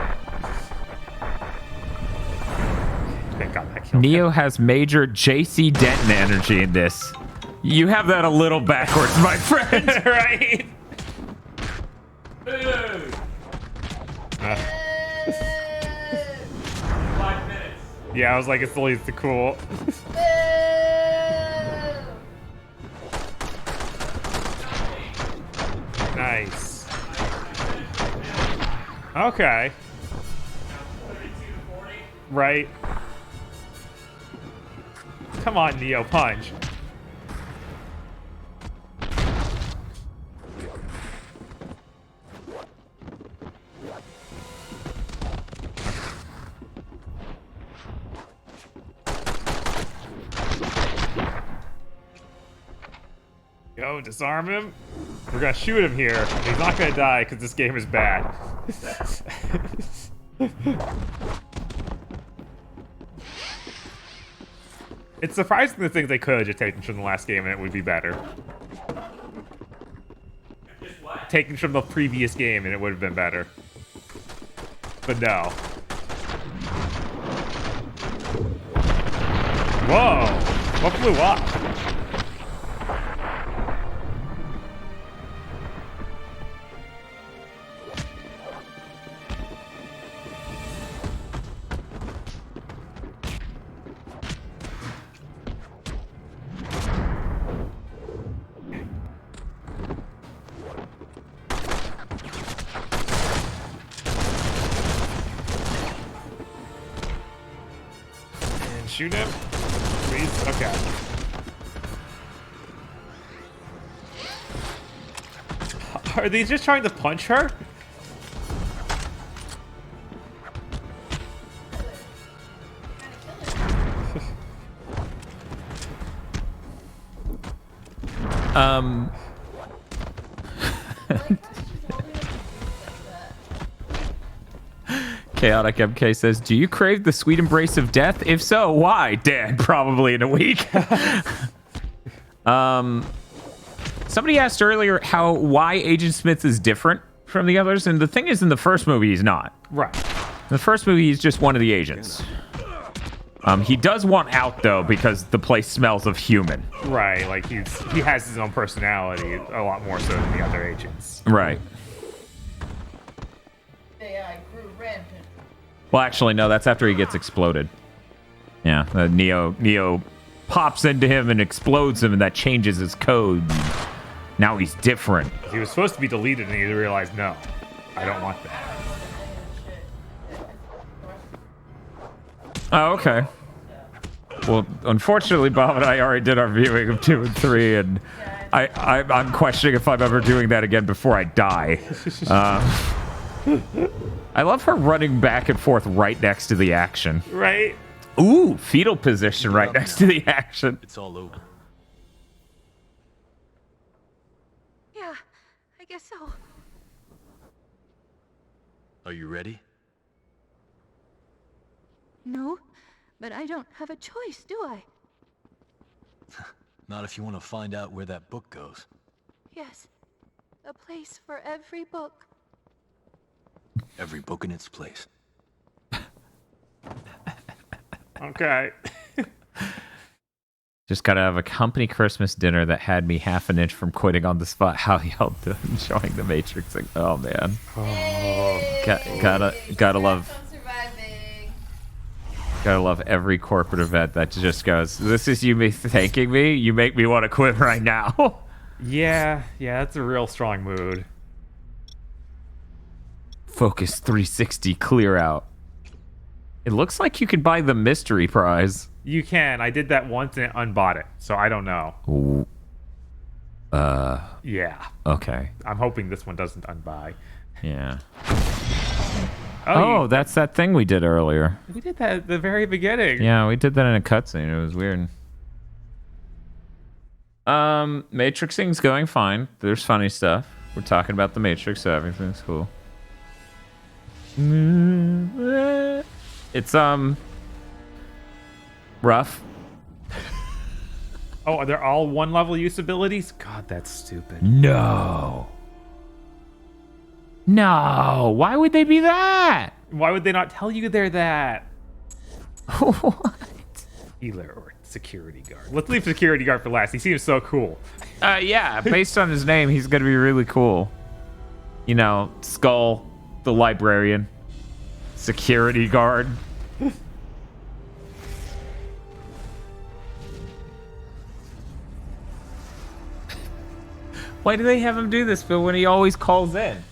Thank God that killed Neo has major JC Denton energy in this. You have that a little backwards, my friend. Right? Uh. 5 minutes. Yeah, I was like, it's the least cool. Nice. Okay. Right. Come on, Neo, punch. Go, disarm him. We're gonna shoot him here. He's not gonna die because this game is bad. It's surprising the things they could have just taken from the last game and it would be better. Taken from the previous game and it would have been better. But no. Whoa! What blew up? Shoot him, please. Okay. Are they just trying to punch her? Chaotic MK says, do you crave the sweet embrace of death? If so, why? Dead, probably in a week. Somebody asked earlier why Agent Smith is different from the others, and the thing is, in the first movie, he's not. Right. In the first movie, he's just one of the agents. He does want out, though, because the place smells of human. Right, like he has his own personality a lot more so than the other agents. Right. AI grew rampant. Well, actually, no, that's after he gets exploded. Yeah, Neo pops into him and explodes him, and that changes his code. Now he's different. He was supposed to be deleted, and he realized, no, I don't want that. Oh, okay. Well, unfortunately, Bob and I already did our viewing of 2 and 3, and I'm questioning if I'm ever doing that again before I die. I love her running back and forth right next to the action. Right? Ooh, fetal position right next to the action. It's all over. Yeah, I guess so. Are you ready? No, but I don't have a choice, do I? Not if you want to find out where that book goes. Yes, a place for every book. Every book in its place. Okay. Just gotta have a company Christmas dinner that had me half an inch from quitting on the spot. How y'all doing? Showing the Matrix thing. Oh man. Oh. Gotta love. Gotta love every corporate event that just goes, this is you thanking me? You make me want to quit right now. Yeah, that's a real strong mood. Focus 360 clear out. It looks like you can buy the mystery prize. You can. I did that once and it unbought it, so I don't know. Ooh. Yeah. Okay. I'm hoping this one doesn't unbuy. Yeah. Oh, that's that thing we did earlier. We did that at the very beginning. Yeah, we did that in a cutscene. It was weird. Matrixing's going fine. There's funny stuff. We're talking about the Matrix, so everything's cool. It's rough. Oh, are they all one level use abilities? God, that's stupid. No. Why would they be that? Why would they not tell you they're that? What? Healer or security guard. Let's leave security guard for last. He seems so cool. Yeah, based on his name, he's gonna be really cool. You know, Skull, the librarian, security guard. Why do they have him do this, Phil, when he always calls in?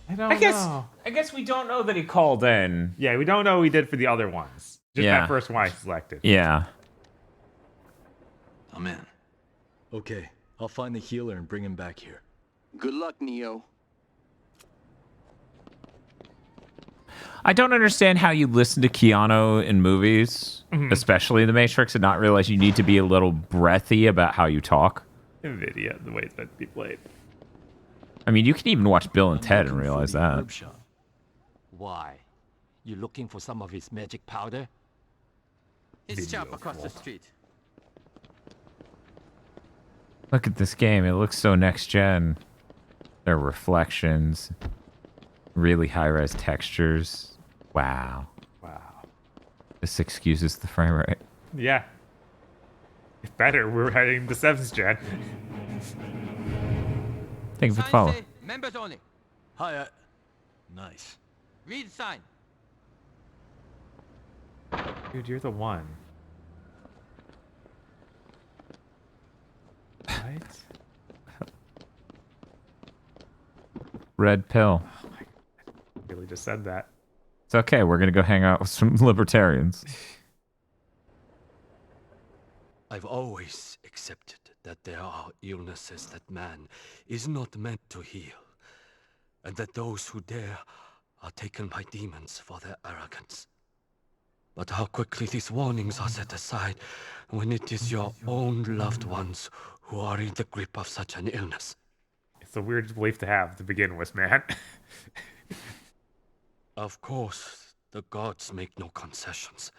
I don't know. I guess we don't know that he called in. Yeah, we don't know what he did for the other ones. Just Yeah. that first one I selected. Yeah. I'm in. Okay, I'll find the healer and bring him back here. Good luck, Neo. I don't understand how you listen to Keanu in movies, especially The Matrix, and not realize you need to be a little breathy about how you talk. NVIDIA, the way it's meant to be played. I mean, you can even watch Bill and Ted and realize that. Why? You looking for some of his magic powder? It's shop across the street. Look at this game. It looks so next gen. There are reflections, really high-res textures. Wow. Wow. This excuses the frame rate. Yeah. It's better. We're heading to 7th gen. Thank you for the follow. Members only. Hi, nice. Read sign. Dude, you're the one. Right? Red pill. Oh my God. I really just said that. It's okay. We're going to go hang out with some libertarians. I've always accepted that there are illnesses that man is not meant to heal, and that those who dare are taken by demons for their arrogance. But how quickly these warnings are set aside when it is your own loved ones who are in the grip of such an illness. It's a weird belief to have to begin with, man. Of course, the gods make no concessions.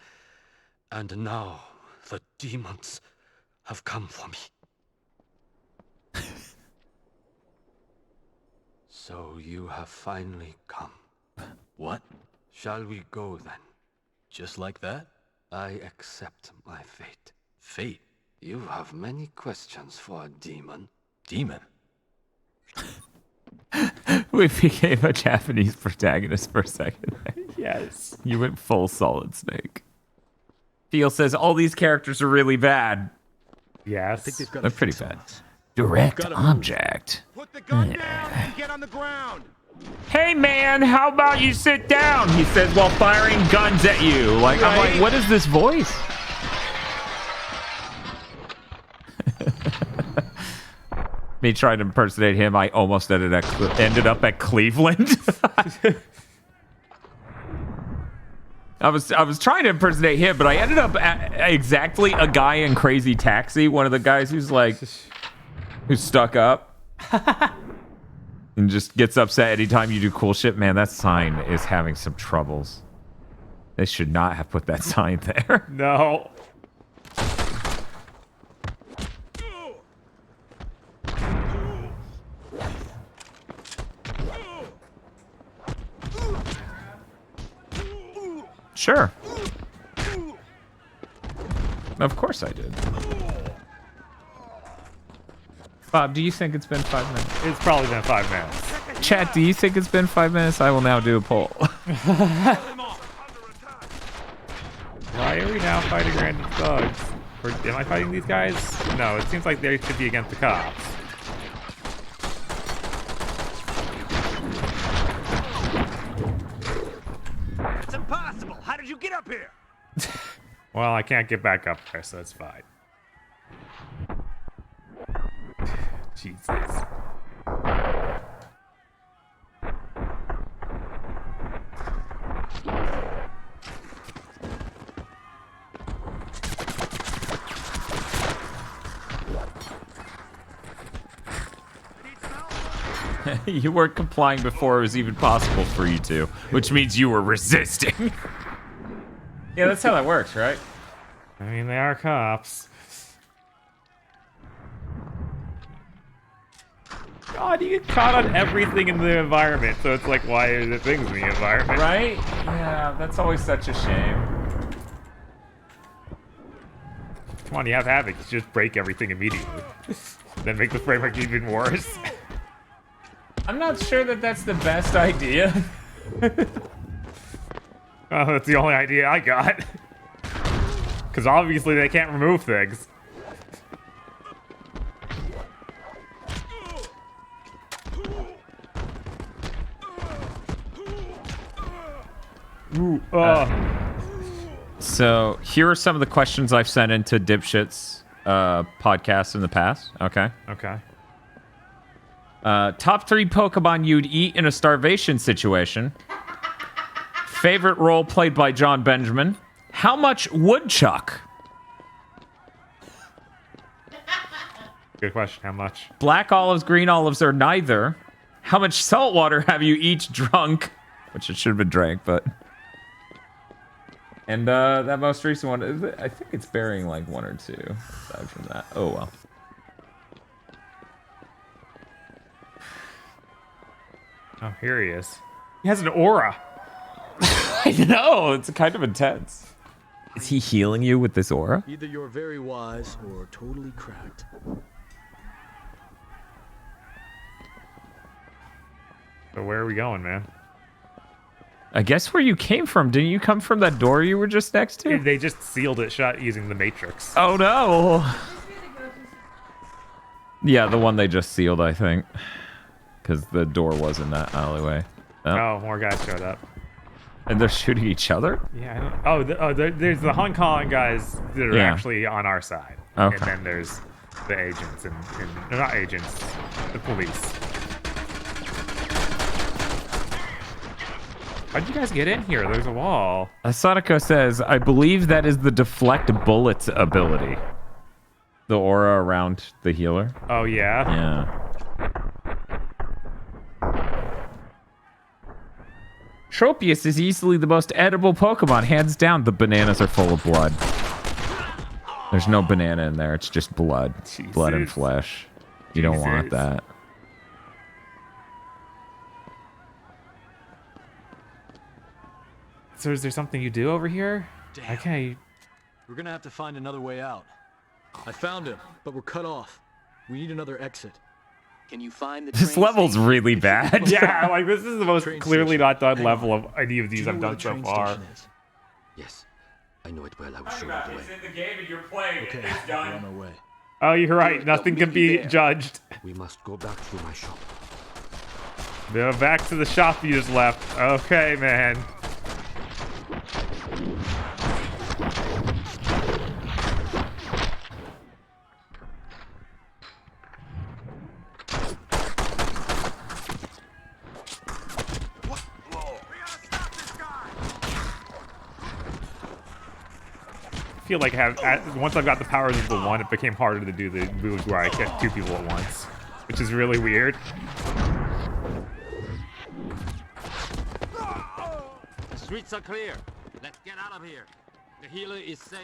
And now, the demons have come for me. So you have finally come. What? Shall we go then? Just like that? I accept my fate. Fate? You have many questions for a demon. Demon? We became a Japanese protagonist for a second. Yes. You went full Solid Snake. Phil says all these characters are really bad. Yes. They're pretty bad. Direct object. Put the gun down and get on the ground. Hey man, how about you sit down? He says while firing guns at you. Like, I'm like, what is this voice? Me trying to impersonate him, I almost ended up at Cleveland. I was trying to impersonate him, but I ended up at exactly a guy in Crazy Taxi, one of the guys who's stuck up and just gets upset anytime you do cool shit. Man, that sign is having some troubles. They should not have put that sign there. No. Sure. Of course I did. Bob, do you think it's been 5 minutes? It's probably been 5 minutes. Chat, do you think it's been 5 minutes? I will now do a poll. Why are we now fighting random thugs? Or am I fighting these guys? No, it seems like they should be against the cops. It's impossible. How did you get up here? Well, I can't get back up there, so it's fine. Jesus. You weren't complying before it was even possible for you to, which means you were resisting. Yeah, that's how that works, right? I mean, they are cops. God, you get caught on everything in the environment, so it's like, why are there things in the environment? Right? Yeah, that's always such a shame. Come on, you have Havoc. You just break everything immediately. Then make the frame rate even worse. I'm not sure that that's the best idea. Oh, that's the only idea I got. Because obviously they can't remove things. Ooh, So here are some of the questions I've sent into Dipshit's podcasts in the past. Okay. Okay. Top 3 Pokemon you'd eat in a starvation situation. Favorite role played by John Benjamin. How much woodchuck? Good question. How much? Black olives, green olives, or neither. How much salt water have you each drunk? Which it should have been drank, but... And that most recent one, I think it's burying like 1 or 2 aside from that. Oh, well. Oh, here he is. He has an aura. I know, it's kind of intense. Is he healing you with this aura? Either you're very wise or totally cracked. So where are we going, man? I guess where you came from. Didn't you come from that door you were just next to? They just sealed it shut using the Matrix. Oh no! Yeah, the one they just sealed, I think. Because the door was in that alleyway. Oh, more guys showed up. And they're shooting each other? Yeah, I don't... there's the Hong Kong guys that are actually on our side. Okay. And then there's the agents and not agents, the police. How'd you guys get in here? There's a wall. Asonico says, I believe that is the deflect bullets ability. The aura around the healer. Oh, yeah? Yeah. Tropius is easily the most edible Pokemon. Hands down, the bananas are full of blood. There's no banana in there. It's just blood. Jesus. Blood and flesh. You don't want that. So is there something you do over here? Damn. Okay. We're gonna have to find another way out. I found him, but we're cut off. We need another exit. Can you find the This level's really bad. Yeah, like this is the most Train clearly station. not done Hang level on. of any of Do these you I've know where done the so train far. station is? Yes, I know it well. I will show you About the way. it's in the game and you're playing Okay, it. It's we're on done. our way. Oh, you're right. Good, Nothing don't can meet be me there. judged. We must go back to my shop. Go back to the shop you just left. Okay, man. I feel like once I've got the powers of the one, it became harder to do the moves where I get 2 people at once, which is really weird. The streets are clear. Let's get out of here. The healer is safe.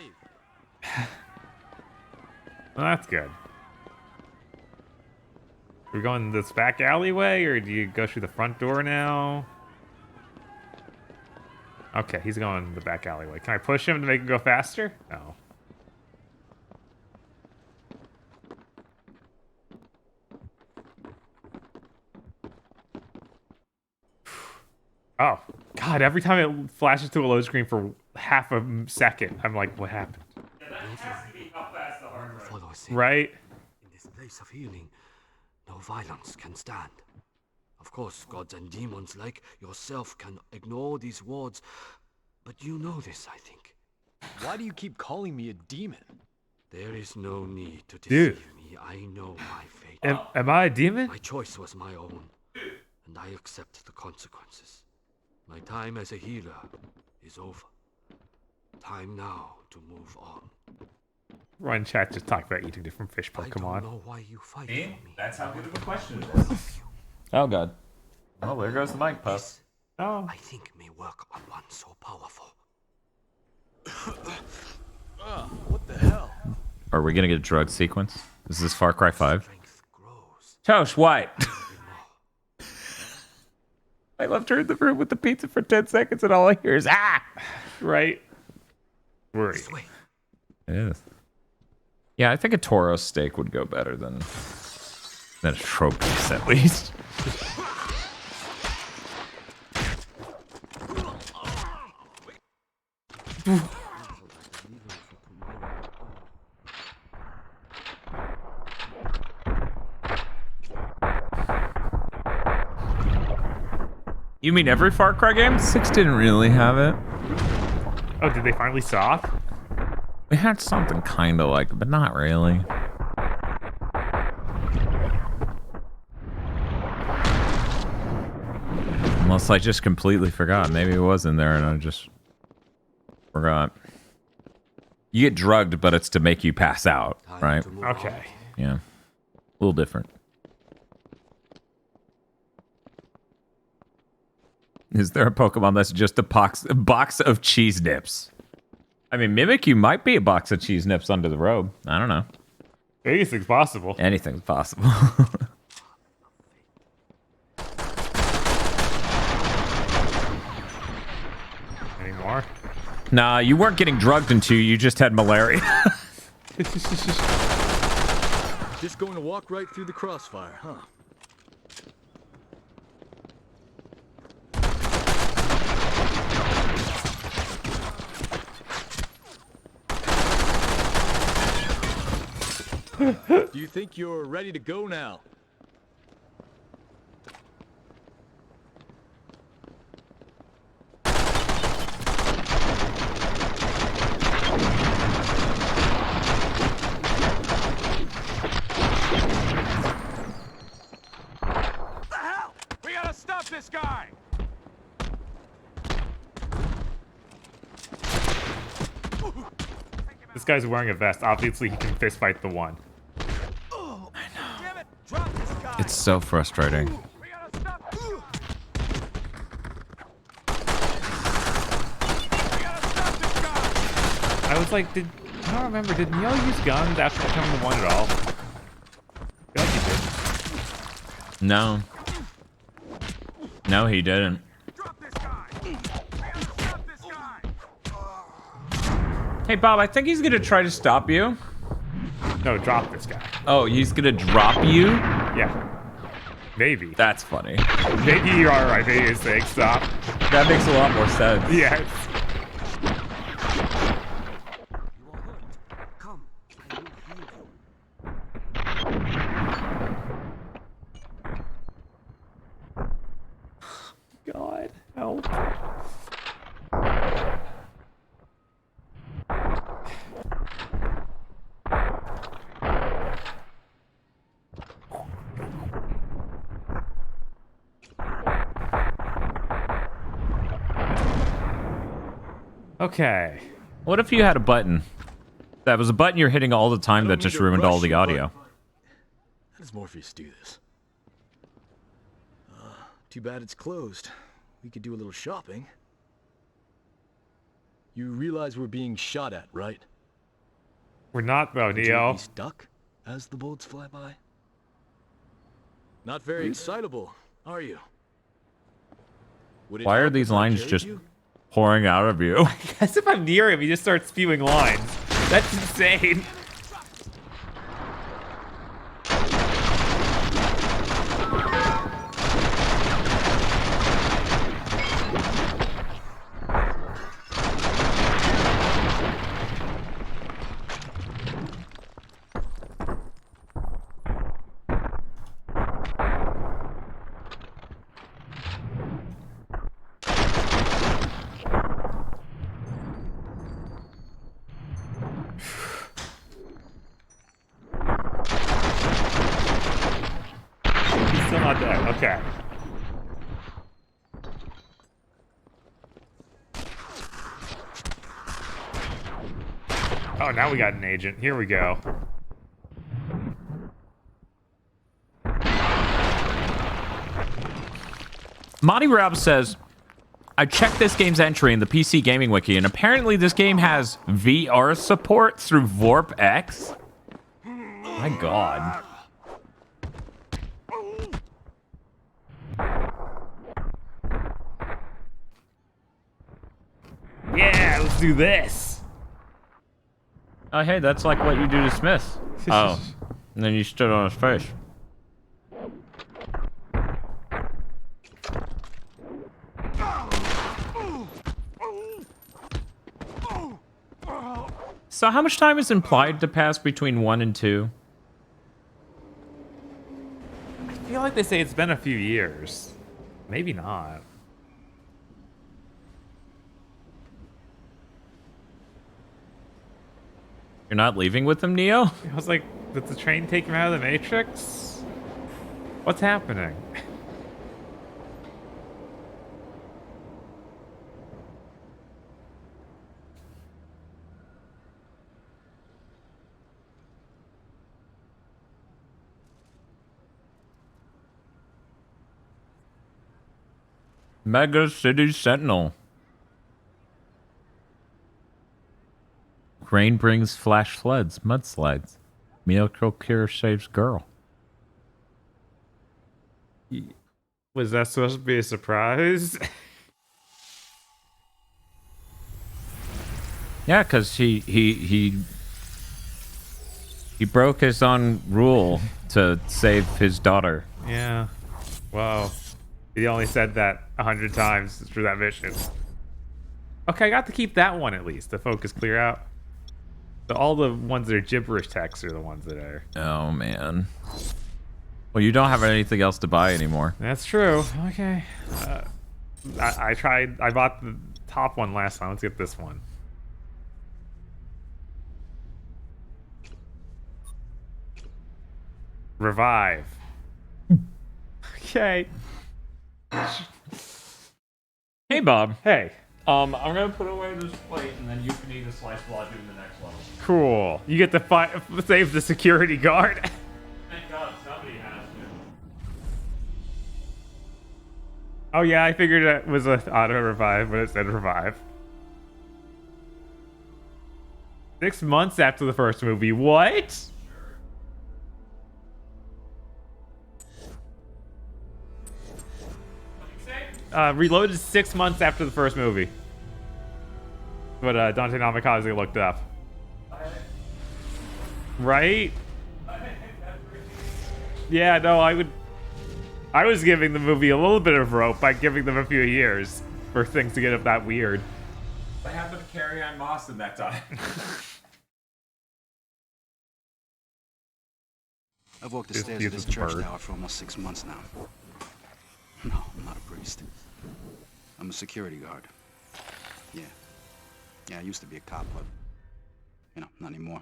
Well, that's good. We're going this back alleyway, or do you go through the front door now? Okay, he's going the back alleyway. Can I push him to make him go faster? No. Oh, God, every time it flashes to a load screen for half a second, I'm like, what happened? Yeah, that has to be how fast the heart rate. Follow us in. Right? In this place of healing, no violence can stand. Of course, gods and demons like yourself can ignore these words, but you know this, I think. Why do you keep calling me a demon? There is no need to Dude. deceive me. I know my fate. Am I a demon? My choice was my own, and I accept the consequences. My time as a healer is over. Time now to move on. Run chat just talked about eating different fish I don't Pokemon. know why you fight See? for me. That's how good of a question it is. Oh, God. Oh, there goes the mic, Puff. This, Oh. I think, may work on one so powerful. What the hell? Are we going to get a drug sequence? Is this Far Cry 5? Strength grows. Tosh, what? More. I left her in the room with the pizza for 10 seconds and all I hear is, ah! Right? Worry. This way. It is. Yeah, I think a Toro steak would go better than a Tropius, at least. You mean every Far Cry game? 6 didn't really have it. Oh, did they finally stop? It had something kind of like it, but not really. Unless I just completely forgot. Maybe it was in there and I just forgot. You get drugged, but it's to make you pass out, right? Okay. Yeah. A little different. Is there a Pokemon that's just a box of cheese nips? I mean, Mimikyu might be a box of cheese nips under the robe. I don't know. Anything's possible. Anything's possible. Any more? Nah, you weren't getting drugged into, you just had malaria. Just going to walk right through the crossfire, huh? Do you think you're ready to go now? We gotta stop this guy! This guy's wearing a vest. Obviously, he can fist fight the one. It's so frustrating. I was like, I don't remember, did Neo use guns after becoming the one at all? I feel like he did. No. No, he didn't. Hey, Bob, I think he's gonna try to stop you. No, drop this guy. Oh, he's gonna drop you? Yeah. Maybe. That's funny. Maybe you're alright. Maybe he's saying stop. That makes a lot more sense. Yes. God, help. Okay. What if you had a button? That was a button you're hitting all the time that just ruined all the audio. How does Morpheus do this? Too bad it's closed. We could do a little shopping. You realize we're being shot at, right? We're not, though, Would you Neo. be stuck as the bullets fly by? Not very excitable, are you? Would it Why are help these if I lines carried just you? pouring out of you? As if I'm near him, he just starts spewing lines. That's insane. Still not dead. Okay. Oh, now we got an agent. Here we go. Monty Rob says, I checked this game's entry in the PC Gaming Wiki, and apparently this game has VR support through VorpX. My god. Yeah, let's do this. Oh, hey, that's like what you do to Smith. Oh, and then you stood on his face. So how much time is implied to pass between 1 and 2? I feel like they say it's been a few years. Maybe not. You're not leaving with him, Neo? I was like, did the train take him out of the Matrix? What's happening? Mega City Sentinel. Rain brings flash floods, mudslides. Miracle cure saves girl. Was that supposed to be a surprise? Yeah, because he broke his own rule to save his daughter. Yeah. Wow. He only said that 100 times through that mission. Okay, I got to keep that one at least. The focus clear out. So all the ones that are gibberish text are the ones that are. Oh man. Well, you don't have anything else to buy anymore. That's true. Okay. I tried. I bought the top one last time. Let's get this one. Revive. Okay. Hey, Bob. Hey. I'm gonna put away this plate, and then you can eat a slice while I do the next level. Cool. You get to save the security guard. Thank God somebody has to. Oh yeah, I figured it was an auto revive, but it said revive. 6 months after the first movie. What? Reloaded 6 months after the first movie. But Dante Namikaze looked up. Right? Yeah, no, I was giving the movie a little bit of rope by giving them a few years for things to get up that weird. What happened to Carrie Ann Moss in that time? I've walked the stairs of this church tower for almost 6 months now. No, I'm not a priest. I'm a security guard. Yeah. Yeah, I used to be a cop, but, you know, not anymore.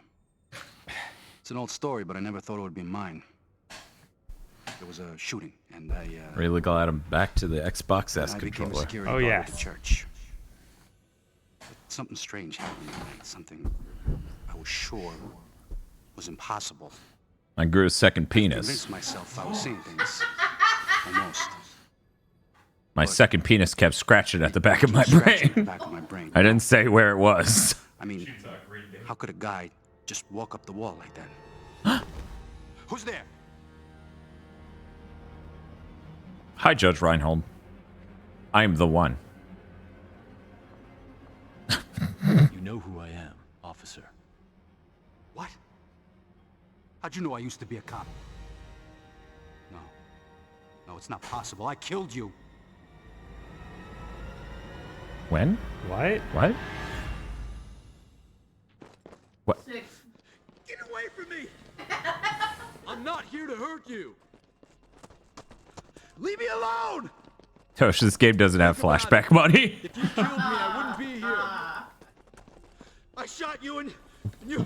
It's an old story, but I never thought it would be mine. There was a shooting, and I, Really glad I'm back to the Xbox S I became a controller. security guard at the church. But something strange happened that night. Something I was sure was impossible. I grew a second I penis. convinced myself I was seeing things. Almost. My second penis kept scratching at the back of my brain. I didn't say where it was. I mean, how could a guy just walk up the wall like that? Who's there? Hi, Judge Reinhold. I'm the one. You know who I am, officer. What? How'd you know I used to be a cop? No. No, it's not possible. I killed you. When? What? What? What? Get away from me! I'm not here to hurt you. Leave me alone! Tosh, this game doesn't have flashback money. If you killed me, I wouldn't be here. I shot you and you...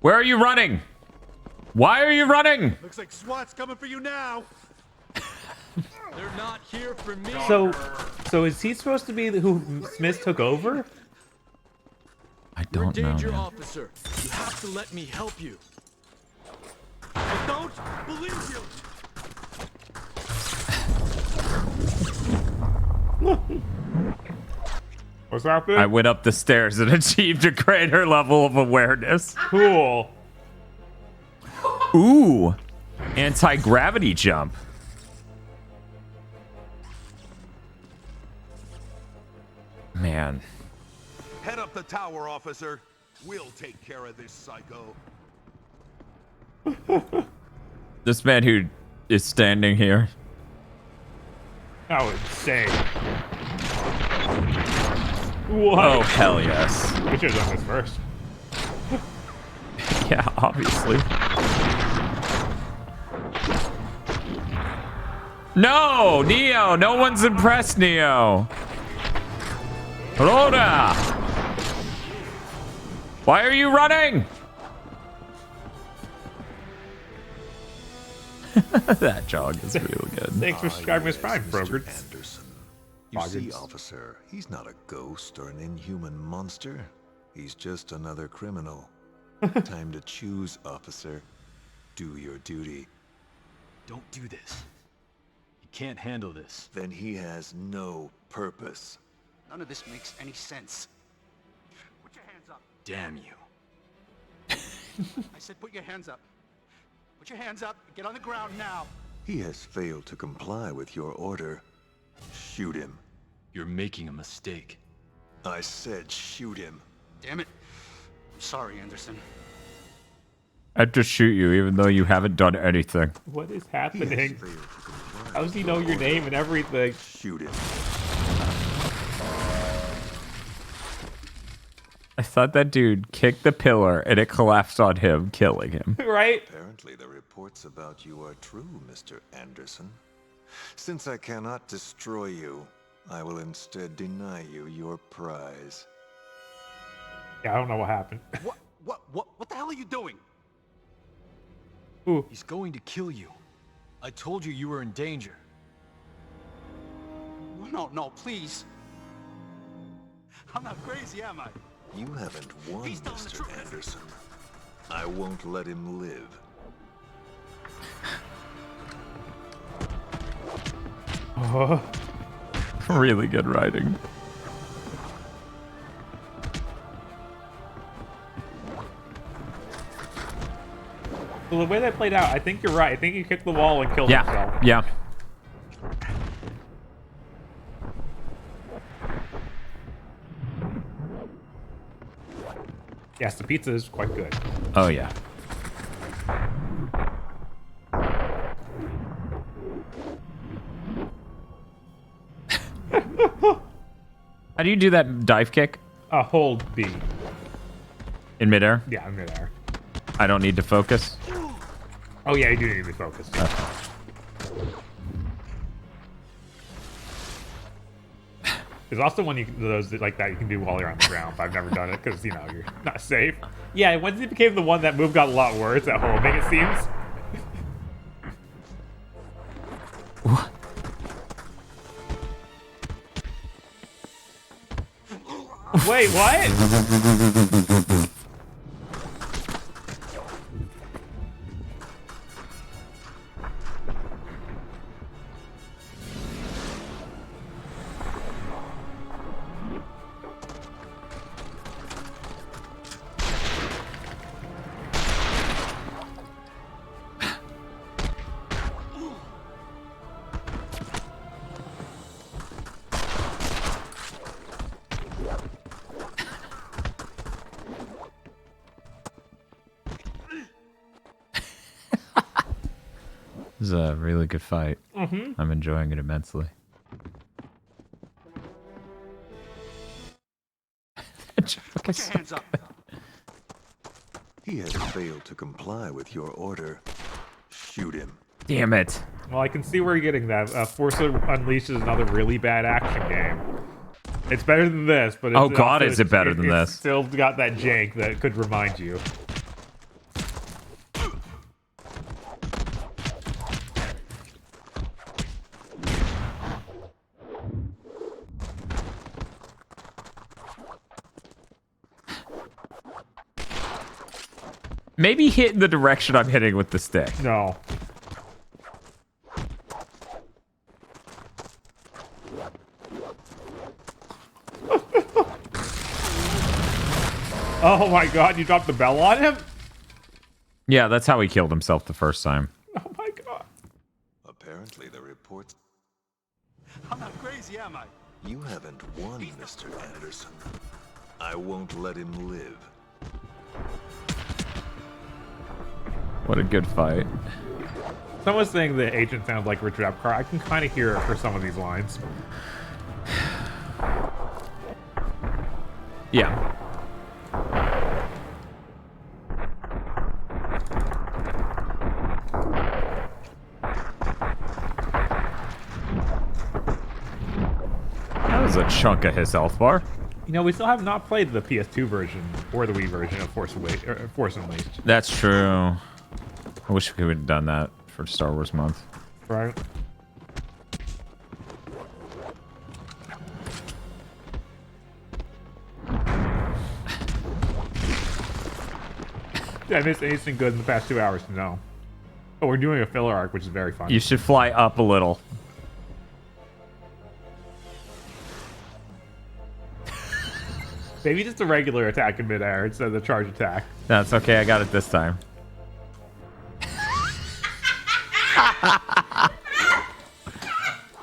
Where are you running? Why are you running? Looks like SWAT's coming for you now. They're not here for me. So is he supposed to be who Smith took over? I don't know. Danger, Man. officer. You have to let me help you. I don't believe you. What's happening? I went up the stairs and achieved a greater level of awareness. Cool. Ooh, anti-gravity jump. Man. Head up the tower, officer. We'll take care of this psycho. This man who is standing here. How insane. What? Oh, hell yes. We should have done this first. Yeah, obviously. No, Neo. No one's impressed, Neo. Rhoda. Why are you running? That jog is really good. Thanks for subscribing as Prime, Brogert. Anderson. You see, officer, he's not a ghost or an inhuman monster. He's just another criminal. Time to choose, officer. Do your duty. Don't do this. You can't handle this. Then he has no purpose. None of this makes any sense. Put your hands up. Damn you. I said put your hands up. Put your hands up. Get on the ground now. He has failed to comply with your order. Shoot him. You're making a mistake. I said shoot him. Damn it. I'm sorry, Anderson. I'd just shoot you even though you haven't done anything. What is happening? How does he know your name and everything? Shoot him. I thought that dude kicked the pillar and it collapsed on him, killing him. Right? Apparently the reports about you are true, Mr. Anderson. Since I cannot destroy you, I will instead deny you your prize. Yeah, I don't know what happened. What the hell are you doing? Ooh. He's going to kill you. I told you you were in danger. No, please. I'm not crazy, am I? You haven't won, Mr. Anderson. I won't let him live. Oh. Really good writing. Well, the way that played out, I think you're right. I think he kicked the wall and killed himself. Yeah. Yes, the pizza is quite good. Oh, yeah. How do you do that dive kick? Hold B. In midair? Yeah, I'm midair. I don't need to focus? Oh, yeah, you do need to be focused. There's also one those like that you can do while you're on the ground, but I've never done it because, you know, you're not safe. Yeah, once it became the one that move got a lot worse at homing, it seems. What? Wait, what? This is a really good fight. Mm-hmm. I'm enjoying it immensely. Put your hands up. He has failed to comply with your order. Shoot him. Damn it. Well, I can see where you're getting that. Forza Unleashed is another really bad action game. It's better than this, but it's Oh, God, also, is it better than it's this? still got that jank that could remind you. Maybe hit in the direction I'm hitting with the stick. No. Oh my god, you dropped the bell on him? Yeah, that's how he killed himself the first time. Oh my god. Apparently the reports... I'm not crazy, am I? You haven't won, Mr. Anderson. I won't let him live. What a good fight. Someone's saying the agent sounds like Richard Epcar. I can kind of hear it for some of these lines. Yeah. That was a chunk of his health bar. You know, we still have not played the PS2 version or the Wii version of Force Unleashed. That's true. I wish we would have done that for Star Wars month. Right. Did I miss anything good in the past 2 hours? No. Oh, we're doing a filler arc, which is very fun. You should fly up a little. Maybe just a regular attack in midair instead of the charge attack. That's okay. I got it this time.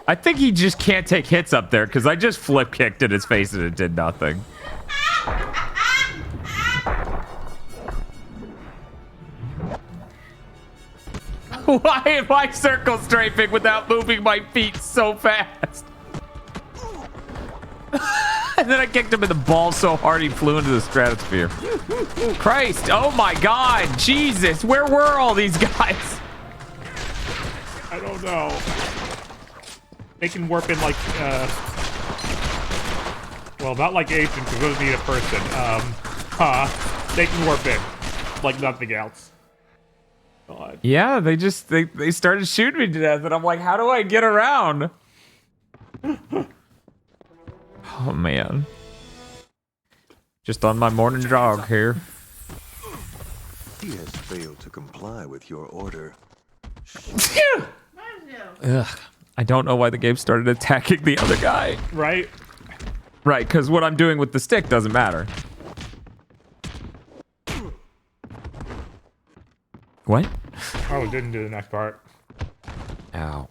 I think he just can't take hits up there because I just flip kicked in his face and it did nothing. Why am I circle strafing without moving my feet so fast? And then I kicked him in the balls so hard he flew into the stratosphere. Christ, oh my God, Jesus, where were all these guys? I don't know. They can warp in like, well, not like agents, because those need a person. They can warp in like nothing else. God. Yeah, they started shooting me to death, and I'm like, how do I get around? Oh man. Just on my morning jog here. He has failed to comply with your order. Ugh. I don't know why the game started attacking the other guy. Right? Right, because what I'm doing with the stick doesn't matter. What? Oh, didn't do the next part. Ow.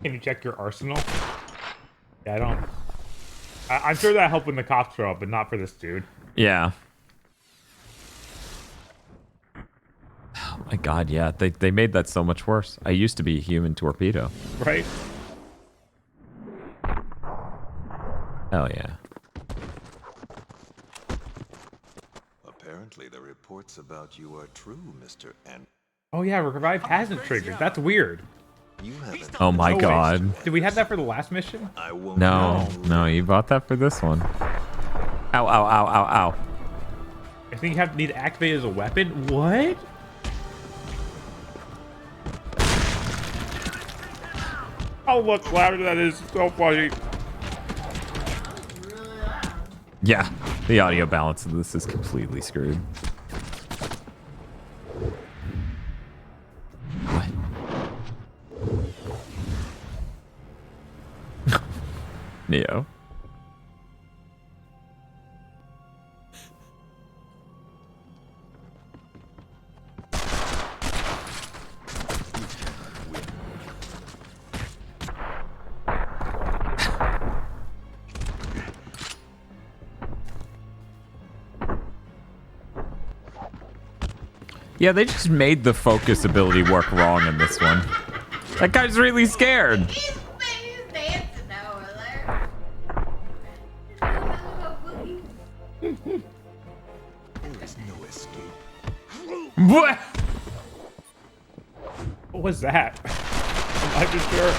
Can you check your arsenal? Yeah, I don't. I'm sure that helped when the cops show up, but not for this dude. Yeah. Oh my God, yeah. They made that so much worse. I used to be a human torpedo. Right? Hell yeah. Apparently the reports about you are true, Mr. N. Oh yeah, revive hasn't triggered. That's weird. You haven't. Oh my God. Wait. Did we have that for the last mission? I won't. No, you bought that for this one. Ow, ow, ow, ow, ow. I think you need to activate it as a weapon. What? Oh look, louder that is. So funny. Yeah, the audio balance of this is completely screwed. What? Neo. Yeah, they just made the focus ability work wrong in this one. That guy's really scared. He's dancing over there. There is no escape. What? What was that? I'm not just sure.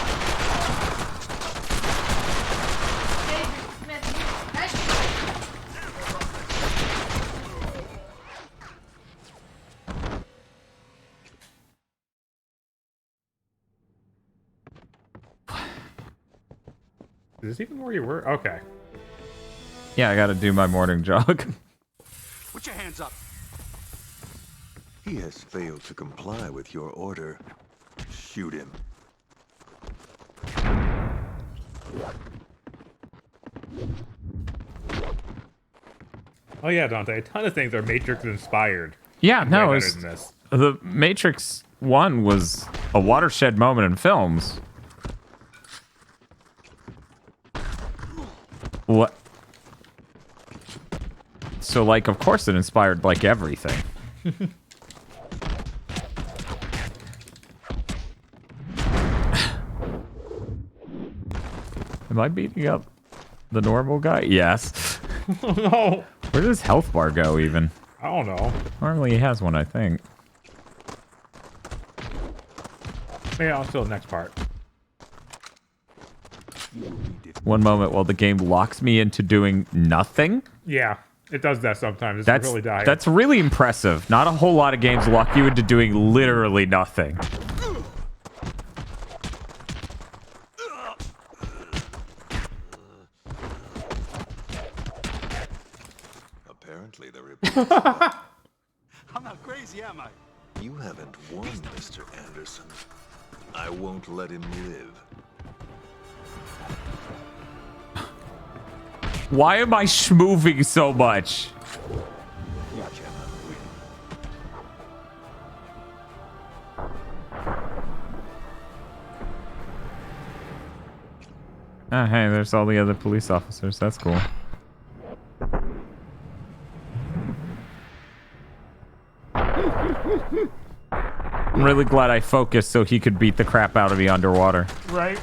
Is this even where you were? Okay. Yeah, I gotta do my morning jog. Put your hands up. He has failed to comply with your order. Shoot him. Oh yeah, Dante. A ton of things are Matrix inspired. Yeah, no, Way it's, better than this. the Matrix 1 was a watershed moment in films. What? So, like, of course it inspired, like, everything. Am I beating up the normal guy? Yes. Oh no. Where does health bar go, even? I don't know. Normally he has one, I think. Maybe I'll still the next part. one moment while the game locks me into doing nothing. Yeah, it does that sometimes. It's really dire. That's really impressive. Not a whole lot of games lock you into doing literally nothing. Apparently the report. I'm not crazy, am I? You haven't won, Mr. Anderson. I won't let him live. Why am I schmoving so much? You cannot win. Oh, hey, there's all the other police officers. That's cool. I'm really glad I focused so he could beat the crap out of me underwater. Right.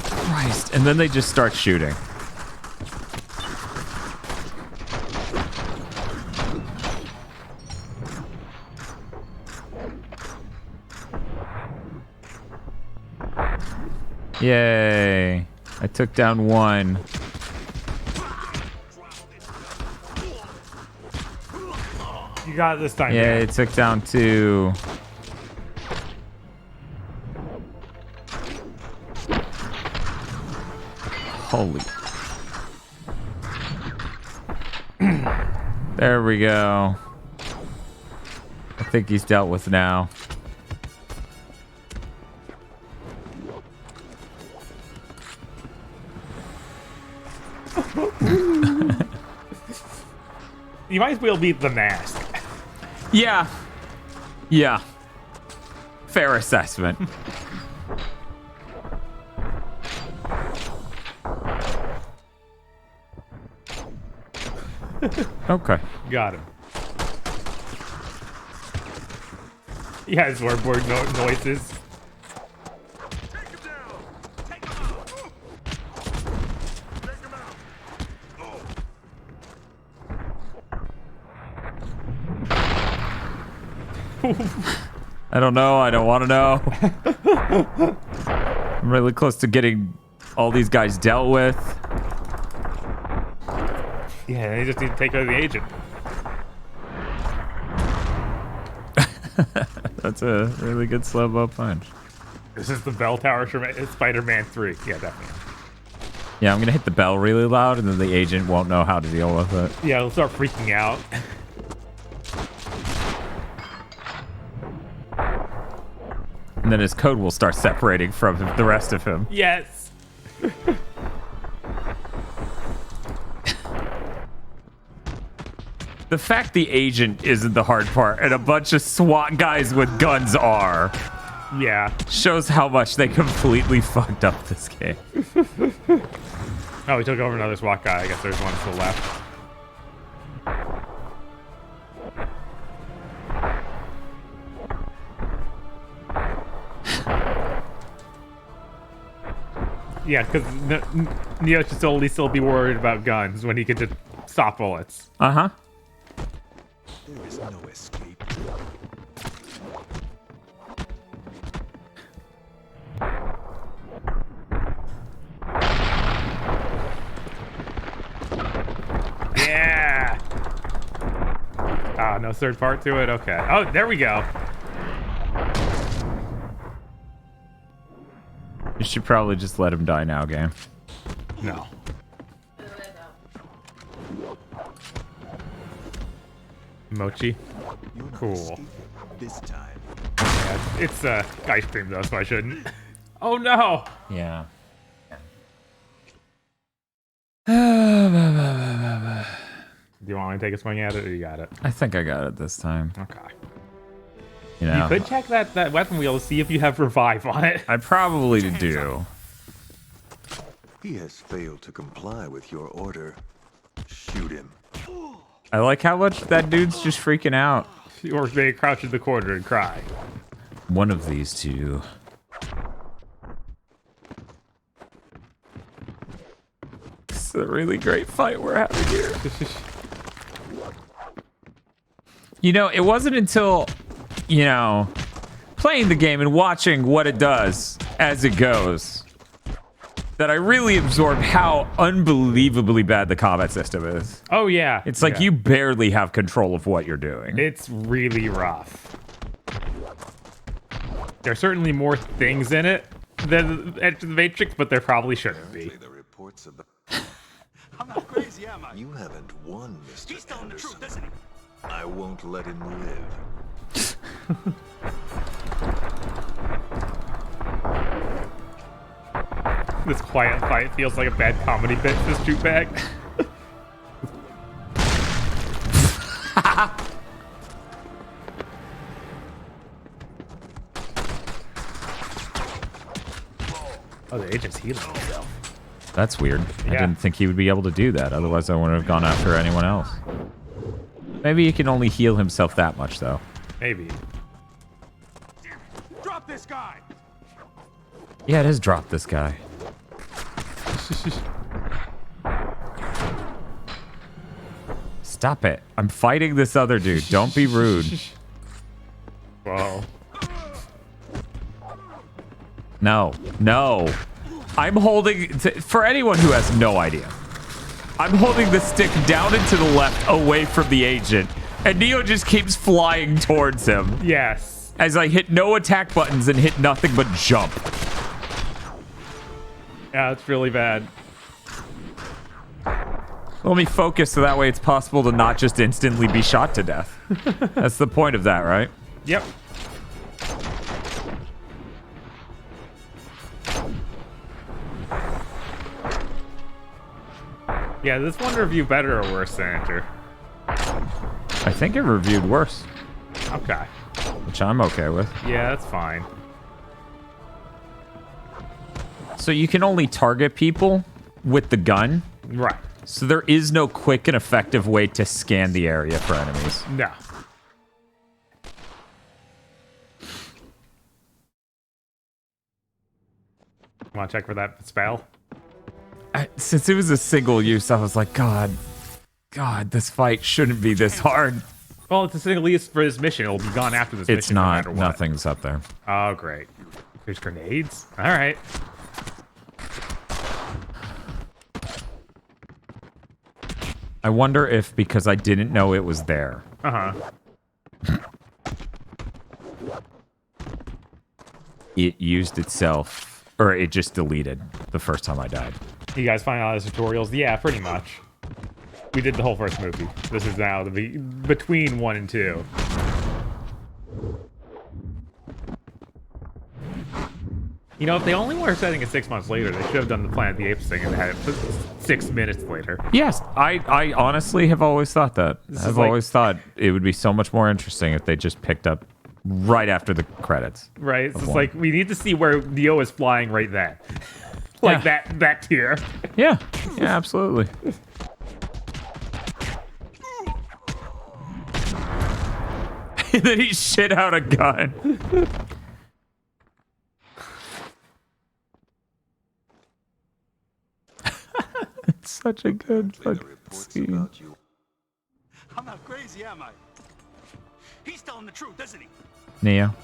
Christ. And then they just start shooting. Yay. I took down one. You got it this time. Yeah, it took down two. Holy. There we go. I think he's dealt with now. You might as well beat the mask. Yeah. Yeah. Fair assessment. Okay. Got him. He has wordboard noises. I don't know. I don't want to know. I'm really close to getting all these guys dealt with. Yeah, they just need to take out the agent. That's a really good slow-mo punch. This is the bell tower from Spider-Man 3. Yeah, definitely. Yeah, I'm going to hit the bell really loud, and then the agent won't know how to deal with it. Yeah, he'll start freaking out. And then his code will start separating from the rest of him. Yes. The fact the agent isn't the hard part and a bunch of SWAT guys with guns are. Yeah. Shows how much they completely fucked up this game. Oh, we took over another SWAT guy. I guess there's one to the left. Yeah, because Neo should at least still be worried about guns when he could just stop bullets. Uh-huh. There is no escape. Yeah. Ah, no third part to it? Okay. Oh, there we go. You should probably just let him die now, game. No. Mochi. Cool. This time. Yeah, it's ice cream though, so I shouldn't. Oh no! Yeah. Do you want me to take a swing at it, or you got it? I think I got it this time. Okay. You know, You could check that weapon wheel to see if you have revive on it. I probably do. He has failed to comply with your order. Shoot him. I like how much that dude's just freaking out. Or they crouch in the corner and cry. One of these two. This is a really great fight we're having here. You know, it wasn't until, you know, playing the game and watching what it does as it goes that I really absorb how unbelievably bad the combat system is. Oh, yeah. It's like you barely have control of what you're doing. It's really rough. There are certainly more things in it than Edge of the Matrix, but there probably shouldn't be. The reports about I'm not crazy, am I? you haven't won, Mr. He's telling the Anderson. truth, isn't he? I won't let him live. This quiet fight feels like a bad comedy bit to shoot back. Oh, the agent's healing himself. That's weird. I Yeah. didn't think he would be able to do that. Otherwise, I wouldn't have gone after anyone else. Maybe he can only heal himself that much, though. Maybe. Drop this guy! Yeah, it is drop this guy. Stop it. I'm fighting this other dude. Don't be rude. Whoa. No. No. I'm holding... For anyone who has no idea, I'm holding the stick down and to the left away from the agent, and Neo just keeps flying towards him. Yes. As I hit no attack buttons and hit nothing but jump. Yeah, it's really bad. Let me focus so that way it's possible to not just instantly be shot to death. That's the point of that, right? Yep. Yeah, this one review better or worse than Enter? I think it reviewed worse. Okay. Which I'm okay with. Yeah, that's fine. So you can only target people with the gun. Right. So there is no quick and effective way to scan the area for enemies. No. Want to check for that spell? Since it was a single use, I was like, God, this fight shouldn't be this hard. Well, it's a single use for this mission. It'll be gone after this It's mission. no not. matter what. Nothing's up there. Oh, great. There's grenades? All right. I wonder if because I didn't know it was there. Uh-huh. It used itself, or it just deleted the first time I died. You guys find out the tutorials? Yeah, pretty much. We did the whole first movie. This is now the between 1 and 2. You know, if they only were setting it 6 months later, they should have done the Planet of the Apes thing and had it 6 minutes later. Yes, I honestly have always thought that. I've always thought it would be so much more interesting if they just picked up right after the credits. Right? It's just like, we need to see where Neo is flying right then. Like that tier. Yeah, yeah, absolutely. And then he shit out a gun. It's such a good fucking scene. I'm not crazy, am I? He's telling the truth, isn't he? Neo.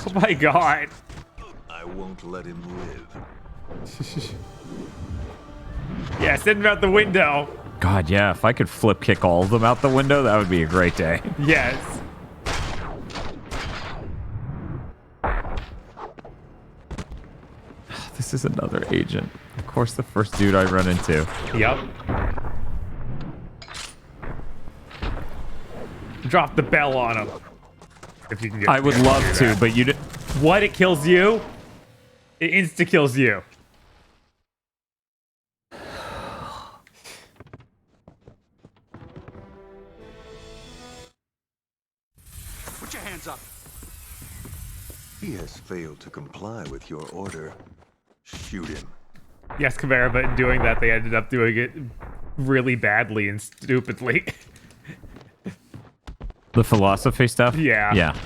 Oh my god. I won't let him live. Yeah, send him out the window. God, yeah, if I could flip kick all of them out the window, that would be a great day. Yes. This is another agent. Of course, the first dude I run into. Yep. Drop the bell on him. If you can get I would love to, that. but you did. What? It kills you? It insta kills you. Put your hands up. He has failed to comply with your order. Shoot him. Yes, Kamara, but in doing that, they ended up doing it really badly and stupidly. The philosophy stuff? Yeah. Yeah.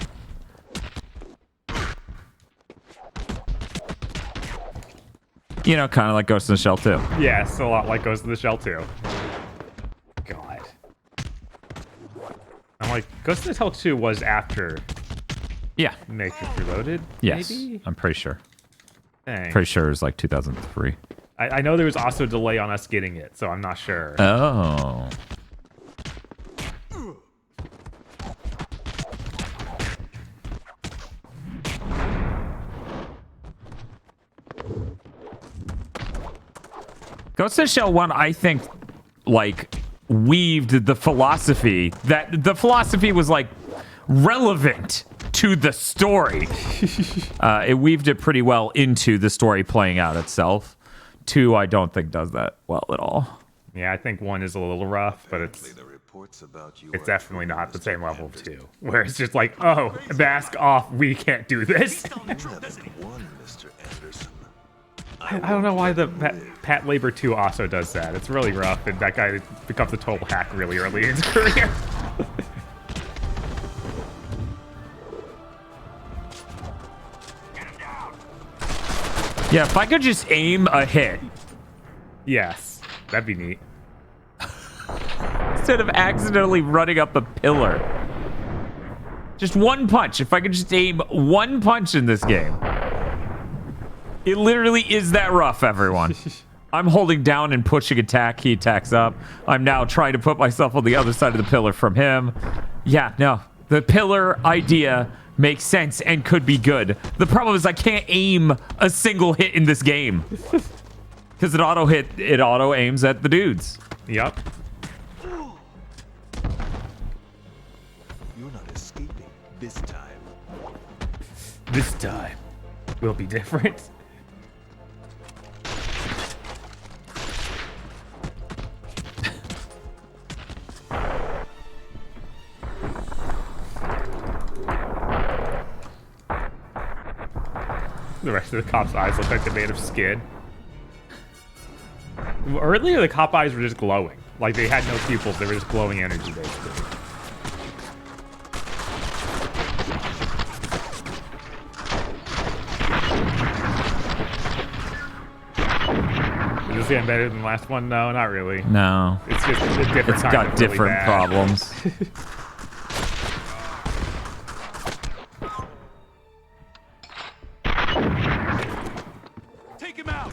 You know, kind of like Ghost in the Shell 2. Yes, a lot like Ghost in the Shell 2. God. Ghost in the Shell 2 was after Yeah. Matrix Reloaded, Yes. maybe? I'm pretty sure. Dang. Pretty sure it was like 2003. I know there was also a delay on us getting it, so I'm not sure. Oh. Ghost in the Shell 1, I think, like, weaved the philosophy that the philosophy was, like, relevant to the story. It weaved it pretty well into the story playing out itself. 2, I don't think does that well at all. Yeah, I think 1 is a little rough, but it's definitely not the same level of 2. Where it's just like, oh, mask off, we can't do this. I don't know why the Pat Labor 2 also does that. It's really rough, and that guy becomes a total hack really early in his career. Yeah, if I could just aim a hit. Yes, that'd be neat. Instead of accidentally running up a pillar. Just one punch. If I could just aim one punch in this game. It literally is that rough, everyone. I'm holding down and pushing attack. He attacks up. I'm now trying to put myself on the other side of the pillar from him. Yeah, no. The pillar idea makes sense and could be good. The problem is I can't aim a single hit in this game. Because it auto aims at the dudes. Yep. You're not escaping this time. This time will be different. The rest of the cop's eyes look like they're made of skin. Earlier, the cop eyes were just glowing. Like, they had no pupils. They were just glowing energy, basically. Is this getting better than the last one? No, not really. No. It's just a different It's kind got of really different bad. problems. Take him out.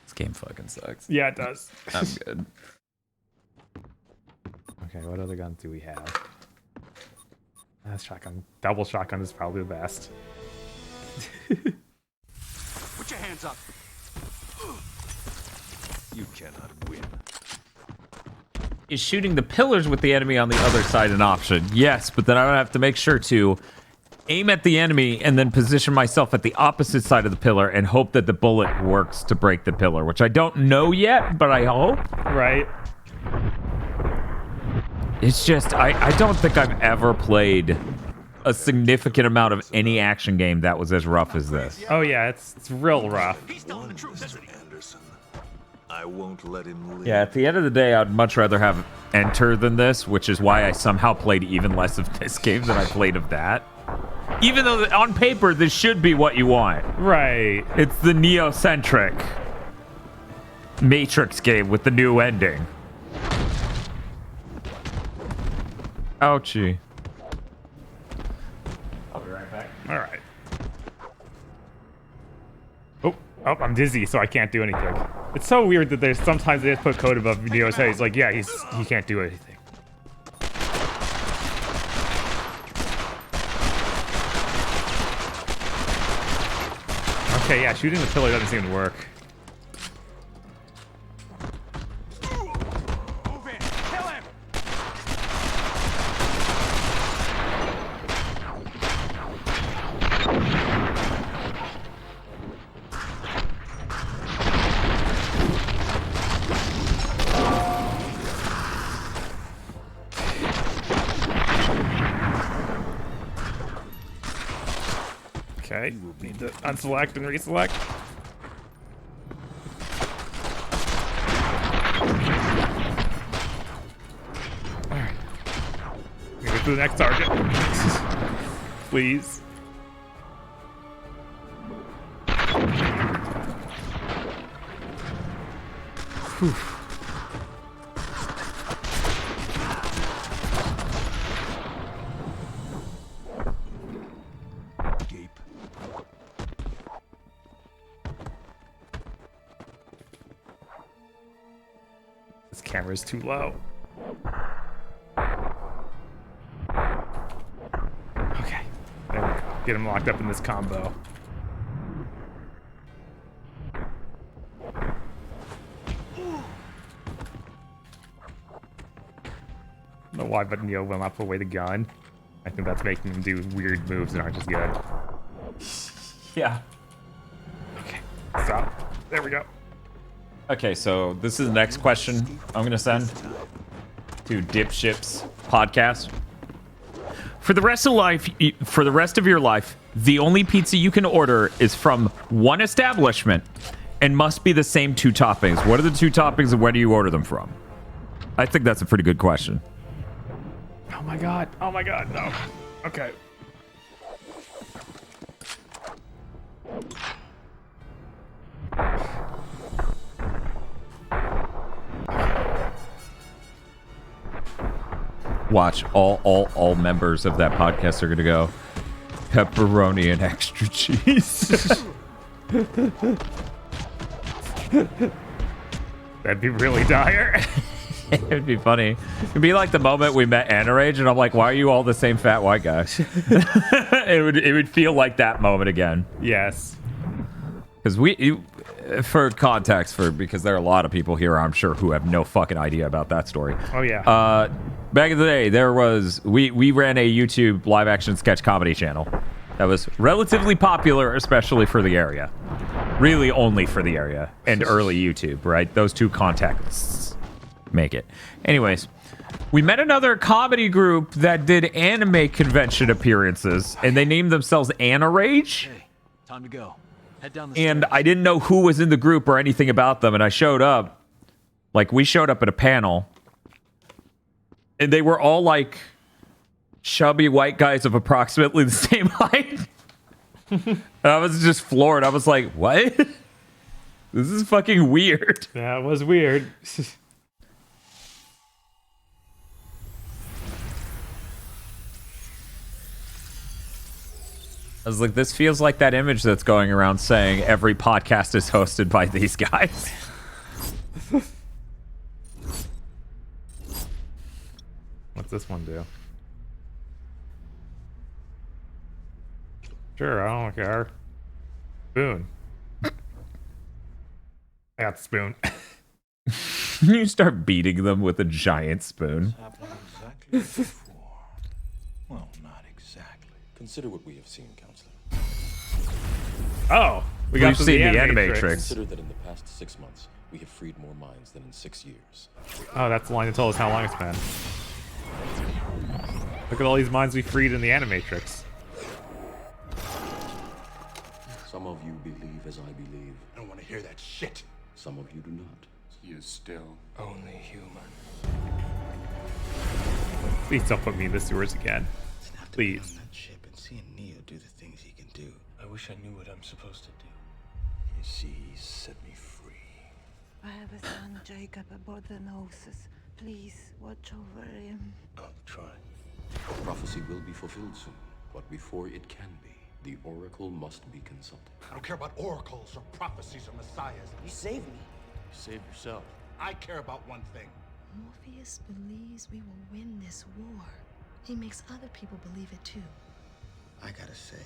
This game fucking sucks. Yeah, it does. I'm good. Okay, what other guns do we have? Shotgun. Double shotgun is probably the best. Put your hands up. You cannot win. Is shooting the pillars with the enemy on the other side an option? Yes, but then I would have to make sure to aim at the enemy and then position myself at the opposite side of the pillar and hope that the bullet works to break the pillar, which I don't know yet, but I hope. Right. It's just, I don't think I've ever played a significant amount of any action game that was as rough as this. Oh yeah, it's real rough. Mr. Anderson. I won't let him live. Yeah, at the end of the day, I'd much rather have Enter than this, which is why I somehow played even less of this game than I played of that. Even though on paper, this should be what you want. Right. It's the Neo-centric Matrix game with the new ending. Ouchie. I'll be right back. All right. Oh, I'm dizzy, so I can't do anything. It's so weird that there's sometimes they just put code above Neo's head. He's like, yeah, he can't do anything. Okay, yeah, shooting the pillar doesn't seem to work. Okay, need to unselect and reselect. Alright. Go to the next target. Please. Whew. camera's too low. Okay. There we go. Get him locked up in this combo. I don't know why, but Neo will not put away the gun. I think that's making him do weird moves that aren't as good. Yeah. Okay. Stop. There we go. Okay, so this is the next question I'm gonna send to Dipships podcast. For the rest of your life, the only pizza you can order is from one establishment and must be the same 2 toppings. What are the 2 toppings and where do you order them from? I think that's a pretty good question. Oh my god. Oh my god. No. Okay. Watch, all members of that podcast are gonna go pepperoni and extra cheese. That'd be really dire. It'd be funny. It'd be like the moment we met Anna Rage, and I'm like, "Why are you all the same fat white guy?" it would feel like that moment again. Yes. Because for context, because there are a lot of people here, I'm sure, who have no fucking idea about that story. Oh yeah. Back in the day, we ran a YouTube live action sketch comedy channel that was relatively popular, especially for the area. Really, only for the area and early YouTube, right? Those 2 contexts make it. Anyways, we met another comedy group that did anime convention appearances, and they named themselves Anna Rage. Hey, time to go. Head down the And I didn't know who was in the group or anything about them, and I showed up. Like, we showed up at a panel, and they were all like chubby white guys of approximately the same height. And I was just floored. I was like, what? This is fucking weird. That was weird. I was like, this feels like that image that's going around saying every podcast is hosted by these guys. What's this one do? Sure, I don't care. Spoon. I got the spoon. You start beating them with a giant spoon. Exactly before. Well, not exactly. Consider what we have seen, Counselor. Oh, we got We've seen the Animatrix. Consider that in the past 6 months, we have freed more minds than in 6 years. Oh, that's the line that told us how long it's been. Look at all these minds we freed in the Animatrix. Some of you believe as I believe. I don't want to hear that shit. Some of you do not. He is still only human. Please don't put me in the sewers again. Please. That ship and seeing Neo do the things he can do. I wish I knew what I'm supposed to do. You see, he set me free. I have a son, Jacob, aboard the Gnosis. Please watch over him. I'll try. Prophecy will be fulfilled soon, but before it can be, the Oracle must be consulted. I don't care about oracles or prophecies or messiahs. You saved me. You saved yourself. I care about one thing. Morpheus believes we will win this war. He makes other people believe it too. I gotta say,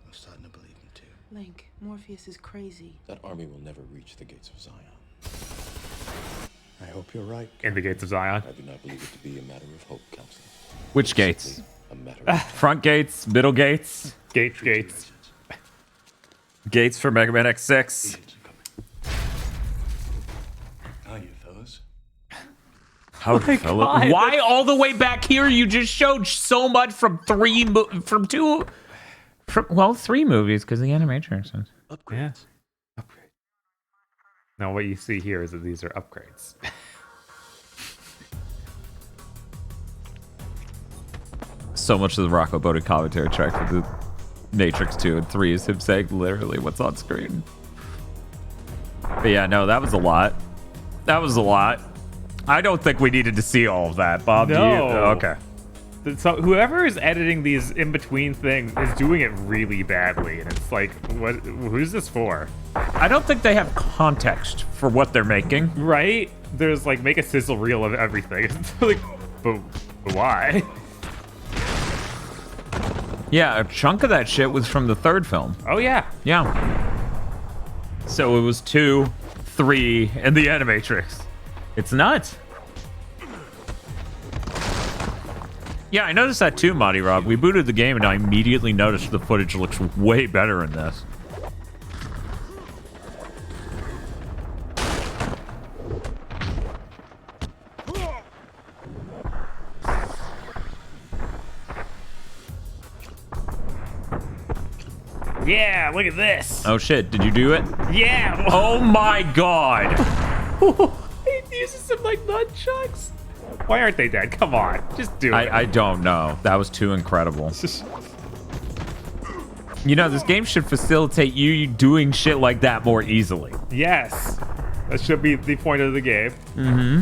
I'm starting to believe him too. Link, Morpheus is crazy. That army will never reach the gates of Zion. I hope you're right. In the gates of Zion. I do not believe it to be a matter of hope, Counselor. Which gates? A matter of Front gates, middle gates, gates. Gates for Mega Man X6. How you fellas? How God. Why all the way back here? You just showed so much from three movies, because the Animatrix. Upgrades. Yeah. Now what you see here is that these are upgrades. So much of the Rocco Boating commentary track for the Matrix 2 and 3 is him saying literally what's on screen. But yeah, no, that was a lot. That was a lot. I don't think we needed to see all of that, Bob. No. Okay. So whoever is editing these in between things is doing it really badly, and it's like, who's this for? I don't think they have context for what they're making. Right? there's like make a sizzle reel of everything. It's like, but why? Yeah, a chunk of that shit was from the third film. Oh yeah. Yeah. So it was 2, 3, and the Animatrix. It's nuts. Yeah, I noticed that too, Monty Rob. We booted the game and I immediately noticed the footage looks way better in this. Yeah, look at this. Oh shit, did you do it? Yeah. Oh my god. He uses some like nunchucks. Why aren't they dead? Come on, just do it. I don't know. That was too incredible. You know, this game should facilitate you doing shit like that more easily. Yes, that should be the point of the game. Mm-hmm.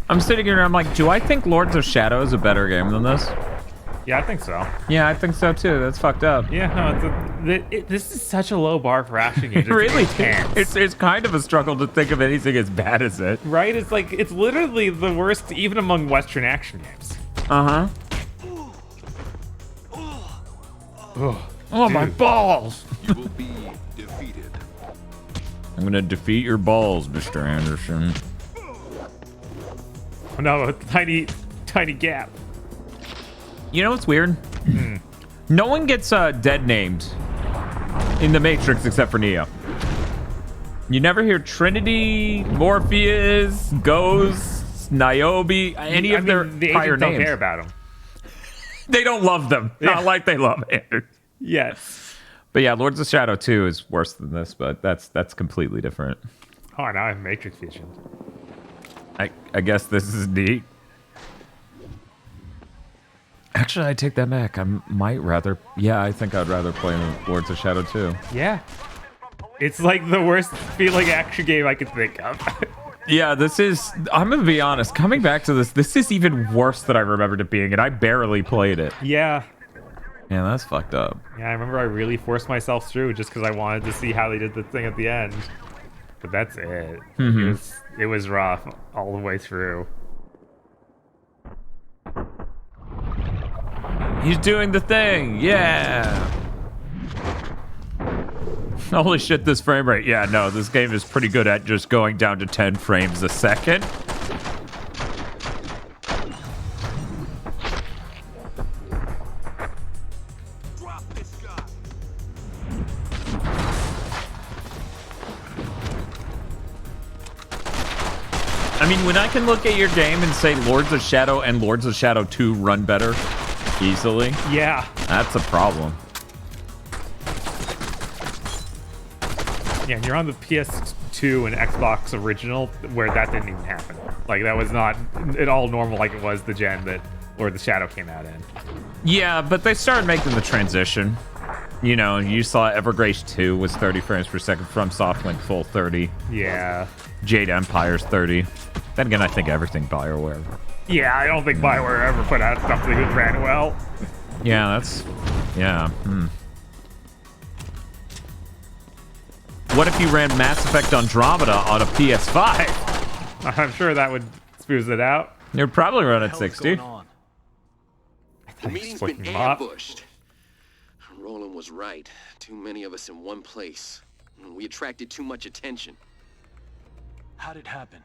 I'm sitting here and I'm like, do I think Lords of Shadow is a better game than this? Yeah, I think so. Yeah, I think so too. That's fucked up. Yeah, no, this is such a low bar for action games. Really, it's kind of a struggle to think of anything as bad as it. Right? It's like, it's literally the worst even among Western action games. Uh-huh. Oh, my balls! You will be defeated. I'm gonna defeat your balls, Mr. Anderson. Oh no, a tiny gap. You know what's weird? No one gets dead named in the Matrix except for Neo. You never hear Trinity, Morpheus, Ghost, Niobe, any of their the prior agents names. don't care about them. They don't love them. Not like they love Anders. Yes. But yeah, Lords of Shadow 2 is worse than this, but that's completely different. Oh, now I have Matrix vision. I guess this is neat. Actually, I take that back. I might rather... Yeah, I think I'd rather play Lords of Shadow 2. Yeah. It's like the worst feeling action game I could think of. Yeah, this is... I'm going to be honest. Coming back to this is even worse than I remembered it being, and I barely played it. Yeah. Yeah, that's fucked up. Yeah, I remember I really forced myself through just because I wanted to see how they did the thing at the end. But that's it. It was rough all the way through. He's doing the thing. Yeah. Holy shit, this frame rate. Yeah, no, this game is pretty good at just going down to 10 frames a second. I mean, when I can look at your game and say Lords of Shadow and Lords of Shadow 2 run better easily, yeah, that's a problem. Yeah, and you're on the PS2 and Xbox original where that didn't even happen. Like, that was not at all normal like it was the gen that Lord of the Shadow came out in. Yeah, but they started making the transition. You know, you saw Evergrace 2 was 30 frames per second from SoftLink full 30. Yeah. Jade Empire's 30. Then again, I think everything BioWare. Yeah, I don't think BioWare ever put out something that ran well. Yeah, that's... Yeah. What if you ran Mass Effect Andromeda on a PS5? I'm sure that would smooth it out. You'd probably run at 60. The meeting's been ambushed. Roland was right. Too many of us in one place. We attracted too much attention. How'd it happen?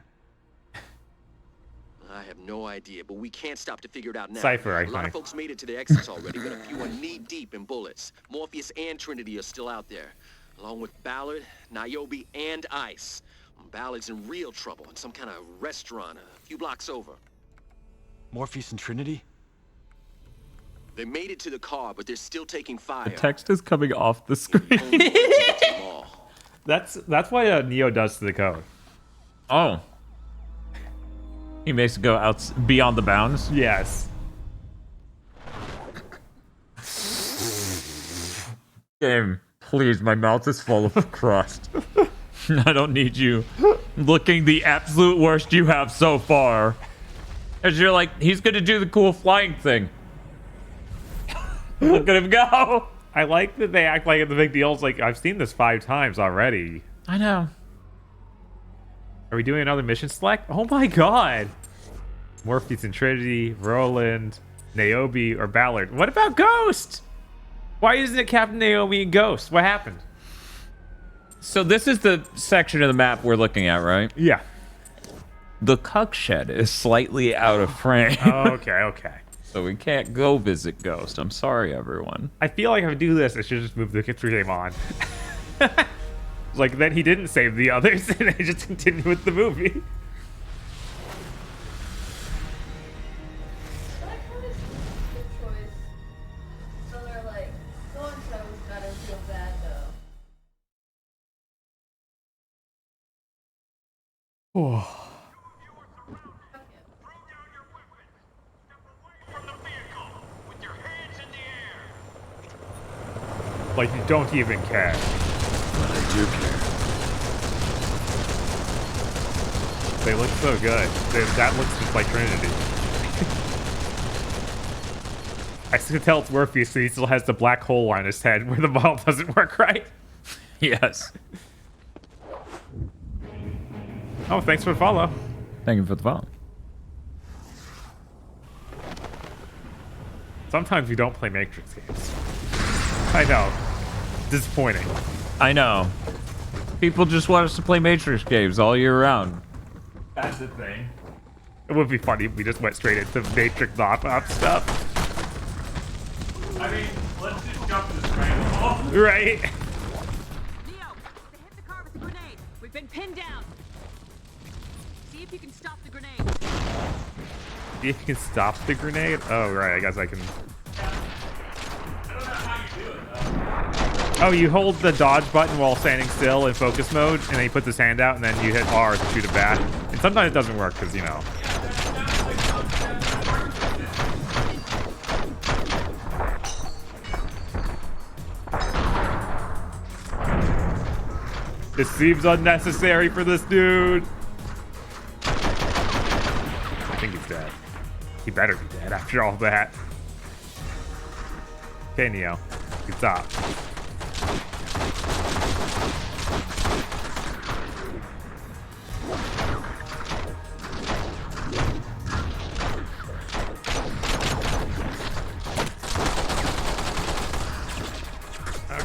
I have no idea, but we can't stop to figure it out now. Cypher, a lot of folks made it to the exits already, but a few are knee-deep in bullets. Morpheus and Trinity are still out there, along with Ballard, Niobe, and Ice. Ballard's in real trouble in some kind of restaurant a few blocks over. Morpheus and Trinity? They made it to the car, but they're still taking fire. The text is coming off the screen. That's what Neo does to the code. Oh. He makes it go out beyond the bounds? Yes. Game, please, my mouth is full of crust. I don't need you looking the absolute worst you have so far. As you're like, he's gonna do the cool flying thing. Look at him go. I like that they act like the big deal is like, I've seen this 5 times already. I know. Are we doing another mission select? Oh my god. Morpheus and Trinity, Roland, Niobe, or Ballard. What about Ghost? Why isn't it Captain Naomi and Ghost? What happened? So this is the section of the map we're looking at, right? Yeah. The cuck shed is slightly out of frame. Okay. So we can't go visit Ghost. I'm sorry, everyone. I feel like if I do this, I should just move the picture game on. Like, then he didn't save the others, and I just continue with the movie. So they're like, so-and-so's gotta feel bad though. Oh. Like, you don't even care. But I do care. They look so good. That looks just like Trinity. I can tell it's Morpheus, so he still has the black hole on his head where the ball doesn't work right. Yes. Oh, thanks for the follow. Thank you for the follow. Sometimes we don't play Matrix games. I know. Disappointing. I know. People just want us to play Matrix games all year round. That's the thing. It would be funny if we just went straight into Matrix knockoff stuff. I mean, let's just jump to the scramble. Right? Neo, they hit the car with a grenade. We've been pinned down. See if you can stop the grenade. See if you can stop the grenade? Oh, right. I guess I can. Oh, you hold the dodge button while standing still in focus mode, and then you put this hand out, and then you hit R to shoot it back. And sometimes it doesn't work, because, you know. This seems unnecessary for this dude. I think he's dead. He better be dead after all that. Okay, Neo. Good stop.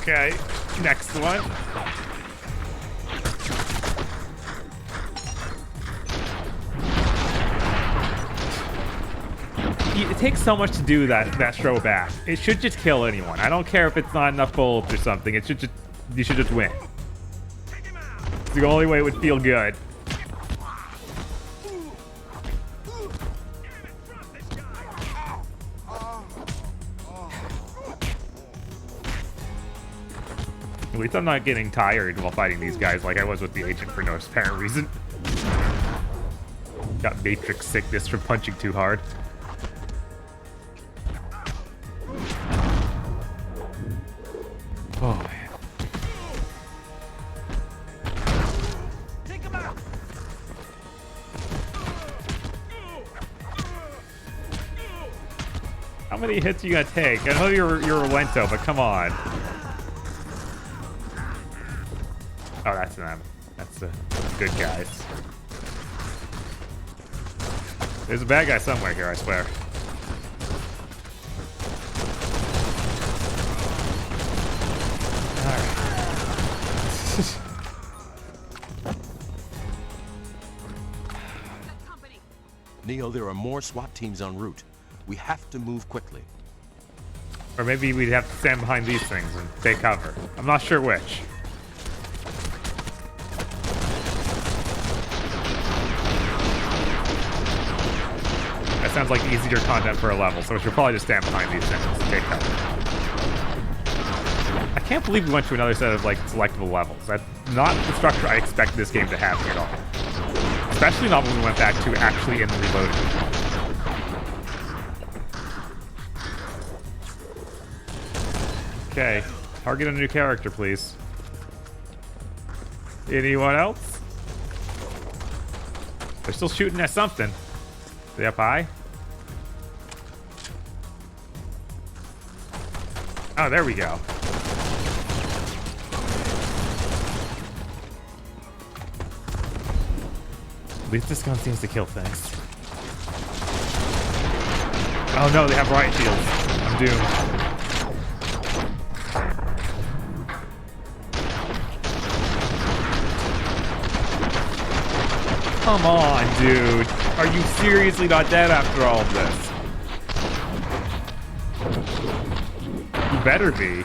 Okay, next one. It takes so much to do that throw back. It should just kill anyone. I don't care if it's not enough bullets or something. It should just, you should just win. It's the only way it would feel good. At least I'm not getting tired while fighting these guys like I was with the agent for no apparent reason. Got Matrix sickness from punching too hard. Oh, man. Take him out. How many hits you gonna take? I know you're Lento, but come on. Oh, that's them. That's the good guys. There's a bad guy somewhere here, I swear. Neo, there are more SWAT teams en route. We have to move quickly. Or maybe we'd have to stand behind these things and take cover. I'm not sure which. That sounds like easier content for a level, so we should probably just stand behind these things and take cover. I can't believe we went to another set of, like, selectable levels. That's not the structure I expect this game to have at all. Especially not when we went back to actually in the reloading. Okay. Target a new character, please. Anyone else? They're still shooting at something. Are they up high? Oh, there we go. At least this gun seems to kill things. Oh no, they have riot shields. I'm doomed. Come on, dude. Are you seriously not dead after all of this? You better be.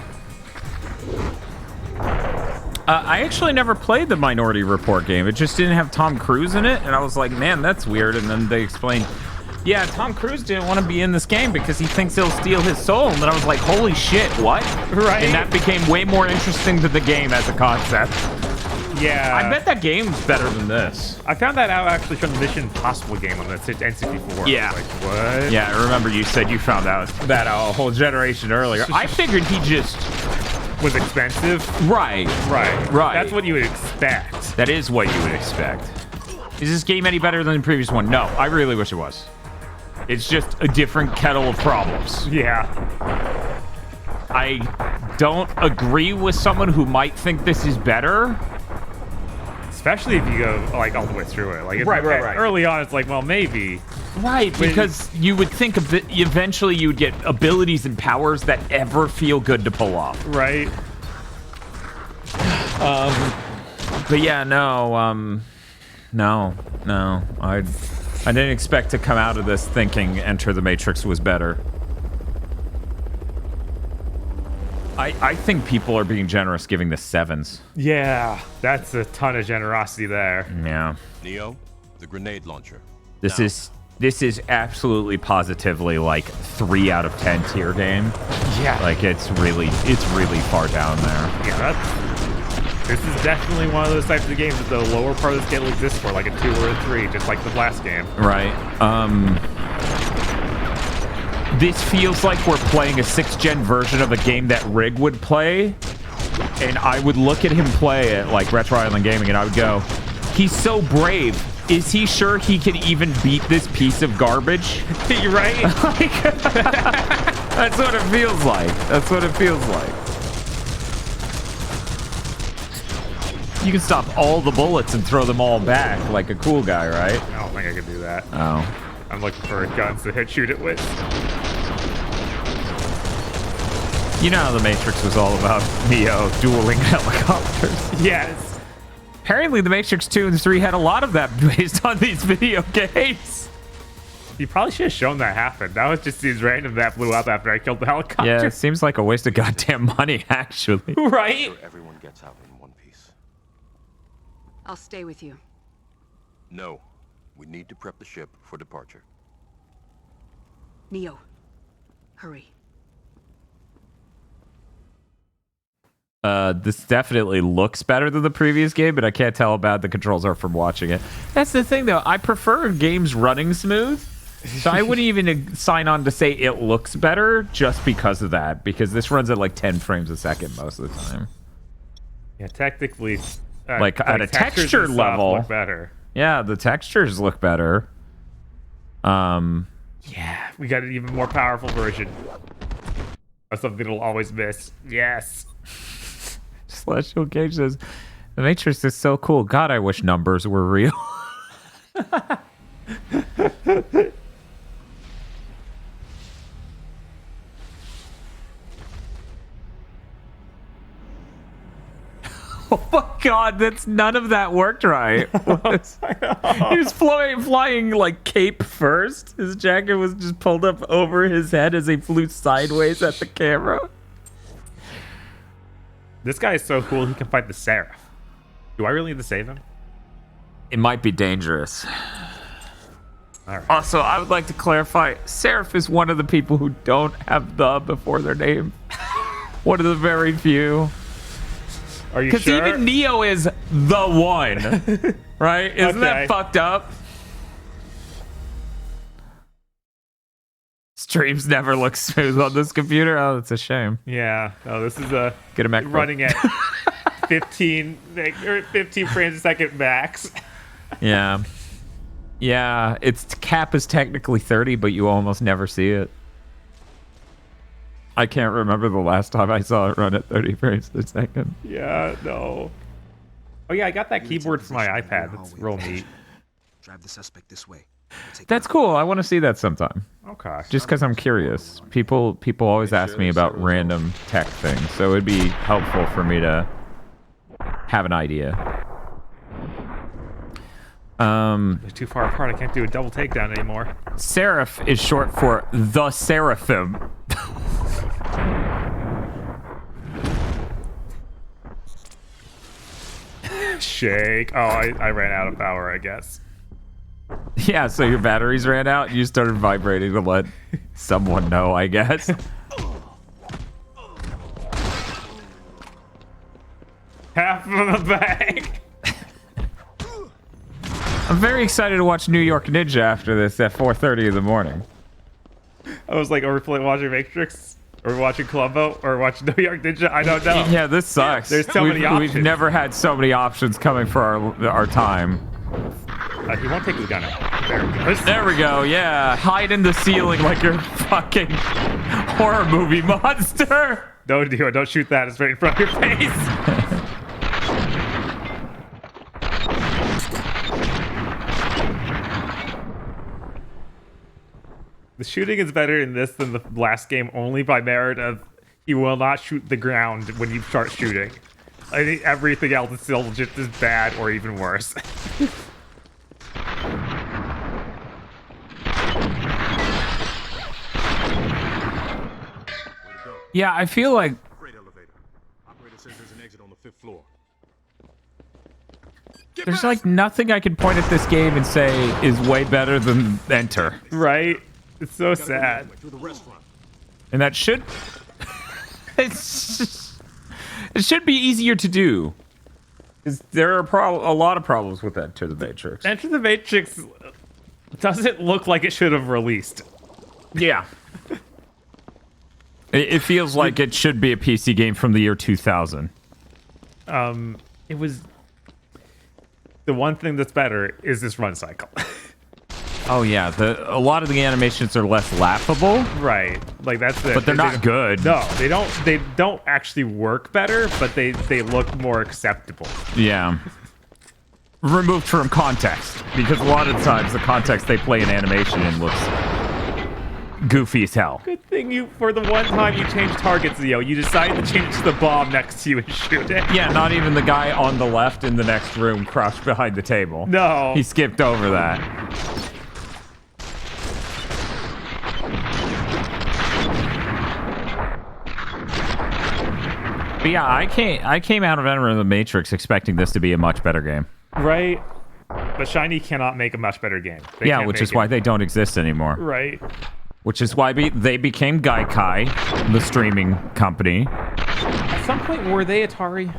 I actually never played the Minority Report game. It just didn't have Tom Cruise in it, and I was like, man, that's weird. And then they explained, yeah, Tom Cruise didn't want to be in this game because he thinks it'll steal his soul. And then I was like, holy shit, what? Right. And that became way more interesting to the game as a concept. Yeah. I bet that game's better than this. I found that out actually from the Mission Impossible game on the N64. Yeah. Like, what? Yeah, I remember you said you found out that a whole generation earlier. I figured he just was expensive. Right. Right. That's what you would expect. That is what you would expect. Is this game any better than the previous one? No, I really wish it was. It's just a different kettle of problems. Yeah. I don't agree with someone who might think this is better. Especially if you go like all the way through it. Like Right. Early on, it's like, well, maybe. Right, because you would think eventually you would get abilities and powers that ever feel good to pull off. Right. But yeah, no. I didn't expect to come out of this thinking Enter the Matrix was better. I think people are being generous giving this 7s. Yeah, that's a ton of generosity there. Yeah. Neo, the grenade launcher. This is absolutely positively like 3 out of 10 tier game. Yeah. Like it's really far down there. Yeah, this is definitely one of those types of games that the lower part of the scale exists for, like a 2 or a 3, just like the last game. Right. This feels like we're playing a 6th-gen version of a game that Rig would play, and I would look at him play at like Retro Island Gaming, and I would go, he's so brave. Is he sure he can even beat this piece of garbage? You're right. That's what it feels like. That's what it feels like. You can stop all the bullets and throw them all back like a cool guy, right? I don't think I could do that. Oh. I'm looking for guns to shoot it with. You know how the Matrix was all about Neo dueling helicopters. Yes. Apparently the Matrix 2 and 3 had a lot of that based on these video games. You probably should have shown that happen. That was just these random that blew up after I killed the helicopter. Yeah, it seems like a waste of goddamn money, actually. Right? Sure everyone gets out in one piece. I'll stay with you. No. We need to prep the ship for departure. Neo, hurry. This definitely looks better than the previous game, but I can't tell how bad the controls are from watching it. That's the thing, though. I prefer games running smooth, so I wouldn't even sign on to say it looks better just because of that, because this runs at like 10 frames a second most of the time. Yeah, technically, like at a texture level, look better. Yeah, the textures look better. Yeah, we got an even more powerful version of something that'll always miss. Yes. Celestial Cage says, the Matrix is so cool. God, I wish numbers were real. Oh my God, that's none of that worked right. He was flying like cape first. His jacket was just pulled up over his head as he flew sideways at the camera. This guy is so cool, he can fight the Seraph. Do I really need to save him? It might be dangerous. All right. Also, I would like to clarify, Seraph is one of the people who don't have the before their name. One of the very few. Are you sure? Because even Neo is the one, right? Isn't that fucked up? Streams never look smooth on this computer. Oh, that's a shame. Yeah. Oh, this is Get a MacBook. running at 15 frames a second max. Yeah. Yeah, its cap is technically 30, but you almost never see it. I can't remember the last time I saw it run at 30 frames a second. Yeah, no. Oh yeah, I got that keyboard for my iPad. That's real neat. Drive the suspect this way. That's cool. I want to see that sometime. Okay. Just because I'm curious. People always ask me about random tech things, so it'd be helpful for me to have an idea. They're too far apart. I can't do a double takedown anymore. Seraph is short for the Seraphim. Shake. Oh, I ran out of power, I guess. Yeah, so your batteries ran out and you started vibrating to let someone know, I guess. Half of the bag. I'm very excited to watch New York Ninja after this at 4:30 in the morning. I was like, are we watching Matrix? Are we watching Columbo? Or watching New York Ninja? I don't know. Yeah, this sucks. There's so many options. We've never had so many options coming for our time. He won't take his gun out. There we go, yeah. Hide in the ceiling like you're a fucking horror movie monster. Don't do it. Don't shoot that. It's right in front of your face. The shooting is better in this than the last game only by merit of he will not shoot the ground when you start shooting. I think everything else is still just as bad or even worse. Yeah, I feel like there's like nothing I can point at this game and say is way better than Enter. Right? It's so sad. And that should it should be easier to do. There are a lot of problems with Enter the Matrix. Enter the Matrix doesn't look like it should have released. Yeah. It feels like it should be a PC game from the year 2000. It was the one thing that's better is this run cycle. Oh yeah, a lot of the animations are less laughable. Right, like that's it. But they're not good. No, they don't actually work better, but they look more acceptable. Yeah. Removed from context, because a lot of the times the context they play in animation in looks goofy as hell. Good thing you, for the one time you changed targets, Leo, you decided to change to the bomb next to you and shoot it. Yeah, not even the guy on the left in the next room crouched behind the table. No. He skipped over that. But yeah, I came out of Enter the Matrix expecting this to be a much better game. Right. But Shiny cannot make a much better game. Yeah, which is why they don't exist anymore. Right. Which is why they became Gaikai, the streaming company. At some point, were they Atari?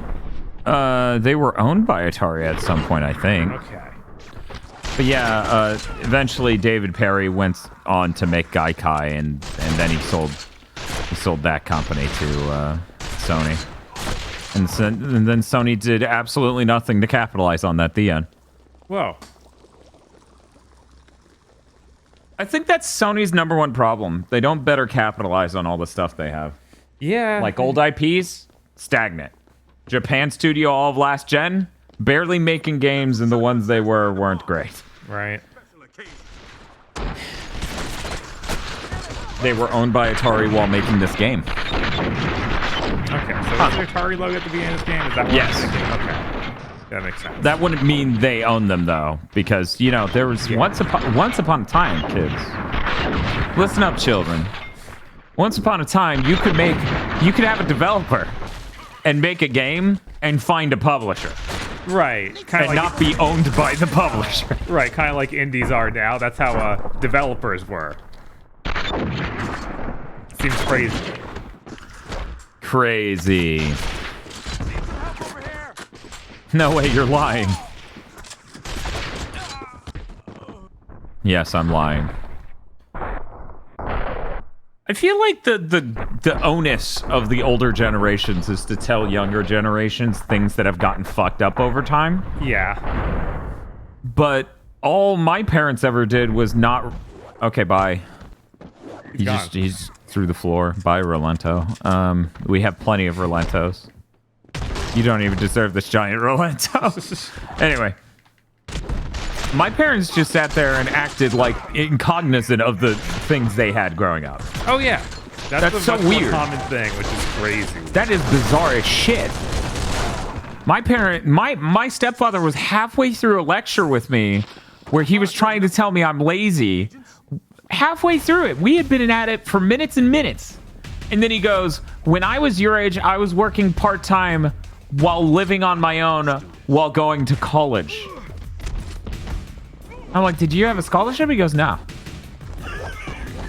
They were owned by Atari at some point, I think. Okay. But yeah, eventually David Perry went on to make Gaikai, and then he sold that company to Sony. And then Sony did absolutely nothing to capitalize on that at the end. Whoa. I think that's Sony's number one problem. They don't better capitalize on all the stuff they have. Yeah. Like old IPs, stagnant. Japan studio all of last gen, barely making games, and the ones they weren't great. Right. They were owned by Atari while making this game. Okay, so is there Atari logo at the beginning of this game? Is that what Yes. I'm thinking? Okay. That makes sense. That wouldn't mean they own them, though, because, you know, there was once upon a time, kids. Listen up, children. Once upon a time, you could have a developer and make a game and find a publisher. Right. And not be owned by the publisher. Right, kind of like indies are now. That's how developers were. Seems crazy. Crazy. No way, you're lying. Yes, I'm lying. I feel like the onus of the older generations is to tell younger generations things that have gotten fucked up over time. Yeah. But all my parents ever did was not... Okay, bye. He's through the floor. Bye, Rolento. We have plenty of Rolentos. You don't even deserve this giant Rolento. Anyway. My parents just sat there and acted like incognizant of the things they had growing up. Oh, yeah. That's so much more weird. common thing, which is crazy. That is bizarre as shit. My stepfather was halfway through a lecture with me where he was trying to tell me I'm lazy. Halfway through it, we had been at it for minutes and minutes. And then he goes, when I was your age, I was working part-time while living on my own while going to college. I'm like, did you have a scholarship? He goes, no.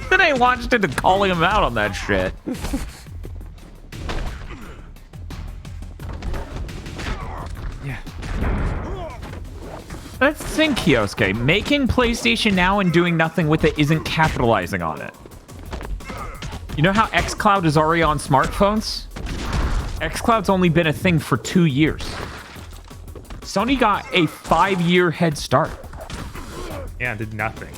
Then I launched into calling him out on that shit. Yeah. That's the thing, Kioske. Making PlayStation Now and doing nothing with it isn't capitalizing on it. You know how xCloud is already on smartphones? xCloud's only been a thing for 2 years. Sony got a 5-year head start. Yeah, did nothing.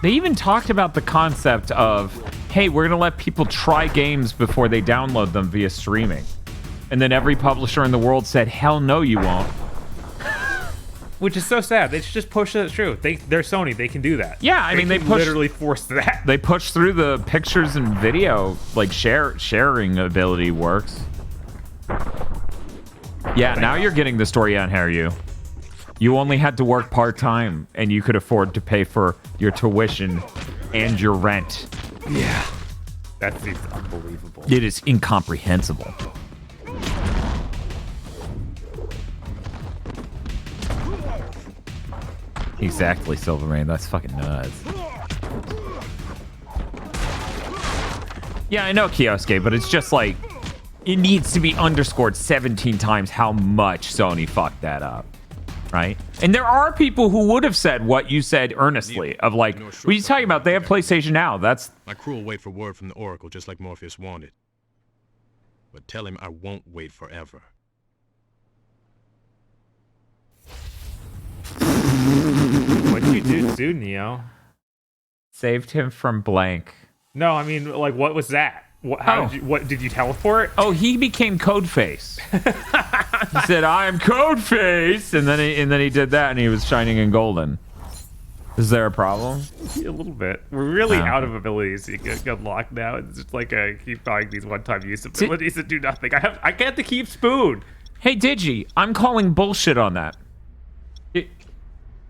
They even talked about the concept of, hey, we're going to let people try games before they download them via streaming. And then every publisher in the world said, hell no, you won't. Which is so sad. They should just push it through. They're Sony. They can do that. Yeah, I mean, they literally forced that. They push through the pictures and video, like sharing ability works. Yeah, now you're getting the story on Haryu. You only had to work part-time, and you could afford to pay for your tuition and your rent. Yeah. That seems unbelievable. It is incomprehensible. Exactly, Silvermane. That's fucking nuts. Yeah, I know, Kioske, but it's just like, it needs to be underscored 17 times how much Sony fucked that up. Right? And there are people who would have said what you said earnestly, of like, what are you talking about? They have PlayStation Now. That's... My crew will wait for word from the Oracle, just like Morpheus wanted. But tell him I won't wait forever. What'd you do, Neo? Saved him from blank. No, I mean, like, what was that? What did you teleport? Oh, he became Codeface. He said, "I'm Codeface," and then he did that, and he was shining and golden. Is there a problem? A little bit. We're really out of abilities to get unlocked now. It's just like I keep buying these one-time use abilities that do nothing. I get to keep Spoon. Hey, Digi, I'm calling bullshit on that.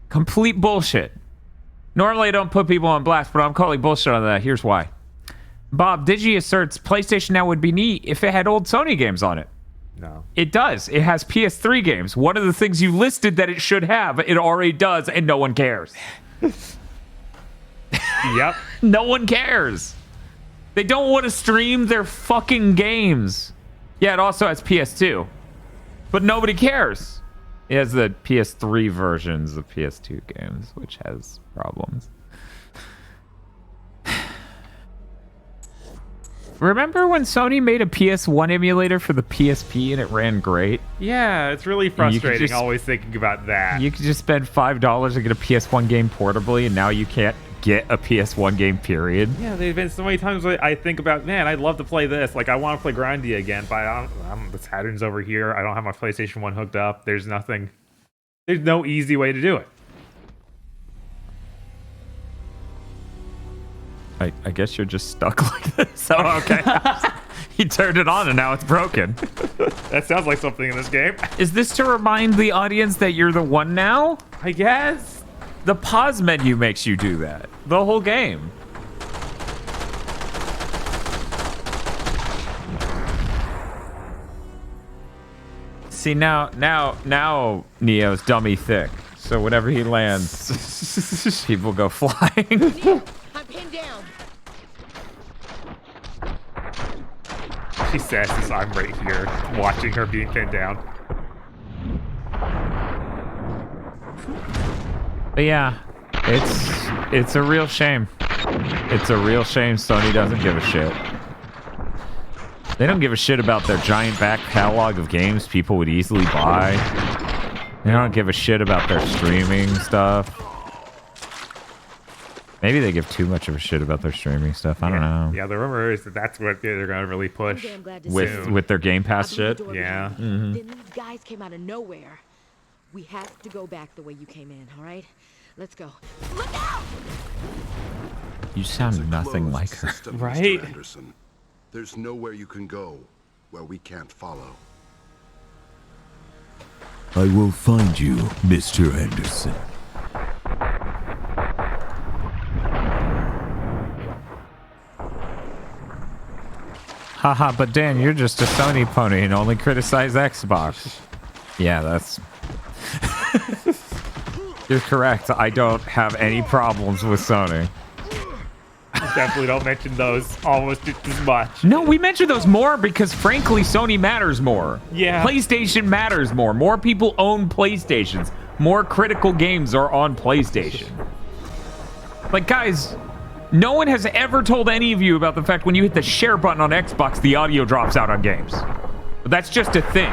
Complete bullshit. Normally, I don't put people on blast, but I'm calling bullshit on that. Here's why. Bob, Digi asserts PlayStation Now would be neat if it had old Sony games on it. No. It does. It has PS3 games. One of the things you listed that it should have, it already does, and no one cares. Yep. No one cares. They don't want to stream their fucking games. Yeah, it also has PS2. But nobody cares. It has the PS3 versions of PS2 games, which has problems. Remember when Sony made a PS1 emulator for the PSP and it ran great? Yeah, it's really frustrating always thinking about that. You could just spend $5 and get a PS1 game portably, and now you can't get a PS1 game, period. Yeah, there's been so many times where I think about, man, I'd love to play this. Like, I want to play Grindy again, but the Saturn's over here. I don't have my PlayStation 1 hooked up. There's no easy way to do it. I guess you're just stuck like this. Oh, okay. He turned it on and now it's broken. That sounds like something in this game. Is this to remind the audience that you're the one now? I guess. The pause menu makes you do that. The whole game. See, now Neo's dummy thick. So whenever he lands, people go flying. I'm pinned down. She says as I'm right here watching her being pinned down. But yeah, it's a real shame. It's a real shame Sony doesn't give a shit. They don't give a shit about their giant back catalog of games people would easily buy. They don't give a shit about their streaming stuff. Maybe they give too much of a shit about their streaming stuff. I don't know. Yeah, the rumor is that that's what they're going to really push. With their Game Pass shit? Yeah. Then these guys came out of nowhere. We have to go back the way you came in, all right? Let's go. Look out! You sound nothing like her. System, Right? Mr. Anderson. There's nowhere you can go where we can't follow. I will find you, Mr. Anderson. Haha, but Dan, you're just a Sony pony and only criticize Xbox. Yeah, that's... You're correct. I don't have any problems with Sony. Definitely don't mention those almost just as much. No, we mention those more because, frankly, Sony matters more. Yeah. PlayStation matters more. More people own PlayStations. More critical games are on PlayStation. Like, guys, no one has ever told any of you about the fact when you hit the share button on Xbox, the audio drops out on games. But that's just a thing.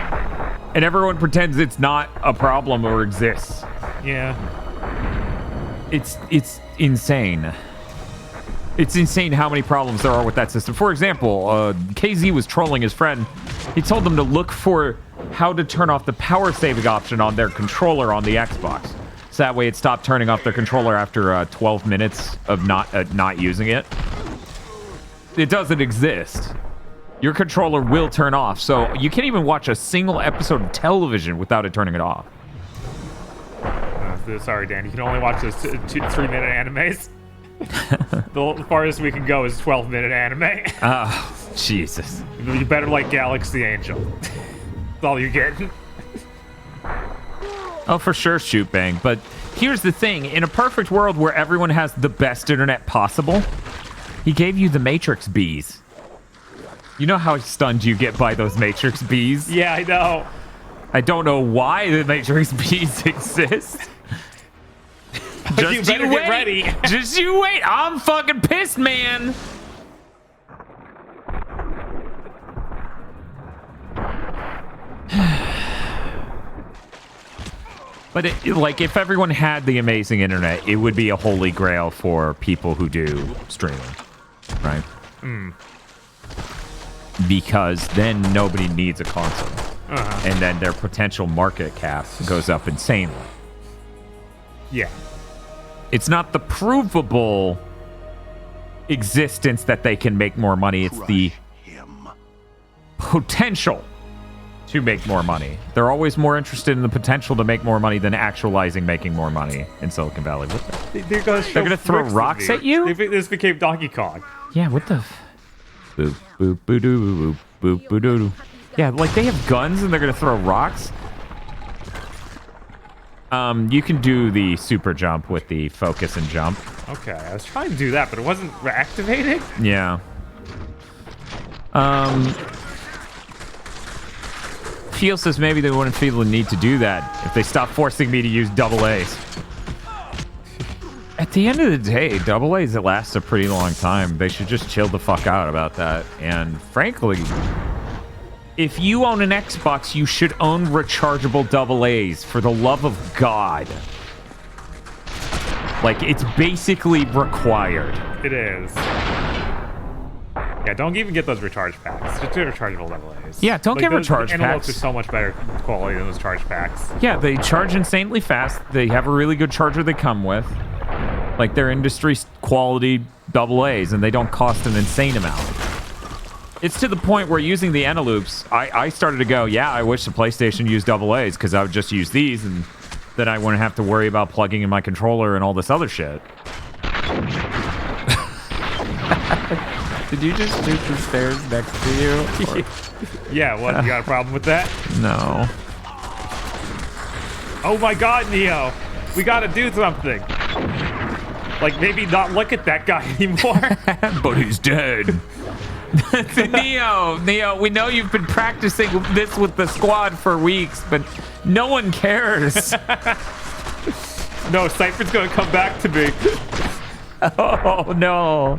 And everyone pretends it's not a problem or exists. Yeah. It's insane. It's insane how many problems there are with that system. For example, KZ was trolling his friend. He told them to look for how to turn off the power saving option on their controller on the Xbox. So that way it stopped turning off their controller after 12 minutes of not using it. It doesn't exist. Your controller will turn off, so you can't even watch a single episode of television without it turning it off. Sorry, Dan. You can only watch those 3-minute animes. The farthest we can go is 12-minute anime. Oh, Jesus. You better like Galaxy Angel. That's all you're getting. Oh, for sure, Shoot Bang. But here's the thing. In a perfect world where everyone has the best internet possible, he gave you the Matrix bees. You know how stunned you get by those Matrix bees? Yeah, I know. I don't know why the Matrix bees exist. Just you better get ready. Just you wait. I'm fucking pissed, man. But like, if everyone had the amazing internet, it would be a holy grail for people who do streaming, right? Because then nobody needs a console, and then their potential market cap goes up insanely. Yeah. It's not the provable existence that they can make more money. It's the potential to make more money. They're always more interested in the potential to make more money than actualizing making more money in Silicon Valley. What the? They're gonna throw rocks at you? This became Donkey Kong. Yeah, what the? Boop, boop, boo, doo, boop, boop, boo, doo, doo. Yeah, like they have guns and they're gonna throw rocks? You can do the super jump with the focus and jump. Okay, I was trying to do that, but it wasn't activating. Yeah. Feel says maybe they wouldn't feel the need to do that if they stopped forcing me to use AA. At the end of the day, AA's it lasts a pretty long time. They should just chill the fuck out about that. And frankly, if you own an Xbox, you should own rechargeable AA's, for the love of God. Like, it's basically required. It is. Yeah, don't even get those recharge packs. Just do rechargeable AA's. Yeah, don't get recharge packs. Antelopes packs. are so much better quality than those charge packs. Yeah, they charge insanely fast. They have a really good charger they come with. Like, they're industry quality AA's, and they don't cost an insane amount. It's to the point where using the Eneloops, I started to go, yeah, I wish the PlayStation used AA's, because I would just use these, and then I wouldn't have to worry about plugging in my controller and all this other shit. Did you just shoot the stairs next to you? Or... Yeah, what? You got a problem with that? No. Oh my God, Neo! We gotta do something. Like, maybe not look at that guy anymore. But he's dead. Neo, we know you've been practicing this with the squad for weeks, but no one cares. No, Cypher's gonna come back to me. Oh no.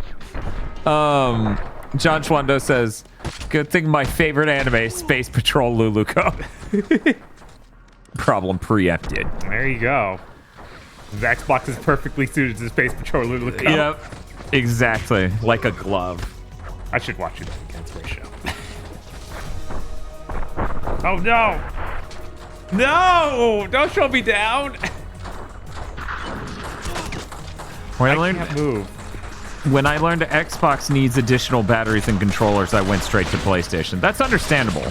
John Schwando says, good thing my favorite anime, Space Patrol Luluco. Problem preempted. There you go. The Xbox is perfectly suited to Space Patrol Luluco. Yep. Exactly. Like a glove. I should watch it again. It's a great show. Oh no! No! Don't show me down! When I can't move. When I learned Xbox needs additional batteries and controllers, I went straight to PlayStation. That's understandable.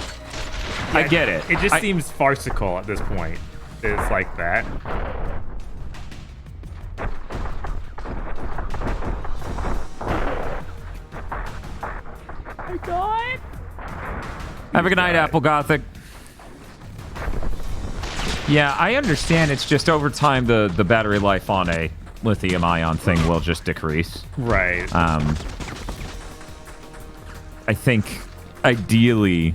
I get it. It just seems farcical at this point. It's like that. Oh my God. Have a good night, Apple Gothic. Yeah, I understand. It's just over time the battery life on a lithium ion thing will just decrease. Right. I think ideally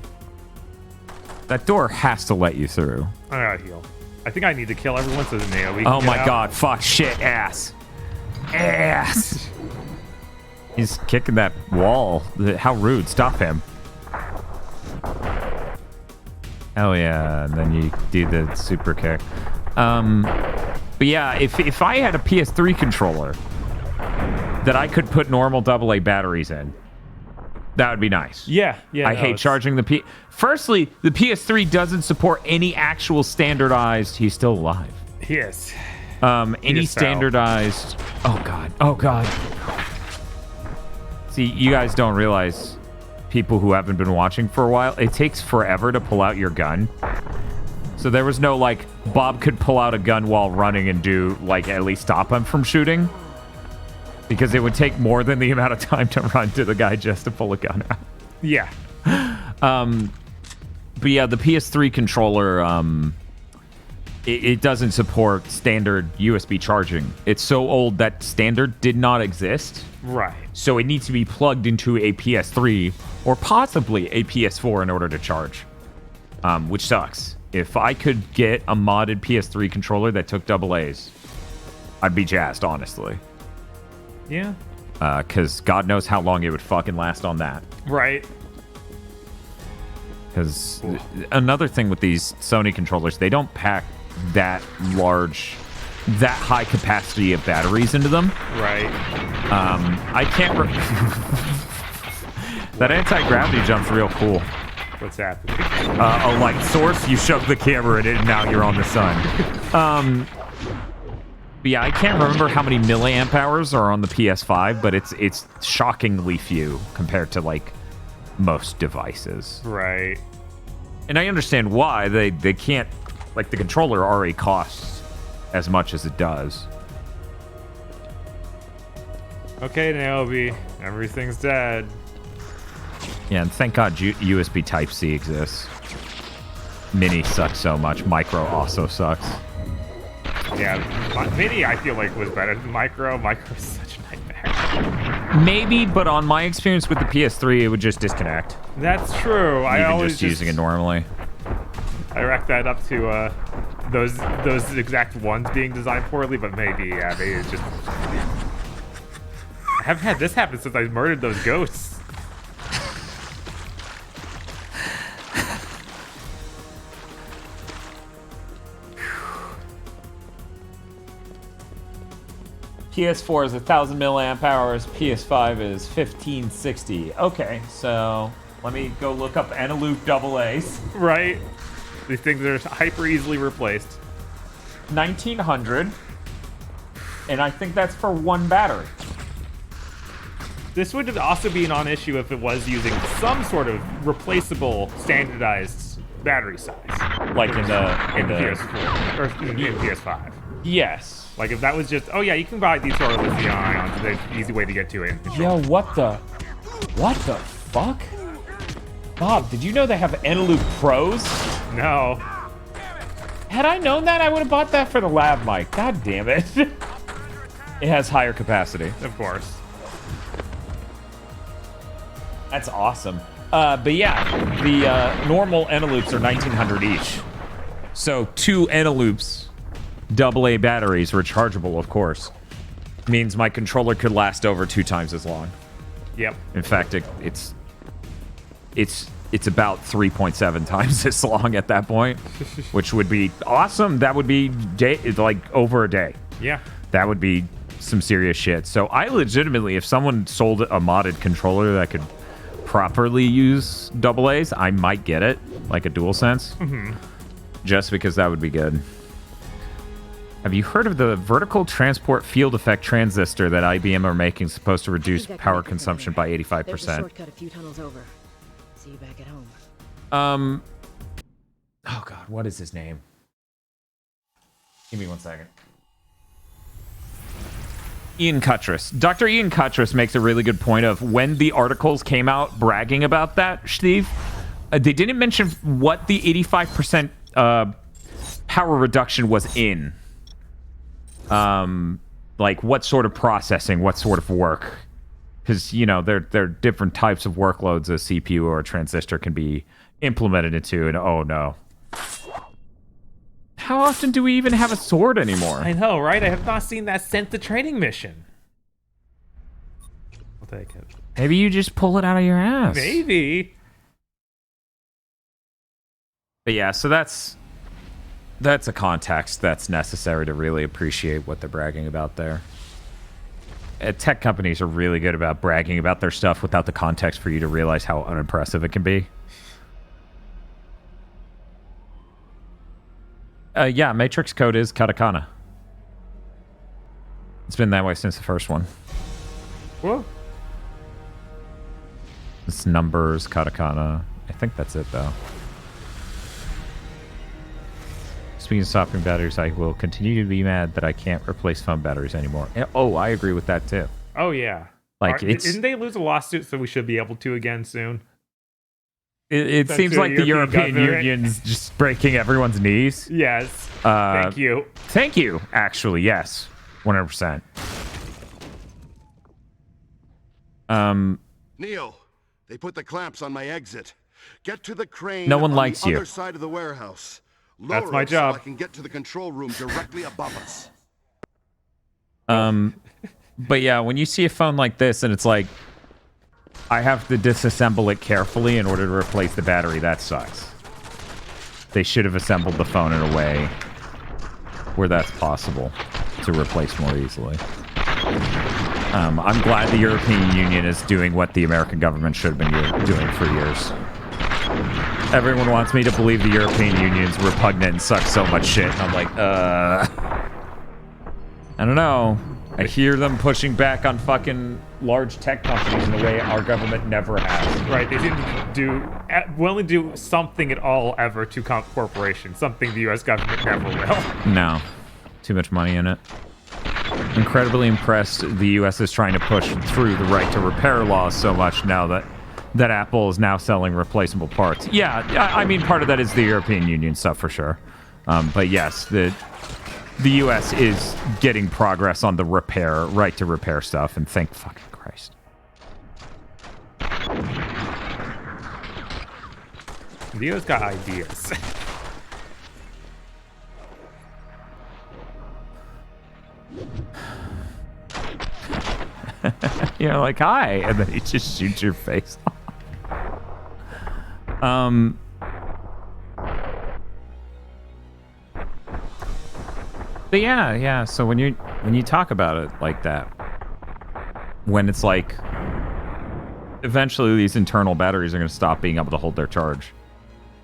that door has to let you through. I gotta heal. I think I need to kill everyone so that Naomi can Oh get my out. God! Fuck! Shit! Ass! Ass! He's kicking that wall. How rude! Stop him! Hell yeah! And then you do the super kick. But yeah, if I had a PS3 controller that I could put normal AA batteries in, that would be nice. Yeah. I hate charging the Firstly, the PS3 doesn't support any actual standardized. He's still alive. Yes. Any just fell. standardized. Oh God. Oh God. See, you guys don't realize, people who haven't been watching for a while, it takes forever to pull out your gun. So there was no like Bob could pull out a gun while running and do like at least stop him from shooting, because it would take more than the amount of time to run to the guy just to pull a gun out. Yeah. But yeah, the PS3 controller, it doesn't support standard USB charging. It's so old that standard did not exist. Right. So it needs to be plugged into a PS3 or possibly a PS4 in order to charge, which sucks. If I could get a modded PS3 controller that took AA's, I'd be jazzed, honestly. Yeah. Because God knows how long it would fucking last on that. Right. Because another thing with these Sony controllers, they don't pack that large, that high capacity of batteries into them. Right. I can't... That anti-gravity jump's real cool. What's happening? A light source, you shove the camera in it, and now you're on the sun. But yeah, I can't remember how many milliamp hours are on the PS5, but it's shockingly few compared to like most devices. Right. And I understand why they can't, like, the controller already costs as much as it does. Okay, Naomi, everything's dead. Yeah, and thank God USB Type-C exists. Mini sucks so much. Micro also sucks. Yeah, Mini I feel like was better than Micro. Micro is such a nightmare. Maybe, but on my experience with the PS3, it would just disconnect. That's true. Even I always just using it normally. I racked that up to those exact ones being designed poorly, but maybe it's just. I haven't had this happen since I murdered those ghosts. PS4 is 1,000 milliamp hours. PS5 is 1560. Okay, so let me go look up Eneloop AA's. Right. These things are hyper easily replaced. 1900, and I think that's for one battery. This would also be a non-issue if it was using some sort of replaceable, standardized battery size, like in the PS4 or in PS5. Yes. Like if that was just, oh yeah, you can buy these sort of lithium ions. It's an easy way to get to it. Yo, what the fuck? Bob, did you know they have Eneloop Pros? No. Had I known that, I would have bought that for the lab mic. God damn it. It has higher capacity. Of course. That's awesome. But yeah, the normal Eneloops are 1900 each. So 2 Eneloops, AA batteries, rechargeable, of course, means my controller could last over 2 times as long. Yep. In fact, it's about 3.7 times as long at that point, which would be awesome. That would be like over a day. Yeah. That would be some serious shit. So I legitimately, if someone sold a modded controller that could properly use AA's, I might get it, like a DualSense, just because that would be good. Have you heard of the vertical transport field effect transistor that IBM are making, supposed to reduce power consumption by 85%? There's a shortcut a few tunnels over. See you back at home. Oh god, what is his name? Give me 1 second. Ian Cuttress. Dr. Ian Cuttress makes a really good point of when the articles came out bragging about that, Steve, they didn't mention what the 85% power reduction was in. Like what sort of processing, what sort of work. Because, you know, there are different types of workloads a CPU or a transistor can be implemented into, and oh no. How often do we even have a sword anymore? I know, right? I have not seen that since the training mission. I'll take it. Maybe you just pull it out of your ass. Maybe. But yeah, so that's a context that's necessary to really appreciate what they're bragging about there. Tech companies are really good about bragging about their stuff without the context for you to realize how unimpressive it can be. Yeah, Matrix code is katakana. It's been that way since the first one. Whoa. It's numbers, katakana. I think that's it, though. Speaking of swapping batteries, I will continue to be mad that I can't replace phone batteries anymore. Oh, I agree with that, too. Oh, yeah. Like, didn't they lose a lawsuit, so we should be able to again soon? It seems like the European Union's just breaking everyone's knees. Yes. Thank you. Thank you, actually, yes. 100%. Neo, they put the clamps on my exit. Get to the crane No one on likes the you. other side of the warehouse. That's Lower my it job. So I can get to the control room directly above us. But yeah, when you see a phone like this and it's like, I have to disassemble it carefully in order to replace the battery, that sucks. They should have assembled the phone in a way where that's possible to replace more easily. I'm glad the European Union is doing what the American government should have been doing for years. Everyone wants me to believe the European Union's repugnant and sucks so much shit, and I'm like, I don't know. I hear them pushing back on fucking large tech companies in a way our government never has. Right, they didn't will only do something at all ever to corporations, something the U.S. government never will. No. Too much money in it. Incredibly impressed the U.S. is trying to push through the right to repair laws so much now that Apple is now selling replaceable parts. Yeah, I mean, part of that is the European Union stuff for sure. But yes, the U.S. is getting progress on the right to repair stuff, and thank fucking Christ. The U.S. got ideas. You know, like, hi, and then he just shoots your face off. But yeah, so when you talk about it like that, when it's like eventually these internal batteries are going to stop being able to hold their charge,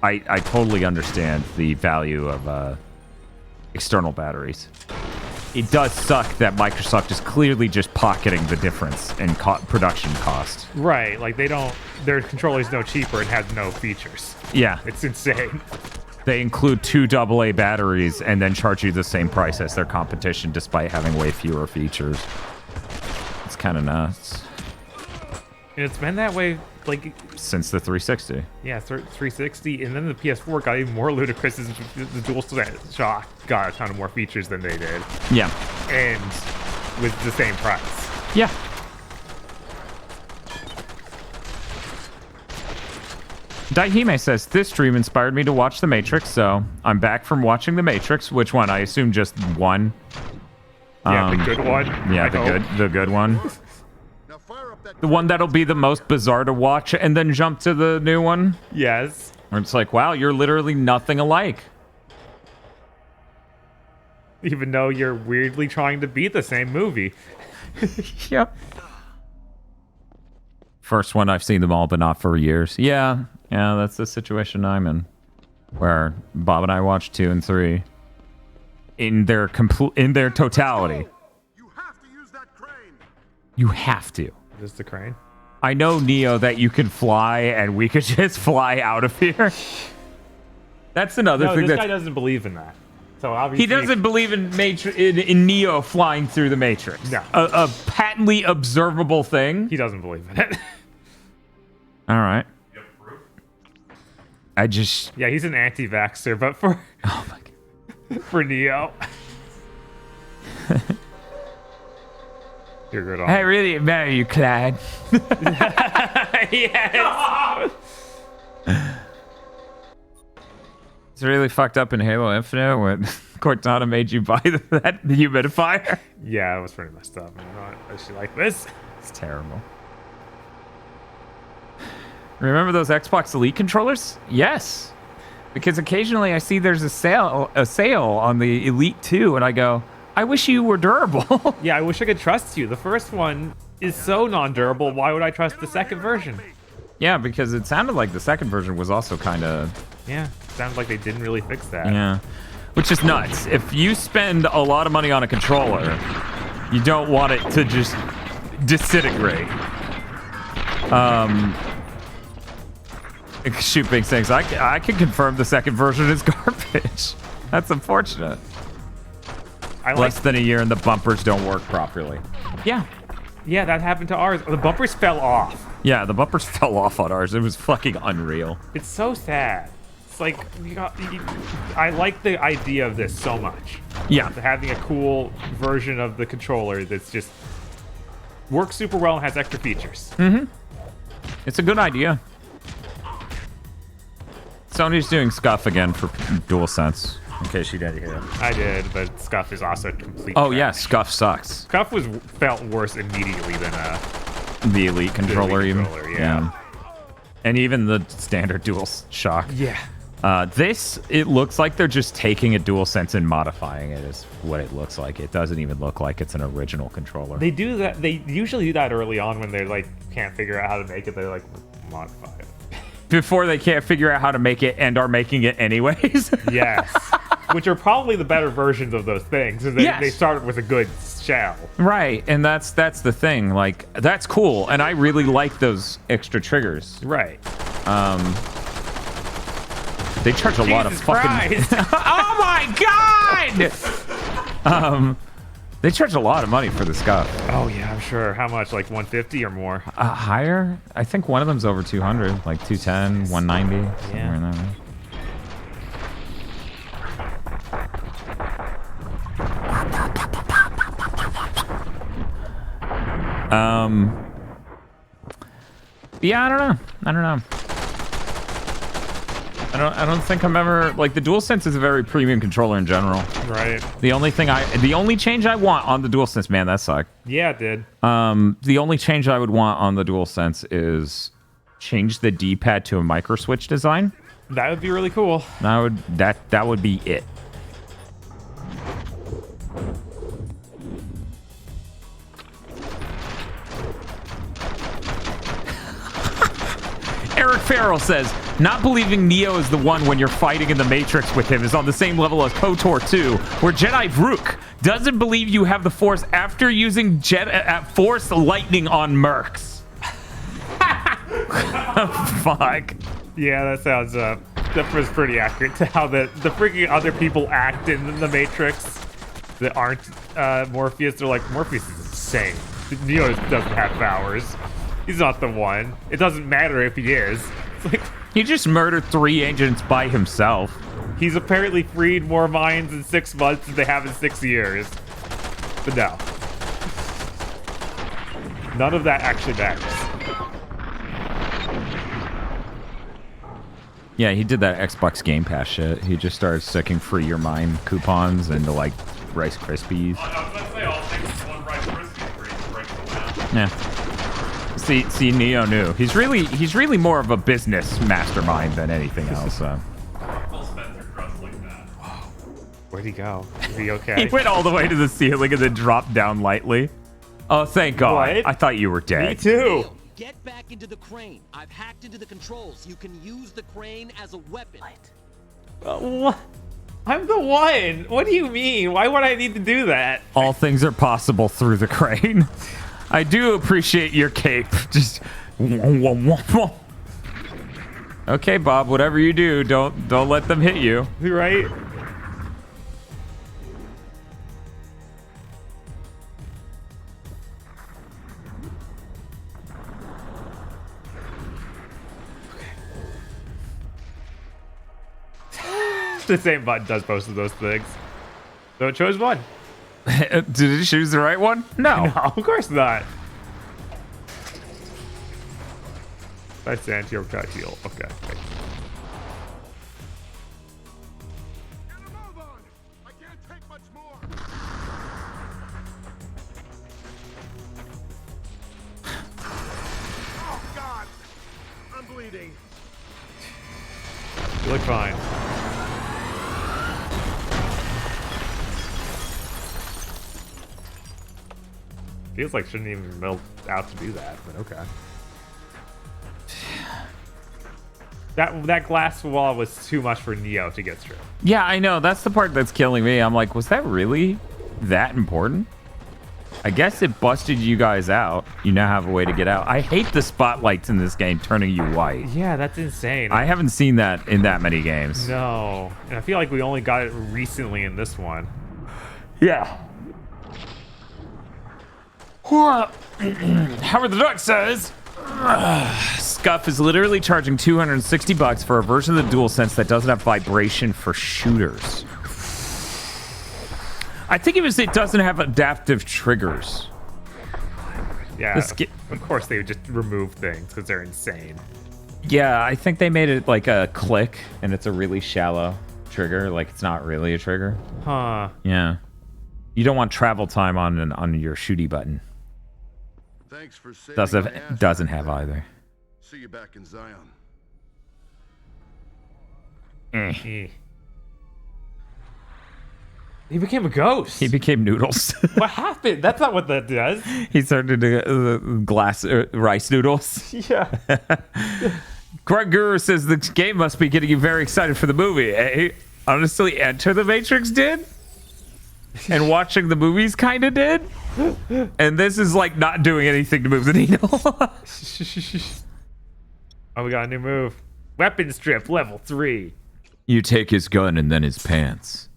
I totally understand the value of external batteries. It does suck that Microsoft is clearly just pocketing the difference in production cost. Right, like their controller's no cheaper and has no features. Yeah. It's insane. They include 2 AA batteries and then charge you the same price as their competition despite having way fewer features. It's kind of nuts. And it's been that way, like... Since the 360. Yeah, 360, and then the PS4 got even more ludicrous as the DualShock got a ton of more features than they did. Yeah. And with the same price. Yeah. Daihime says, this stream inspired me to watch The Matrix, so I'm back from watching The Matrix. Which one? I assume just one. Yeah, the good one. Yeah, the good one. The one that'll be the most bizarre to watch and then jump to the new one. Yes. Where it's like, wow, you're literally nothing alike. Even though you're weirdly trying to beat the same movie. Yep. First one, I've seen them all, but not for years. Yeah, that's the situation I'm in. Where Bob and I watched 2 and 3 in their totality. You have to. Just the crane? I know, Neo, that you can fly and we could just fly out of here. That's another thing. This guy doesn't believe in that. So obviously he doesn't believe in Neo flying through the Matrix. No. A patently observable thing. He doesn't believe in it. All right. Yeah, he's an anti-vaxxer, but for for Neo. You're good on. I really admire you, Clyde. Yes. It's really fucked up in Halo Infinite when Cortana made you buy that humidifier. Yeah, it was pretty messed up. I'm not actually like this. It's terrible. Remember those Xbox Elite controllers? Yes. Because occasionally I see there's a sale on the Elite 2 and I go, I wish you were durable. Yeah, I wish I could trust you. The first one is so non-durable. Why would I trust the second version? Yeah, because it sounded like the second version was also kind of... Yeah, sounds like they didn't really fix that. Yeah. Which is nuts. If you spend a lot of money on a controller, you don't want it to just disintegrate. Shoot big things. I can confirm the second version is garbage. That's unfortunate. Less than a year and the bumpers don't work properly. Yeah. Yeah, that happened to ours. The bumpers fell off. Yeah, the bumpers fell off on ours. It was fucking unreal. It's so sad. It's like, I like the idea of this so much. Yeah. Having a cool version of the controller that's just works super well and has extra features. Mm-hmm. It's a good idea. Sony's doing Scuff again for DualSense. In case you didn't hear it. I did, but Scuff is also complete. Oh yeah, Scuff sucks. Scuff felt worse immediately than the Elite controller, yeah. And even the standard DualShock. Yeah. It looks like they're just taking a DualSense and modifying it is what it looks like. It doesn't even look like it's an original controller. They do that. They usually do that early on when they like can't figure out how to make it. They're like modify it. Before they can't figure out how to make it and are making it anyways. Yes. Which are probably the better versions of those things. They started with a good shell. Right, and that's the thing. Like, that's cool, and I really like those extra triggers. Right. They charge a lot of fucking... Oh my god! They charge a lot of money for the Scuff. Oh yeah, I'm sure. How much? Like 150 or more? Higher? I think one of them's over 200, like 210, 190. Yeah. Somewhere in that range. Yeah, I don't know. I don't think I'm ever like the DualSense is a very premium controller in general. Right. The only change I want on the DualSense, man, that sucked. Yeah, it did. The only change I would want on the DualSense is change the D-pad to a micro switch design. That would be really cool. That would be it. Eric Farrell says, not believing Neo is the one when you're fighting in the Matrix with him is on the same level as KOTOR 2, where Jedi Vrook doesn't believe you have the Force after using Force lightning on Mercs. Fuck. Yeah, that sounds, that was pretty accurate to how the freaking other people act in the Matrix that aren't Morpheus. They're like, Morpheus is insane. Neo doesn't have powers. He's not the one. It doesn't matter if he is. It's like he just murdered 3 agents by himself. He's apparently freed more minds in 6 months than they have in 6 years. But no. None of that actually matters. Yeah, he did that Xbox Game Pass shit. He just started sticking free your mind coupons into like Rice Krispies. I was gonna say all things one Rice Krispie breaks the lamp. Yeah. See, Neo knew. He's really more of a business mastermind than anything else. Full Spencer crust like that. Where'd he go? Is he okay? He went all the way to the ceiling and then dropped down lightly. Oh, thank God. What? I thought you were dead. Me too. Get back into the crane. I've hacked into the controls. You can use the crane as a weapon. What? I'm the one. What do you mean? Why would I need to do that? All things are possible through the crane. I do appreciate your cape. Just okay, Bob. Whatever you do, don't let them hit you. Right? The same button does both of those things. So it chose one. Did it choose the right one? No. No, of course not. That's the anti-aircraft heal. Okay. Oh, God! I'm bleeding. You look fine. Feels like shouldn't even melt out to do that, but okay. That glass wall was too much for Neo to get through. Yeah, I know. That's the part that's killing me. I'm like, was that really that important? I guess it busted you guys out. You now have a way to get out. I hate the spotlights in this game turning you white. Yeah, that's insane. I haven't seen that in that many games. No. And I feel like we only got it recently in this one. Yeah. Howard the Duck says, Scuff is literally charging $260 for a version of the DualSense that doesn't have vibration for shooters. I think it doesn't have adaptive triggers. Yeah, of course they would just remove things because they're insane. Yeah, I think they made it like a click, and it's a really shallow trigger. Like, it's not really a trigger. Huh. Yeah. You don't want travel time on your shooty button. Thanks for saving my ass. Doesn't have either. See you back in Zion. He became a ghost. He became noodles. What happened? That's not what that does. He turned into glass rice noodles. Yeah. Greg Guru says the game must be getting you very excited for the movie. Eh? Honestly, Enter the Matrix did. And watching the movies kind of did. And this is like not doing anything to move the needle. Oh, we got a new move. Weapon strip level 3. You take his gun and then his pants.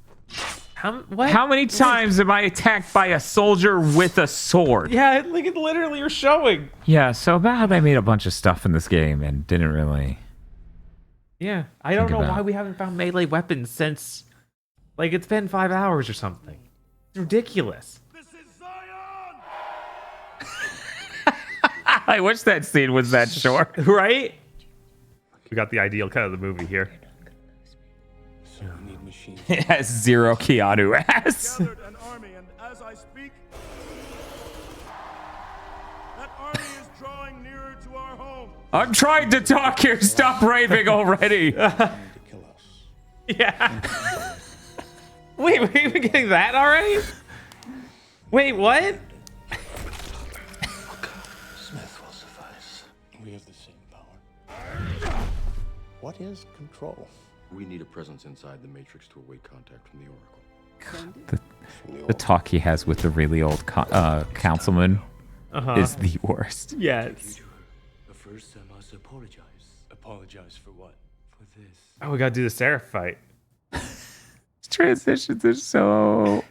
How many times am I attacked by a soldier with a sword? Yeah, like it literally you're showing. Yeah, so about how they made a bunch of stuff in this game and didn't really. Yeah, I don't know why we haven't found melee weapons since, like, it's been 5 hours or something. It's ridiculous. I wish that scene was that short. Right? We got the ideal cut of the movie here. So we need machines. It has zero Keanu ass. Gathered an army, and as I speak, that army is drawing nearer to our home. I'm trying to talk here. Stop raving already. Yeah. Wait, we're even getting that already? Wait, what? Smith will suffice. We have the same power. What is control? We need a presence inside the Matrix to await contact from the Oracle. The talk he has with the really old councilman is the worst. Yes. But first, I must apologize. Apologize for what? For this. Oh, we gotta do the Seraph fight. Transitions are so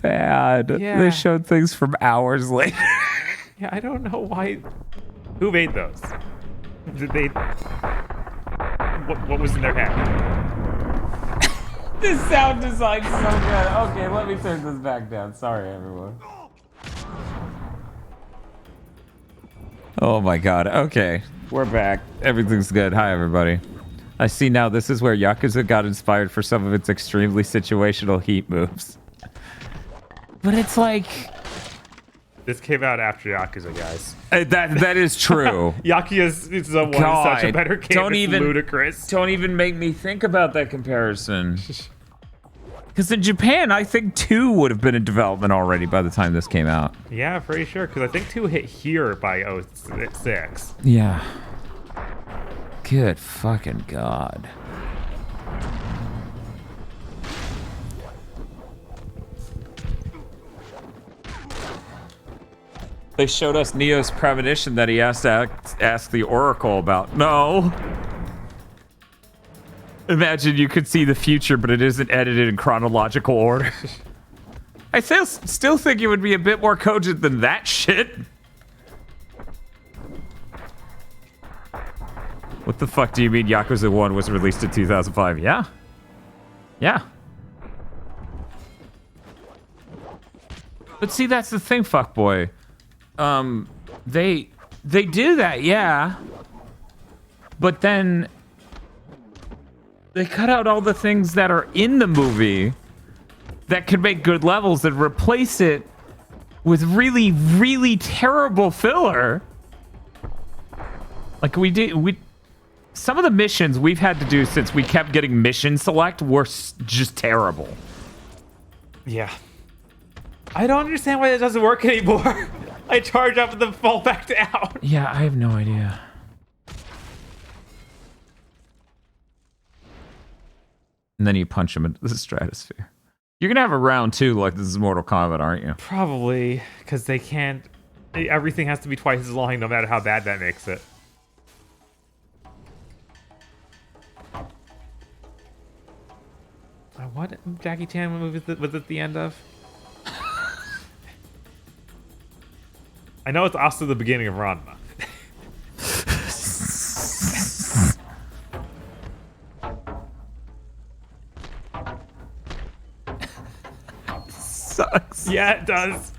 bad. Yeah. They showed things from hours later. Yeah, I don't know why. Who made those? Did they? What was in their hand? This sound design's so good. Okay, let me turn this back down. Sorry, everyone. Oh my god. Okay, we're back. Everything's good. Hi, everybody. I see now this is where Yakuza got inspired for some of its extremely situational heat moves. But it's like... This came out after Yakuza, guys. That is true. Yakuza is such a better game. Don't it's even, ludicrous. Don't even make me think about that comparison. Because in Japan, I think 2 would have been in development already by the time this came out. Yeah, pretty sure. Because I think 2 hit here by 06. Yeah. Good fucking God. They showed us Neo's premonition that he has to ask the Oracle about. No. Imagine you could see the future, but it isn't edited in chronological order. I still think it would be a bit more cogent than that shit. What the fuck do you mean Yakuza 1 was released in 2005? Yeah. Yeah. But see, that's the thing, fuckboy. They do that, yeah. But then they cut out all the things that are in the movie that could make good levels and replace it with really, really terrible filler. Like some of the missions we've had to do since we kept getting mission select were just terrible. Yeah. I don't understand why it doesn't work anymore. I charge up and then fall back down. Yeah, I have no idea. And then you punch him into the stratosphere. You're gonna have a round 2 like this is Mortal Kombat, aren't you? Probably, because they can't... Everything has to be twice as long no matter how bad that makes it. What Jackie Chan movie was it the end of? I know it's also the beginning of Ranma. Sucks. Yeah, it does.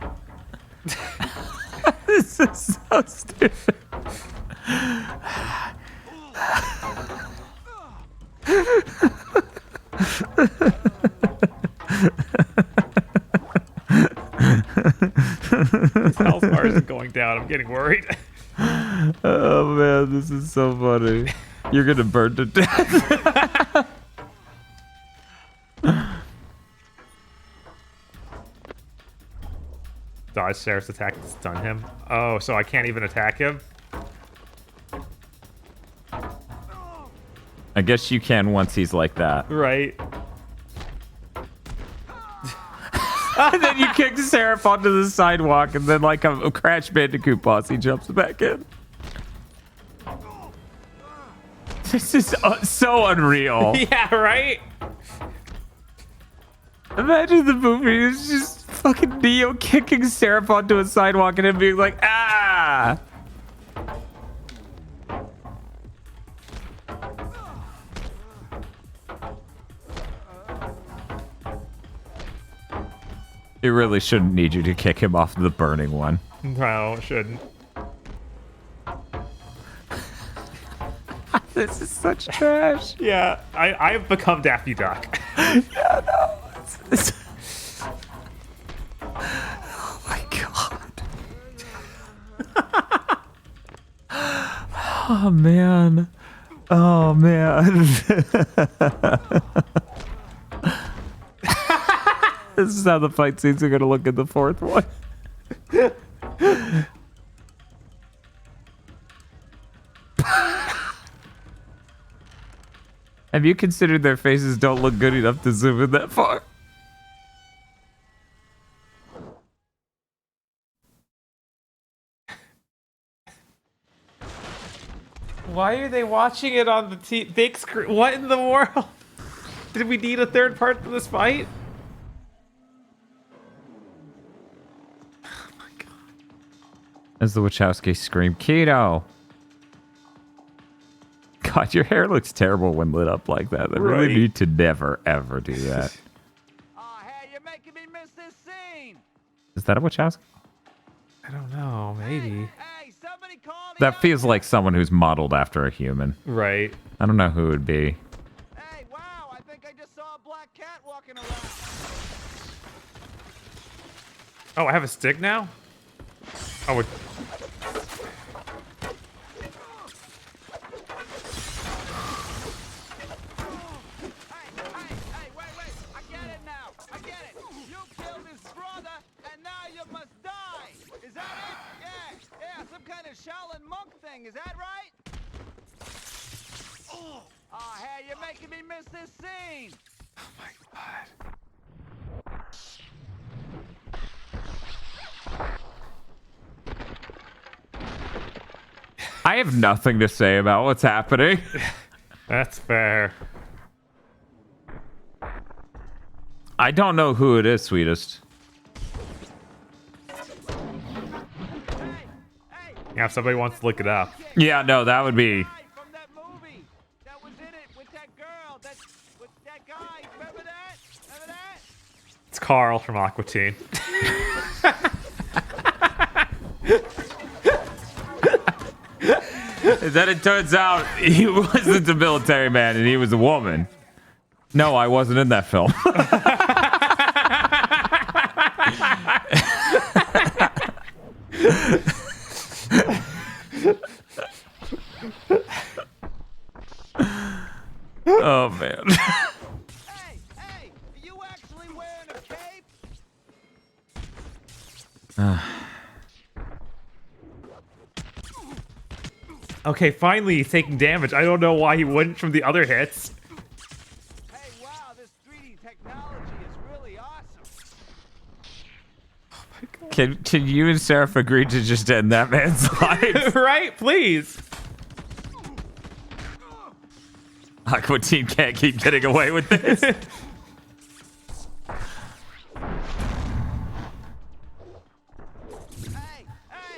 This is so stupid. This health bar isn't going down. I'm getting worried. Oh man, this is so funny. You're gonna burn to death. Dodge Sheriff's attack to stun him. Oh, so I can't even attack him? I guess you can once he's like that. Right. And then you kick Seraph onto the sidewalk, and then like a Crash Bandicoot boss, he jumps back in. This is so unreal. Yeah, right? Imagine the movie is just fucking Neo kicking Seraph onto a sidewalk and him being like, ah! It really shouldn't need you to kick him off the burning one. No, it shouldn't. This is such trash. Yeah, I've become Daffy Duck. Yeah, no. Oh my god. Oh man. Oh man. This is how the fight scenes are gonna look in the fourth one. Have you considered their faces don't look good enough to zoom in that far? Why are they watching it on the big screen? What in the world? Did we need a third part to this fight? As the Wachowskis scream, Keto! God, your hair looks terrible when lit up like that. They really Right. need to never, ever do that. Is that a Wachowski? I don't know, maybe. That feels like someone who's modeled after a human. Right. I don't know who it would be. Oh, I have a stick now? Oh, it... Shaolin monk thing, is that right? Oh, hey, you're making me miss this scene. Oh my god. I have nothing to say about what's happening. That's fair. I don't know who it is, sweetest. Yeah, if somebody wants to look it up. Yeah, no, that would be... It's Carl from Aqua Teen. Then it turns out he wasn't a military man and he was a woman. No, I wasn't in that film. Oh man. Hey, are you actually wearing a cape? Okay, finally he's taking damage. I don't know why he wouldn't from the other hits. Hey, wow, this 3D technology is really awesome. Can you and Seraph agree to just end that man's life? Right? Please. Aqua Teen can't keep getting away with this.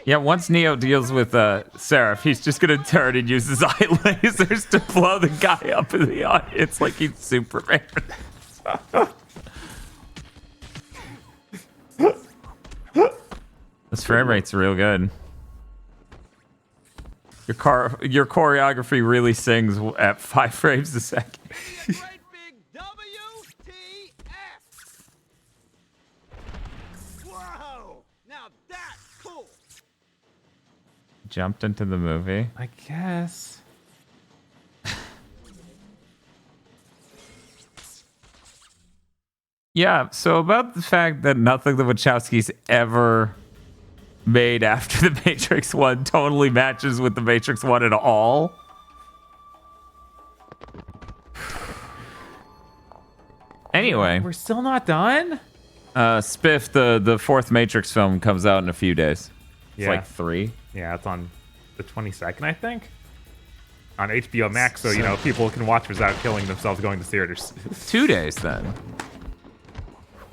Yeah, once Neo deals with Seraph, he's just gonna turn and use his eye lasers to blow the guy up in the audience like he's Superman. This frame rate's real good. Your choreography really sings at 5 frames a second. Whoa! Now that's cool. Jumped into the movie. I guess. Yeah, so about the fact that nothing the Wachowskis ever made after The Matrix 1 totally matches with The Matrix 1 at all. Anyway. We're still not done? Spiff, the fourth Matrix film comes out in a few days. It's Yeah. like 3. Yeah, it's on the 22nd, I think. On HBO Max, so, you know, people can watch without killing themselves going to theaters. 2 days then.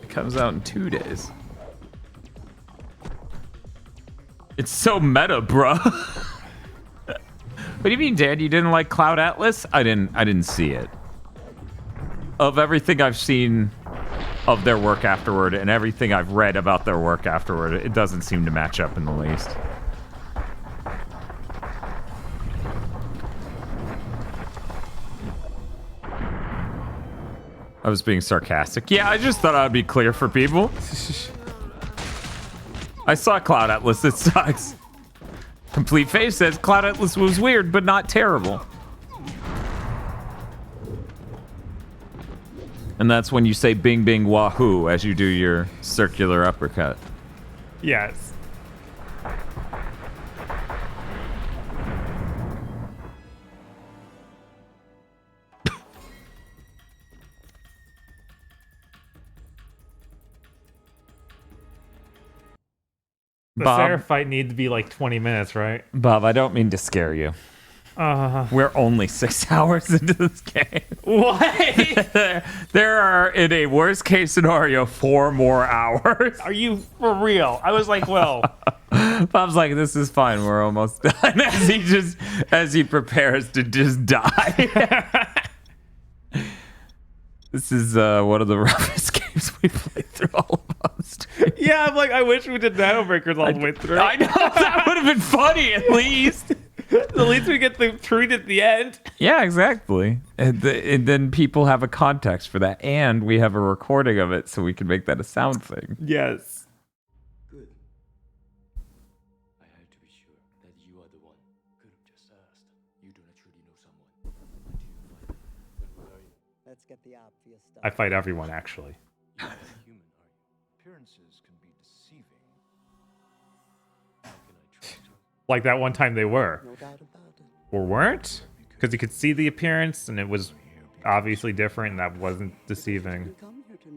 It comes out in 2 days. It's so meta, bro. What do you mean, Dan? You didn't like Cloud Atlas? I didn't see it. Of everything I've seen of their work afterward and everything I've read about their work afterward, it doesn't seem to match up in the least. I was being sarcastic. Yeah, I just thought I'd be clear for people. I saw Cloud Atlas. It sucks. Complete Face says Cloud Atlas was weird, but not terrible. And that's when you say bing bing wahoo as you do your circular uppercut. Yes. The Bob, Sarah fight needs to be like 20 minutes, right? Bob, I don't mean to scare you. We're only 6 hours into this game. What? There are, in a worst case scenario, 4 more hours. Are you for real? I was like, well. Bob's like, this is fine. We're almost done. As he prepares to just die. This is one of the roughest games we played through all of us. Yeah, I'm like, I wish we did Dino Breakers all the way through. I know, that would have been funny at least. At least we get the treat at the end. Yeah, exactly. And then people have a context for that. And we have a recording of it so we can make that a sound thing. Yes. I fight everyone, actually. Appearances can be deceiving. Like that one time they were. No doubt about it. Or weren't? Because you could see the appearance, and it was obviously different, and that wasn't deceiving.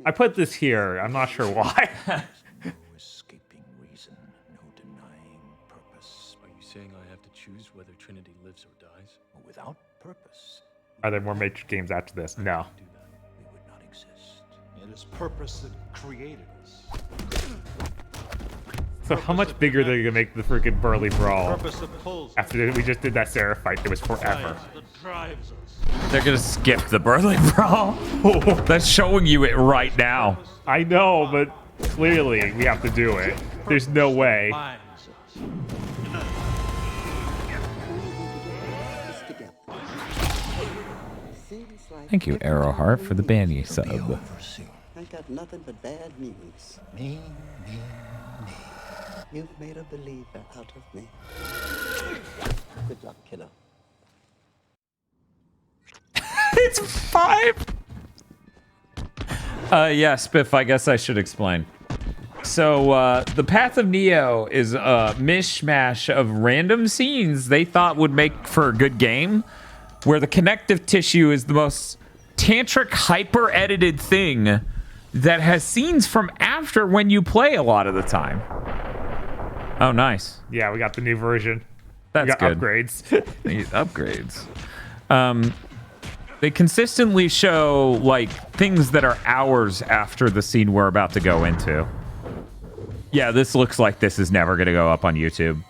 I put this here. I'm not sure why. No escaping reason, no denying purpose. Are you saying I have to choose whether Trinity lives or dies? Without purpose, Are there more Matrix games after this? No. we would not exist. It is purpose that created us. So how much bigger they're gonna make the freaking Burly Brawl? Purpose that pulls After we just did that Seraph fight, it was forever. that drives us. They're gonna skip the Burly Brawl. That's showing you it right now. I know, but clearly we have to do it. There's no way. Thank you, Arrowheart, for the Banny sub. I got nothing but bad news. Me. You've made a believer out of me. Good luck, kiddo. It's 5. Yeah, Spiff, I guess I should explain. So, the Path of Neo is a mishmash of random scenes they thought would make for a good game, where the connective tissue is the most tantric, hyper-edited thing that has scenes from after when you play a lot of the time. Oh, nice. Yeah, we got the new version. That's we got good. upgrades. Upgrades. They consistently show, like, things that are hours after the scene we're about to go into. Yeah, this looks like this is never going to go up on YouTube.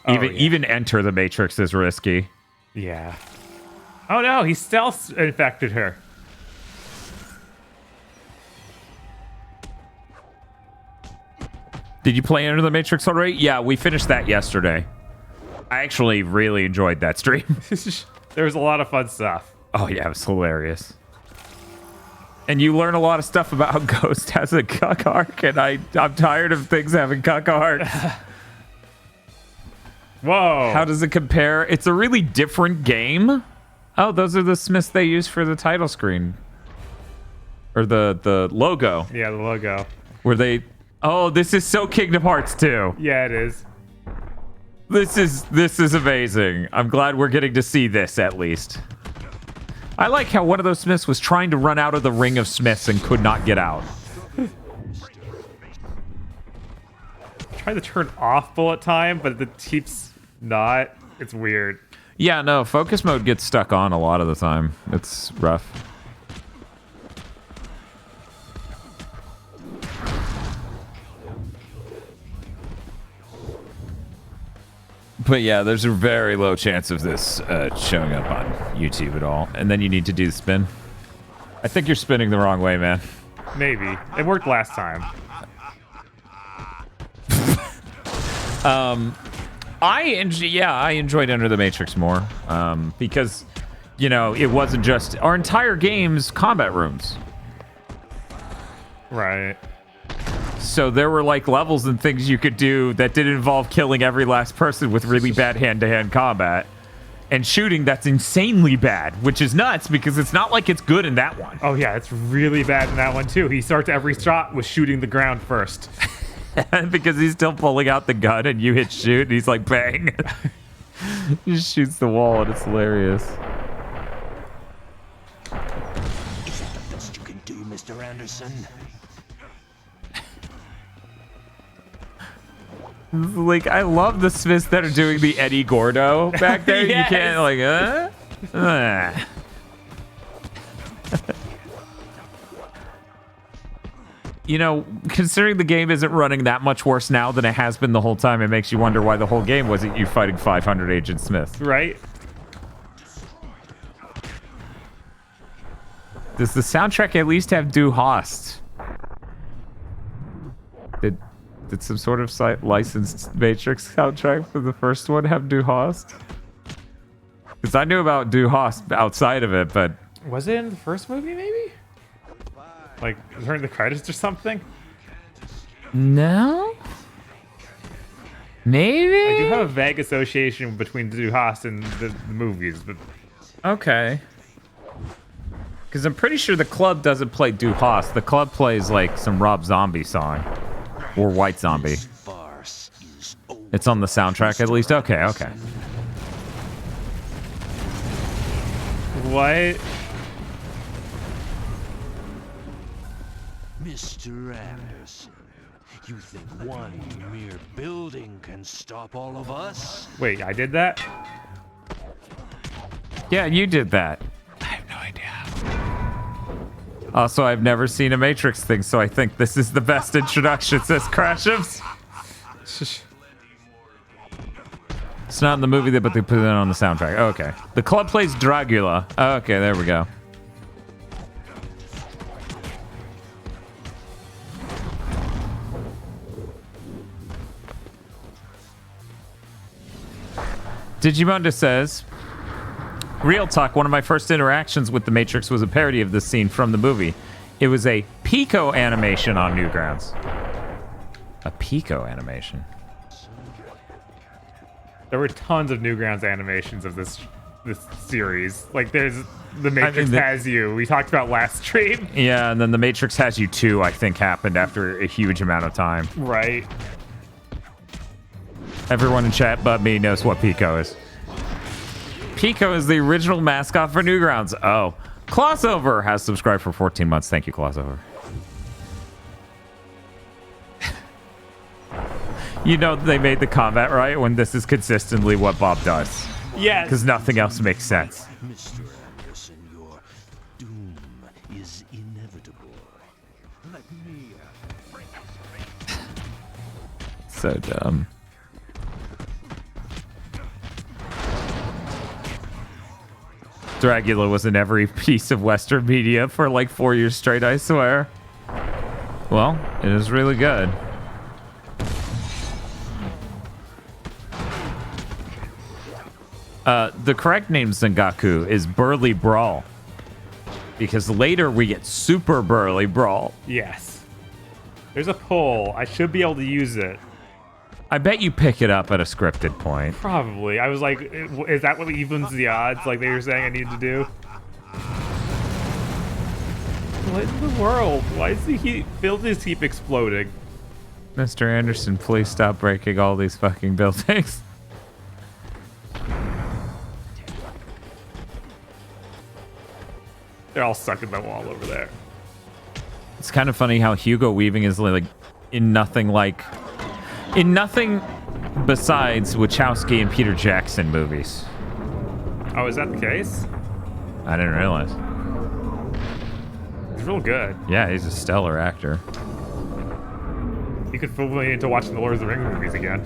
Even Enter the Matrix is risky. Yeah. Oh no, he stealth infected her. Did you play Enter the Matrix already? Yeah, we finished that yesterday. I actually really enjoyed that stream. There was a lot of fun stuff. Oh yeah, it was hilarious. And you learn a lot of stuff about how Ghost has a cuck arc, and I'm tired of things having cuck arcs. Whoa. How does it compare? It's a really different game. Oh, those are the Smiths they use for the title screen. Or the logo. Yeah, the logo. Where they... Oh, this is so Kingdom Hearts 2. Yeah, it is. This is amazing. I'm glad we're getting to see this, at least. I like how one of those Smiths was trying to run out of the ring of Smiths and could not get out. Try to turn off bullet time, but it keeps not. It's weird. Yeah, no, focus mode gets stuck on a lot of the time. It's rough. But yeah, there's a very low chance of this showing up on YouTube at all. And then you need to do the spin. I think you're spinning the wrong way, man. Maybe. It worked last time. I enjoyed Enter the Matrix more. Because, you know, it wasn't just... Our entire game's combat rooms. Right. So there were like levels and things you could do that didn't involve killing every last person with really bad hand-to-hand combat. And shooting that's insanely bad, which is nuts because it's not like it's good in that one. Oh yeah, it's really bad in that one too. He starts every shot with shooting the ground first. Because he's still pulling out the gun and you hit shoot and he's like bang. He just shoots the wall and it's hilarious. Is that the best you can do, Mr. Anderson? Like, I love the Smiths that are doing the Eddie Gordo back there. Yes. You can't, like, You know, considering the game isn't running that much worse now than it has been the whole time, it makes you wonder why the whole game wasn't you fighting 500 Agent Smiths. Right? Does the soundtrack at least have Du Hast? Did some sort of licensed Matrix soundtrack for the first one have Du Hast? Because I knew about Du Hast outside of it, but... Was it in the first movie, maybe? Like, during the credits or something? No? Maybe? I do have a vague association between Du Hast and the movies, but... Okay. Because I'm pretty sure the club doesn't play Du Hast. The club plays like some Rob Zombie song. Or White Zombie. It's on the soundtrack at least? Okay, okay. What? Mr. Anderson, you think one mere building can stop all of us? Wait, I did that? Yeah, you did that. I have no idea. Also, I've never seen a Matrix thing, so I think this is the best introduction, says Crashims. It's not in the movie, but they put it on the soundtrack. Okay. The club plays Dragula. Okay, there we go. Digimunda says, real talk, one of my first interactions with the Matrix was a parody of this scene from the movie. It was a Pico animation on Newgrounds. A Pico animation. There were tons of Newgrounds animations of this series. Like, there's The Matrix Has You. We talked about last stream. Yeah, and then The Matrix Has You 2, I think, happened after a huge amount of time. Right. Everyone in chat but me knows what Pico is. Pico is the original mascot for Newgrounds. Oh. Clausover has subscribed for 14 months. Thank you, Clausover. You know they made the combat right when this is consistently what Bob does. Yes. Because nothing else makes sense. Mr. Anderson, your doom is inevitable. Let me So dumb. Dragula was in every piece of Western media for like 4 years straight, I swear. Well, it is really good. The correct name Zangaku is Burly Brawl. Because later we get Super Burly Brawl. Yes. There's a poll. I should be able to use it. I bet you pick it up at a scripted point. Probably. I was like, is that what evens the odds like they were saying I needed to do? What in the world? Why is the buildings keep exploding? Mr. Anderson, please stop breaking all these fucking buildings. They're all stuck in the wall over there. It's kind of funny how Hugo Weaving is like in nothing besides Wachowski and Peter Jackson movies. Oh, is that the case? I didn't realize. He's real good. Yeah, he's a stellar actor. You could fool me into watching the Lord of the Rings movies again.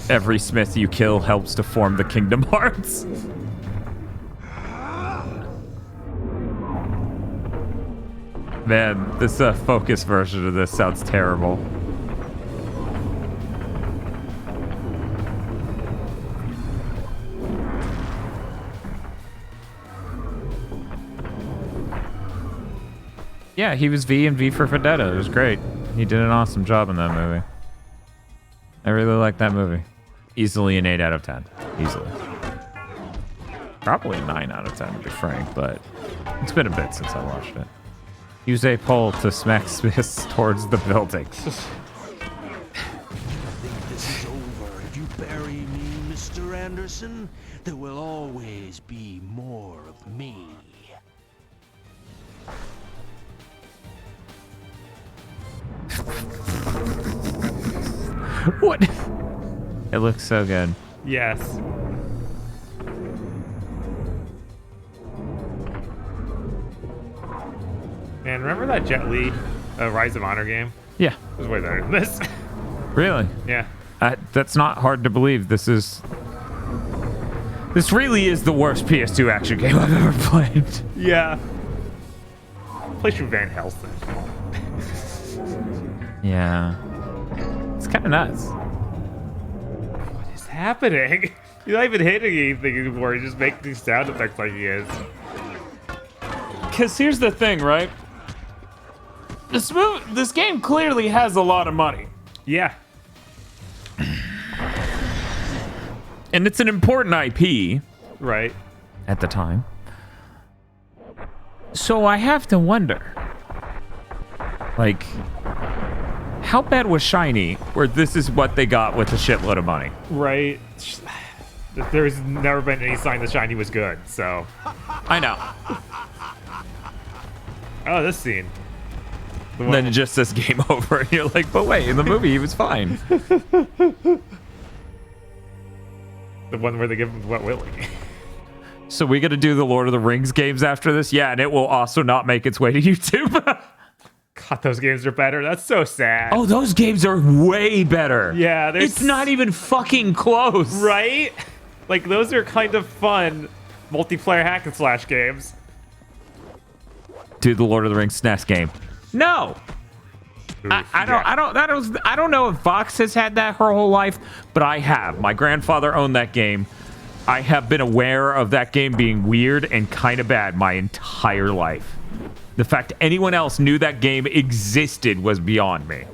Every Smith you kill helps to form the Kingdom Hearts. Man, this focus version of this sounds terrible. Yeah, he was V in V for Vendetta. It was great. He did an awesome job in that movie. I really like that movie. Easily an 8 out of 10. Easily. Probably a 9 out of 10 to be frank, but it's been a bit since I watched it. Use a pole to smack Smiths towards the building. I think this is over. If you bury me, Mr. Anderson, there will always be more of me. What? It looks so good. Yes. Man, remember that Jet Li Rise of Honor game? Yeah. It was way better than this. Really? Yeah. That's not hard to believe. This really is the worst PS2 action game I've ever played. Yeah. Play through Van Helsing. Yeah. It's kind of nuts. What is happening? He's not even hitting anything anymore. He's just making these sound effects like he is. Because here's the thing, right? This game clearly has a lot of money. Yeah. And it's an important IP. Right. At the time. So I have to wonder, like, how bad was Shiny where this is what they got with a shitload of money? Right. There's never been any sign that Shiny was good, so. I know. Oh, this scene. Then it just says game over, and you're like, but wait, in the movie he was fine. The one where they give him Wet Willy. So we got to do the Lord of the Rings games after this? Yeah, and it will also not make its way to YouTube. God, those games are better. That's so sad. Oh, those games are way better. Yeah, it's not even fucking close. Right? Like, those are kind of fun multiplayer hack and slash games. Dude, the Lord of the Rings SNES game. No. I don't know if Vox has had that her whole life, but I have. My grandfather owned that game. I have been aware of that game being weird and kind of bad my entire life. The fact anyone else knew that game existed was beyond me.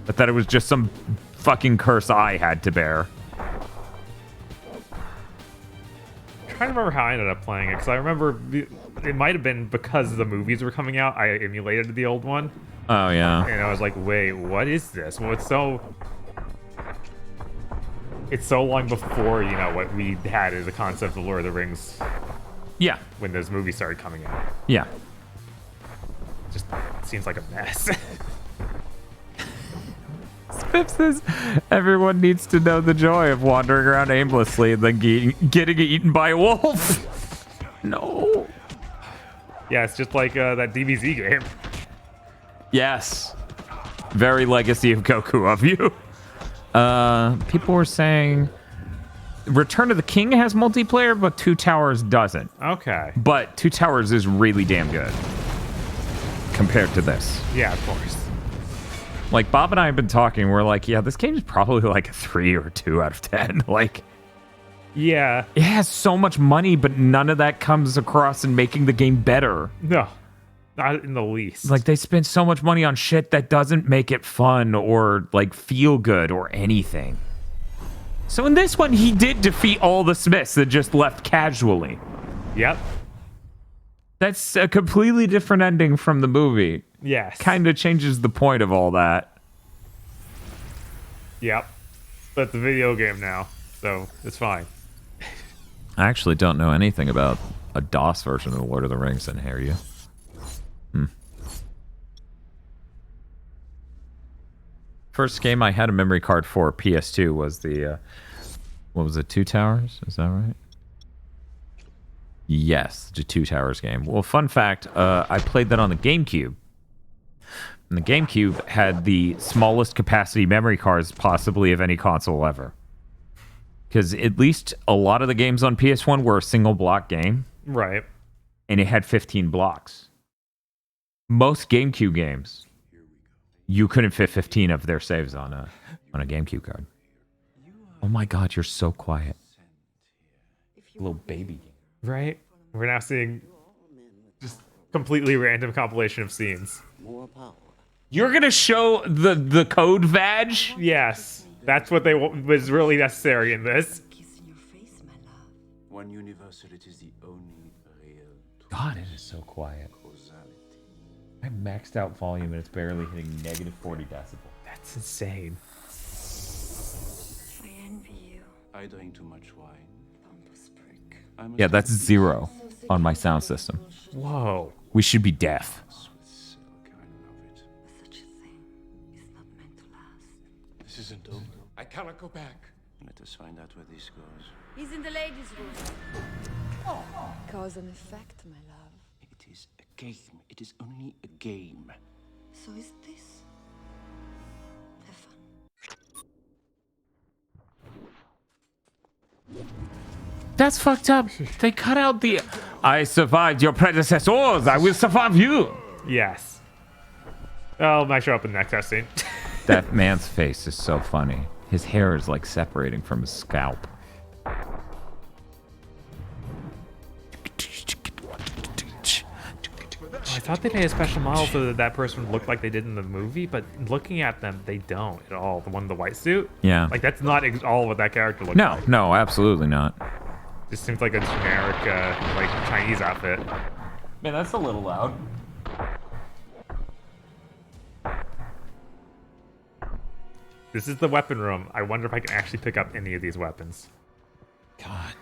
I thought it was just some fucking curse I had to bear. I'm trying to remember how I ended up playing it, because I remember it might have been because the movies were coming out. I emulated the old one. Oh, yeah. And I was like, wait, what is this? Well, it's so long before, you know, what we had as a concept of Lord of the Rings. Yeah. When those movies started coming out. Yeah. Just seems like a mess. Spiff says, everyone needs to know the joy of wandering around aimlessly and then getting eaten by a wolf. No. Yeah, it's just like that DBZ game. Yes. Very Legacy of Goku of you. People were saying Return of the King has multiplayer, but Two Towers doesn't. Okay. But Two Towers is really damn good compared to this. Yeah, of course. Like, Bob and I have been talking, we're like, yeah, this game is probably like a 3 or 2 out of 10. Like, yeah. It has so much money, but none of that comes across in making the game better. No. Not in the least. Like, they spend so much money on shit that doesn't make it fun or, like, feel good or anything. So in this one, he did defeat all the Smiths that just left casually. Yep. That's a completely different ending from the movie. Yes. Kind of changes the point of all that. Yep. But it's a video game now, so it's fine. I actually don't know anything about a DOS version of The Lord of the Rings in here, you? First game I had a memory card for PS2 was the, what was it, Two Towers? Is that right? Yes, the Two Towers game. Well, fun fact, I played that on the GameCube. And the GameCube had the smallest capacity memory cards possibly of any console ever. Because at least a lot of the games on PS1 were a single block game. Right. And it had 15 blocks. Most GameCube games, you couldn't fit 15 of their saves on a GameCube card. Oh my God, you're so quiet. Little baby. Right? We're now seeing just completely random compilation of scenes. More power. You're going to show the code badge? Yes. That's what was really necessary in this. One universal, it is the only real. God, it is so quiet. I maxed out volume and it's barely hitting -40 decibel. That's insane. I envy you. I drink too much wine. Yeah, that's 0 on my sound system. Whoa. We should be deaf. This isn't over. I cannot go back. Let us find out where this goes. He's in the ladies' room. Cause and effect, my love. It is a game. It is only a game. So is this. Have fun. That's fucked up. They cut out the I survived your predecessors. I will survive you. Yes. Oh, might show up in the next scene. That man's face is so funny. His hair is like separating from his scalp. I thought they made a special model so that that person would look like they did in the movie, but looking at them, they don't at all. The one in the white suit? Yeah. Like, that's not all what that character looks like. No, absolutely not. Just seems like a generic, like, Chinese outfit. Man, that's a little loud. This is the weapon room. I wonder if I can actually pick up any of these weapons. God.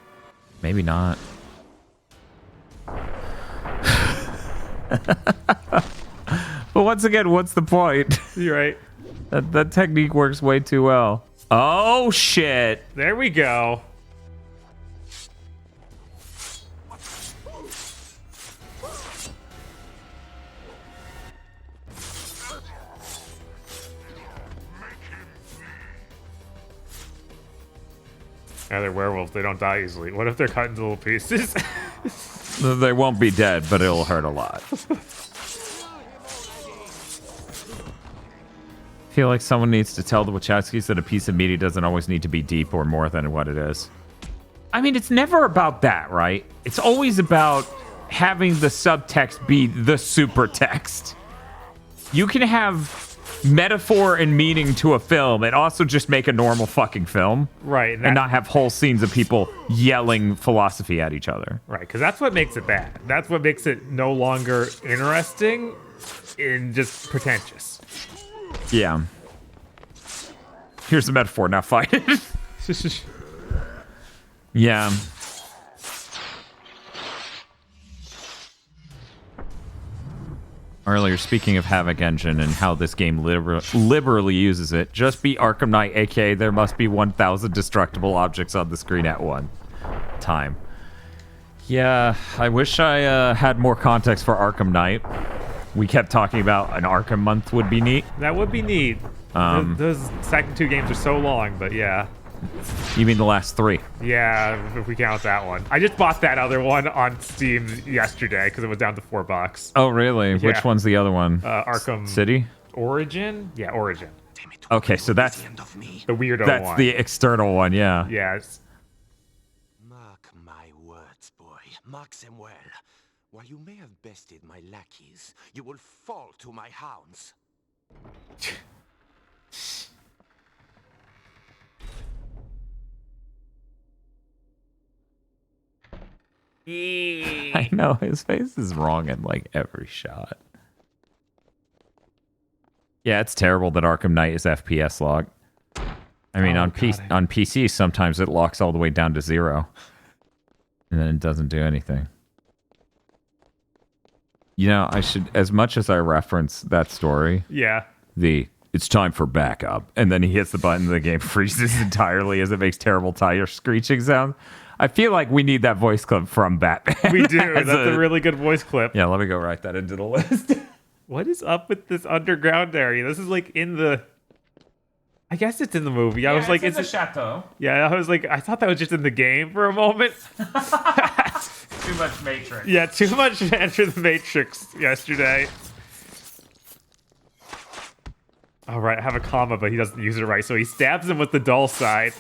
Maybe not. But once again, what's the point? You're right. That technique works way too well. Oh, shit. There we go. Yeah, they're werewolves. They don't die easily. What if they're cut into little pieces? They won't be dead, but it'll hurt a lot. I feel like someone needs to tell the Wachowskis that a piece of media doesn't always need to be deep or more than what it is. I mean, it's never about that, right? It's always about having the subtext be the super text. You can have metaphor and meaning to a film and also just make a normal fucking film. Right. And not have whole scenes of people yelling philosophy at each other. Right, because that's what makes it bad. That's what makes it no longer interesting and just pretentious. Yeah. Here's the metaphor, now fight it. Yeah. Earlier, speaking of Havoc Engine and how this game liberally uses it, just beat Arkham Knight, aka there must be 1,000 destructible objects on the screen at one time. Yeah, I wish I had more context for Arkham Knight. We kept talking about an Arkham month would be neat. That would be neat. Those second two games are so long, but yeah. You mean the last three? Yeah, if we count that one. I just bought that other one on Steam yesterday because it was down to $4. Oh, really? Yeah. Which one's the other one? Arkham City? Origin? Yeah, Origin. Okay, so that's the weirdo that's one. the external one, yeah. Yes. Mark my words, boy. Mark them well. While you may have bested my lackeys, you will fall to my hounds. I know, his face is wrong in like every shot. Yeah, it's terrible that Arkham Knight is FPS locked. I mean, on PC, sometimes it locks all the way down to 0. And then it doesn't do anything. You know, I should, as much as I reference that story, Yeah. It's time for backup. And then he hits the button and the game freezes entirely as it makes terrible tire screeching sounds. I feel like we need that voice clip from Batman. We do. That's a really good voice clip. Yeah, let me go write that into the list. What is up with this underground area? This is like in the... I guess it's in the movie. I was like, it's in the chateau. Yeah, I was like, I thought that was just in the game for a moment. Too much Matrix. Yeah, too much Enter the Matrix yesterday. All right, I have a comma, but he doesn't use it right, so he stabs him with the dull side.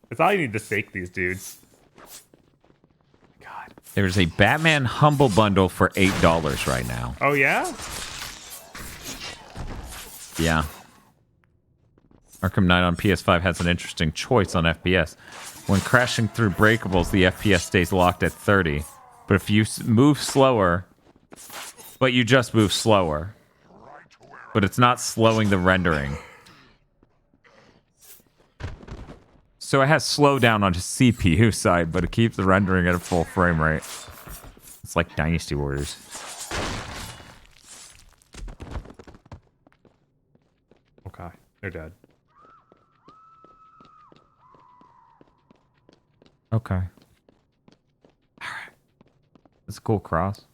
That's all you need to stake these dudes. God. There's a Batman Humble Bundle for $8 right now. Oh, yeah? Yeah. Arkham Knight on PS5 has an interesting choice on FPS. When crashing through breakables, the FPS stays locked at 30. But if you move slower, but you just move slower, but it's not slowing the rendering. So it has slowdown on the CPU side, but it keeps the rendering at a full frame rate. It's like Dynasty Warriors. Okay, they're dead. Okay. Alright. It's a cool cross.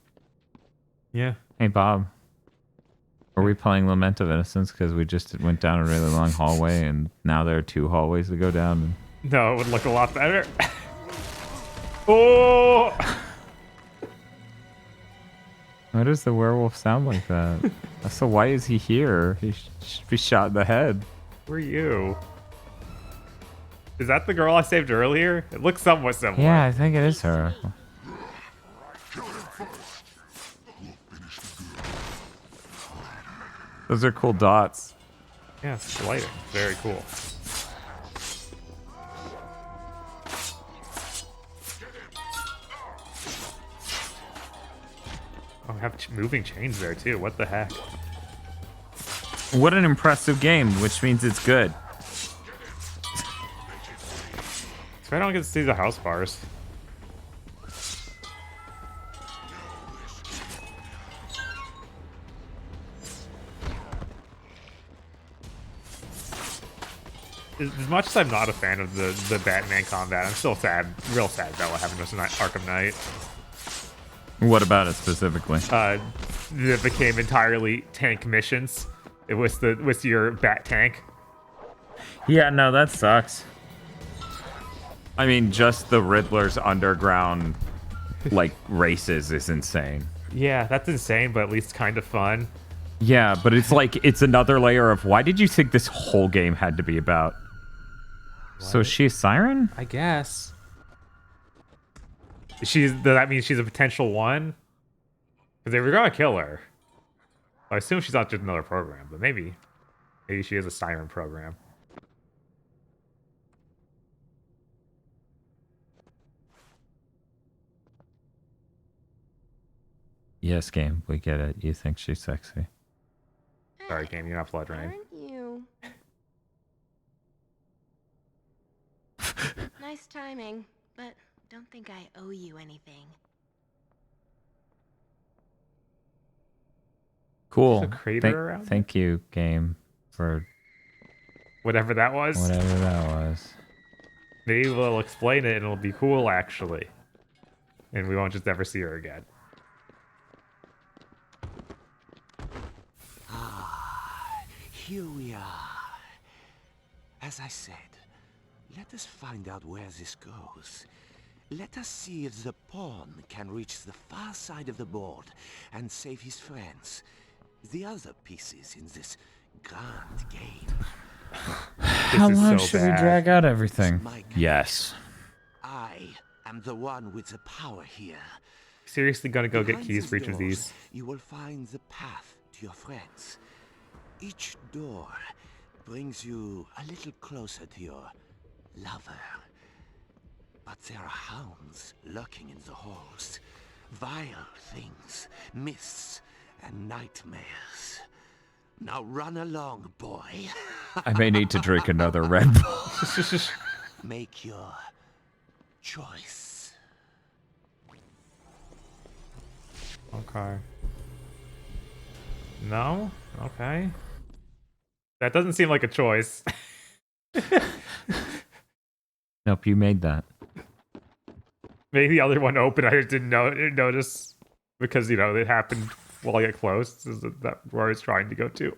Yeah. Hey, Bob. Are we playing Lament of Innocence because we just went down a really long hallway and now there are 2 hallways to go down? No, it would look a lot better. Oh! Why does the werewolf sound like that? So why is he here? He should be shot in the head. Who are you? Is that the girl I saved earlier? It looks somewhat similar. Yeah, I think it is her. Those are cool dots. Yeah, it's the lighting. Very cool. have moving chains there too. What the heck? What an impressive game, which means it's good. So I don't get to see the house bars. As much as I'm not a fan of the Batman combat, I'm still sad, real sad about what happened to Arkham Knight. What about it specifically? It became entirely tank missions. It was your Bat tank. Yeah, no, that sucks. I mean, just the Riddler's underground, like, races is insane. Yeah, that's insane, but at least kind of fun. Yeah, but it's like, it's another layer of, why did you think this whole game had to be about? What? So is she a siren? I guess. That means she's a potential one? Because they were going to kill her. I assume she's not just another program, but maybe she is a siren program. Yes, game, we get it. You think she's sexy. Sorry, game, you're not Blood Rain. Aren't you? Nice timing, but don't think I owe you anything. Cool. There's a crater around thank you, game, for whatever that was. Whatever that was. Maybe we'll explain it and it'll be cool, actually. And we won't just ever see her again. Here we are. As I said, let us find out where this goes. Let us see if the pawn can reach the far side of the board and save his friends. The other pieces in this grand game. How long should we drag out everything? Yes. I am the one with the power here. Seriously gonna go get keys for each of these? You will find the path to your friends. Each door brings you a little closer to your lover. But there are hounds lurking in the halls. Vile things, mists, and nightmares. Now run along, boy. I may need to drink another Red Bull. Make your choice. Okay. No? Okay. That doesn't seem like a choice. Nope, you made that. Maybe the other one opened. I just didn't notice because, you know, it happened while I get close. Is that where I was trying to go to?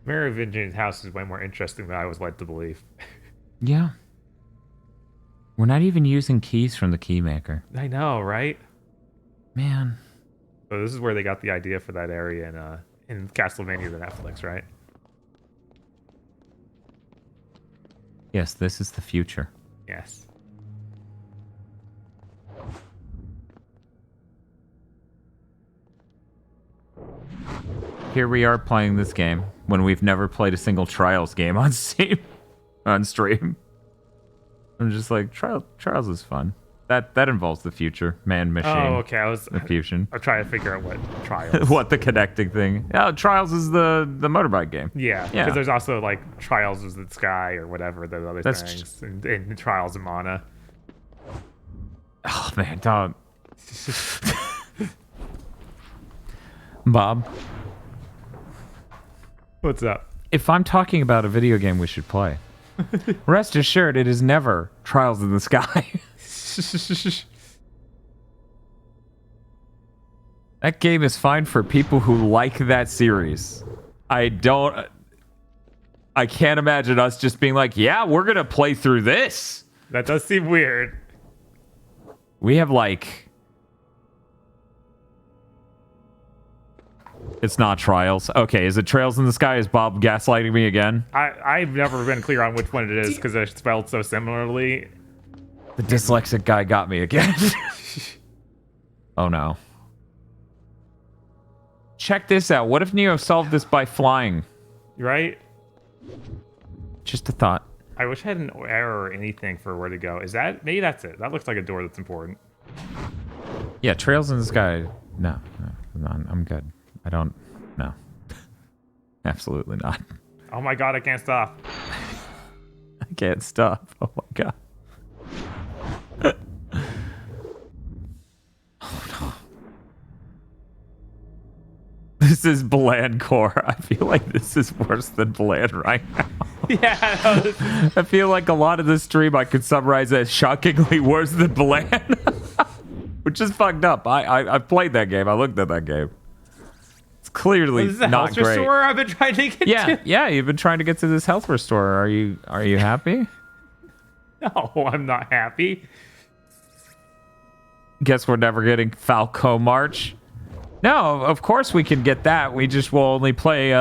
Merovingian house is way more interesting than I was led to believe. Yeah. We're not even using keys from the keymaker. I know, right? Man. So this is where they got the idea for that area in Castlevania, the Netflix, right? Yes, this is the future. Yes. Here we are playing this game when we've never played a single Trials game on Steam, on stream. I'm just like, Trials is fun. That involves the future, man, machine. Oh, okay. The fusion. I'm trying to figure out what Trials. What the connecting thing? Oh, Trials is the motorbike game. Yeah, because there's also like Trials of the Sky or whatever the other things, and Trials of Mana. Oh man, dog. Bob. What's up? If I'm talking about a video game we should play, rest assured it is never Trials in the Sky. That game is fine for people who like that series. I can't imagine us just being like, yeah, we're going to play through this. That does seem weird. We have like... It's not Trials. Okay, is it Trails in the Sky? Is Bob gaslighting me again? I've never been clear on which one it is because they're spelled so similarly. The dyslexic guy got me again. Oh no. check this out. What if Neo solved this by flying? Right? Just a thought. I wish I had an arrow or anything for where to go. Is that... Maybe that's it. That looks like a door that's important. Yeah, trails in the sky. No, I'm good. I don't... No. Absolutely not. Oh my god, I can't stop. I can't stop. Oh my god. Oh no. This is bland core. I feel like this is worse than bland right now. Yeah, no, I feel like a lot of this stream I could summarize as shockingly worse than bland. Which is fucked up. I played that game. I looked at that game. It's clearly this is a not health great. restore I've been trying to get to. Yeah, you've been trying to get to this health restorer. Are you happy? No, I'm not happy. Guess we're never getting Falco March. No, of course we can get that. We just will only play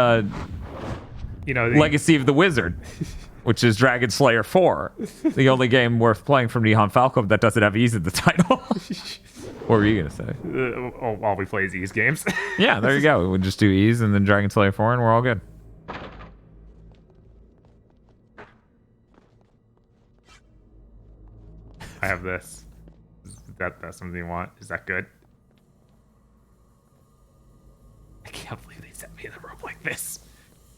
Legacy of the Wizard, which is Dragon Slayer 4. The only game worth playing from Nihon Falcom that doesn't have Ease in the title. What were you going to say? While we play Z's games. Yeah, there you go. We'll just do Ease and then Dragon Slayer 4 and we're all good. I have this. That's something you want. Is that good? I can't believe they set me in a room like this.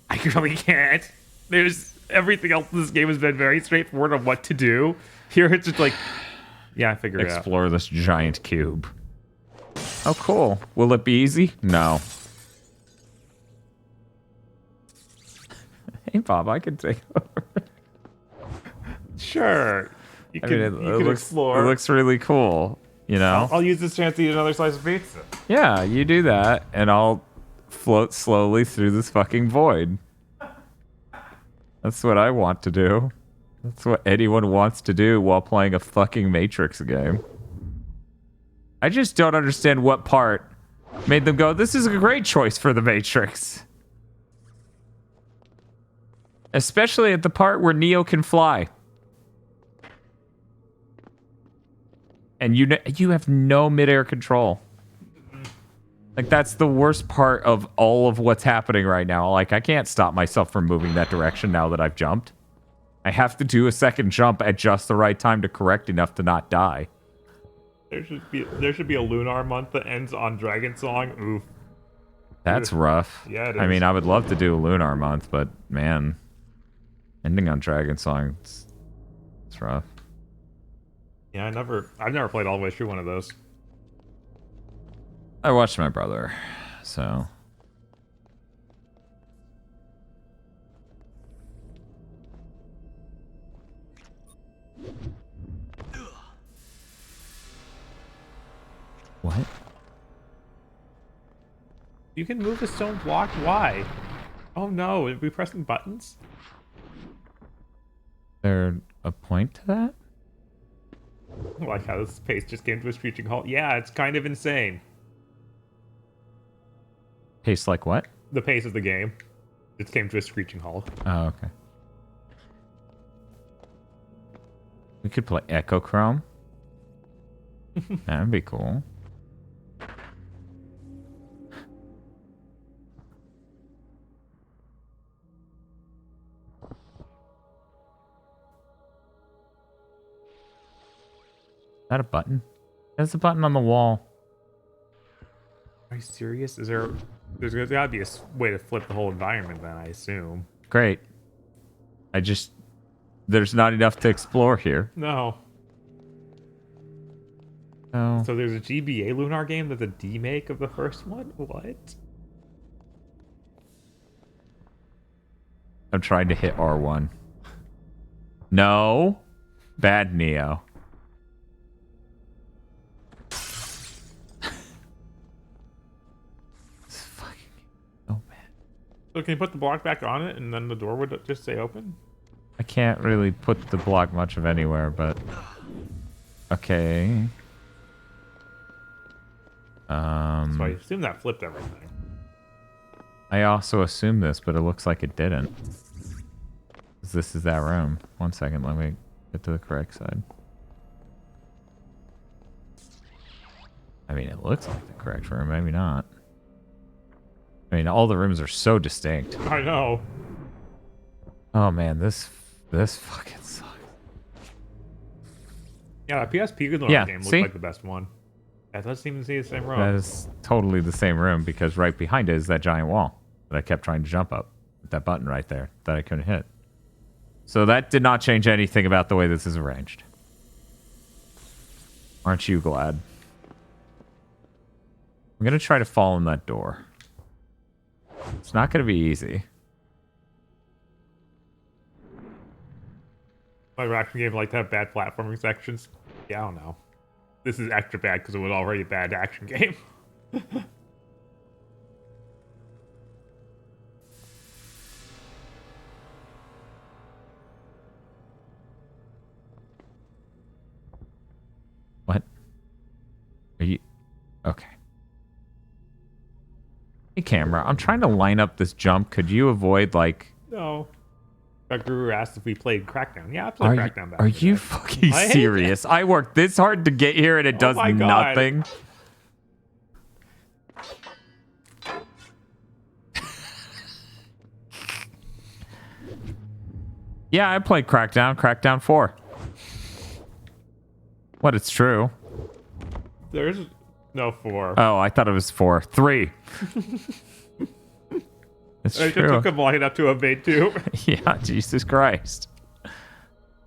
I really can't. There's everything else in this game has been very straightforward on what to do. Here it's just like, yeah, I figured it out. Explore this giant cube. Oh, cool. Will it be easy? No. Hey, Bob, I can take over. Sure. You can, it looks, explore. It looks really cool, you know? I'll use this chance to eat another slice of pizza. Yeah, you do that, and I'll float slowly through this fucking void. That's what I want to do. That's what anyone wants to do while playing a fucking Matrix game. I just don't understand what part made them go, this is a great choice for the Matrix. Especially at the part where Neo can fly. And you have no midair control. Like, that's the worst part of all of what's happening right now. Like, I can't stop myself from moving that direction now that I've jumped. I have to do a second jump at just the right time to correct enough to not die. There should be a lunar month that ends on Dragon Song. Oof. That's rough. Yeah, it is. I mean, I would love to do a lunar month, but man, ending on Dragon Song, it's rough. Yeah, I've never played all the way through one of those. I watched my brother, so. What? You can move the stone block? Why? Oh no, are we pressing buttons? Is there a point to that? I like how this pace just came to a screeching halt. Yeah, it's kind of insane. Pace like what? The pace of the game. It came to a screeching halt. Oh, okay. We could play Echo Chrome. That'd be cool. Is that a button? There's a button on the wall. Are you serious? There's gotta be a way to flip the whole environment then, I assume. Great. There's not enough to explore here. No. Oh. So there's a GBA Lunar game that's a demake of the first one? What? I'm trying to hit R1. No. Bad Neo. So can you put the block back on it and then the door would just stay open? I can't really put the block much of anywhere, but... Okay. So I assume that flipped everything. I also assumed this, but it looks like it didn't. This is that room. 1 second, let me get to the correct side. I mean, it looks like the correct room, maybe not. I mean, all the rooms are so distinct. I know. Oh man, this fucking sucks. Yeah, that PSP game looks like the best one. That does seem to see the same room. That is totally the same room because right behind it is that giant wall that I kept trying to jump up. With that button right there that I couldn't hit. So that did not change anything about the way this is arranged. Aren't you glad? I'm going to try to fall in that door. It's not going to be easy. My action game like to have bad platforming sections. Yeah, I don't know. This is extra bad because it was already a bad action game. What? Are you... Okay. Hey, camera. I'm trying to line up this jump. Could you avoid, like... No. Guru asked if we played Crackdown. Yeah, I played Crackdown back. Are you fucking serious? I worked this hard to get here and it does nothing. Yeah, I played Crackdown. Crackdown 4. What? It's true. There's no 4. Oh, I thought it was 4. 3. It's I true. took him long enough to evade too. Yeah, Jesus Christ.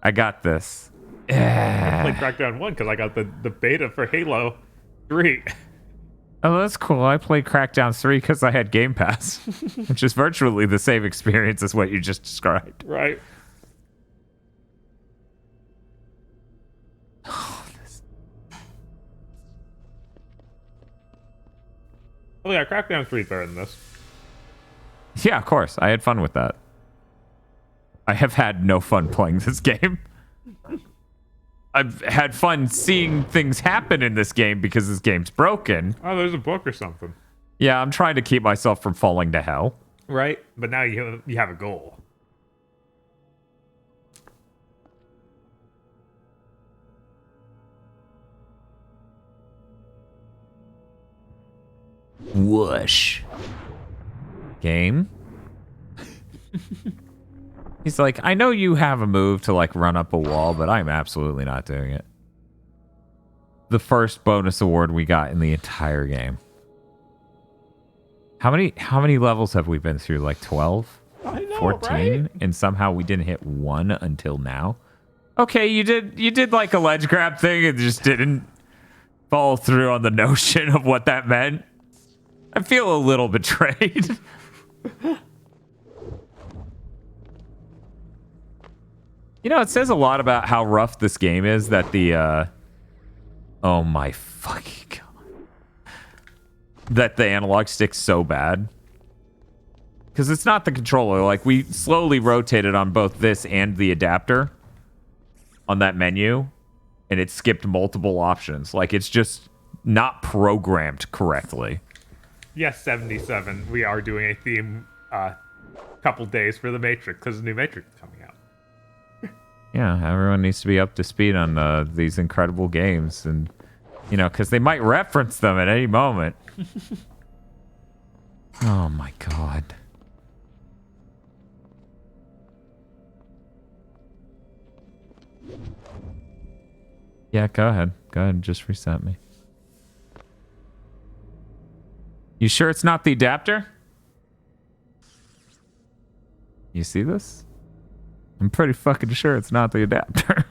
I got this. I played Crackdown 1 because I got the beta for Halo 3. Oh, that's cool. I played Crackdown 3 because I had Game Pass, which is virtually the same experience as what you just described. Right. Oh yeah, Crackdown 3 is better than this. Yeah, of course. I had fun with that. I have had no fun playing this game. I've had fun seeing things happen in this game because this game's broken. Oh, there's a book or something. Yeah, I'm trying to keep myself from falling to hell. Right, but now you have a goal. Whoosh. Game? He's like, I know you have a move to like run up a wall, but I'm absolutely not doing it. The first bonus award we got in the entire game. How many levels have we been through? Like 12? I know, 14? right? And somehow we didn't hit 1 until now. Okay, you did like a ledge grab thing and just didn't follow through on the notion of what that meant. I feel a little betrayed. You know, it says a lot about how rough this game is that the, oh my fucking god. That the analog stick's so bad. Because it's not the controller. Like, we slowly rotated on both this and the adapter on that menu, and it skipped multiple options. Like, it's just not programmed correctly. Yes, 77. We are doing a theme couple days for the Matrix because the new Matrix is coming out. Yeah, everyone needs to be up to speed on these incredible games, and you know, because they might reference them at any moment. Oh my god. Yeah, go ahead. Go ahead and just reset me. You sure it's not the adapter? You see this? I'm pretty fucking sure it's not the adapter.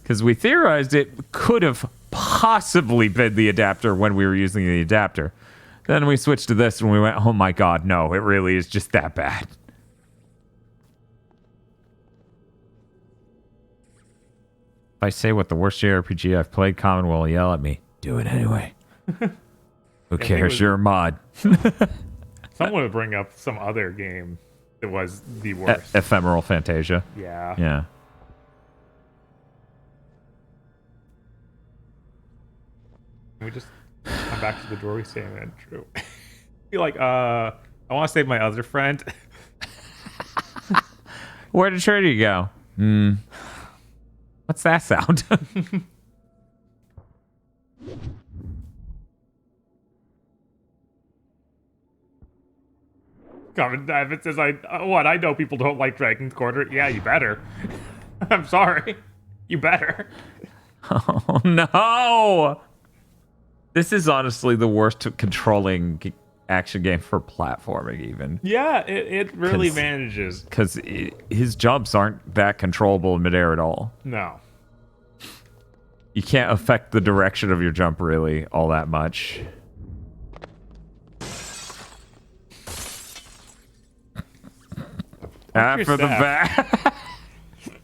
Because we theorized it could have possibly been the adapter when we were using the adapter. Then we switched to this and we went, oh my god, no, it really is just that bad. If I say what the worst JRPG I've played, Common will yell at me. Do it anyway. Who cares? You're a mod. Someone would bring up some other game that was the worst. Ephemeral Fantasia. Yeah. Yeah. Can we just come back to the door we say that true? Be like, I want to save my other friend. Where did Trinity go? What's that sound? Comment David says, I know people don't like Dragon's Quarter. Yeah, you better. I'm sorry. You better. Oh, no! This is honestly the worst controlling action game for platforming, even. Yeah, it really manages. Because his jumps aren't that controllable in midair at all. No. You can't affect the direction of your jump, really, all that much. After the back.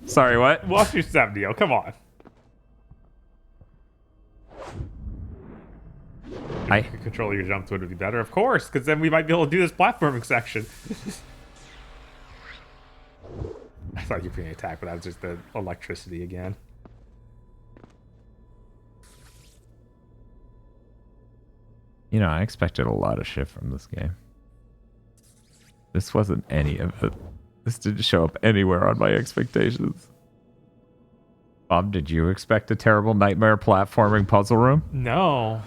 Sorry, what? Watch your step, Neo. Come on. Control your jumps would be better, of course, because then we might be able to do this platforming section. I thought you were being attacked, but that was just the electricity again. You know, I expected a lot of shit from this game. This wasn't any of it. This didn't show up anywhere on my expectations. Bob, did you expect a terrible nightmare platforming puzzle room? No.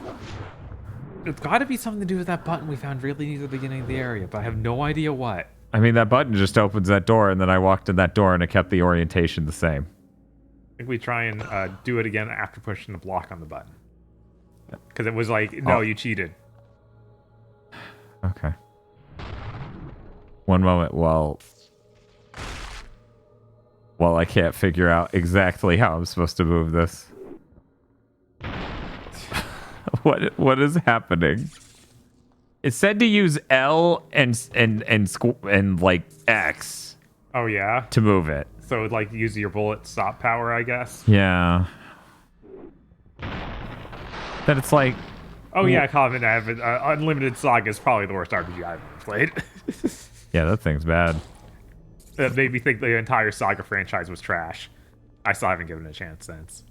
It's got to be something to do with that button we found really near the beginning of the area, but I have no idea what. I mean, that button just opens that door, and then I walked in that door, and it kept the orientation the same. I think we try and do it again after pushing the block on the button. Because it was like, no, you cheated. Okay. One moment while I can't figure out exactly how I'm supposed to move this. What is happening? It said to use L and like X. Oh yeah. To move it. So like use your bullet stop power, I guess. Yeah. Then it's like. Oh yeah, Covenant Unlimited Saga is probably the worst RPG I've ever played. Yeah, that thing's bad. That made me think the entire Saga franchise was trash. I still haven't given it a chance since.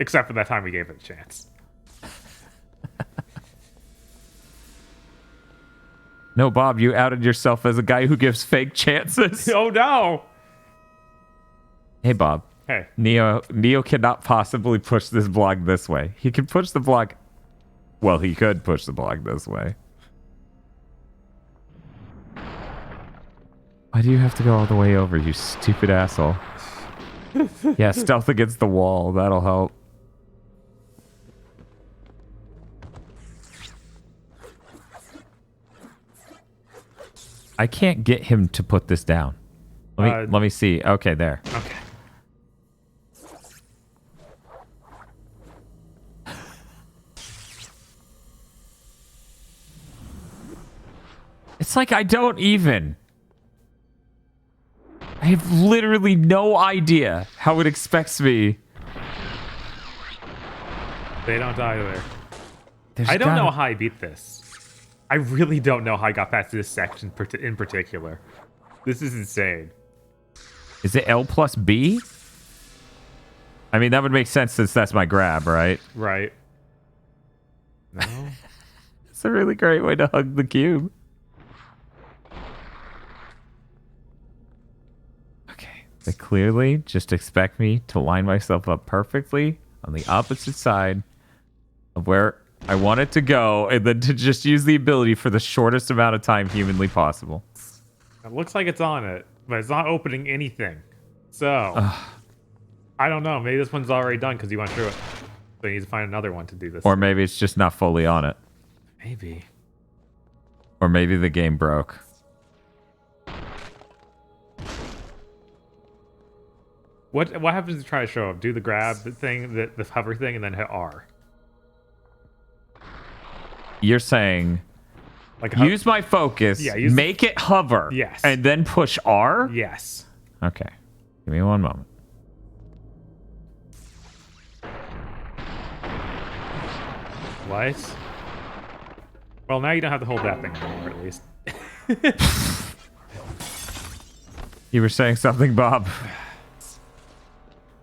Except for that time we gave it a chance. No, Bob, you outed yourself as a guy who gives fake chances. Oh no! Hey, Bob. Hey. Neo cannot possibly push this block this way. He can push the block. Well, he could push the block this way. Why do you have to go all the way over, you stupid asshole? Yeah, stealth against the wall. That'll help. I can't get him to put this down. Let me see. Okay, there. Okay. It's like I don't even. I have literally no idea how it expects me. They don't either. I don't know how I beat this. I really don't know how I got past this section in particular. This is insane. Is it L plus B? I mean, that would make sense since that's my grab, right? Right. No. It's a really great way to hug the cube. Okay. They clearly just expect me to line myself up perfectly on the opposite side of where I want it to go, and then to just use the ability for the shortest amount of time humanly possible. It looks like it's on it, but it's not opening anything. So, I don't know. Maybe this one's already done because you went through it. So you need to find another one to do this. Or maybe it's just not fully on it. Maybe. Or maybe the game broke. What happens to try to show up? Do the grab thing, the hover thing, and then hit R. You're saying like use my focus, make it hover, yes, and then push R? Yes. Okay. Give me one moment. What? Well, now you don't have to hold that thing anymore, at least. You were saying something, Bob.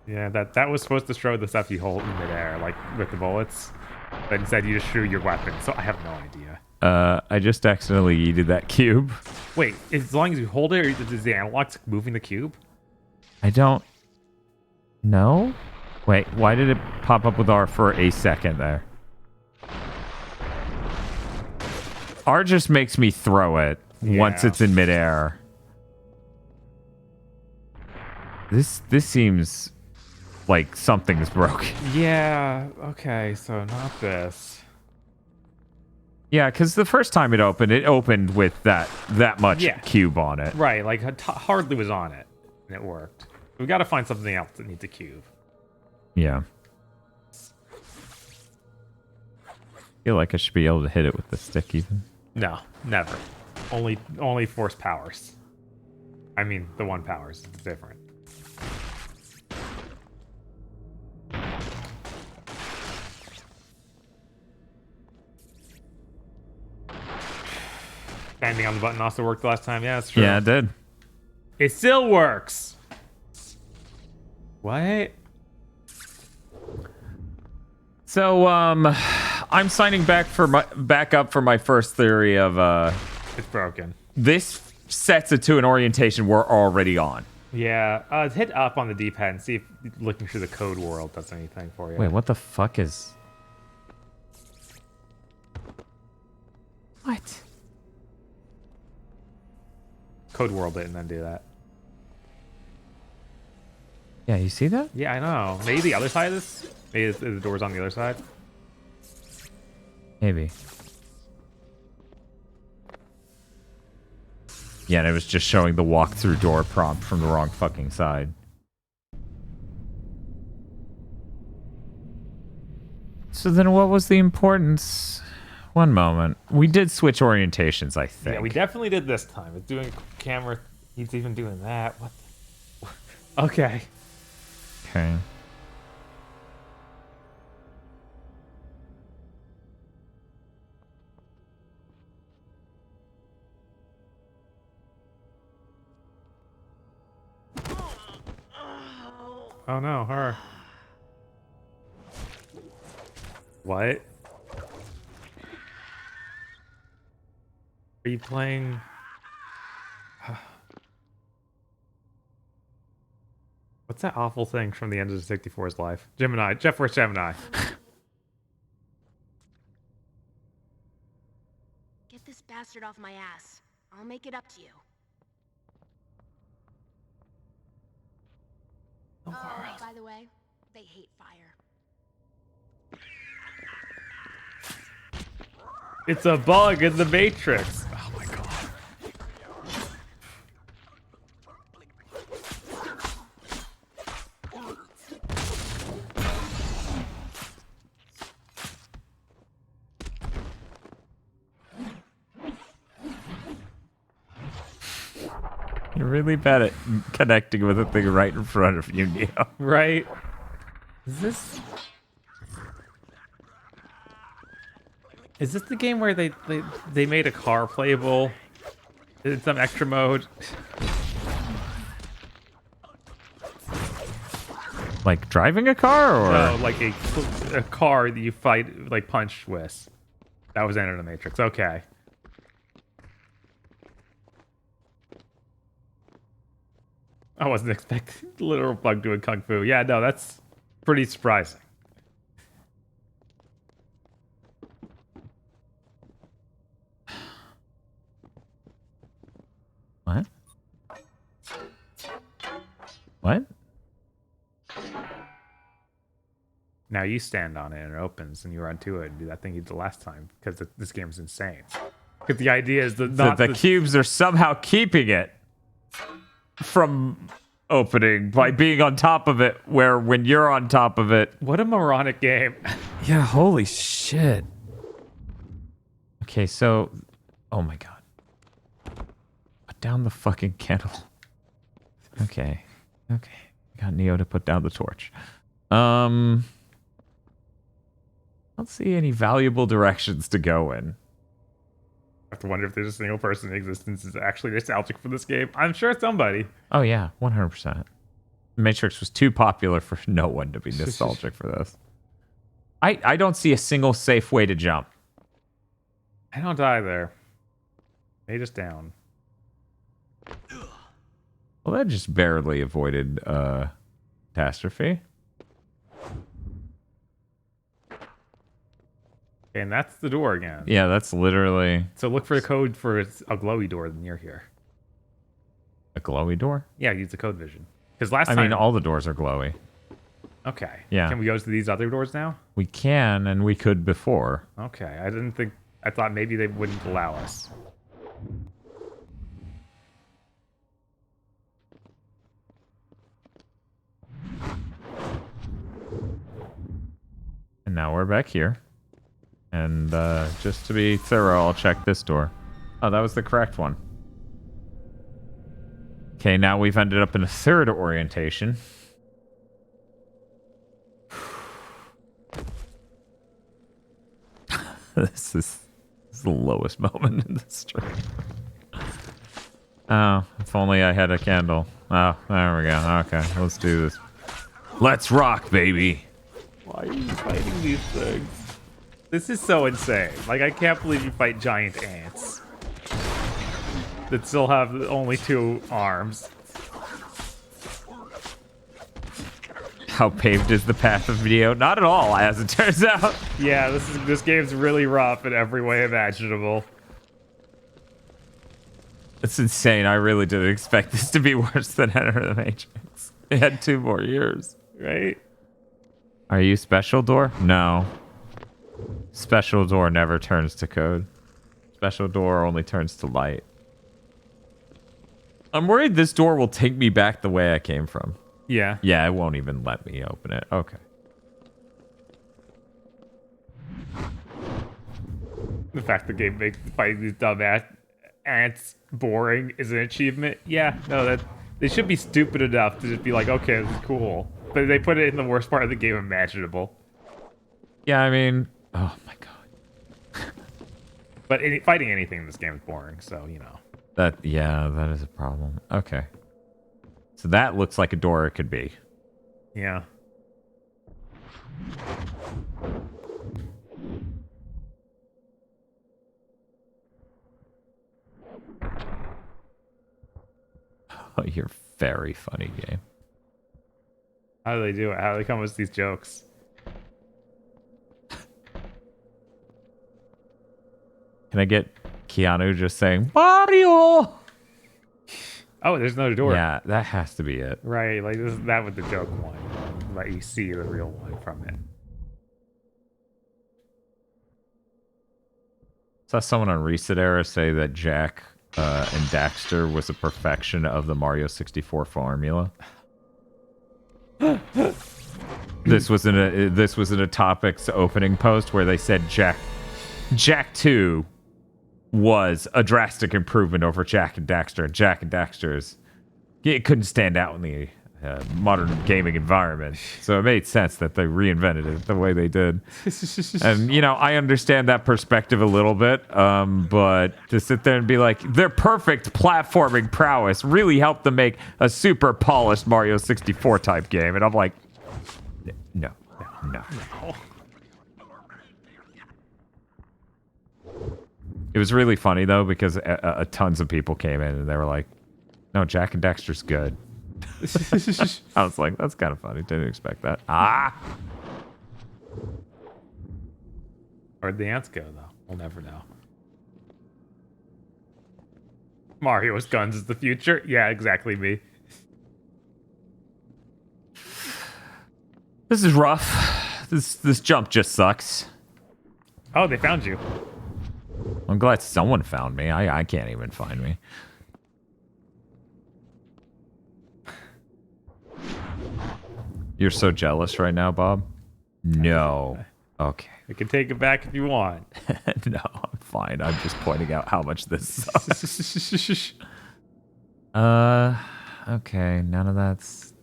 Yeah, that was supposed to show the stuff you hold in midair, like with the bullets. But instead you just shoot your weapon, so I have no idea. I just accidentally yeeted that cube. Wait, as long as you hold it, or is the analog moving the cube? I don't know. Wait, why did it pop up with R for a second there? R just makes me throw it once Yeah. it's in midair. This seems like something's broken. Yeah. Okay. So not this. Yeah, because the first time it opened with that much Yeah. cube on it. Right. Like hardly was on it, and it worked. We got to find something else that needs a cube. Yeah. I feel like I should be able to hit it with the stick even. No, never. Only force powers. I mean, the one powers is different. Standing on the button also worked last time. Yeah, that's true. Yeah, it did. It still works. What? So, I'm signing back up for my first theory of It's broken. this sets it to an orientation we're already on. Yeah, hit up on the D-pad and see if looking through the code world does anything for you. Wait, what the fuck is... What? Code world it and then do that. Yeah, you see that? Yeah, I know. Maybe the other side of this? Maybe the door's on the other side? Maybe. Yeah, and it was just showing the walk-through door prompt from the wrong fucking side. So then what was the importance? One moment. We did switch orientations, I think. Yeah, we definitely did this time. It's doing camera. He's even doing that. What the... Okay. Okay. Oh no, her. What? Are you playing? What's that awful thing from the end of the 64's life? Gemini. Jeff, where's Gemini? Get this bastard off my ass. I'll make it up to you. Oh, by the way, they hate fire. It's a bug in the Matrix. Oh my god. You're really bad at connecting with a thing right in front of you, Neo. Right? Is this the game where they made a car playable in some extra mode? Like driving a car, or No, like a car that you fight, like punch with. That was Enter the Matrix. Okay. I wasn't expecting literal bug doing kung fu. Yeah, no, that's pretty surprising. What? What? Now you stand on it and it opens and you run to it and do that thing you did last time because this game's insane. Because the idea is that the cubes are somehow keeping it from opening by being on top of it, where when you're on top of it... What a moronic game. Yeah, holy shit. Okay, so... Oh my god. Put down the fucking kettle. Okay. Okay. Got Neo to put down the torch. I don't see any valuable directions to go in. I have to wonder if there's a single person in existence that's actually nostalgic for this game. I'm sure somebody. Oh yeah, 100%. Matrix was too popular for no one to be nostalgic for this. I don't see a single safe way to jump. I don't either. They just down. Well, that just barely avoided catastrophe. Okay, and that's the door again. Yeah, that's literally So look for the code for a glowy door near here. a glowy door. Yeah, use the code vision. Because last I time... mean, all the doors are glowy. Okay. Yeah. Can we go to these other doors now? We can, and we could before. Okay. I thought maybe they wouldn't allow us. And now we're back here. And just to be thorough, I'll check this door. Oh, that was the correct one. Okay, now we've ended up in a third orientation. This is the lowest moment in the stream. Oh, if only I had a candle. Oh, there we go. Okay, let's do this. Let's rock, baby. Why are you fighting these things? This is so insane. Like, I can't believe you fight giant ants that still have only 2 arms. How paved is the path of Neo? Not at all, as it turns out. Yeah, this game's really rough in every way imaginable. It's insane. I really didn't expect this to be worse than Enter the Matrix. It had 2 more years. Right? Are you special door? No. Special door never turns to code. Special door only turns to light. I'm worried this door will take me back the way I came from. Yeah. Yeah, it won't even let me open it. Okay. The fact the game makes fighting these dumb ants boring is an achievement. Yeah, no, that they should be stupid enough to just be like, okay, this is cool. But they put it in the worst part of the game imaginable. Yeah, I mean, oh my god. But fighting anything in this game is boring, so, you know. That is a problem. Okay. So that looks like a door it could be. Yeah. Oh, you're very funny, game. How do they do it? How do they come up with these jokes? Can I get Keanu just saying, Mario? Oh, there's another door. Yeah, that has to be it. Right, like that was the joke one. Let you see the real one from it. Saw someone on Reset Era say that Jack and Daxter was a perfection of the Mario 64 formula. This was in a Topics opening post where they said Jack 2 was a drastic improvement over Jack and Daxter. Jack and Daxter's it couldn't stand out in the modern gaming environment, so it made sense that they reinvented it the way they did. And you know, I understand that perspective a little bit, but to sit there and be like, their perfect platforming prowess really helped them make a super polished Mario 64 type game, and I'm like, no. It was really funny though, because tons of people came in and they were like, no, Jack and Daxter's good. I was like, that's kind of funny. Didn't expect that. Where'd the ants go, though? We'll never know. Mario's guns is the future? Yeah, exactly me. This is rough. This jump just sucks. Oh, they found you. I'm glad someone found me. I can't even find me. You're so jealous right now, Bob? No. Okay. You can take it back if you want. No, I'm fine. I'm just pointing out how much this sucks. Okay. None of that's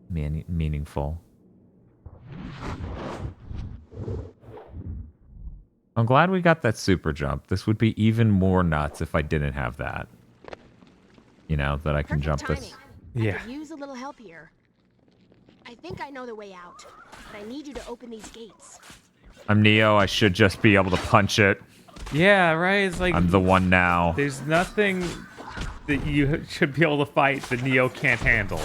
meaningful. I'm glad we got that super jump. This would be even more nuts if I didn't have that. You know, that I can jump this. Yeah. I could use a little help here. I think I know the way out, but I need you to open these gates. I'm Neo. I should just be able to punch it. Yeah, right? It's like... I'm the one now. There's nothing that you should be able to fight that Neo can't handle.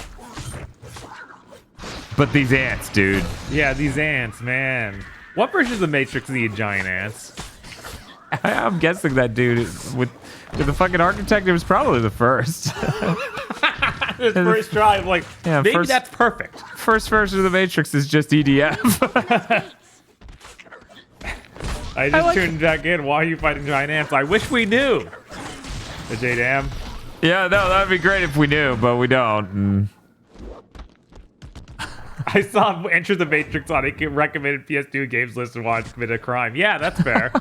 But these ants, dude. Yeah, these ants, man. What version of the Matrix need giant ants? I'm guessing that dude with the fucking architect. It was probably the first. His first try, I'm like, Yeah, maybe that's perfect. First version of the Matrix is just EDF. I just tuned back in. Why are you fighting giant ants? I wish we knew. The J-Dam. Yeah, no, that'd be great if we knew, but we don't. I saw Enter the Matrix on a recommended PS2 games list and wanted to commit a crime. Yeah, that's fair.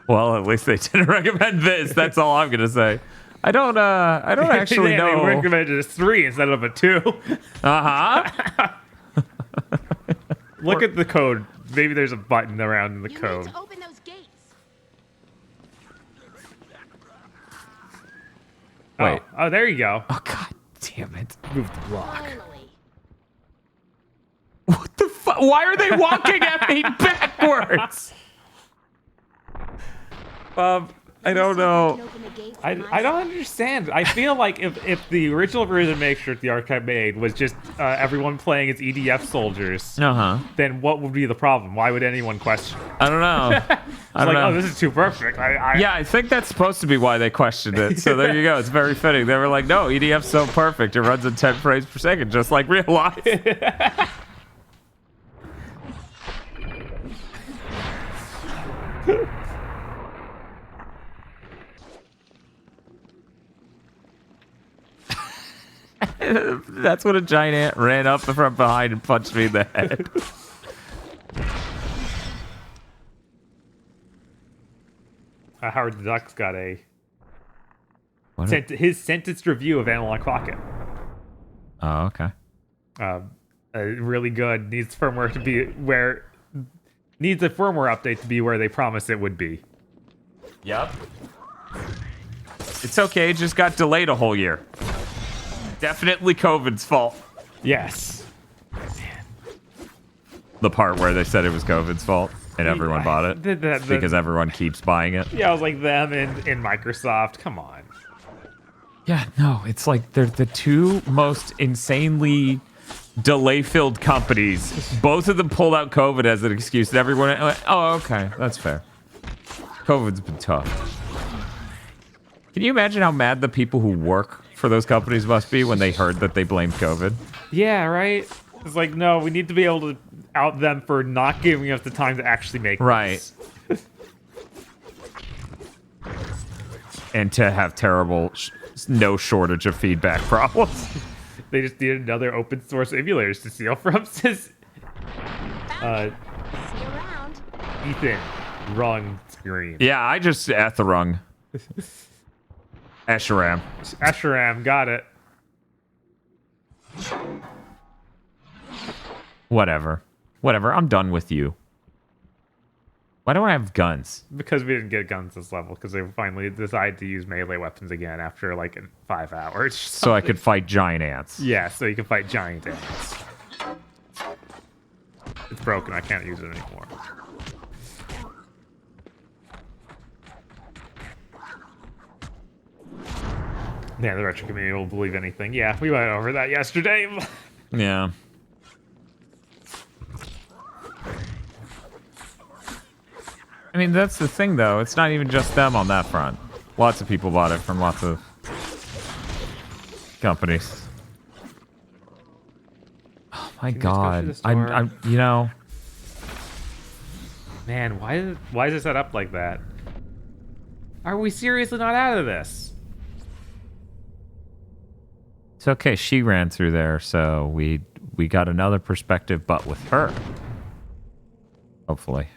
Well, at least they didn't recommend this. That's all I'm gonna say. I don't actually know. They recommended a 3 instead of a 2. Look at the code. Maybe there's a button around in the code. Need to open those gates. Wait. Oh, there you go. Oh, god damn it. Move the block. Finally. What the fuck? Why are they walking at me backwards? I don't know. I don't understand. I feel like if the original version of Matrix the archive made was just everyone playing as EDF soldiers, then what would be the problem? Why would anyone question it? I don't know. I don't know. Oh, this is too perfect. Yeah, I think that's supposed to be why they questioned it. So there you go. It's very fitting. They were like, no, EDF's so perfect. It runs at 10 frames per second, just like real life. That's when a giant ant ran up from behind and punched me in the head. Howard the Duck's got his sentenced review of Analog Pocket. Oh, okay. Really good. Needs a firmware update to be where they promised it would be. Yep. It's okay. It just got delayed a whole year. Definitely COVID's fault. Yes. The part where they said it was COVID's fault and everyone bought it because everyone keeps buying it. Yeah, I was like them and Microsoft. Come on. Yeah, no, it's like they're the two most insanely delay-filled companies. Both of them pulled out COVID as an excuse, and everyone went, oh, okay, that's fair. COVID's been tough. Can you imagine how mad the people who work for those companies must be when they heard that they blamed COVID? Yeah, right? It's like, no, we need to be able to out them for not giving us the time to actually make this. And to have terrible, no shortage of feedback problems. They just needed another open source emulators to steal from. Ethan, wrong screen. Yeah, I just Etherung. Escharam. Escharam, got it. Whatever, I'm done with you. Why don't I have guns? Because we didn't get guns this level, because they finally decided to use melee weapons again after like 5 hours. So I could fight giant ants. Yeah, so you can fight giant ants. It's broken, I can't use it anymore. Yeah, the retro community will believe anything. Yeah, we went over that yesterday. Yeah. I mean, that's the thing, though. It's not even just them on that front. Lots of people bought it from lots of companies. Oh my god! I'm you know. Man, why is it set up like that? Are we seriously not out of this? It's okay. She ran through there, so we got another perspective, but with her. Hopefully.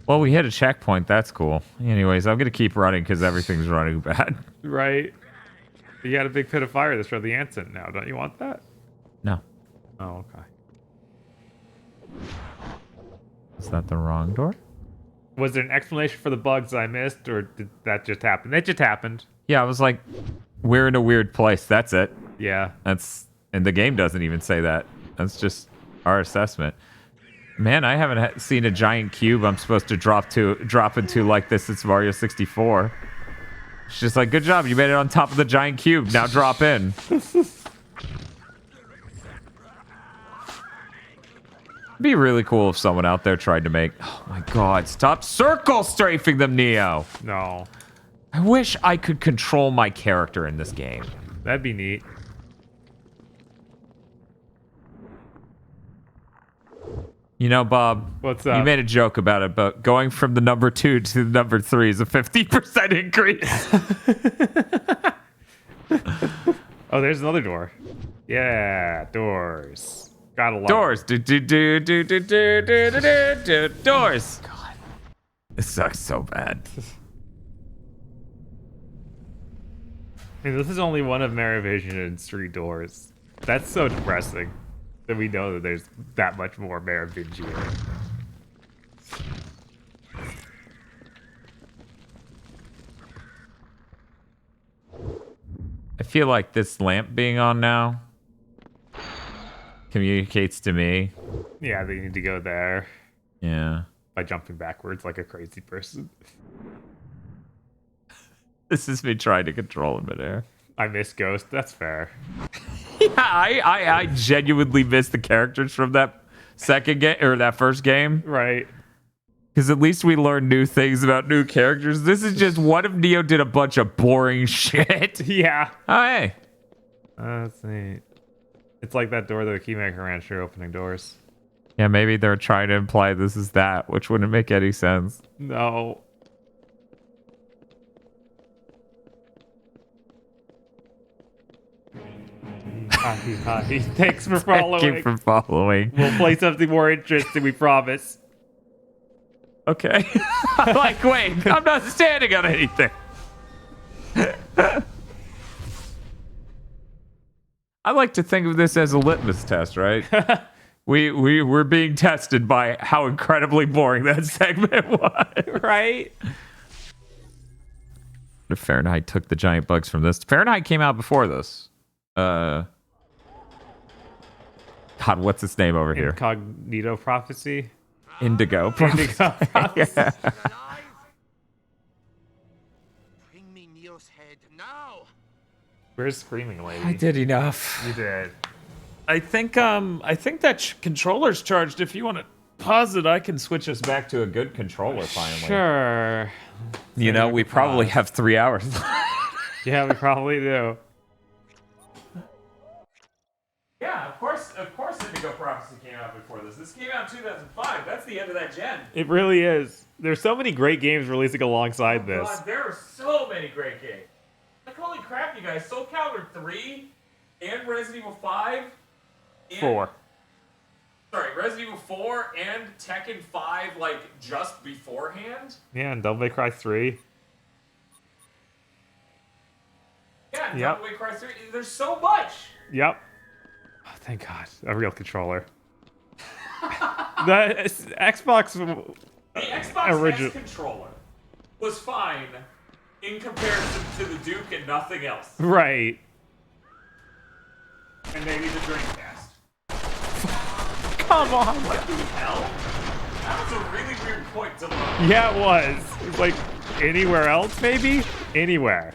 Well, we hit a checkpoint. That's cool. Anyways, I'm gonna keep running because everything's running bad. Right. You got a big pit of fire that's where the ants in now. Don't you want that? No. Oh, okay. Is that the wrong door? Was there an explanation for the bugs I missed, or did that just happen? It just happened. Yeah, I was like, we're in a weird place. That's it. Yeah. And the game doesn't even say that. That's just our assessment. Man, I haven't seen a giant cube I'm supposed to drop into like this since Mario 64. It's just like, good job, you made it on top of the giant cube. Now drop in. It'd be really cool if someone out there tried to make... Oh my god, stop circle strafing them, Neo! No. I wish I could control my character in this game. That'd be neat. You know, Bob, what's up? You made a joke about it, but going from the number 2 to the number 3 is a 50% increase. Oh, there's another door. Yeah, doors. Gotta love doors. Doors. God. It sucks so bad. I mean, this is only one of Marivision and Street doors. That's so depressing that we know that there's that much more Marivision. I feel like this lamp being on now communicates to me. Yeah, they need to go there. Yeah. By jumping backwards like a crazy person. This is me trying to control him in air. I miss Ghost. That's fair. Yeah, I genuinely miss the characters from that second game or that first game. Right. Because at least we learned new things about new characters. This is just what if Neo did a bunch of boring shit? Yeah. Oh, hey. That's neat. It's like that door that the Keymaker Rancher opening doors. Yeah, maybe they're trying to imply this is that, which wouldn't make any sense. No. Hi. Thanks for following. Thank you for following. We'll play something more interesting, we promise. Okay. I'm like, wait, I'm not standing on anything. I like to think of this as a litmus test, right? We're being tested by how incredibly boring that segment was. Right? If Fahrenheit took the giant bugs from this. Fahrenheit came out before this. God, what's its name over here? Incognito Prophecy? Indigo Prophecy. Yeah. Bring me Neo's head now. Where's Screaming Lady? I did enough. You did. I think that controller's charged. If you want to pause it, I can switch us back to a good controller finally. Sure. You know, we probably have 3 hours left. Yeah, we probably do. Yeah, of course Indigo Prophecy came out before this. This came out in 2005. That's the end of that gen. It really is. There's so many great games releasing alongside this. God, there are so many great games. Like, holy crap, you guys. Soul Calibur 3 and Resident Evil 5 and... 4. Sorry, Resident Evil 4 and Tekken 5, like, just beforehand? Yeah, and Devil May Cry 3. Yeah, and Yep. Devil May Cry 3. There's so much! Yep. Oh, thank God. A real controller. The Xbox... The Xbox original S controller was fine in comparison to the Duke and nothing else. Right. And maybe the Dreamcast. Come on. What the hell? That was a really weird point to look. Yeah, it was. It was like, anywhere else, maybe? Anywhere.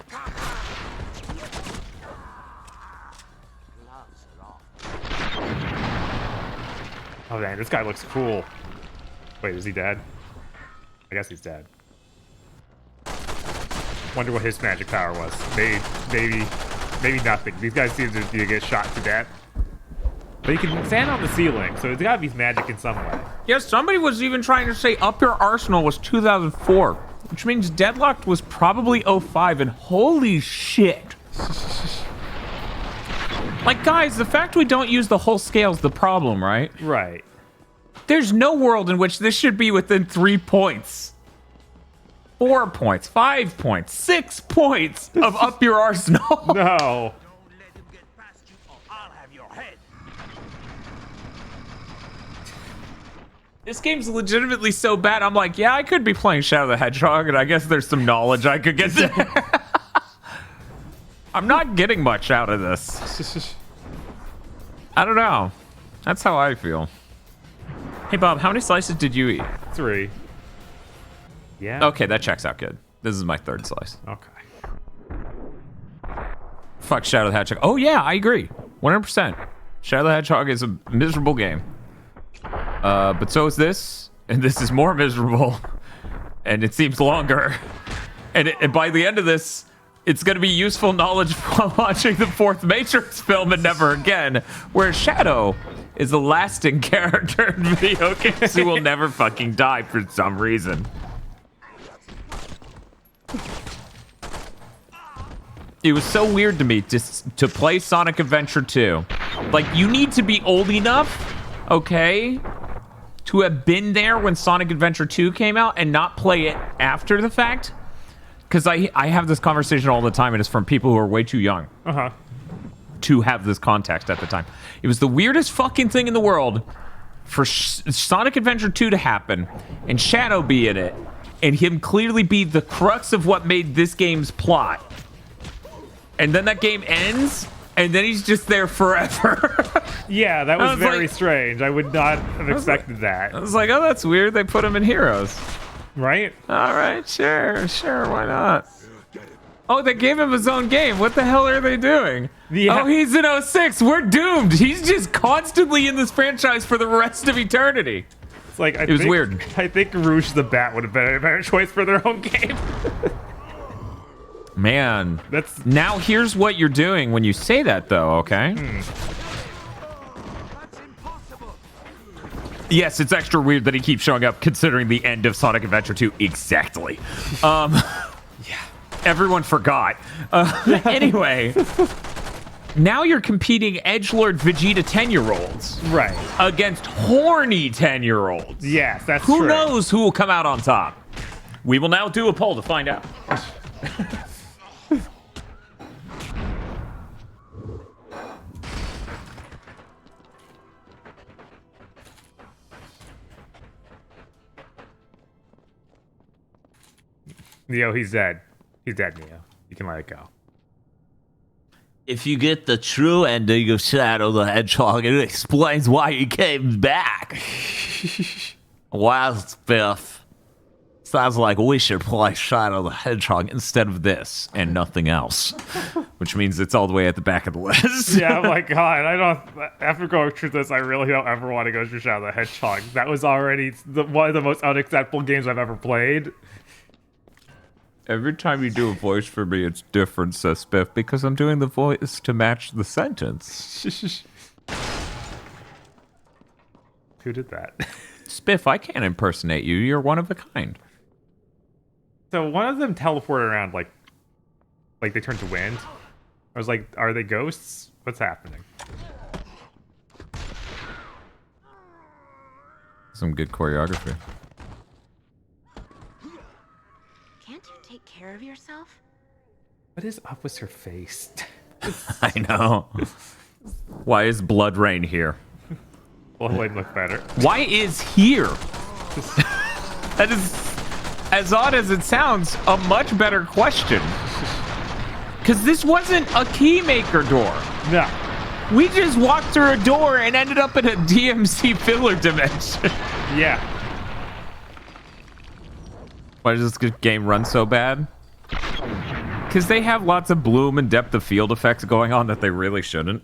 Oh, man, this guy looks cool. Wait, is he dead? I guess he's dead. Wonder what his magic power was. Maybe nothing. These guys seem to get shot to death. But he can stand on the ceiling, so it's gotta be magic in some way. Yeah, somebody was even trying to say Up Your Arsenal was 2004, which means Deadlocked was probably 05, and holy shit. Like, guys, the fact we don't use the whole scale is the problem, right? Right. There's no world in which this should be within 3 points. 4 points, 5 points, 6 points of Up Your Arsenal. No. This game's legitimately so bad, I'm like, yeah, I could be playing Shadow the Hedgehog, and I guess there's some knowledge I could get there. I'm not getting much out of this. I don't know. That's how I feel. Hey, Bob, how many slices did you eat? 3. Yeah. Okay, that checks out good. This is my 3rd slice. Okay. Fuck Shadow the Hedgehog. Oh, yeah, I agree. 100%. Shadow the Hedgehog is a miserable game. But so is this, and this is more miserable, and it seems longer. And by the end of this, it's going to be useful knowledge while watching the fourth Matrix film and never again, where Shadow is a lasting character in video games who will never fucking die for some reason. It was so weird to me to play Sonic Adventure 2. Like, you need to be old enough, okay, to have been there when Sonic Adventure 2 came out and not play it after the fact. Because I have this conversation all the time, and it's from people who are way too young to have this context at the time. It was the weirdest fucking thing in the world for Sonic Adventure 2 to happen, and Shadow be in it, and him clearly be the crux of what made this game's plot. And then that game ends, and then he's just there forever. Yeah, that was very strange. I would not have expected that. I was like, oh, that's weird. They put him in Heroes. Right? All right, sure, why not? Oh, they gave him his own game. What the hell are they doing? Yeah. Oh, he's in 06. We're doomed. He's just constantly in this franchise for the rest of eternity. It's like, it was weird. I think Rouge the Bat would have been a better choice for their own game. Man, now here's what you're doing when you say that, though, okay? Yes, it's extra weird that he keeps showing up considering the end of Sonic Adventure 2. Exactly. Yeah. Everyone forgot. Anyway, now you're competing edgelord Vegeta 10-year-olds. Right. Against horny 10-year-olds. Yes, that's true. Who knows who will come out on top? We will now do a poll to find out. Neo, he's dead. He's dead, Neo. You can let it go. If you get the true ending of Shadow the Hedgehog, it explains why he came back. Wow, Spiff. Sounds like we should play Shadow the Hedgehog instead of this and nothing else. Which means it's all the way at the back of the list. Yeah, oh my god. After going through this, I really don't ever want to go through Shadow the Hedgehog. That was already one of the most unacceptable games I've ever played. Every time you do a voice for me, it's different, says Spiff, because I'm doing the voice to match the sentence. Who did that? Spiff, I can't impersonate you. You're one of a kind. So one of them teleported around like they turned to wind. I was like, are they ghosts? What's happening? Some good choreography. Take care of yourself? What is up with her face? I know. Why is Blood Rain here? Blood Rain look better. Why is here? That is, as odd as it sounds, a much better question. Because this wasn't a keymaker door. No. We just walked through a door and ended up in a DMC filler dimension. Yeah. Why does this game run so bad? Because they have lots of bloom and depth of field effects going on that they really shouldn't.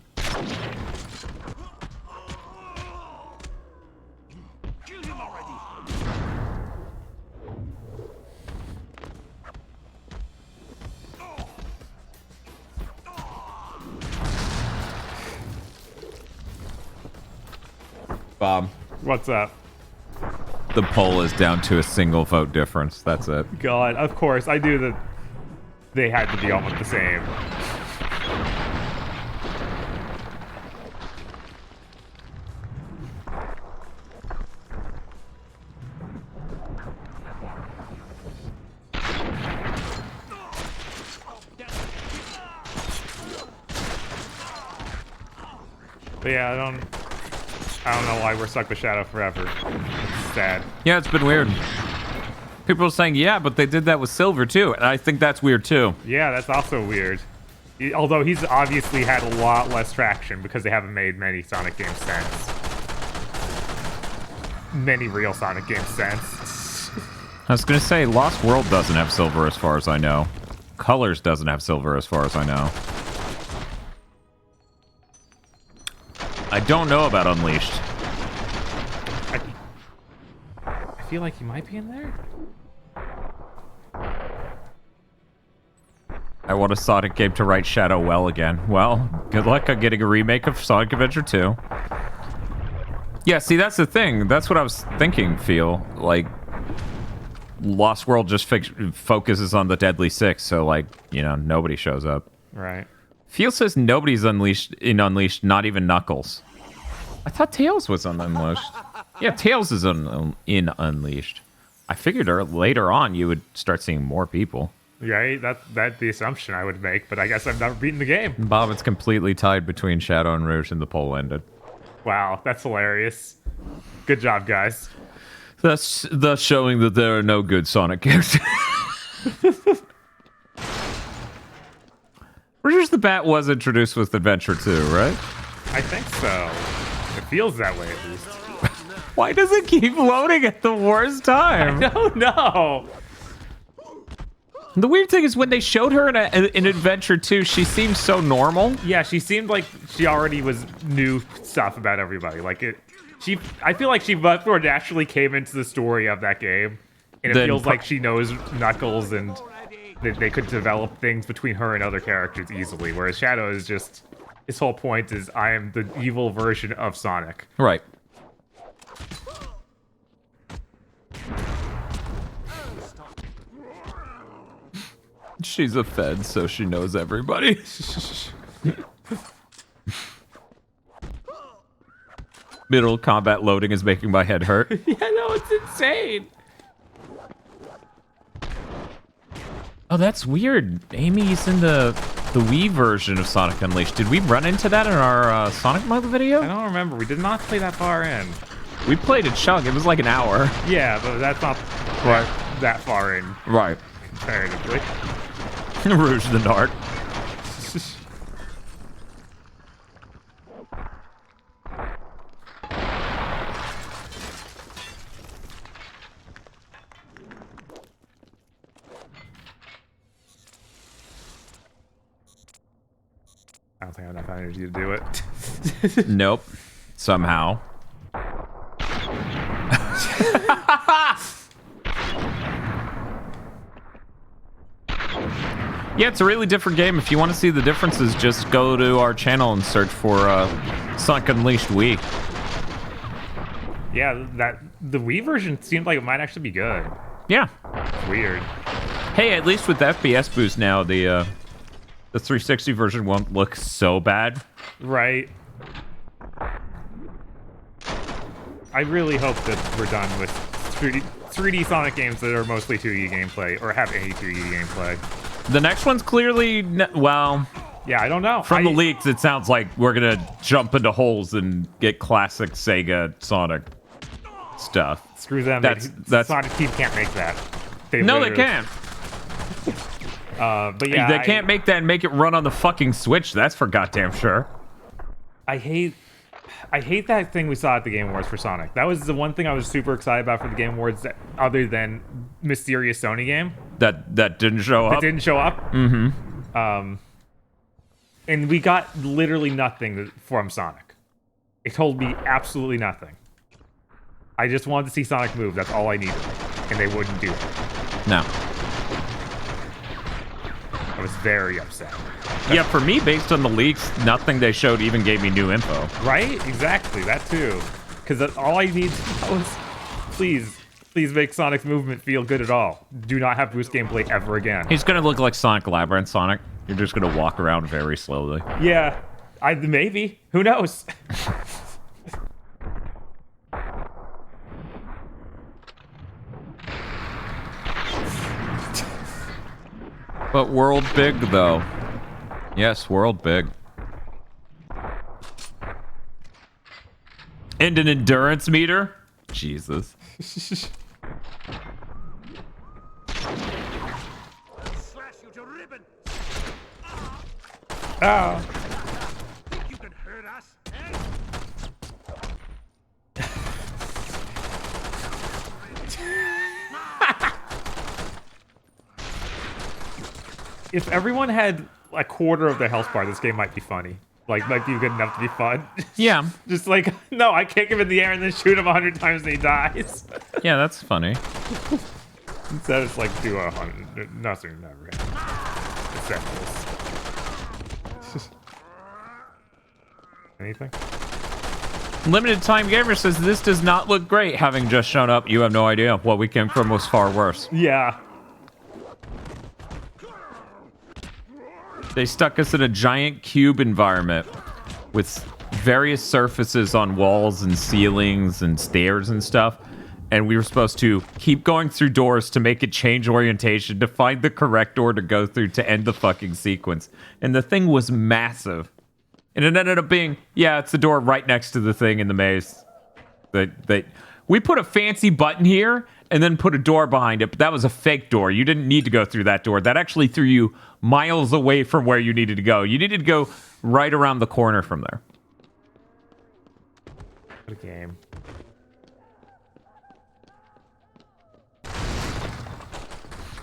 Bob. What's up? The poll is down to a single vote difference. That's it. God, of course. I knew that they had to be almost the same. But yeah, I don't know why we're stuck with Shadow forever. It's sad. Yeah, it's been weird. People are saying, yeah, but they did that with Silver too, and I think that's weird too. Yeah, that's also weird. Although he's obviously had a lot less traction because they haven't made many Sonic games since. Many real Sonic games since. I was gonna say, Lost World doesn't have Silver as far as I know. Colors doesn't have Silver as far as I know. I don't know about Unleashed. feel like he might be in there. I want a Sonic game to write Shadow well again. Well, good luck on getting a remake of Sonic Adventure 2. Yeah, see, that's the thing. That's what I was thinking, Feel. Like, Lost World just focuses on the Deadly Six, so, like, you know, nobody shows up. Right. Feel says nobody's Unleashed, not even Knuckles. I thought Tails was on Unleashed. Yeah, Tails is in Unleashed. I figured later on you would start seeing more people. Right, that's the assumption I would make, but I guess I've never beaten the game. Bob, it's completely tied between Shadow and Rouge, and the poll ended. Wow, that's hilarious. Good job, guys. That's thus showing that there are no good Sonic games. Rouge the Bat was introduced with Adventure 2, right? I think so. It feels that way, at least. Why does it keep loading at the worst time? I don't know. The weird thing is when they showed her in Adventure 2, she seemed so normal. Yeah, she seemed like she already knew stuff about everybody. Like I feel like she much more naturally came into the story of that game, and it feels like she knows Knuckles, and that they could develop things between her and other characters easily. Whereas Shadow is just, his whole point is, I am the evil version of Sonic. Right. She's a Fed, so she knows everybody. Middle combat loading is making my head hurt. Yeah, no, it's insane. Oh, that's weird. Amy's in the Wii version of Sonic Unleashed. Did we run into that in our Sonic Mode video? I don't remember. We did not play that far in. We played a chunk. It was like an hour. Yeah, but that's not that far in. Right. Comparatively. Rouge the Dart. I don't think I have enough energy to do it. Nope. Somehow. Yeah, it's a really different game. If you want to see the differences, just go to our channel and search for Sonic Unleashed Wii. Yeah, the Wii version seemed like it might actually be good. Yeah. It's weird. Hey, at least with the FPS boost now, the 360 version won't look so bad. Right. I really hope that we're done with 3D Sonic games that are mostly 2D gameplay, or have any 3D gameplay. The next one's clearly, well... Yeah, I don't know. From the leaks, it sounds like we're going to jump into holes and get classic Sega Sonic stuff. Screw them. That's Sonic Team can't make that. They can't. But yeah, they can't make that and make it run on the fucking Switch. That's for goddamn sure. I hate that thing we saw at the Game Awards for Sonic. That was the one thing I was super excited about for the Game Awards, other than mysterious Sony game. That didn't show up? That didn't show up. Mm-hmm. And we got literally nothing from Sonic. It told me absolutely nothing. I just wanted to see Sonic move. That's all I needed. And they wouldn't do it. No. I was very upset. Yeah, for me, based on the leaks, nothing they showed even gave me new info. Right? Exactly. That too. Because all I need to know is, please make Sonic's movement feel good at all. Do not have boost gameplay ever again. He's going to look like Sonic Labyrinth Sonic. You're just going to walk around very slowly. Yeah. Maybe. Who knows? But world big, though. Yes, world big. And an endurance meter? Jesus. Slash you to ribbons. Oh. Think you can hurt us? If everyone had a quarter of their health bar, this game might be funny. Like, might be good enough to be fun. Yeah. Just like, no, I kick him in the air and then shoot him 100 times and he dies. Yeah, that's funny. Instead, it's like do 100. Nothing never happens. Anything? Limited Time Gamer says this does not look great. Having just shown up, you have no idea. What we came from was far worse. Yeah. They stuck us in a giant cube environment with various surfaces on walls and ceilings and stairs and stuff. And we were supposed to keep going through doors to make it change orientation, to find the correct door to go through to end the fucking sequence. And the thing was massive. And it ended up being, yeah, it's the door right next to the thing in the maze. We put a fancy button here and then put a door behind it, but that was a fake door. You didn't need to go through that door. That actually threw you miles away from where you needed to go. You needed to go right around the corner from there. What a game.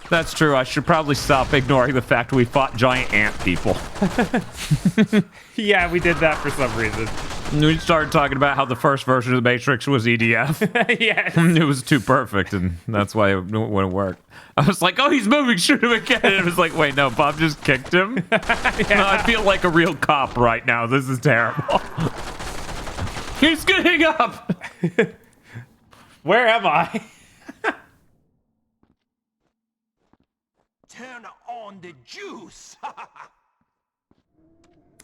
That's true. I should probably stop ignoring the fact we fought giant ant people. Yeah, we did that for some reason. We started talking about how the first version of the Matrix was EDF. Yes. It was too perfect, and that's why it wouldn't work. I was like, oh, he's moving, shoot him again. And it was like, wait, no, Bob just kicked him? Yeah. No, I feel like a real cop right now. This is terrible. He's getting up. Where am I? Turn on the juice.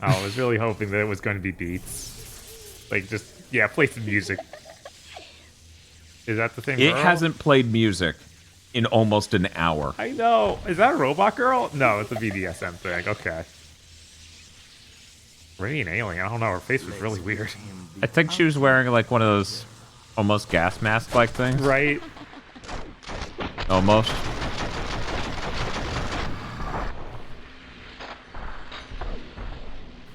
I was really hoping that it was going to be beats. Like, just, yeah, play some music. Is that the same It girl? hasn't played music in almost an hour. I know. Is that a robot girl? No, it's a BDSM thing. Okay. Radiant alien. I don't know. Her face was really weird. I think she was wearing like one of those almost gas mask-like things. Right. Almost.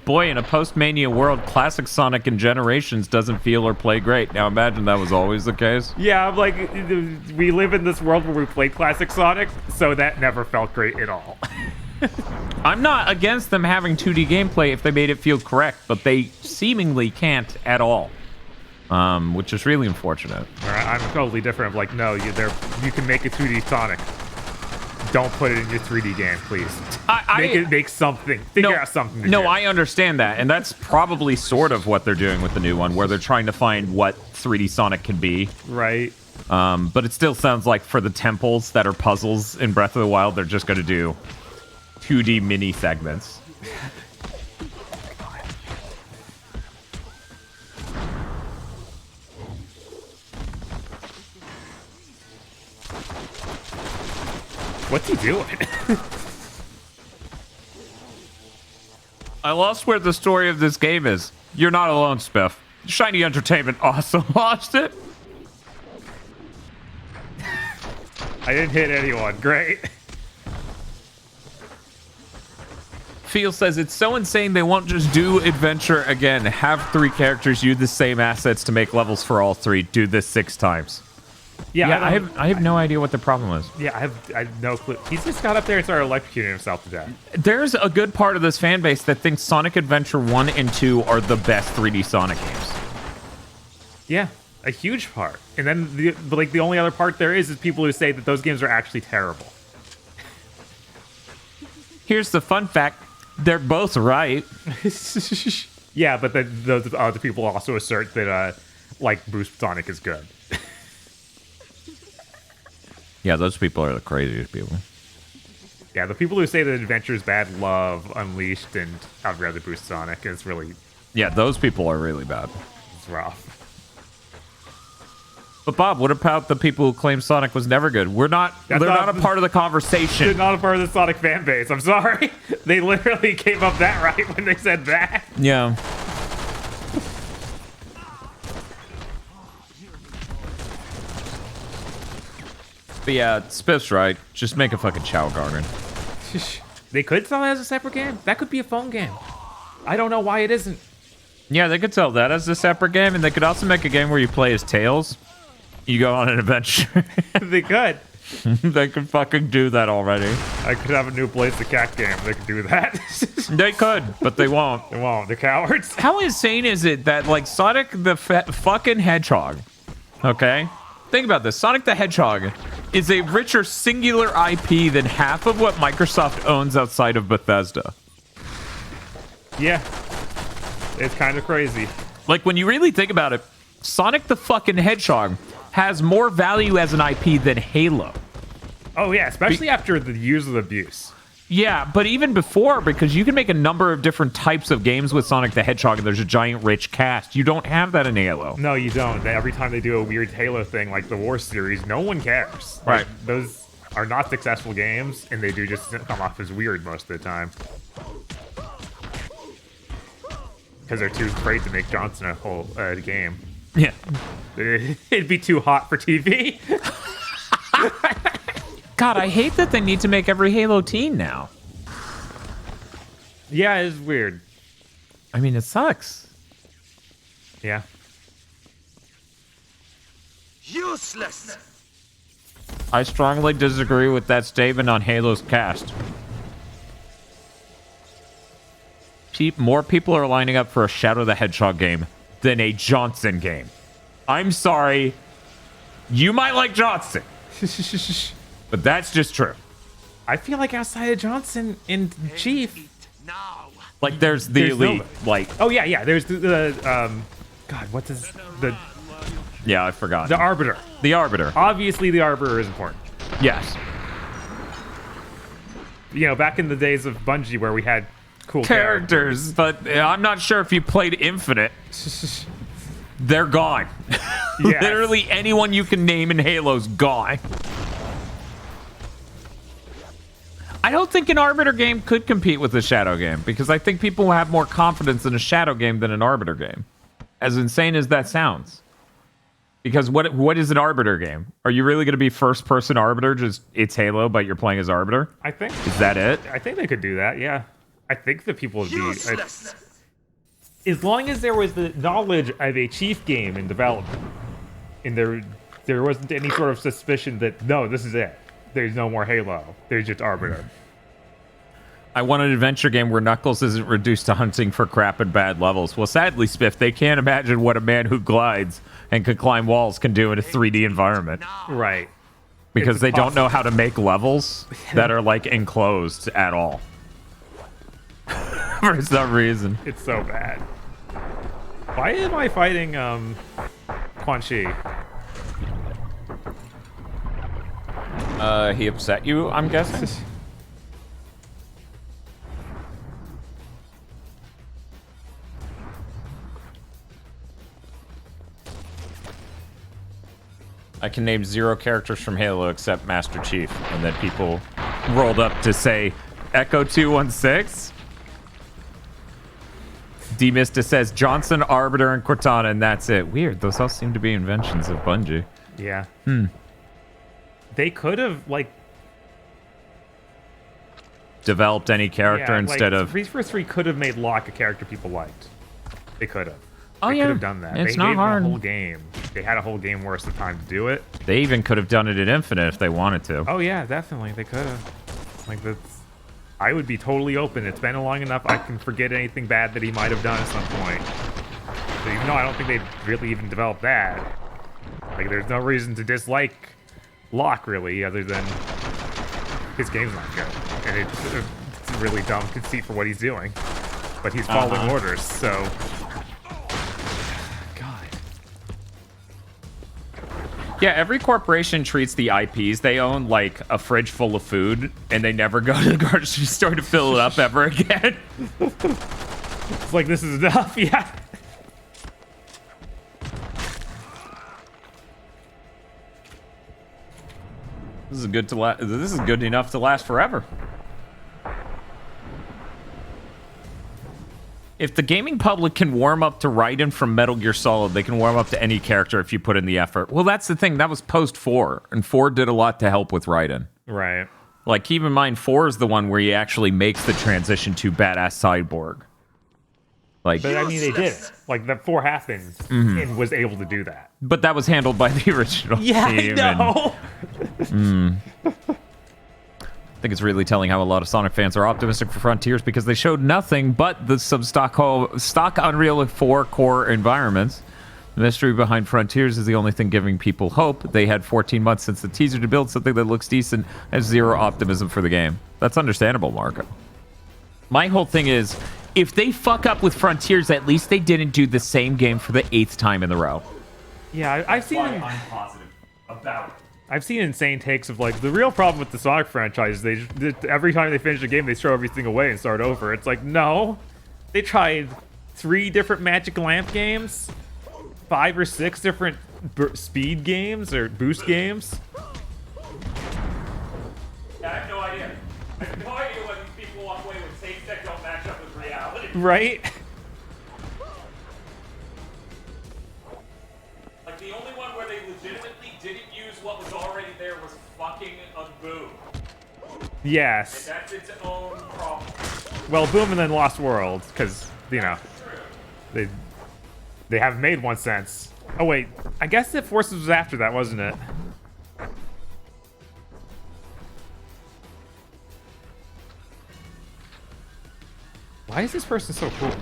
Boy, in a post-Mania world, classic Sonic and Generations doesn't feel or play great. Now imagine that was always the case. Yeah, I'm like, we live in this world where we play classic Sonic, so that never felt great at all. I'm not against them having 2D gameplay if they made it feel correct, but they seemingly can't at all, which is really unfortunate. I'm totally different. I'm like, no, you can make a 2D Sonic. Don't put it in your 3D game, please. Make something. Figure out something to do. I understand that, and that's probably sort of what they're doing with the new one, where they're trying to find what 3D Sonic can be. Right. But it still sounds like for the temples that are puzzles in Breath of the Wild, they're just going to do 2D mini segments. What's he doing? I lost where the story of this game is. You're not alone, Spiff. Shiny Entertainment also lost it. I didn't hit anyone. Great. Feel says it's so insane they won't just do adventure again. Have 3 characters use the same assets to make levels for all 3. Do this 6 times. Yeah, I have no idea what the problem is. Yeah, I have no clue. He's just got up there and started electrocuting himself to death. There's a good part of this fan base that thinks Sonic Adventure 1 and 2 are the best 3D Sonic games. Yeah, a huge part. And then the only other part there is people who say that those games are actually terrible. Here's the fun fact. They're both right. Yeah, but the other people also assert that like Boost Sonic is good. Yeah, those people are the craziest people. Yeah, the people who say that Adventure is bad love Unleashed and I'd rather Boost Sonic. It's really... Yeah, those people are really bad. It's rough. But Bob, what about the people who claim Sonic was never good? They're not a part of the conversation. They're not a part of the Sonic fan base. I'm sorry. They literally came up that right when they said that. Yeah. But yeah, Spiff's right. Just make a fucking Chow Garden. They could sell it as a separate game. That could be a phone game. I don't know why it isn't. Yeah, they could sell that as a separate game, and they could also make a game where you play as Tails. You go on an adventure. They could. They could fucking do that already. I could have a new Blaze the Cat game. They could do that. They could, but they won't. They won't. They're cowards. How insane is it that, like, Sonic the fucking Hedgehog, okay? Think about this. Sonic the Hedgehog is a richer singular IP than half of what Microsoft owns outside of Bethesda. Yeah. It's kind of crazy. Like, when you really think about it, Sonic the fucking Hedgehog has more value as an IP than Halo. Oh, yeah, especially after the years of abuse. Yeah, but even before, because you can make a number of different types of games with Sonic the Hedgehog, and there's a giant rich cast. You don't have that in Halo. No, you don't. Every time they do a weird Halo thing, like the War series, no one cares. Right. Like, those are not successful games, and they do just come off as weird most of the time. Because they're too afraid to make Johnson a whole game. Yeah. It'd be too hot for TV. God, I hate that they need to make every Halo teen now. Yeah, it's weird. I mean, it sucks. Yeah. Useless! I strongly disagree with that statement on Halo's cast. More people are lining up for a Shadow the Hedgehog game than a Johnson game. I'm sorry. You might like Johnson. But that's just true. I feel like outside of Johnson and Chief, like there's the Elite, like oh yeah, there's the God, what does the yeah, I forgot. The Arbiter. The Arbiter. Obviously, the Arbiter is important. Yes. You know, back in the days of Bungie where we had cool characters, but I'm not sure if you played Infinite. They're gone. Yes. Literally anyone you can name in Halo's gone. I don't think an Arbiter game could compete with a Shadow game, because I think people have more confidence in a Shadow game than an Arbiter game. As insane as that sounds. Because what is an Arbiter game? Are you really going to be first-person Arbiter, just it's Halo, but you're playing as Arbiter? I think. Is that it? I think they could do that, yeah. I think that people would be... as long as there was the knowledge of a Chief game in development, and there wasn't any sort of suspicion that, no, this is it. There's no more Halo. There's just Arbiter. I want an adventure game where Knuckles isn't reduced to hunting for crap and bad levels. Well, sadly, Spiff, they can't imagine what a man who glides and can climb walls can do in a 3D environment. Right. Because they don't know how to make levels that are, like, enclosed at all. For some reason. It's so bad. Why am I fighting, Quan Chi? He upset you, I'm guessing? I can name 0 characters from Halo except Master Chief. And then people rolled up to say, Echo 216? D-Mista says Johnson, Arbiter, and Cortana, and that's it. Weird. Those all seem to be inventions of Bungie. Yeah. They could have, like... developed any character instead of... 3 for 3 could have made Locke a character people liked. They could have. Oh, they yeah. could have done that. It's they not gave hard. them a whole game. They had a whole game worth of time to do it. They even could have done it in Infinite if they wanted to. Oh, yeah, definitely. They could have. Like, that's... I would be totally open. It's been long enough. I can forget anything bad that he might have done at some point. So even though I don't think they really even developed that, like, there's no reason to dislike Locke, really, other than his game's not good. And it's a really dumb conceit for what he's doing. But he's following orders, so... Yeah, every corporation treats the IPs they own like a fridge full of food, and they never go to the grocery store to fill it up ever again. It's like, this is enough, yeah. This is good to this is good enough to last forever. If the gaming public can warm up to Raiden from Metal Gear Solid, they can warm up to any character if you put in the effort. Well, that's the thing. That was post 4, and 4 did a lot to help with Raiden. Right. Like, keep in mind, 4 is the one where he actually makes the transition to badass cyborg. Like, but I mean, they did it. Like, that 4 happened and was able to do that. But that was handled by the original Yeah, team. I know. I think it's really telling how a lot of Sonic fans are optimistic for Frontiers because they showed nothing but some stock Unreal 4 core environments. The mystery behind Frontiers is the only thing giving people hope. They had 14 months since the teaser to build something that looks decent and zero optimism for the game. That's understandable, Marco. My whole thing is, if they fuck up with Frontiers, at least they didn't do the same game for the 8th time in a row. Yeah, I've seen. I'm positive about it. I've seen insane takes of like the real problem with the Sonic franchise. They every time they finish a game, they throw everything away and start over. It's like no, they tried 3 different Magic Lamp games, 5 or 6 different speed games or boost games. Yeah, I have no idea. I have no idea what these people walk away with takes that don't match up with reality. Right. Like the only one where they legitimately didn't use what was already there was fucking a Boom. Yes. And that's its own problem. Well, Boom and then Lost World, because you know they haven't made one since. Oh wait, I guess that Forces was after that, wasn't it? Why is this person so cool?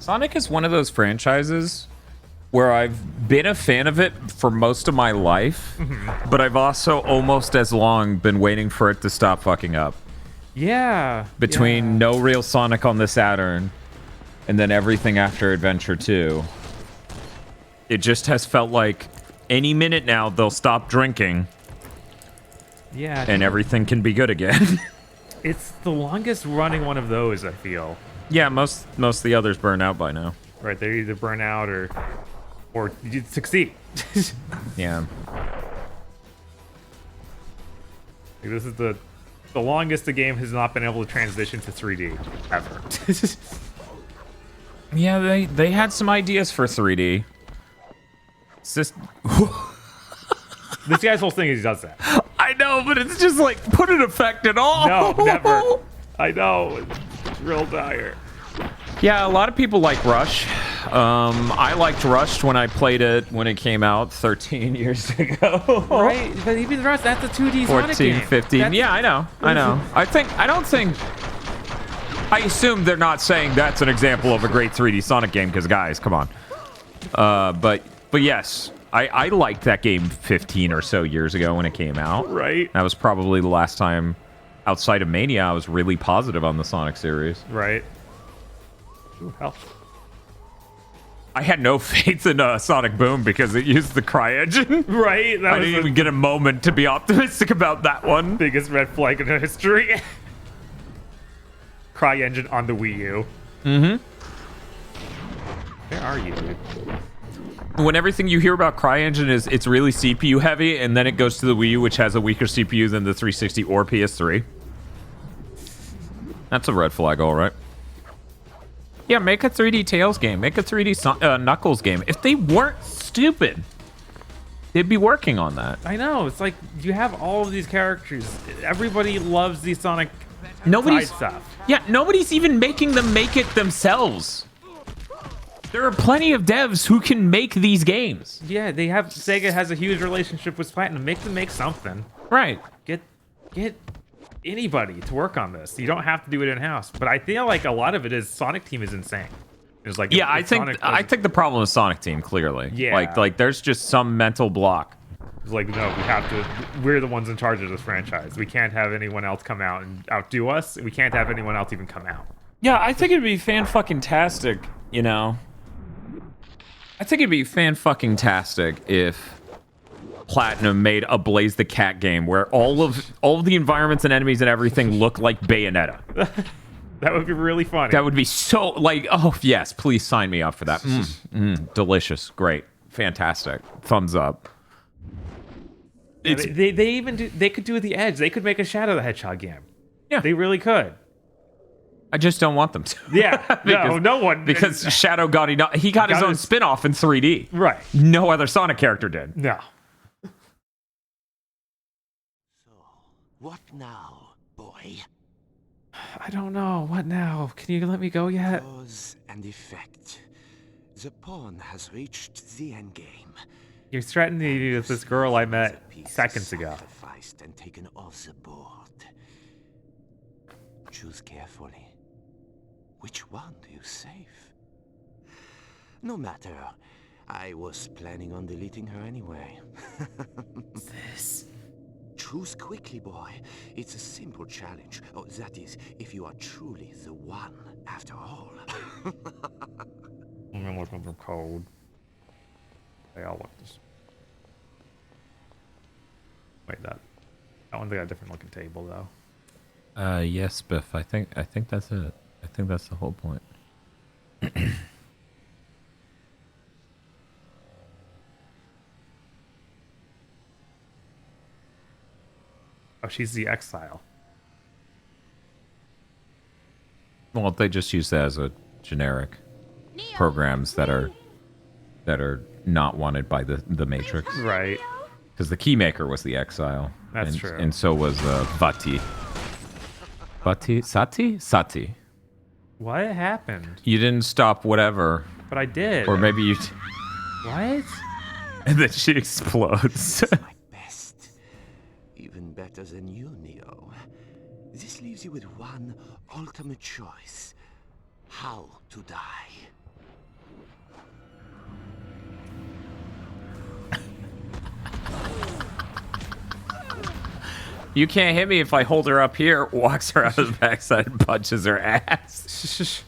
Sonic is one of those franchises where I've been a fan of it for most of my life, but I've also almost as long been waiting for it to stop fucking up. Yeah. Between no real Sonic on the Saturn and then everything after Adventure 2, it just has felt like any minute now they'll stop drinking. Yeah. And everything can be good again. It's the longest running one of those, I feel. Yeah, most of the others burn out by now. Right, they either burn out or you succeed. Yeah. Like, this is the longest the game has not been able to transition to 3D ever. Yeah, they had some ideas for 3D. It's just this guy's whole thing is he does that. I know, but it's just like put an effect at all. No, never. I know. It's real dire. Yeah, a lot of people like Rush. I liked Rush when I played it when it came out 13 years ago. Right, but even Rush, that's a 2D 14, Sonic game. 15. That's, yeah, I know. I assume they're not saying that's an example of a great 3D Sonic game because, guys, come on. But yes, I liked that game 15 or so years ago when it came out. Right. That was probably the last time outside of Mania I was really positive on the Sonic series. Right. Ooh, hell. I had no faith in Sonic Boom because it used the Cry engine. Right. I didn't even get a moment to be optimistic about that one. Biggest red flag in history. Cry engine on the Wii U. Mm-hmm. Where are you, dude? When everything you hear about CryEngine is it's really CPU heavy, and then it goes to the Wii U, which has a weaker CPU than the 360 or PS3. That's a red flag, all right. Yeah, make a 3D Tails game. Make a 3D Knuckles game. If they weren't stupid, they'd be working on that. I know. It's like you have all of these characters. Everybody loves these Sonic Nobody's side stuff. Yeah, nobody's even making them make it themselves. There are plenty of devs who can make these games. Yeah, they have. Sega has a huge relationship with Platinum. Make them make something. Right. Get anybody to work on this. You don't have to do it in house. But I feel like a lot of it is Sonic Team is insane. It's like yeah, I think the problem is Sonic Team clearly. Yeah. Like there's just some mental block. It's like no, we have to. We're the ones in charge of this franchise. We can't have anyone else come out and outdo us. We can't have anyone else even come out. Yeah, I think it'd be fan-fucking-tastic, you know. I think it'd be fan-fucking-tastic if Platinum made a Blaze the Cat game where all of the environments and enemies and everything look like Bayonetta. That would be really funny. That would be so, like, oh, yes, please sign me up for that. Delicious. Great. Fantastic. Thumbs up. They could do The Edge. They could make a Shadow the Hedgehog game. Yeah. They really could. I just don't want them to. Yeah. no one. Because Shadow got his own spin-off in 3D. Right. No other Sonic character did. No. What now, boy? I don't know. What now? Can you let me go yet? Cause and effect. The pawn has reached the endgame. You're threatening me with this girl I met seconds ago. Sacrificed and taken off the board. Choose carefully. Which one do you save? No matter. I was planning on deleting her anyway. This. Choose quickly, boy. It's a simple challenge. Oh, that is, if you are truly the one, after all. I'm looking for code. They all look this. Wait, that one they got a different looking table though. Yes, Biff. I think that's it. I think that's the whole point. Oh, she's the exile. Well, they just use that as a generic programs that are not wanted by the Matrix. Right. Because the Keymaker was the exile. That's and, true. And so was Vati. Sati? What happened? You didn't stop whatever. But I did. Or maybe you... What? And then she explodes. Even better than you, Neo. This leaves you with one ultimate choice. How to die. You can't hit me if I hold her up here, walks her out of the backside and punches her ass.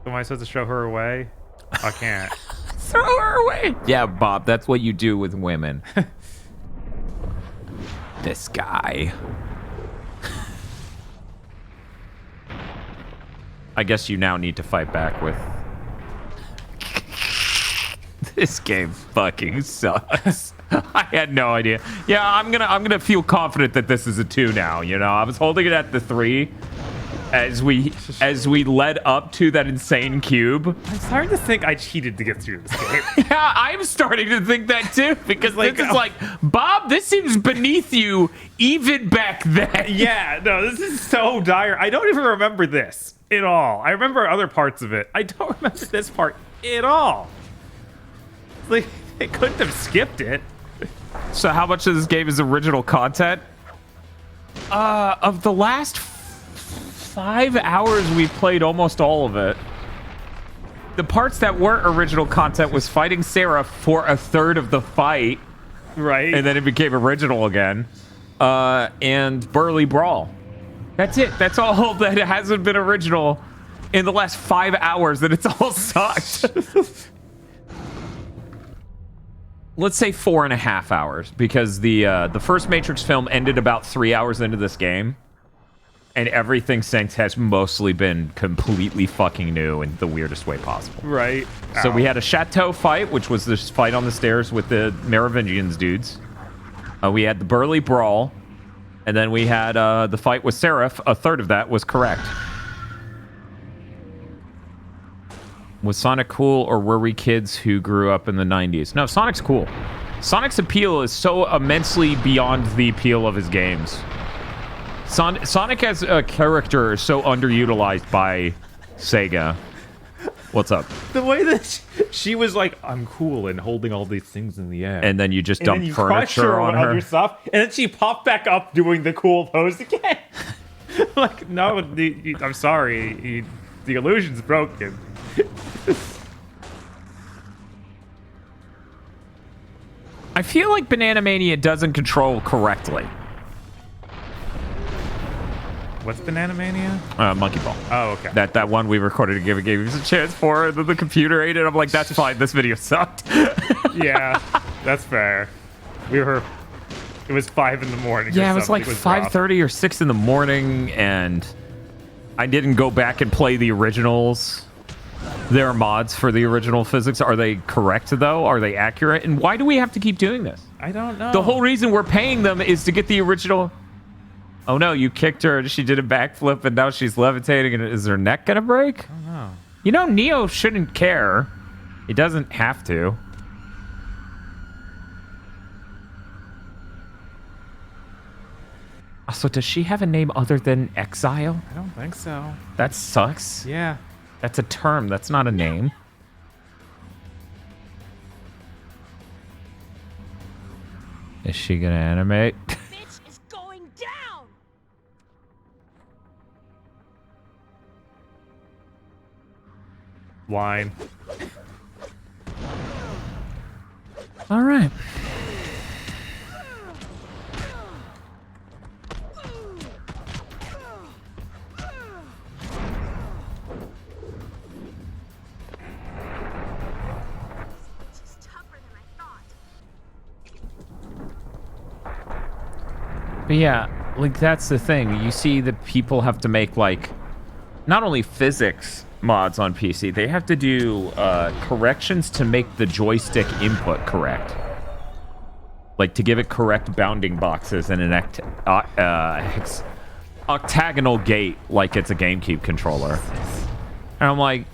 Am I supposed to show her away? I can't. Throw her away. Yeah, Bob, that's what you do with women. This guy. I guess you now need to fight back with... This game fucking sucks. I had no idea. Yeah, I'm gonna feel confident that this is a 2 now, you know? I was holding it at the 3 as we led up to that insane cube. I'm starting to think I cheated to get through this game. Yeah, I'm starting to think that too, because this is like, Bob, this seems beneath you even back then. Yeah, no, this is so dire. I don't even remember this at all. I remember other parts of it. I don't remember this part at all. Like, they couldn't have skipped it. So how much of this game is original content? Of the last 5 hours, we've played almost all of it. The parts that weren't original content was fighting Sarah for a third of the fight. Right. And then it became original again. And Burly Brawl. That's it. That's all that hasn't been original in the last 5 hours, and it's all sucked. Let's say 4.5 hours, because the first Matrix film ended about 3 hours into this game, and everything since has mostly been completely fucking new in the weirdest way possible. Right. So we had a chateau fight, which was this fight on the stairs with the Merovingians dudes. We had the Burly Brawl, and then we had the fight with Seraph. A third of that was correct. Was Sonic cool, or were we kids who grew up in the 90s? No, Sonic's cool. Sonic's appeal is so immensely beyond the appeal of his games. Sonic as a character is so underutilized by Sega. What's up? The way that she was like, I'm cool and holding all these things in the air. And then you just dump furniture on her. Stuff, and then she popped back up doing the cool pose again. Like, no, I'm sorry. The illusion's broken. I feel like Banana Mania doesn't control correctly. What's Banana Mania? Monkey Ball. Oh, okay. That one we recorded to give us a chance for, and then the computer ate it. I'm like, that's fine. This video sucked. Yeah, that's fair. It was 5 in the morning. Yeah, it was like 5:30 or 6 in the morning, and I didn't go back and play the originals. There are mods for the original physics. Are they correct, though? Are they accurate? And why do we have to keep doing this? I don't know. The whole reason we're paying them is to get the original... Oh, no, you kicked her, and she did a backflip, and now she's levitating, and is her neck going to break? I don't know. You know, Neo shouldn't care. He doesn't have to. Also, does she have a name other than Exile? I don't think so. That sucks. Yeah. That's a term. That's not a name. Is she gonna animate? Bitch is going down. Line. All right. But yeah, like that's the thing. You see that people have to make like not only physics mods on PC, they have to do corrections to make the joystick input correct. Like to give it correct bounding boxes and an octagonal gate like it's a GameCube controller. And I'm like,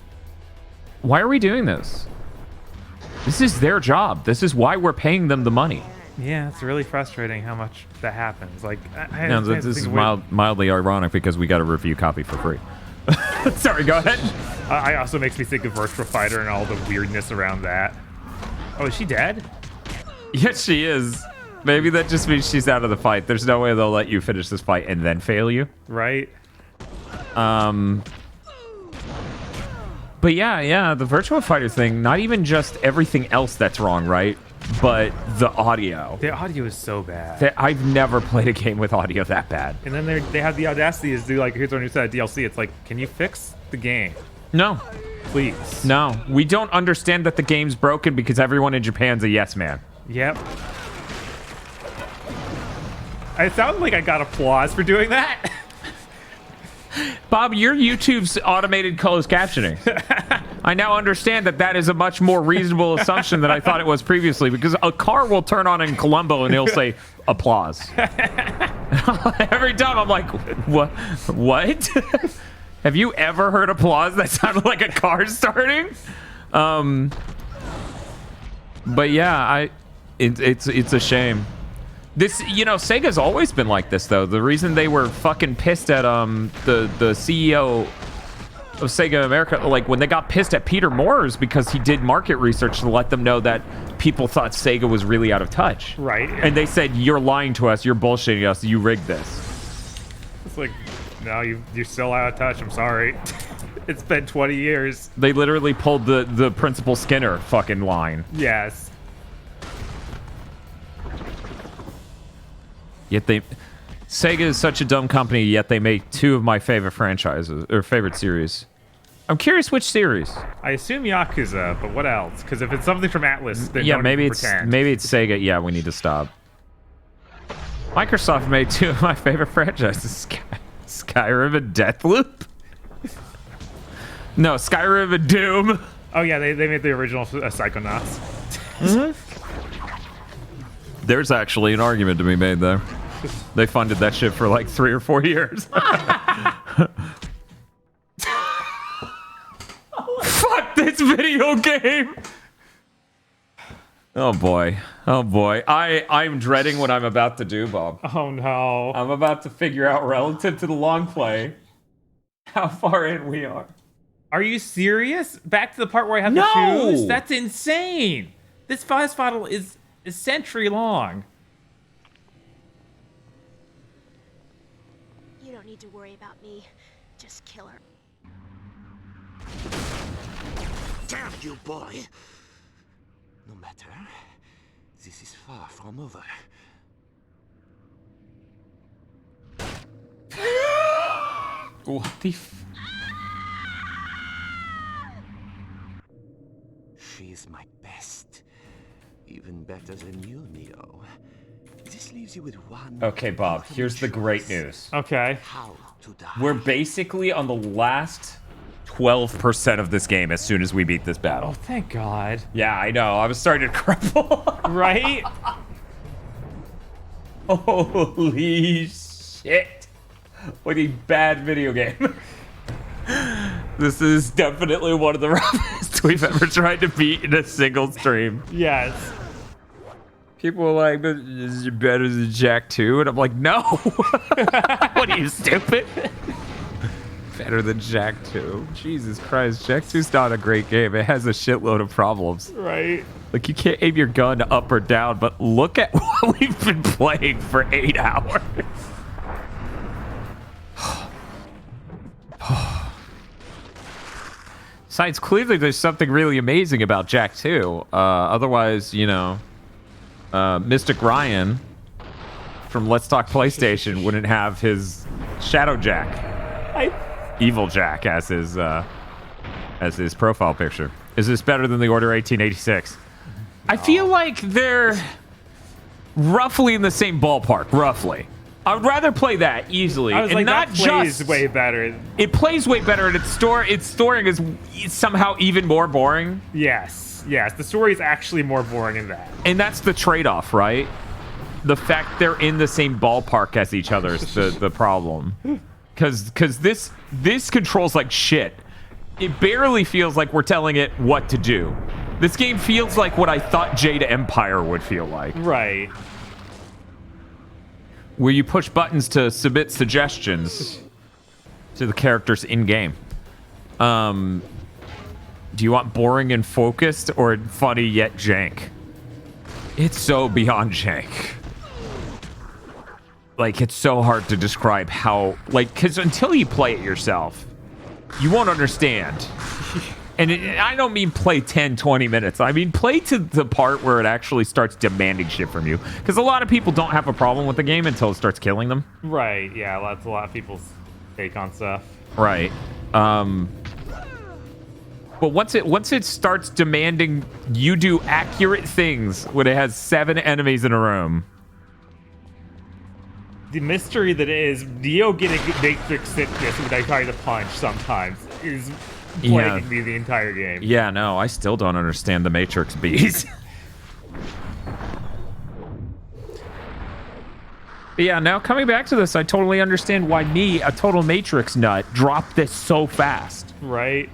why are we doing this? This is their job. This is why we're paying them the money. Yeah, it's really frustrating how much that happens. Like, This is mildly ironic because we got a review copy for free. Sorry, go ahead. I also makes me think of Virtua Fighter and all the weirdness around that. Oh, is she dead? Yes, she is. Maybe that just means she's out of the fight. There's no way they'll let you finish this fight and then fail you. Right. But yeah, the Virtua Fighter thing, not even just everything else that's wrong, right? But the audio. The audio is so bad. I've never played a game with audio that bad. And then they have the audacity to do like, here's our new set of DLC. It's like, can you fix the game? No. Please. No. We don't understand that the game's broken because everyone in Japan's a yes man. Yep. It sounded like I got applause for doing that. Bob, your YouTube's automated closed captioning. I now understand that is a much more reasonable assumption than I thought it was previously, because a car will turn on in Colombo and it'll say applause. Every time I'm like, what? Have you ever heard applause that sounded like a car starting? But yeah, it's a shame. This, Sega's always been like this, though. The reason they were fucking pissed at the CEO of Sega America, like when they got pissed at Peter Moore, is because he did market research to let them know that people thought Sega was really out of touch. Right. And they said, "You're lying to us. You're bullshitting us. You rigged this." It's like, no, you're still out of touch. I'm sorry. It's been 20 years. They literally pulled the Principal Skinner fucking line. Yes. Yet Sega is such a dumb company, yet they make two of my favorite franchises, or favorite series. I'm curious which series. I assume Yakuza, but what else? Because if it's something from Atlas, then yeah, don't maybe even it's pretend. maybe it's Sega. Yeah, we need to stop. Microsoft made two of my favorite franchises: Skyrim and Deathloop. No, Skyrim and Doom. Oh yeah, they made the original Psychonauts. There's actually an argument to be made there. They funded that shit for like 3 or 4 years. Fuck this video game. Oh boy. I'm dreading what I'm about to do, Bob. Oh no. I'm about to figure out, relative to the long play, how far in we are. Are you serious? Back to the part where I have to choose? That's insane. This boss battle is a century long. You don't need to worry about me. Just kill her. Damn you, boy! No matter, this is far from over. What the She is my best. Even better than you, Neo. This leaves you with one. Okay, Bob, here's the great news. Okay. How to die. We're basically on the last 12% of this game as soon as we beat this battle. Oh, thank God. Yeah, I know. I was starting to crumble. Right? Holy shit. What a bad video game. This is definitely one of the roughest we've ever tried to beat in a single stream. Yes. People are like, "This is better than Jak 2," and I'm like, no. What are you, stupid? Better than Jak 2. Jesus Christ, Jak 2's not a great game. It has a shitload of problems. Right. Like, you can't aim your gun up or down, but look at what we've been playing for 8 hours. Besides, clearly there's something really amazing about Jak 2. Otherwise, you know, Mystic Ryan from Let's Talk PlayStation wouldn't have his Shadow Jak. Evil Jak as his profile picture. Is this better than the Order 1886? I feel like they're roughly in the same ballpark. Roughly, I would rather play that easily. I was and like, not that plays just way better. It plays way better, and its storing is somehow even more boring. Yes, the story is actually more boring in that. And that's the trade-off, right? The fact they're in the same ballpark as each other is the problem. Because this controls like shit. It barely feels like we're telling it what to do. This game feels like what I thought Jade Empire would feel like. Right. Where you push buttons to submit suggestions to the characters in-game. Do you want boring and focused or funny yet jank? It's so beyond jank. Like, it's so hard to describe how... Like, because until you play it yourself, you won't understand. And I don't mean play 10, 20 minutes. I mean play to the part where it actually starts demanding shit from you. Because a lot of people don't have a problem with the game until it starts killing them. Right, yeah, that's a lot of people's take on stuff. Right. But once it starts demanding you do accurate things when it has 7 enemies in a room. The mystery that is Neo getting Matrix sickness when I try to punch sometimes is plaguing me the entire game. Yeah, no, I still don't understand the Matrix bees. But yeah, now coming back to this, I totally understand why me, a total Matrix nut, dropped this so fast. Right.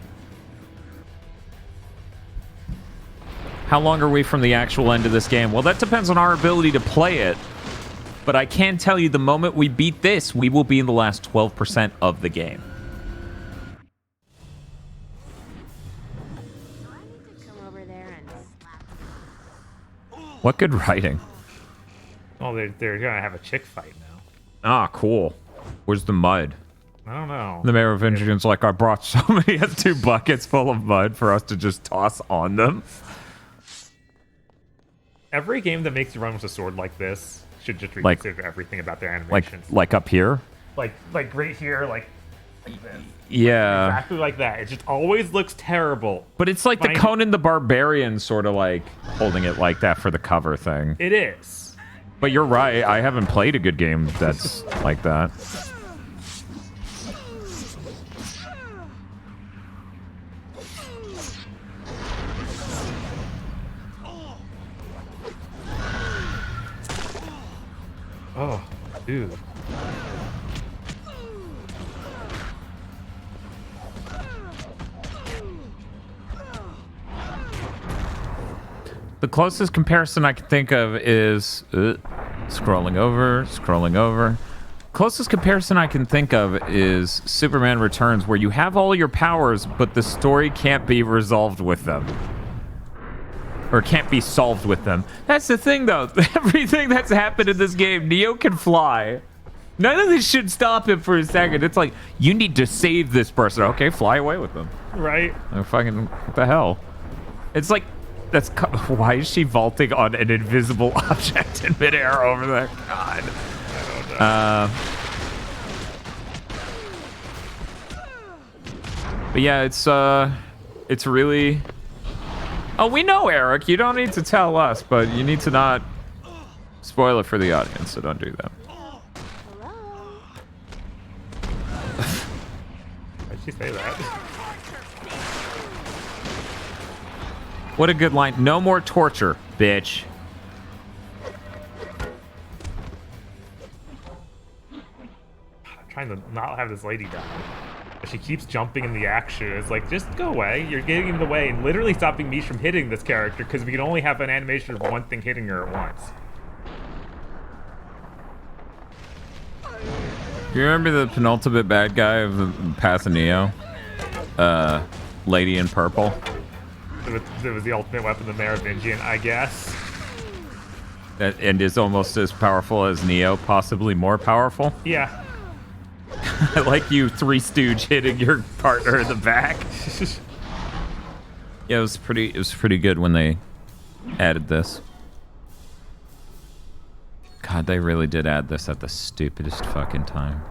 How long are we from the actual end of this game? Well, that depends on our ability to play it. But I can tell you the moment we beat this, we will be in the last 12% of the game. What good writing. Oh, they're gonna have a chick fight now. Ah, cool. Where's the mud? I don't know. The Mayor of Vengeance like, I brought somebody has 2 buckets full of mud for us to just toss on them. Every game that makes you run with a sword like this should just reconsider everything about their animations. Like up here? Like right here, like this. Yeah. Exactly like that. It just always looks terrible. But it's like the Conan the Barbarian sort of like holding it like that for the cover thing. It is. But you're right. I haven't played a good game that's like that. Oh, dude. The closest comparison I can think of is scrolling over. Closest comparison I can think of is Superman Returns, where you have all your powers, but the story can't be resolved with them. Or can't be solved with them. That's the thing, though. Everything that's happened in this game, Neo can fly. None of this should stop him for a second. It's like, you need to save this person. Okay, fly away with them. Right. Oh, fucking, what the hell? It's like, why is she vaulting on an invisible object in midair over there? God. But yeah, it's really... Oh, we know, Eric. You don't need to tell us, but you need to not spoil it for the audience, so don't do that. Why'd she say that? What a good line. No more torture, bitch. I'm trying to not have this lady die. She keeps jumping in the action. It's like, just go away. You're getting in the way and literally stopping me from hitting this character because we can only have an animation of one thing hitting her at once. You remember the penultimate bad guy of the Path of Neo? Lady in Purple? It was the ultimate weapon, the Merovingian, I guess. And is almost as powerful as Neo, possibly more powerful? Yeah. I like you, Three Stooge, hitting your partner in the back. Yeah, it was pretty good when they added this. God, they really did add this at the stupidest fucking time.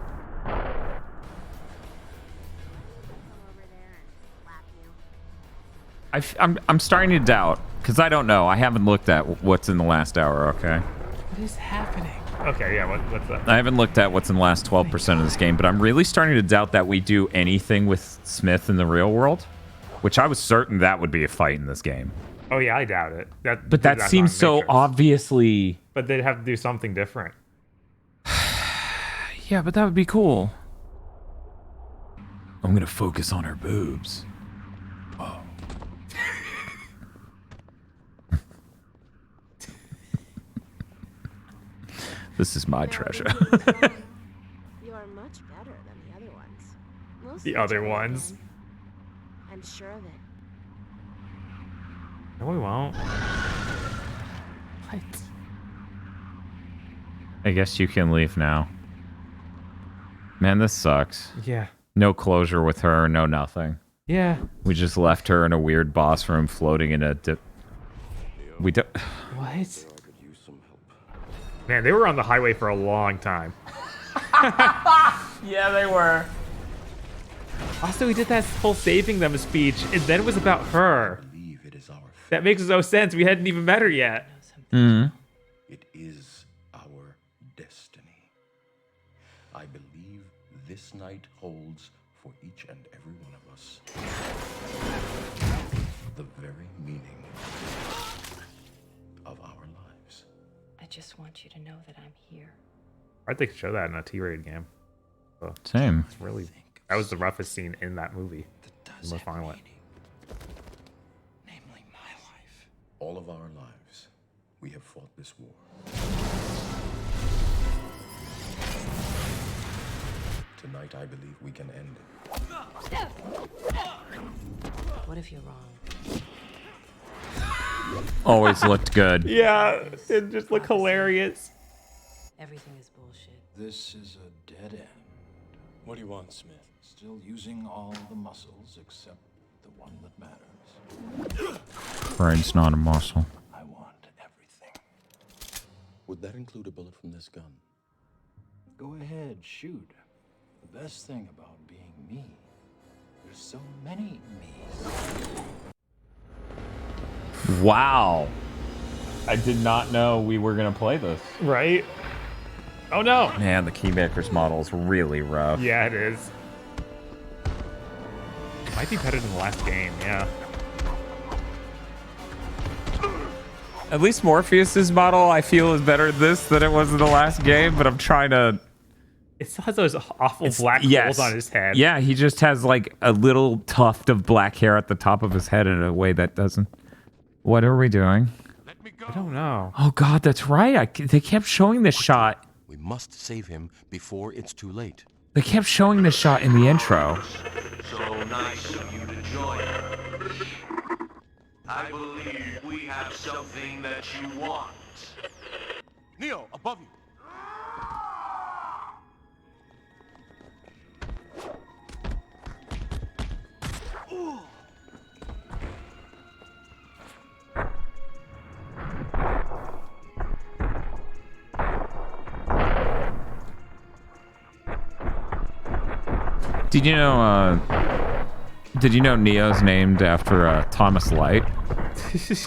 I'm starting to doubt, because I don't know. I haven't looked at what's in the last hour, okay? What is happening? Okay, yeah, what's that? I haven't looked at what's in the last 12% of this game, but I'm really starting to doubt that we do anything with Smith in the real world, which I was certain that would be a fight in this game. Oh yeah, I doubt it. But that seems so obviously... But they'd have to do something different. Yeah, but that would be cool. I'm gonna focus on her boobs. Oh. This is my treasure. You are much better than the other ones. We'll The other ones. I'm sure of it. No, we won't. What? I guess you can leave now. Man, this sucks. Yeah. No closure with her, no nothing. Yeah. We just left her in a weird boss room floating in a dip. We don't... What? Man, they were on the highway for a long time. Yeah, they were. Also, we did that whole saving them speech, and then it was about her. That makes no sense. We hadn't even met her yet. Mm-hmm. It is our destiny. I believe this night holds for each and every one of us the very meaning of our lives. I just want you to know that I'm here. I'd like to show that in a T-rated game. So, Same. It's really, that was the roughest scene in that movie. The most violent. All of our lives, we have fought this war. Tonight, I believe we can end it. What if you're wrong? Always looked good. Yeah, it just looked hilarious. Everything is bullshit. This is a dead end. What do you want, Smith? Still using all the muscles except the one that matters. Brain's not a muscle. I want everything. Would that include a bullet from this gun? Go ahead, shoot. The best thing about being me, there's so many me's. Wow. I did not know we were going to play this. Right? Oh no! Man, the Keymakers model is really rough. Yeah, it is. It might be better than the last game, yeah. At least Morpheus's model, I feel, is better in this than it was in the last game, but I'm trying to... It still has those awful black holes on his head. Yeah, he just has like a little tuft of black hair at the top of his head in a way that doesn't... What are we doing? I don't know. Oh god, that's right. They kept showing this shot. We must save him before it's too late. They kept showing this shot in the intro. So nice of you to join us. I believe we have something that you want. Neo, above you. Did you know Neo's named after Thomas Light?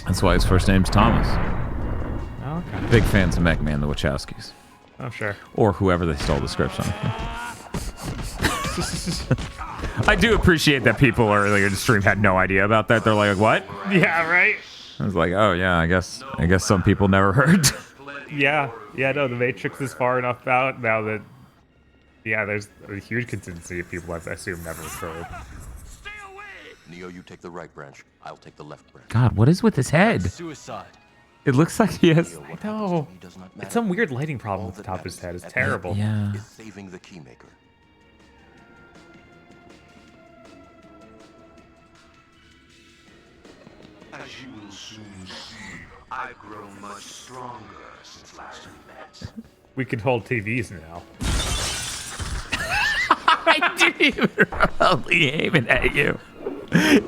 That's why his first name's Thomas. Oh, okay. Big fans of Mega Man, the Wachowskis. Oh, sure. Or whoever they stole the scripts on. I do appreciate that people earlier in the stream had no idea about that. They're like, what? Yeah, right? I was like, oh yeah, I guess some people never heard. Yeah, no, the Matrix is far enough out now that Yeah, there's a huge contingency of people I assume never occurred. Neo, you take the right branch. I'll take the left branch. God, what is with his head? Suicide. It looks like he has. I know. It's some weird lighting problem at the top of his head. It's terrible. Yeah. Is saving the Keymaker. As you will soon see, I've grown much stronger since last we met. We can hold TVs now. I didn't even remotely aim it at you.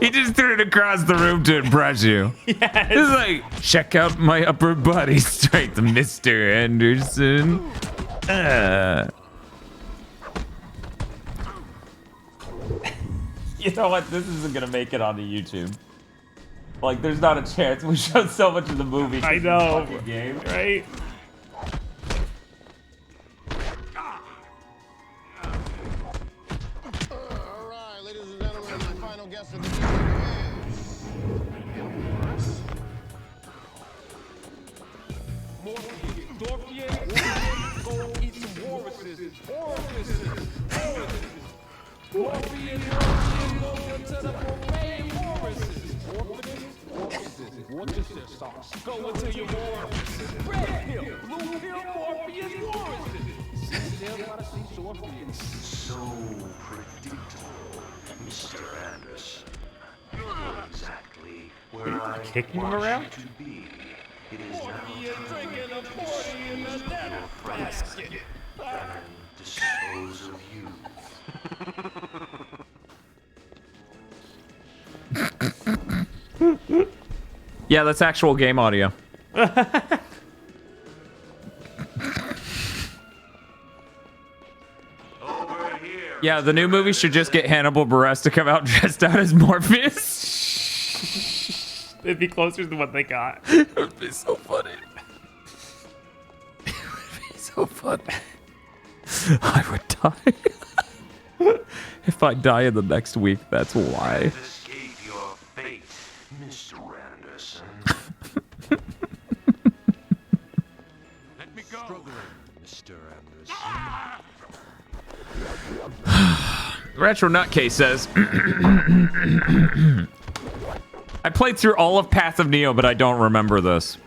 He just threw it across the room to impress you. Yes. It's like, check out my upper body strength, Mr. Anderson. You know what? This isn't gonna make it onto YouTube. Like, there's not a chance. We showed so much of the movie. I know. Game. Right? Go until your orifices. Red pill, blue pill, Morpheus, So predictable, Mr. Anderson. You know exactly where I kicking him want around? you to be. It is now time to consume your basket and dispose of you. Yeah, that's actual game audio. Yeah, the new movie should just get Hannibal Buress to come out dressed out as Morpheus. It'd be closer than what they got. It would be so funny. It would be so funny. I would die. If I die in the next week, that's why. Escape your fate, Mr. Anderson. Let me go. Mr. Retro Nutcase says, I played through all of Path of Neo, but I don't remember this.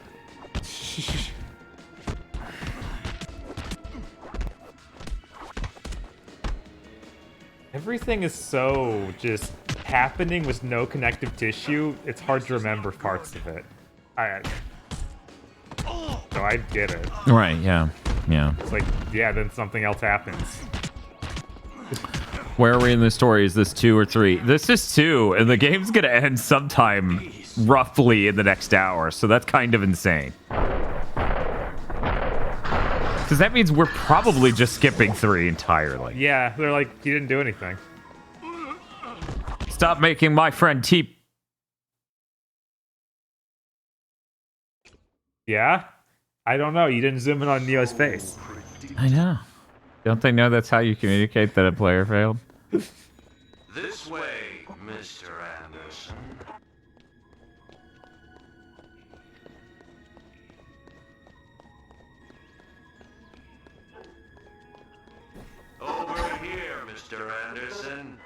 Everything is so just happening with no connective tissue. It's hard to remember parts of it. So I get it. Right, yeah. Yeah. It's like, yeah, then something else happens. Where are we in the story? Is this 2 or 3? This is 2, and the game's gonna end sometime roughly in the next hour, so that's kind of insane. Because that means we're probably just skipping 3 entirely. Yeah, they're like, you didn't do anything. Stop making my friend T. Yeah? I don't know. You didn't zoom in on Neo's face. I know. Don't they know that's how you communicate that a player failed? This way, Mr. Anderson. Over here, Mr. Anderson.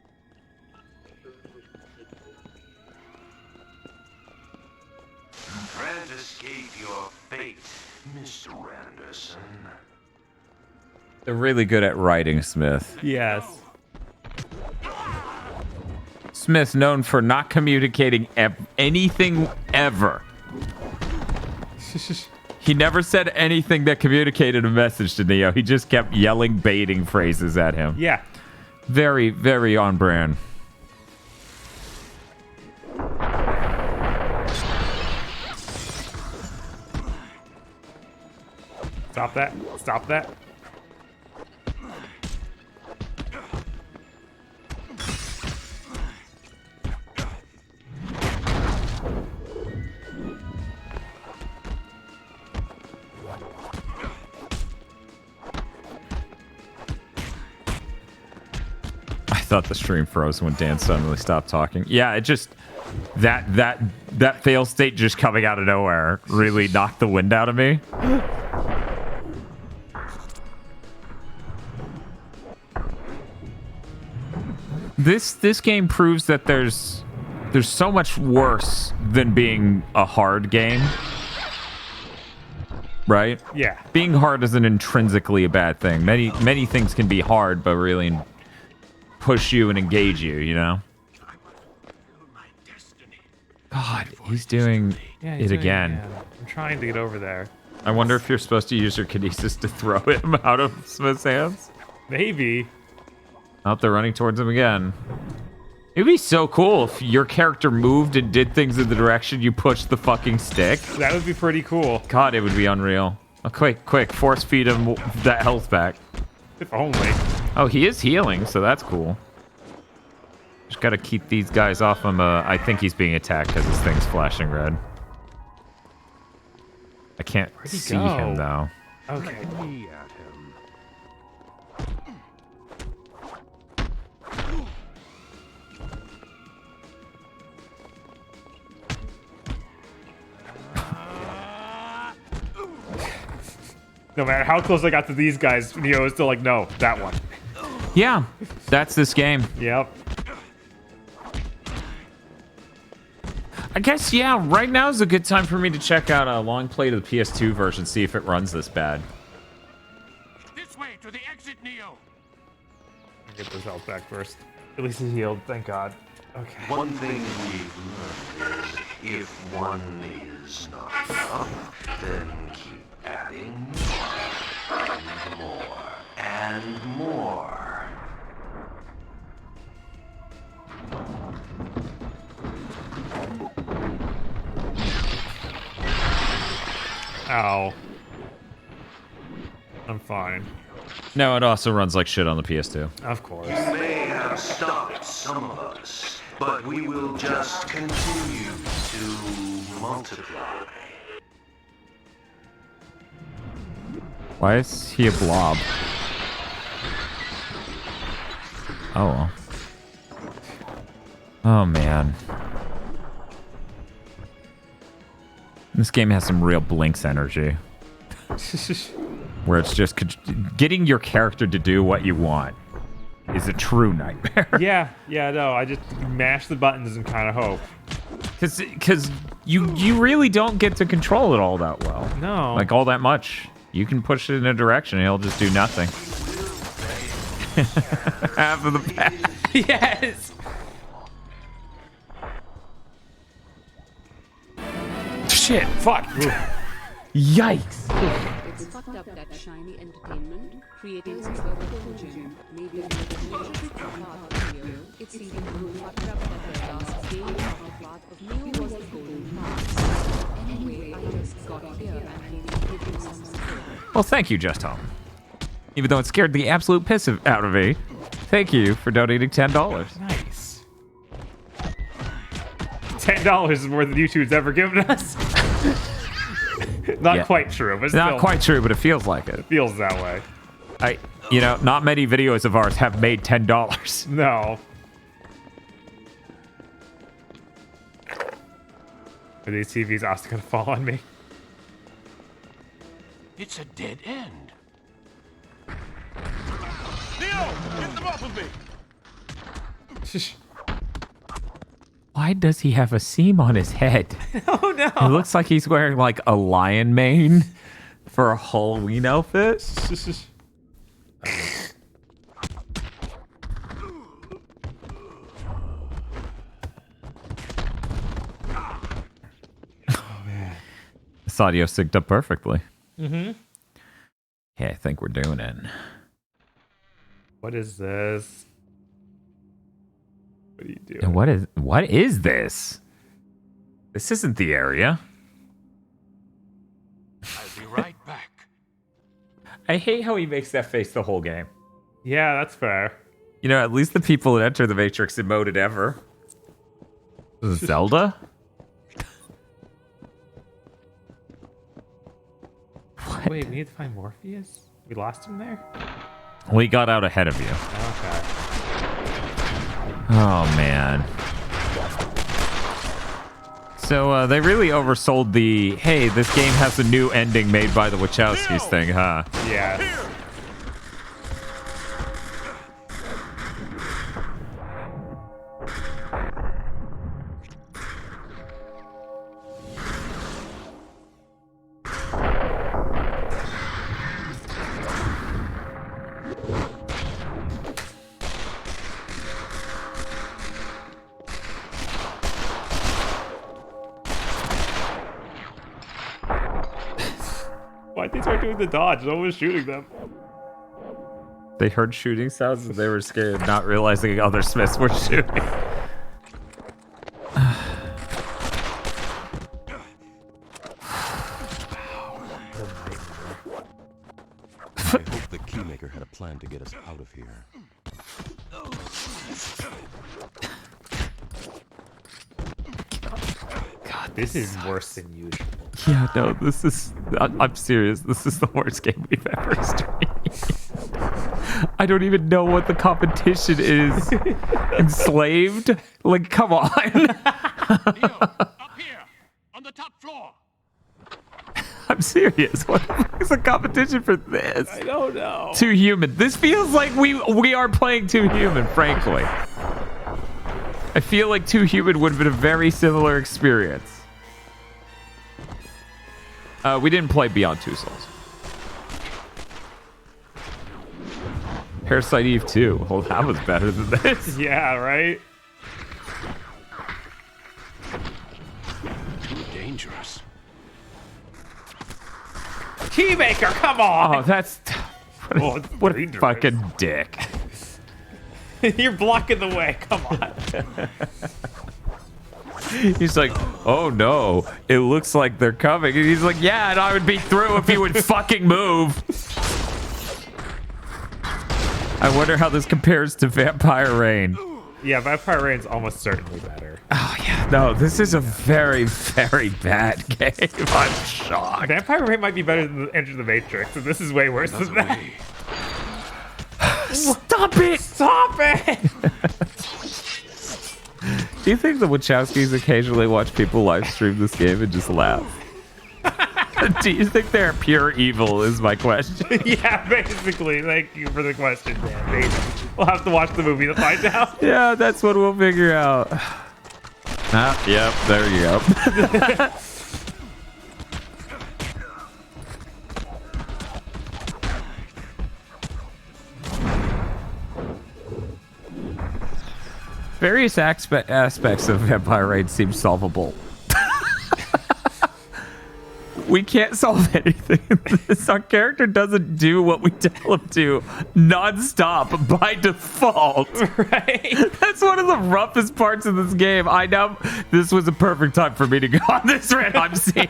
Can't escape your fate, Mr. Anderson. They're really good at writing, Smith. Yes. Smith's known for not communicating anything ever. He never said anything that communicated a message to Neo. He just kept yelling baiting phrases at him. Yeah. Very, very on brand. Stop that. Stop that. I thought the stream froze when Dan suddenly stopped talking. Yeah, it just that fail state just coming out of nowhere really knocked the wind out of me. This game proves that there's so much worse than being a hard game. Right? Yeah. Being hard isn't intrinsically a bad thing. Many things can be hard, but really push you and engage you, you know? God, he's doing it again. I'm trying to get over there. I wonder if you're supposed to use your kinesis to throw him out of Smith's hands? Maybe. Out there running towards him again. It'd be so cool if your character moved and did things in the direction you pushed the fucking stick. That would be pretty cool. God, it would be unreal. Oh, quick, force feed him that health back. If only. Oh, he is healing, so that's cool. Just gotta keep these guys off him. I think he's being attacked because his thing's flashing red. I can't see him, though. Okay. No matter how close I got to these guys, Neo is still like, no, that one. Yeah, that's this game. Yep. I guess, yeah, right now is a good time for me to check out a long play to the PS2 version, see if it runs this bad. This way to the exit, Neo. Get this health back first. At least he's healed, thank God. Okay. One thing we've learned is if one is not enough, then keep adding more and more. Ow. I'm fine. No, it also runs like shit on the PS2. Of course. You may have stopped some of us, but we will just continue to multiply. Why is he a blob? Oh, well. Oh, man. This game has some real Blinks energy. Where it's just getting your character to do what you want is a true nightmare. Yeah, no, I just mash the buttons and kind of hope. Because you really don't get to control it all that well. No. Like, all that much. You can push it in a direction and he'll just do nothing. Half of the path. Yes! Shit, fuck. Yikes. It's fucked up that shiny entertainment creating some gym. Maybe it's even more fucked up that the last game of the path of Neo was the golden path. Anyway, I just got here and maybe giving some support. Well, thank you, Just Home. Even though it scared the absolute piss out of me, thank you for donating $10. Nice. $10 is more than YouTube's ever given us. Not quite true, but still. Not quite true, but it feels like it. It feels that way. Not many videos of ours have made $10. No. Are these TVs also gonna fall on me? It's a dead end. Neo, get them off of me! Why does he have a seam on his head? Oh no! It looks like he's wearing like a lion mane for a Halloween outfit. Oh man. This audio synced up perfectly. Mm-hmm. Yeah, I think we're doing it. What is this? What are you doing? And what is this? This isn't the area. I'll be right back. I hate how he makes that face the whole game. Yeah, that's fair. You know, at least the people that enter the Matrix emoted ever. Zelda? What? Wait, we need to find Morpheus? We lost him there? We got out ahead of you. Okay. Oh, man. So, they really oversold the, hey, this game has a new ending made by the Wachowskis thing, huh? Yeah. Why'd they start doing the dodge? No one was shooting them. They heard shooting sounds and they were scared, not realizing other Smiths were shooting. I hope the Keymaker had a plan to get us out of here. God, this is worse than usual. Yeah, no, this is... I'm serious. This is the worst game we've ever streamed. I don't even know what the competition is. Enslaved? Like, come on. Up here, on the top floor. I'm serious. What the fuck is the competition for this? I don't know. Too Human. This feels like we are playing Too Human, frankly. I feel like Too Human would have been a very similar experience. We didn't play Beyond Two Souls. Parasite Eve 2. Well, that was better than this. Yeah, right? Too dangerous. Keymaker, come on! Oh, that's... What a fucking dick. You're blocking the way, come on. He's like, oh no, it looks like they're coming. And he's like, yeah, and I would be through if you would fucking move. I wonder how this compares to Vampire Rain. Yeah, Vampire Rain's almost certainly better. Oh yeah, no, this is a very, very bad game. I'm shocked. Vampire Rain might be better than Enter the Matrix, and this is way worse than that. Stop it! Stop it! Do you think the Wachowskis occasionally watch people live stream this game and just laugh? Do you think they're pure evil is my question. Yeah, basically. Thank you for the question, man. Maybe. We'll have to watch the movie to find out. Yeah, that's what we'll figure out. Ah, yep, there you go. Various aspects of Vampire Raid seem solvable. We can't solve anything in this. Our character doesn't do what we tell him to non-stop by default. Right? That's one of the roughest parts of this game. I know this was a perfect time for me to go on this rant I'm seeing.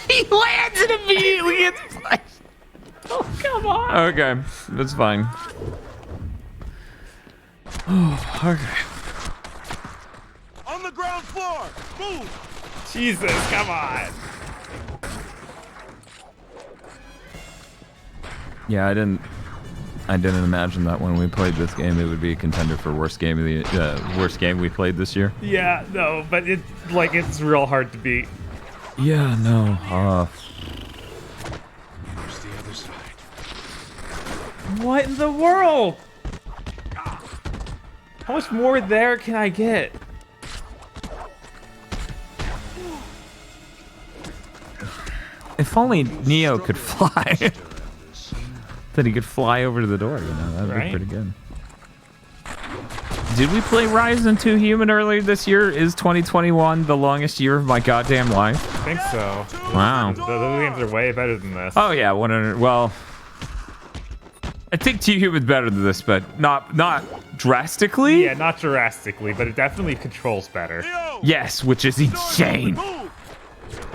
He lands and immediately gets flashed. Oh, come on. Okay, that's fine. Oh, okay. On the ground floor! Move! Jesus, come on. Yeah, I didn't imagine that when we played this game, it would be a contender for worst game of the worst game we played this year. Yeah, no, but it's real hard to beat. Yeah, no. Where's the other side? What in the world? How much more there can I get? If only Neo could fly. That he could fly over to the door, that'd be pretty good. Did we play Rise and 2 Human earlier this year? Is 2021 the longest year of my goddamn life? I think so. Wow. Those games are way better than this. Oh yeah, 100. Well, I think 2 Human's better than this, but not drastically. Yeah, not drastically, but it definitely controls better. Yes, which is insane.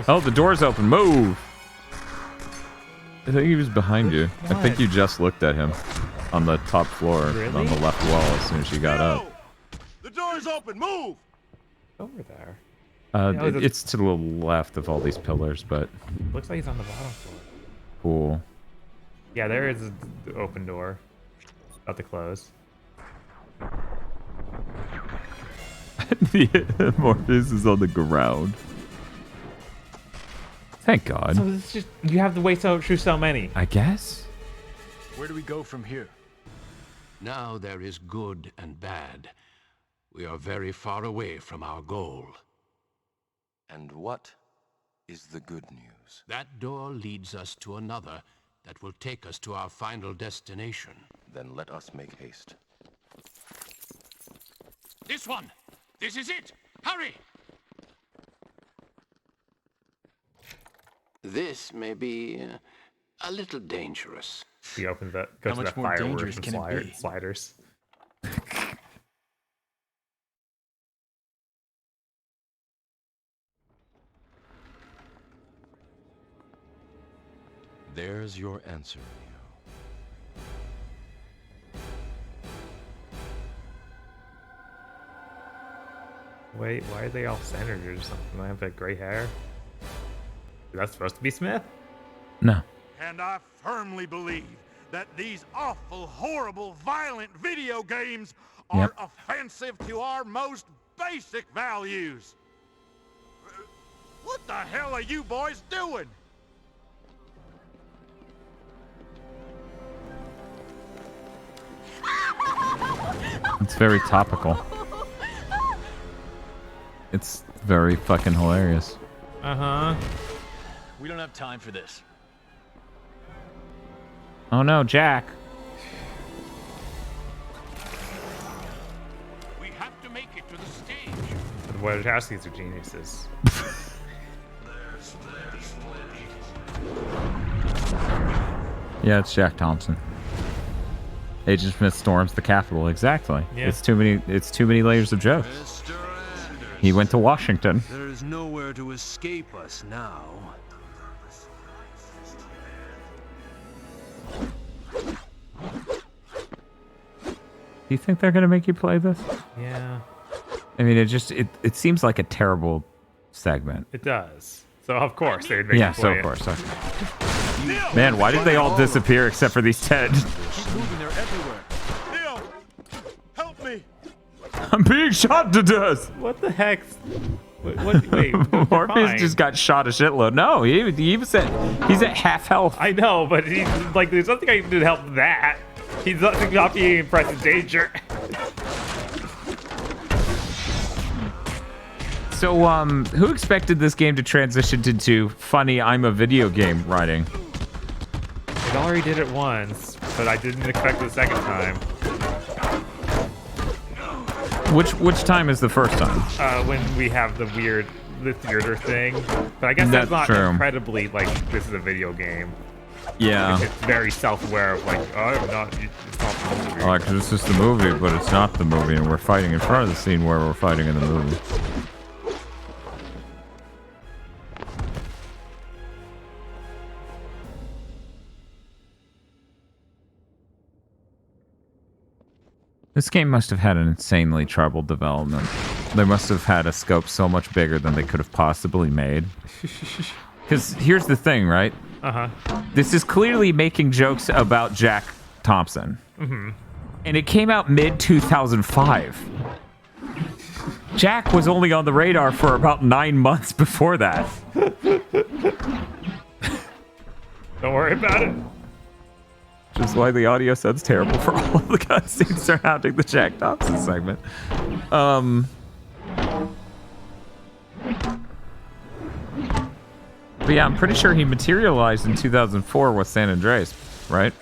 Oh, the door's open. Move. I think he was behind you. What? I think you just looked at him on the top floor, Really? on the left wall as soon as you got up. The door is open. Move! Over there. It's to the left of all these pillars, but Looks like he's on the bottom floor. cool. Yeah, there is the open door. About to close. Morpheus is on the ground. Thank God. So it's just you have to wait through so many. I guess. Where do we go from here? Now there is good and bad. We are very far away from our goal. And what is the good news? That door leads us to another that will take us to our final destination. Then let us make haste. This one! This is it! Hurry! This may be a little dangerous. He opens that, goes to that fireworks and sliders. There's your answer, Wait, why are they all centered or something? Do they have that gray hair? Is that supposed to be Smith? No. And I firmly believe that these awful, horrible, violent video games are offensive to our most basic values. What the hell are you boys doing? It's very topical. It's very fucking hilarious. Uh-huh. We don't have time for this. Oh no, Jack. We have to make it to the stage. The Wachowskis are geniuses. Yeah, it's Jack Thompson. Agent Smith storms the Capitol. Exactly. Yeah. It's too many layers of jokes. He went to Washington. There is nowhere to escape us now. Do you think they're gonna make you play this? Yeah. I mean, it seems like a terrible segment. It does. So of course they'd make you play of course. Okay. Man, why did they all disappear except for these 10? Keep moving, they're everywhere. Neil, help me. I'm being shot to death. What the heck? Wait, Morpheus just got shot a shitload. No, he's at half health. I know, but he's like, there's nothing I can do to help that. He's not being in present danger. So, who expected this game to transition into funny I'm a video game writing? It already did it once, but I didn't expect it the second time. Which time is the first time? When we have the theater thing. But I guess that's not true. incredibly like this is a video game. Yeah. It's very self-aware of like, oh, it's not the movie. Like, this is the movie, but it's not the movie, and we're fighting in front of the scene where we're fighting in the movie. This game must have had an insanely troubled development. They must have had a scope so much bigger than they could have possibly made. Because here's the thing, right? Uh-huh. This is clearly making jokes about Jack Thompson. Mm-hmm. And it came out mid-2005. Jack was only on the radar for about 9 months before that. Don't worry about it. Which is why the audio sounds terrible for all of the cutscenes surrounding the Jack Thompson segment. But yeah, I'm pretty sure he materialized in 2004 with San Andreas, right?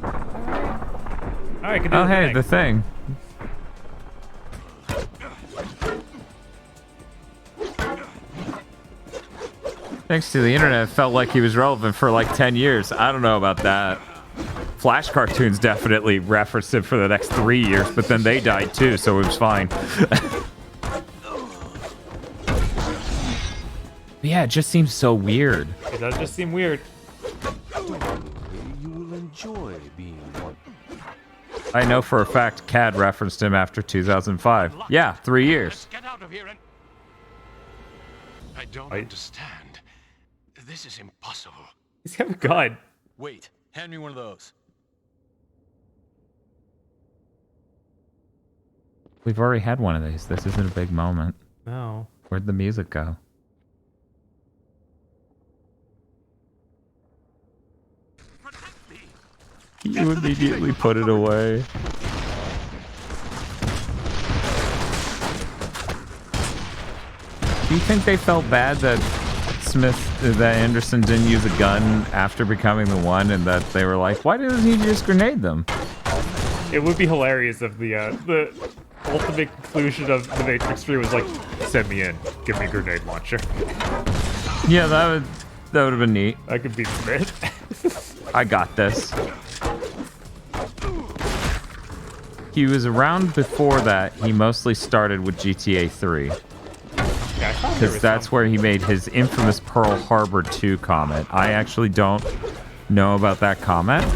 Alright, can do oh, hey, the thing. Thanks to the internet, it felt like he was relevant for like 10 years. I don't know about that. Flash cartoons definitely referenced him for the next 3 years, but then they died too, so it was fine. Yeah, it just seems so weird. It does just seem weird. You will enjoy being one. I know for a fact CAD referenced him after 2005. Yeah, 3 years. Get out of here and... I don't understand. This is impossible. He's got a gun. Wait, hand me one of those. We've already had one of these. This isn't a big moment. No. Where'd the music go? You immediately put it away. Do you think they felt bad that that Anderson didn't use a gun after becoming the one, and that they were like, why doesn't he just grenade them? It would be hilarious if the ultimate conclusion of The Matrix 3 was like, send me in, give me a grenade launcher. Yeah, that would have been neat. I could beat Smith. I got this. He was around before that. He mostly started with GTA 3. Because that's where he made his infamous Pearl Harbor 2 comment. I actually don't know about that comment,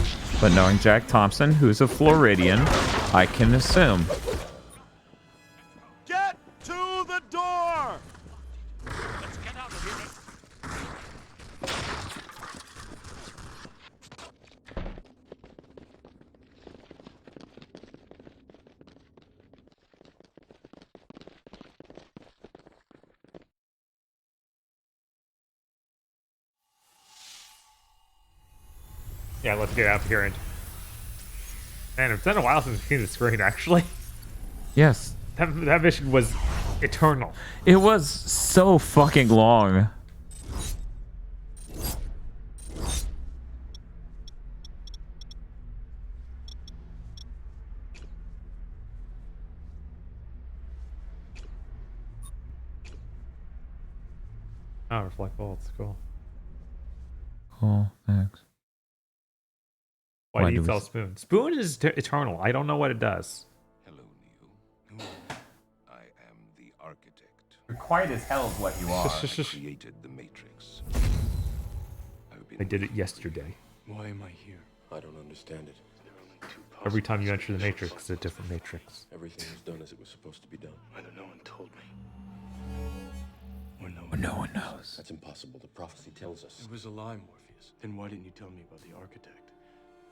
but knowing Jack Thompson, who's a Floridian, I can assume. Get to the door! Let's get out of here. Yeah, let's get out of here. And man, it's been a while since we've seen the screen, actually. Yes. That mission was eternal. It was so fucking long. Oh, reflect bolts, cool. Cool, thanks. Why do you tell Spoon? Spoon is eternal. I don't know what it does. Hello, Neo. I am the architect. You're quiet as hell is what you are. I created the Matrix. I did it yesterday. Why am I here? I don't understand it. Every time you enter the Matrix, it's a different Matrix. Everything was done as it was supposed to be done. Either no one told me. Or no one knows. That's impossible. The prophecy tells us. It was a lie, Morpheus. Then why didn't you tell me about the architect?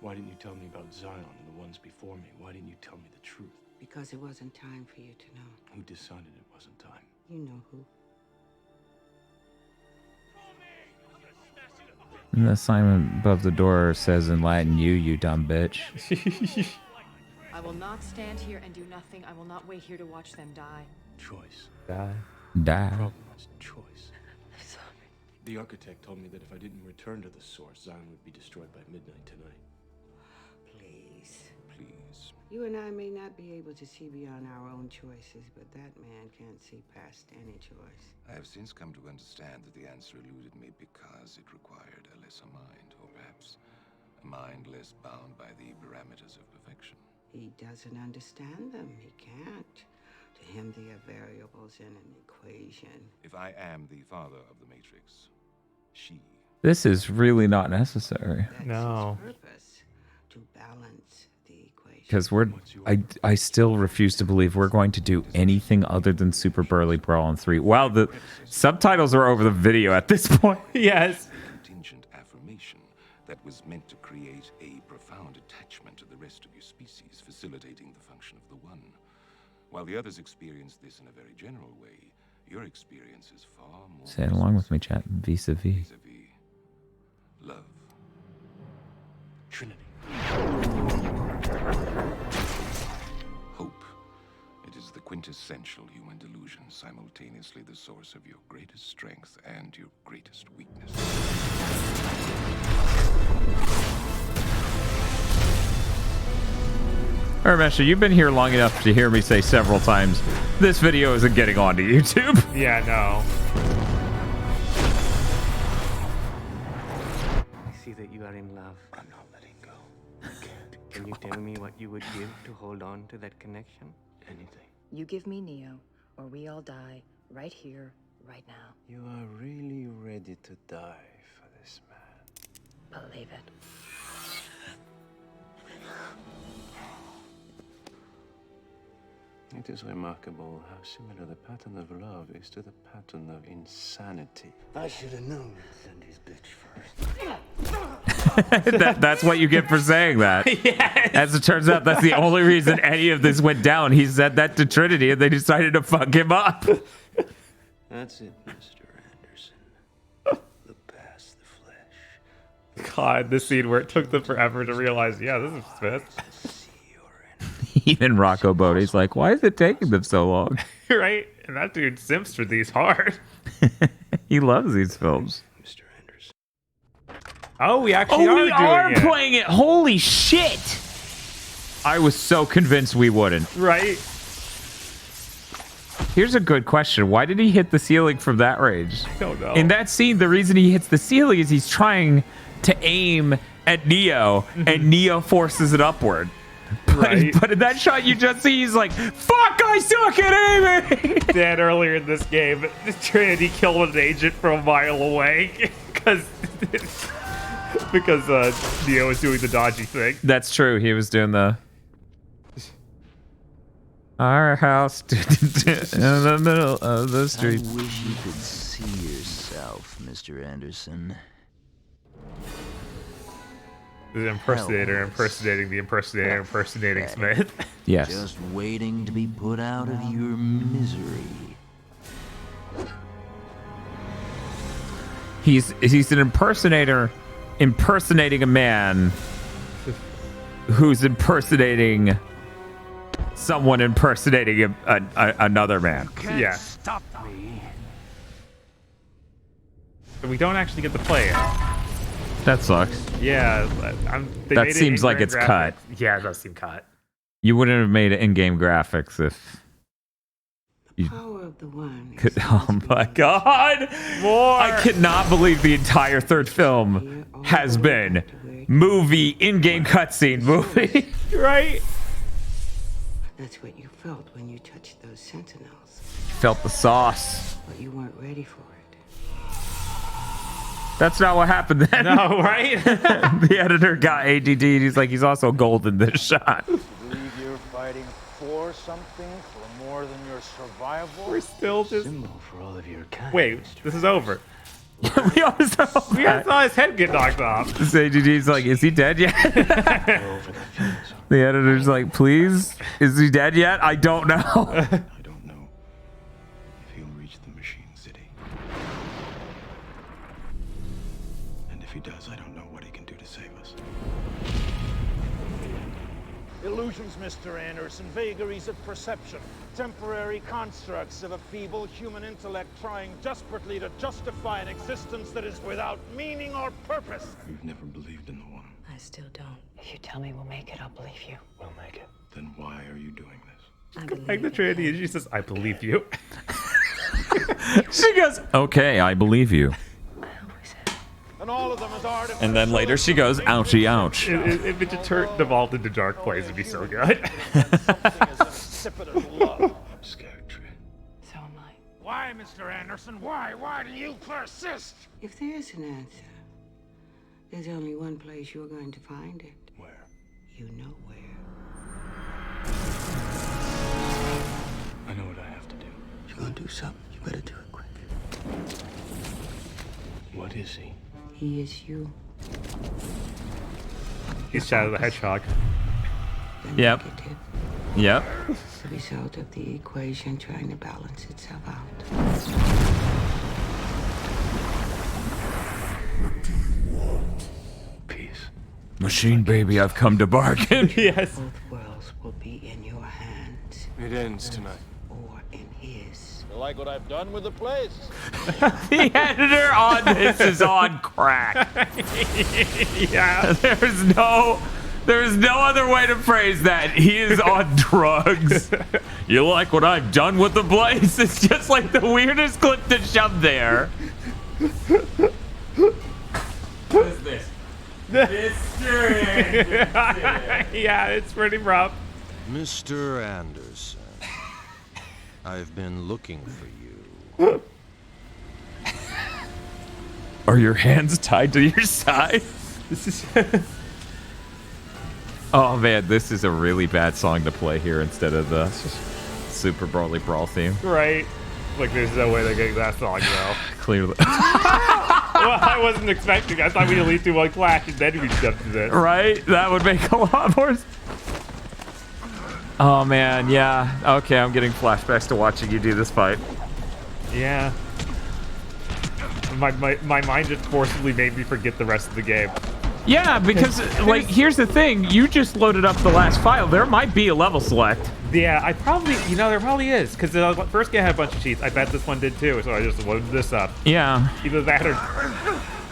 Why didn't you tell me about Zion and the ones before me? Why didn't you tell me the truth? Because it wasn't time for you to know. Who decided it wasn't time? You know who. And the sign above the door says in Latin, you dumb bitch. I will not stand here and do nothing. I will not wait here to watch them die. Choice. Die. Die. The problem is choice. The architect told me that if I didn't return to the source, Zion would be destroyed by midnight tonight. Please. Please. You and I may not be able to see beyond our own choices, but that man can't see past any choice. I have since come to understand that the answer eluded me because it required a lesser mind, or perhaps a mind less bound by the parameters of perfection. He doesn't understand them. He can't. To him, they are variables in an equation. If I am the father of the Matrix, she... This is really not necessary. No. Purpose to balance the equation. Because I still refuse to believe we're going to do anything other than Super Burly Brawl in 3. Wow, the subtitles are over the video at this point. Yes. Contingent affirmation that was meant to create a profound attachment to the rest of your species, facilitating the function of the one. While the others experience this in a very general way, your experience is far more... Say it along with me, chat. Vis-a-vis. Vis-a-vis love. Trinity. Hope. It is the quintessential human delusion, simultaneously the source of your greatest strength and your greatest weakness. Mesha, you've been here long enough to hear me say several times, this video isn't getting onto YouTube. Yeah, no. I see that you are in love. I'm not letting go. I can't. Can you tell me what you would give to hold on to that connection? Anything. You give me Neo, or we all die right here, right now. You are really ready to die for this man. Believe it. It is remarkable how similar the pattern of love is to the pattern of insanity. I should have known to send his bitch first. That's what you get for saying that. Yes. As it turns out, that's the only reason any of this went down. He said that to Trinity, and they decided to fuck him up. That's it, Mr. Anderson. Look past the flesh. God, this scene where it took them forever to realize, yeah, this is Smith. Even Rocco Bodie's like, why is it taking them so long? Right? And that dude simps for these hard. He loves these films. Mr. Anderson. Oh, we actually are doing it. Playing it. Holy shit! I was so convinced we wouldn't. Right? Here's a good question. Why did he hit the ceiling from that range? I don't know. In that scene, the reason he hits the ceiling is he's trying to aim at Neo, and Neo forces it upward. But in that shot, you just see he's like, "Fuck! I suck at aiming." Dan, earlier in this game, Trinity killed an agent from a mile away because Neo was doing the dodgy thing. That's true. He was doing the our house in the middle of the street. I wish you could see yourself, Mr. Anderson. The impersonator impersonating the impersonator impersonating Smith. Yes. Just waiting to be put out of your misery. He's an impersonator impersonating a man who's impersonating someone impersonating another man. Yeah. Stop me. We don't actually get to play it. That sucks. Yeah, they That made it seems like in-game it's cut. graphics. Yeah, it does seem cut. You wouldn't have made in-game graphics if you Power of the one. could. Oh my god! More. I cannot believe the entire third film has been movie in-game cutscene movie. Right? That's what you felt when you touched those sentinels. Felt the sauce. But you weren't ready for it. That's not what happened then. No, right? The editor got ADD. He's like, he's also gold in this shot. Believe you're fighting for something, for more than your survival? We're still just. Symbol for all of your kind. Wait, this is over. We always saw We just saw his head get knocked off. This ADD's like, is he dead yet? The editor's like, please, is he dead yet? I don't know. I don't know if he'll reach the Machine City. And if he does, I don't know what he can do to save us. Illusions, Mr. Anderson, vagaries of perception, temporary constructs of a feeble human intellect trying desperately to justify an existence that is without meaning or purpose. You've never believed in the one. I still don't. If you tell me we'll make it, I'll believe you. We'll make it. Then why are you doing this? I believe Like the Trinity, and she says, "I believe you." She goes, okay, I believe you. And all of them as artificial. And then later she goes, ouchie, ouch. If it devolved into Dark Place, it'd be so good. Insipid as love. I'm scared, Trin. So am I. Why, Mr. Anderson? Why? Why do you persist? If there's an answer, there's only one place you're going to find it. Where? You know where. I know what I have to do. You're gonna do something. You better do it quick. What is he? He is you. He's Shadow the Hedgehog. Yep. Yep. The result of the equation trying to balance itself out. Peace. Machine baby, I've come to bargain. Yes. Both worlds will be in your hands. It ends tonight. Or in his. You like what I've done with the place? The editor on this is on crack. Yeah. There's no other way to phrase that. He is on drugs. You like what I've done with the place? It's just like the weirdest clip to shove there. What is this? Mr. Anderson. Yeah, it's pretty rough. Mr. Anderson, I've been looking for you. Are your hands tied to your side? This is. Oh man, this is a really bad song to play here instead of the Super Brawly Brawl theme. Right. Like, there's no way they're getting that song, though. Clearly. Well, I wasn't expecting. I thought we'd at least do one clash and then we'd jump to this. Right? That would make a lot more sense. Oh man, yeah. Okay, I'm getting flashbacks to watching you do this fight. Yeah. My mind just forcibly made me forget the rest of the game. Yeah, because, like, here's the thing. You just loaded up the last file. There might be a level select. Yeah, I probably, there probably is. Because the first game had a bunch of cheats. I bet this one did too, so I just loaded this up. Yeah. Either that or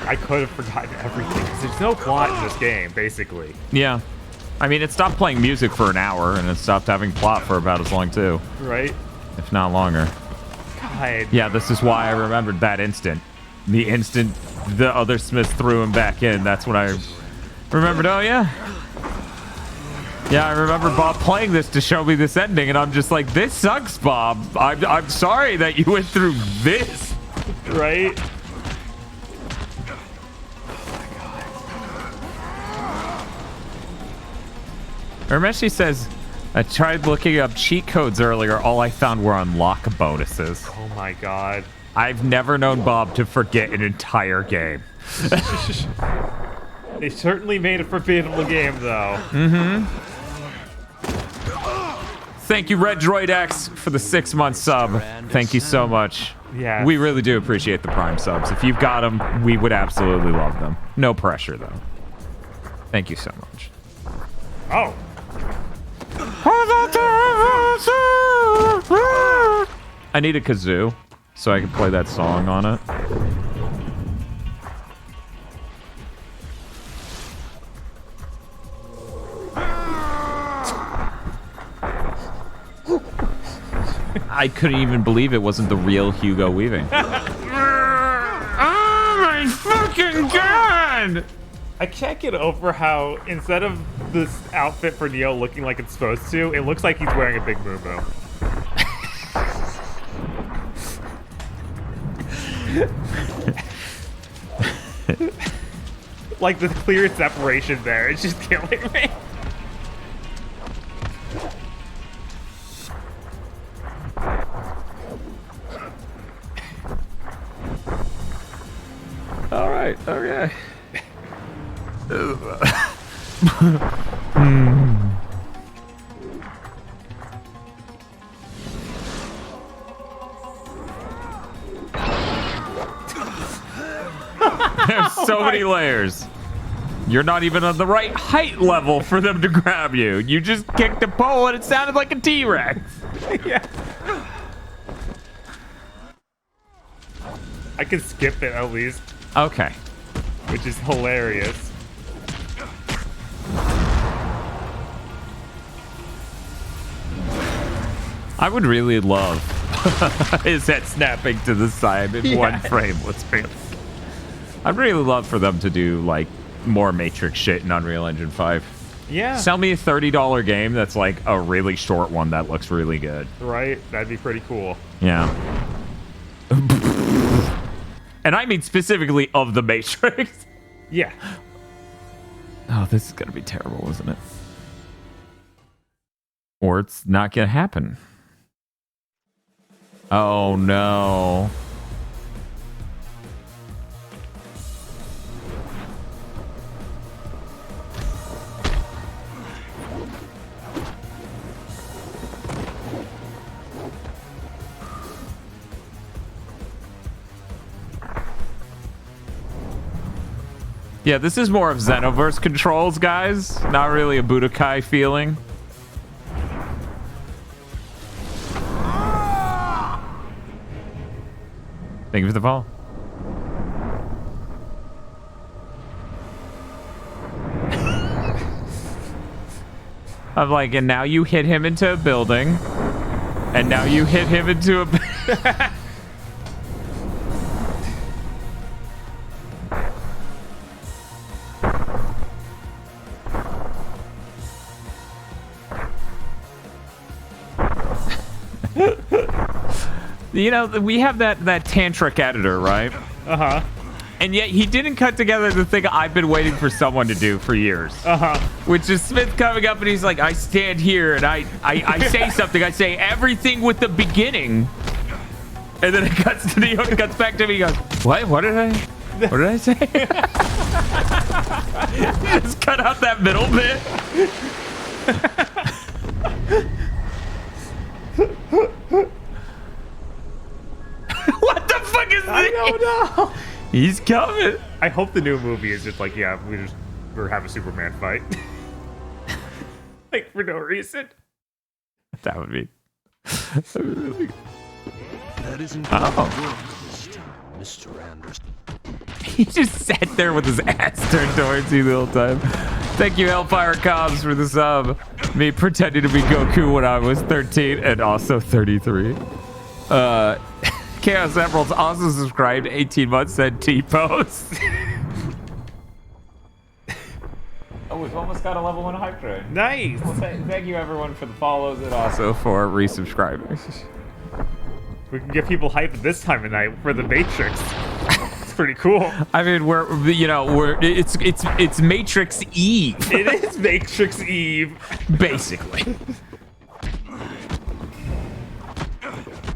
I could have forgotten everything. Because there's no plot in this game, basically. Yeah. I mean, it stopped playing music for an hour, and it stopped having plot for about as long, too. Right? if not longer. God. Yeah, this is why I remembered that instant. The instant the other Smith threw him back in, that's when I remembered, oh yeah. Yeah, I remember Bob playing this to show me this ending, and I'm just like, this sucks, Bob. I'm sorry that you went through this. Right? Urmeshi says, I tried looking up cheat codes earlier. All I found were unlock bonuses. Oh my god. I've never known Bob to forget an entire game. They certainly made a forgettable game, though. Mm-hmm. Thank you, Red Droid X, for the 6-month sub. Thank you so much. Yeah. We really do appreciate the Prime subs. If you've got them, we would absolutely love them. No pressure, though. Thank you so much. Oh. I need a kazoo so I can play that song on it. I couldn't even believe it wasn't the real Hugo Weaving. Oh my fucking god! I can't get over how instead of this outfit for Neo looking like it's supposed to, it looks like he's wearing a big moo-moo. Like the clear separation there, it's just killing me. All right, okay. There's so many layers. You're not even on the right height level for them to grab you. You just kicked a pole and it sounded like a T-Rex. Yeah. I can skip it at least. Okay. Which is hilarious. I would really love his head snapping to the side in one frame. Let's be honest. I'd really love for them to do like more Matrix shit in Unreal Engine 5. Yeah. Sell me a $30 game that's like a really short one that looks really good. Right? That'd be pretty cool. Yeah. And I mean specifically of the Matrix. Yeah. Oh, this is going to be terrible, isn't it? Or it's not going to happen. Oh, no. Yeah, this is more of Xenoverse controls, guys. Not really a Budokai feeling. Thank you for the follow. I'm like, and now you hit him into a building. And now you hit him into a... You know, we have that tantric editor, right? Uh-huh. And yet he didn't cut together the thing I've been waiting for someone to do for years. Uh-huh. Which is Smith coming up and he's like, I stand here and I say something. I say everything with the beginning. And then it cuts to it cuts back to me. He goes, what did I say? Just cut out that middle bit. What the fuck is this? I don't know. He's coming. I hope the new movie is just like, yeah, we're having a Superman fight. Like, for no reason. That would be really good. That isn't Mr. Anderson. He just sat there with his ass turned towards you the whole time. Thank you, Hellfire Cobbs, for the sub. Me pretending to be Goku when I was 13 and also 33. Chaos Emeralds also subscribed 18 months, said T-Post. Oh, we've almost got a level 1 hype train. Nice. Well, thank you, everyone, for the follows and also for resubscribing. We can get people hyped this time of night for the Matrix. It's pretty cool. I mean, it's Matrix Eve. It is Matrix Eve, basically.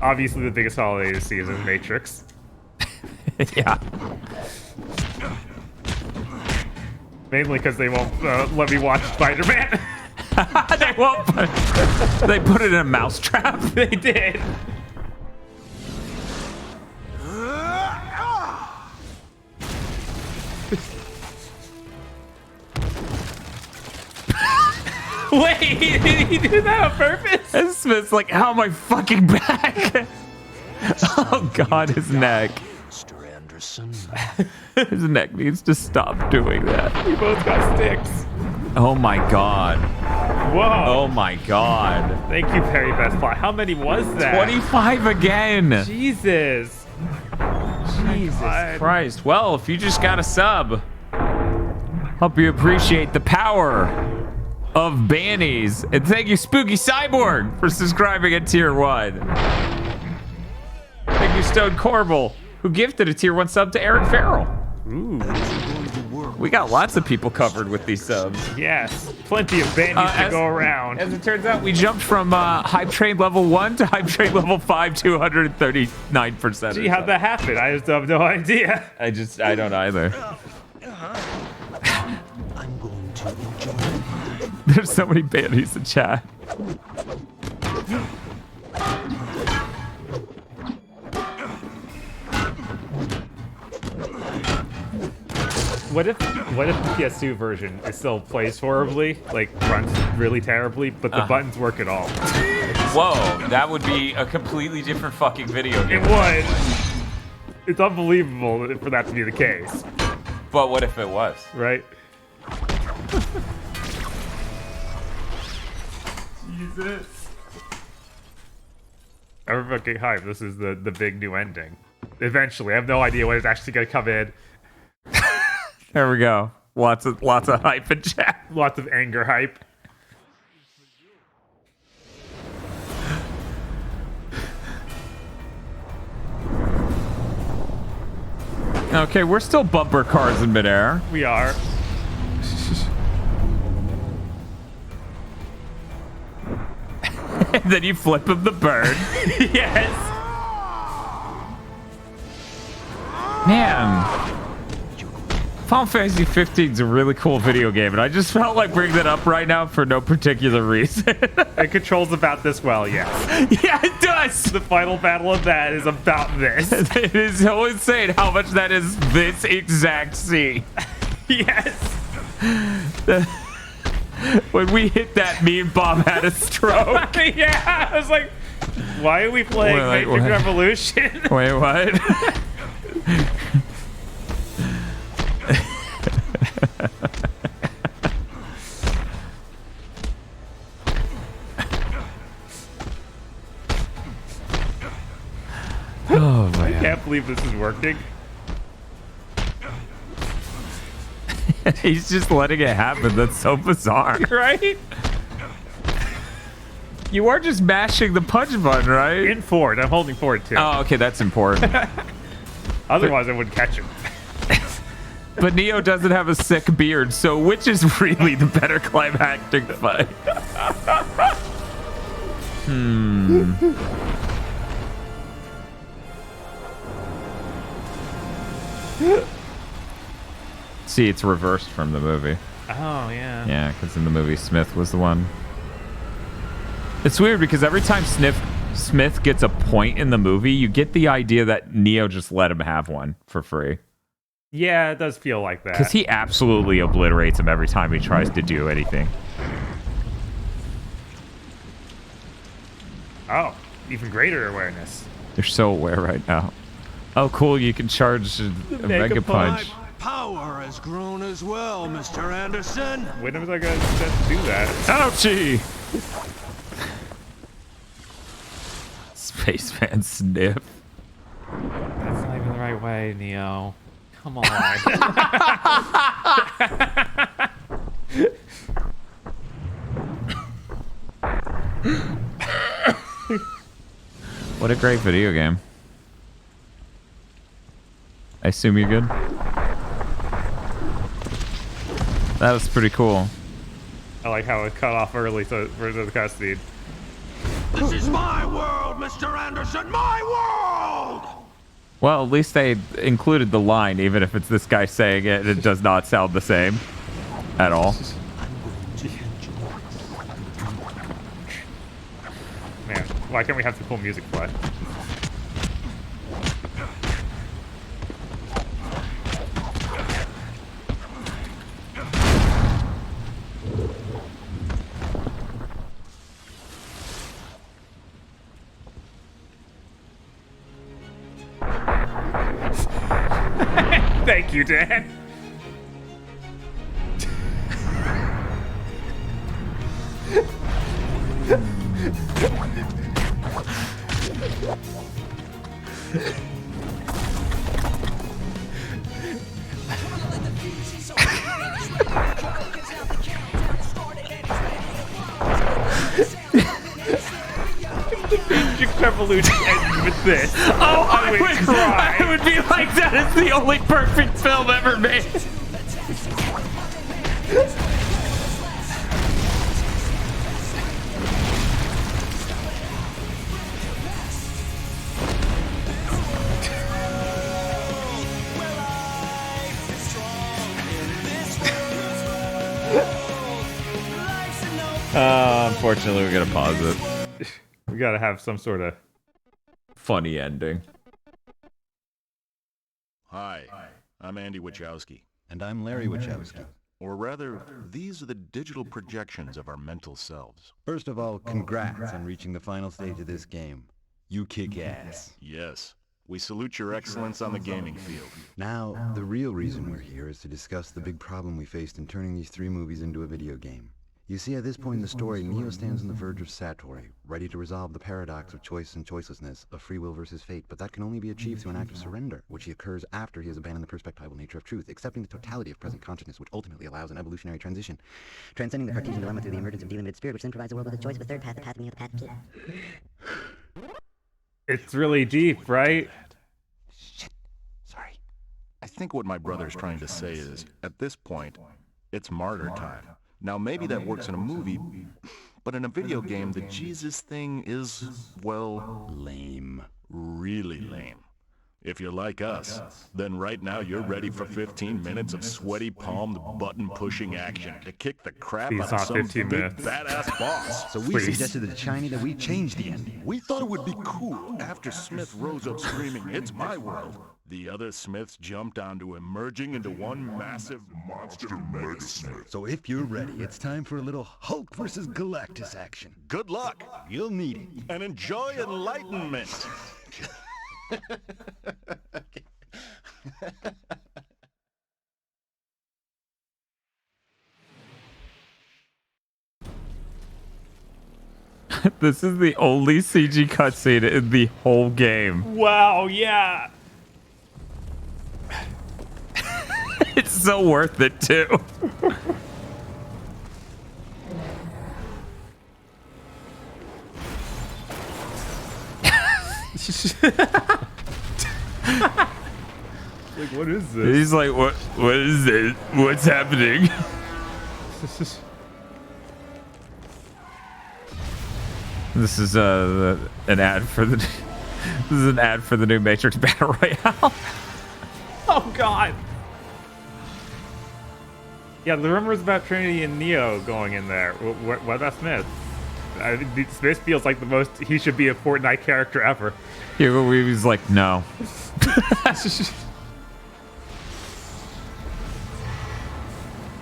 Obviously, the biggest holiday this season is Matrix. Yeah. Mainly because they won't let me watch Spider-Man. They won't. They put it in a mousetrap. They did. Wait, did he do that on purpose? And Smith's like, how am I fucking back? Oh God, his neck. Mr. Anderson. His neck needs to stop doing that. We both got sticks. Oh my God. Whoa. Oh my God. Thank you, Perry Best Fly. How many was that? 25 again. Jesus. Jesus Christ. Well, if you just got a sub, hope you appreciate the power of bannies. And thank you, Spooky Cyborg, for subscribing at tier 1. Thank you, Stone Corbel, who gifted a tier 1 sub to Eric Farrell. Ooh. We got lots of people covered with these subs. Yes, plenty of bannies to go around. As it turns out, we jumped from Hype Train level 1 to Hype Train level 5, 239%. Gee, how'd that happen? I just have no idea. I don't either. I'm going to enjoy it. There's so many bannies in chat. What if the PS2 version still plays horribly, like runs really terribly, but the buttons work at all? Whoa, that would be a completely different fucking video game. It would. It's unbelievable for that to be the case. But what if it was? Right? Jesus. I'm fucking hyped. This is the big new ending. Eventually, I have no idea when it's actually gonna come in. There we go. Lots of hype in chat. Lots of anger hype. Okay, we're still bumper cars in midair. We are. And then you flip him the bird. Yes. Man. Final Fantasy 15 is a really cool video game, and I just felt like bringing that up right now for no particular reason. It controls about this well, yes. Yeah, it does. The final battle of that is about this. It is so insane how much that is this exact scene. Yes. When we hit that, me and Bob had a stroke. Yeah, I was like, why are we playing Matrix Revolution? Wait, what? Oh man. I can't believe this is working. He's just letting it happen. That's so bizarre. Right? You are just mashing the punch button, right? In forward. I'm holding forward too. Oh, okay, that's important. Otherwise, I wouldn't catch him. But Neo doesn't have a sick beard, so which is really the better climactic fight? See, it's reversed from the movie. Oh, yeah. Yeah, because in the movie, Smith was the one. It's weird because every time Smith gets a point in the movie, you get the idea that Neo just let him have one for free. Yeah, it does feel like that. Because he absolutely obliterates him every time he tries to do anything. Oh, even greater awareness. You're so aware right now. Oh, cool, you can charge a Mega Punch. power has grown as well, Mr. Anderson. When was I gonna do that? Ouchie! Spaceman sniff. That's not even the right way, Neo. Come on. What a great video game. I assume you're good? That was pretty cool. I like how it cut off early for the cutscene. This is my world, Mr. Anderson, my world! Well, at least they included the line, even if it's this guy saying it, it does not sound the same at all. Man, why can't we have the cool music play? Thank you, Dan. Revolution ends with this. Oh, I would cry. I would be like, that is the only perfect film ever made. Unfortunately, we're gonna pause it. We gotta have some sort of funny ending. Hi, I'm Andy Wachowski. And I'm Larry Wachowski. Or rather, these are the digital projections of our mental selves. First of all, congrats on reaching the final stage of this game. You kick ass. Yes, we salute your excellence on the gaming field. Now, the real reason we're here is to discuss the big problem we faced in turning these 3 movies into a video game. You see, at this point in the story, Neo stands on the verge of Satori, ready to resolve the paradox of choice and choicelessness, of free will versus fate, but that can only be achieved through an act of surrender, which occurs after he has abandoned the perspectival nature of truth, accepting the totality of present consciousness, which ultimately allows an evolutionary transition. Transcending the Cartesian dilemma through the emergence of delimited spirit, which then provides the world with a choice of a third path, the path of Neo, the path of Kid. It's really deep, right? Shit. Sorry. I think what my brother's trying to say is, at this point, it's martyr time. Now, maybe that works in a movie, but in a video game, the Jesus thing is, well... lame. Really lame. If you're like us, then right now you're ready for 15 minutes of sweaty palmed button-pushing action to kick the crap out of some big badass boss. So we suggested to Shiny that we change the ending. We thought it would be cool after Smith rose up screaming, "It's my world." The other Smiths jumped onto him, merging into one massive monster Mega Smith. So if you're ready, it's time for a little Hulk versus Galactus action. Good luck. You'll need it. And enjoy enlightenment. This is the only CG cutscene in the whole game. Wow, yeah. It's so worth it, too. Like, what is this? He's like, what is it? What's happening? This is an ad for the this is an ad for the new Matrix Battle Royale. Oh god. Yeah, the rumors about Trinity and Neo going in there. What about Smith? Smith feels like the most he should be a Fortnite character ever. Yeah, he was like, no.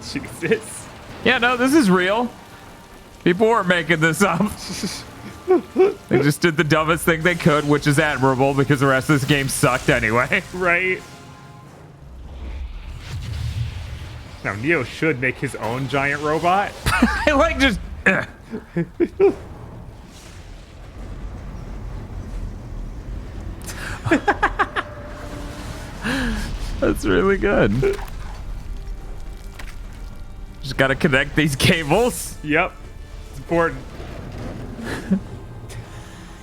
Jesus. Yeah, no, this is real. People weren't making this up. They just did the dumbest thing they could, which is admirable because the rest of this game sucked anyway. Right. Now, Neo should make his own giant robot. I like just... That's really good. Just gotta connect these cables. Yep. It's important.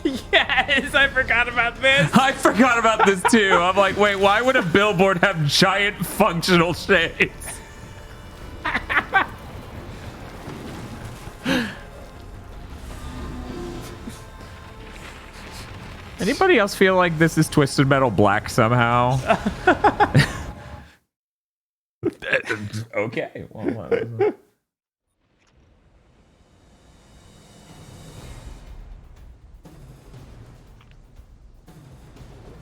Yes, I forgot about this. I forgot about this too. I'm like, wait, why would a billboard have giant functional shades? Anybody else feel like this is Twisted Metal Black somehow? Okay. Well,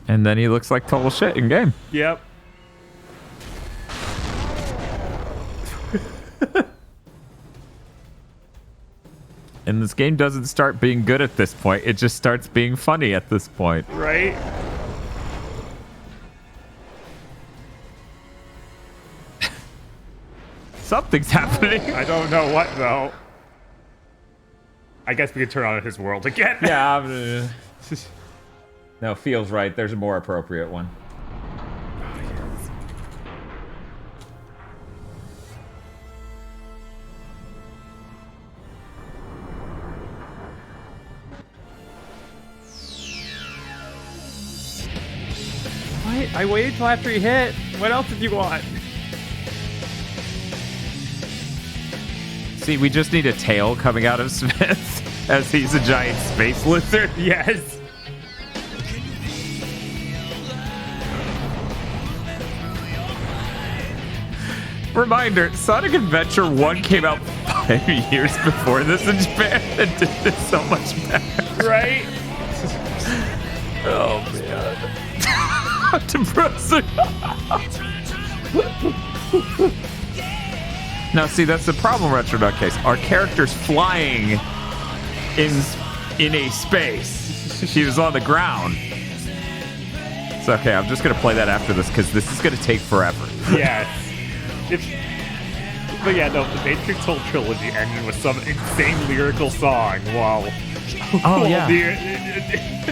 and then he looks like total shit in game. Yep. And this game doesn't start being good at this point. It just starts being funny at this point. Right? Something's happening. I don't know what, though. I guess we could turn on his world again. Yeah. No, feels right. There's a more appropriate one. What? I waited till after he hit. What else did you want? See, we just need a tail coming out of Smith as he's a giant space lizard. Yes. Reminder, Sonic Adventure 1 came out 5 years before this in Japan and did this so much better. Right? Oh, man. Depressing. Now, see, that's the problem, Retronut case. Our character's flying in a space. She was on the ground. It's okay. I'm just going to play that after this because this is going to take forever. Yes. But yeah, no, the Matrix whole trilogy ended with some insane lyrical song while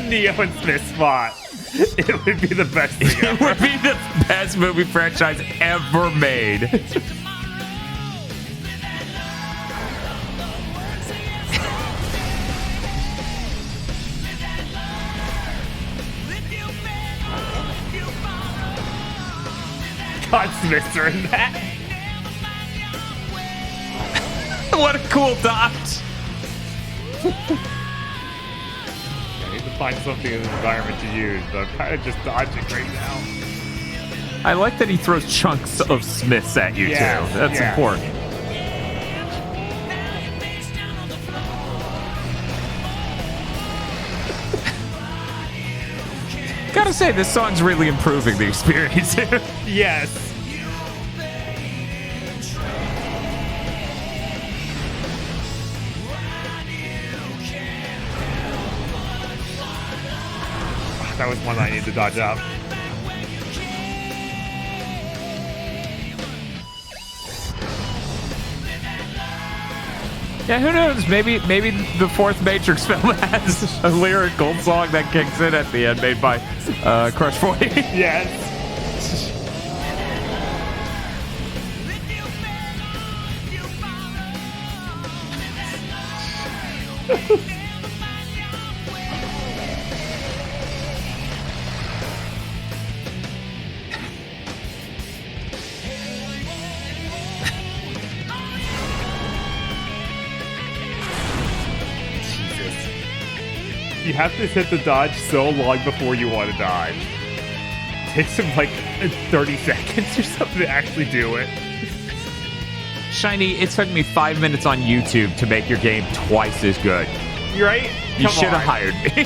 Neo and Smith fought. It would be the best thing ever. It would be the best movie franchise ever made. God, Smiths are in that. What a cool dodge. I need to find something in the environment to use, but I'm kind of just dodging right now. I like that he throws chunks of Smiths at you, too. That's important. Gotta say, this song's really improving the experience here. Yes. That was one I need to dodge out. Yeah, who knows? Maybe the fourth Matrix film has a lyrical song that kicks in at the end, made by Crush 40. Yes. You have to hit the dodge so long before you want to dodge. It takes him like 30 seconds or something to actually do it. Shiny, it took me 5 minutes on YouTube to make your game twice as good. You're right? You should have hired me.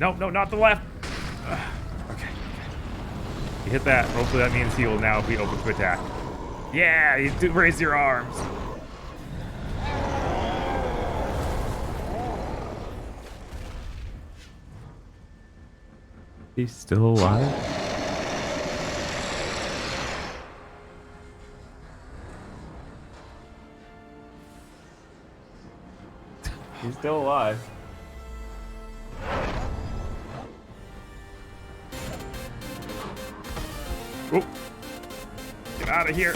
No, no, not the left. Okay. You hit that. Hopefully that means he will now be open to attack. Yeah, you do raise your arms. He's still alive? He's still alive. Oh, get out of here.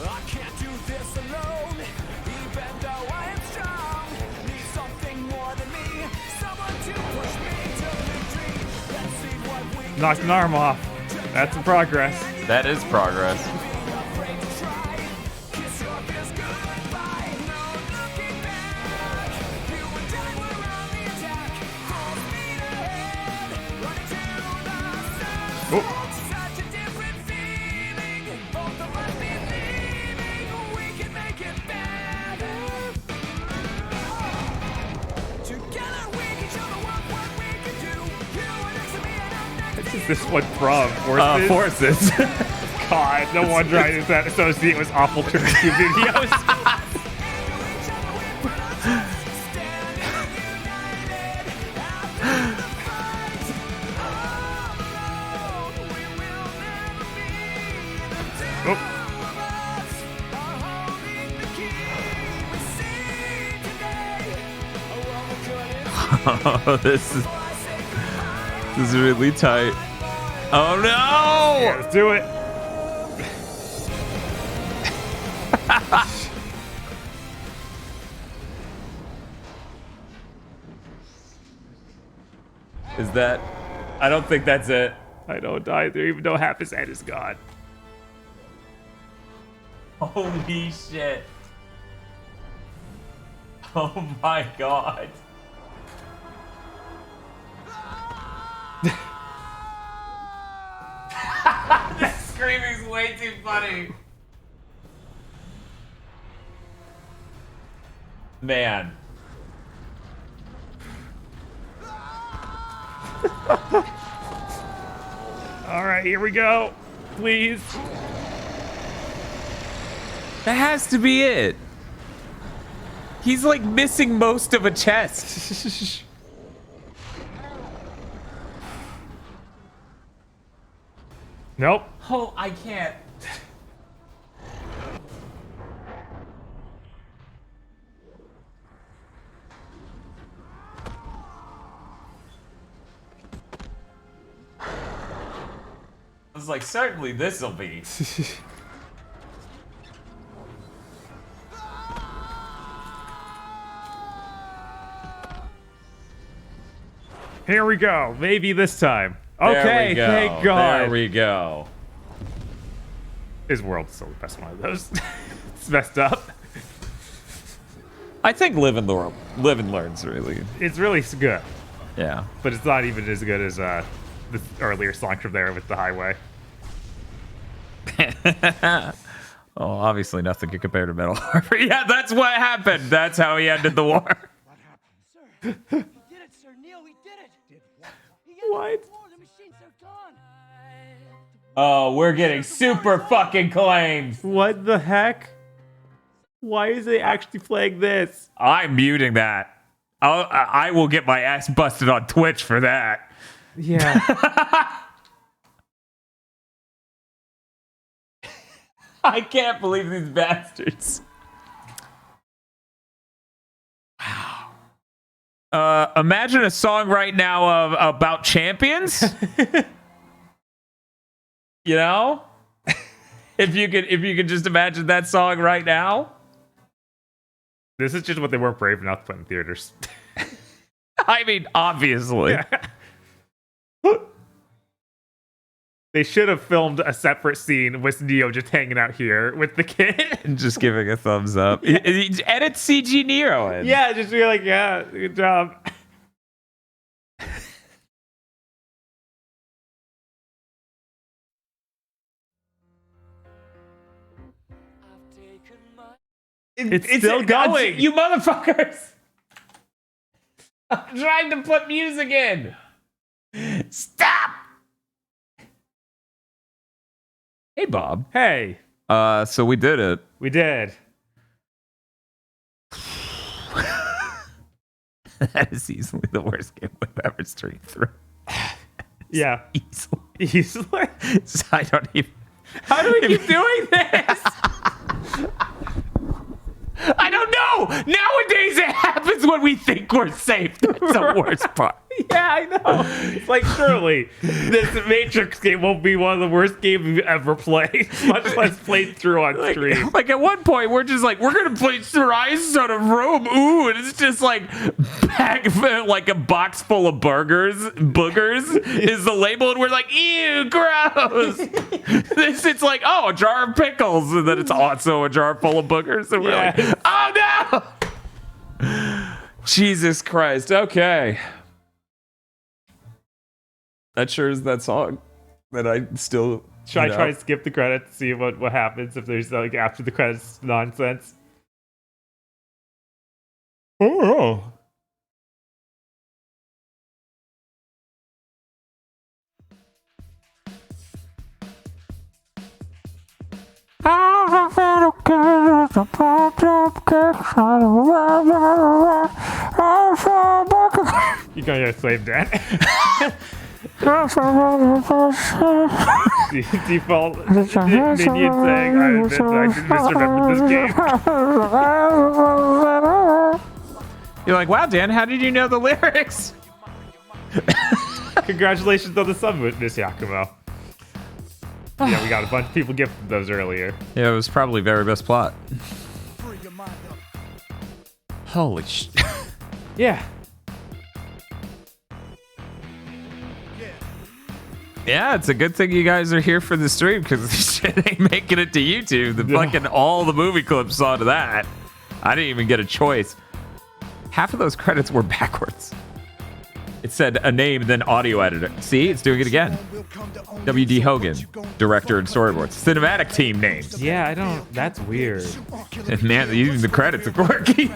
I can't do this alone, even though I am strong. Need something more than me, someone to push me to victory. Let's see what we Knocked an arm off. That's some progress. That is progress. This one from Forces. Forces. God, no wonder I did that associate was awful to review videos. Oh, this is really tight. Oh no! Yeah, let's do it. Is that? I don't think that's it. I don't either, even though half his head is gone. Holy shit. Oh my god. This screaming's way too funny. Man. All right, here we go. Please. That has to be it. He's like missing most of a chest. Nope. Oh, I can't. I was like, certainly this'll be. Here we go. Maybe this time. Okay, thank God. There we go. His world's still the best one of those. It's messed up. I think Live and Learn's really. It's really good. Yeah. But it's not even as good as the earlier song from there with the highway. Oh, obviously nothing can compare to Metal Harbor. Yeah, that's what happened. That's how he ended the war. did it, Sir Neil. We did it. Did what? What? The machines are gone. Oh, we're getting super fucking claims. What the heck? Why is it actually playing this? I'm muting that. I will get my ass busted on Twitch for that. Yeah. I can't believe these bastards. Imagine a song right now about champions. You know? If you could just imagine that song right now. This is just what they weren't brave enough to put in theaters. I mean, obviously. Yeah. They should have filmed a separate scene with Neo just hanging out here with the kid. And just giving a thumbs up. Edit CG Nero in. Yeah, just be like, yeah, good job. It's still going. You motherfuckers. I'm trying to put music in. Stop. Hey, Bob. Hey. So we did it. We did. That is easily the worst game we've ever streamed through. Yeah. Easily. I don't even. How do we keep doing this? I don't know. Nowadays, it happens when we think we're safe. That's the worst part. Yeah, I know. It's like, surely this Matrix game won't be one of the worst games we've ever played, much less played through on stream. Like at one point, we're just like, we're gonna play Horizon on a room. Ooh, and it's just like like a box full of boogers is the label, and we're like, ew, gross. It's like, oh, a jar of pickles, and then it's also a jar full of boogers, and we're like, oh no. Jesus Christ. Okay. That sure is that song that I still. Should I try to skip the credits, see what happens if there's like after the credits nonsense? Oh. You gonna get a slave Dan? Default minion saying, I misremembered this game. You're like, wow, Dan, how did you know the lyrics? Congratulations on the sub, Miss Yakumo. Yeah, we got a bunch of people gifted those earlier. Yeah, it was probably very best plot. Holy shit. Yeah. Yeah, it's a good thing you guys are here for the stream because this shit ain't making it to YouTube. Fucking all the movie clips onto that. I didn't even get a choice. Half of those credits were backwards. It said a name, then audio editor. See, it's doing it again. W.D. Hogan, director and storyboards. Cinematic team names. Yeah, I don't. That's weird. And man, even the credits are quirky.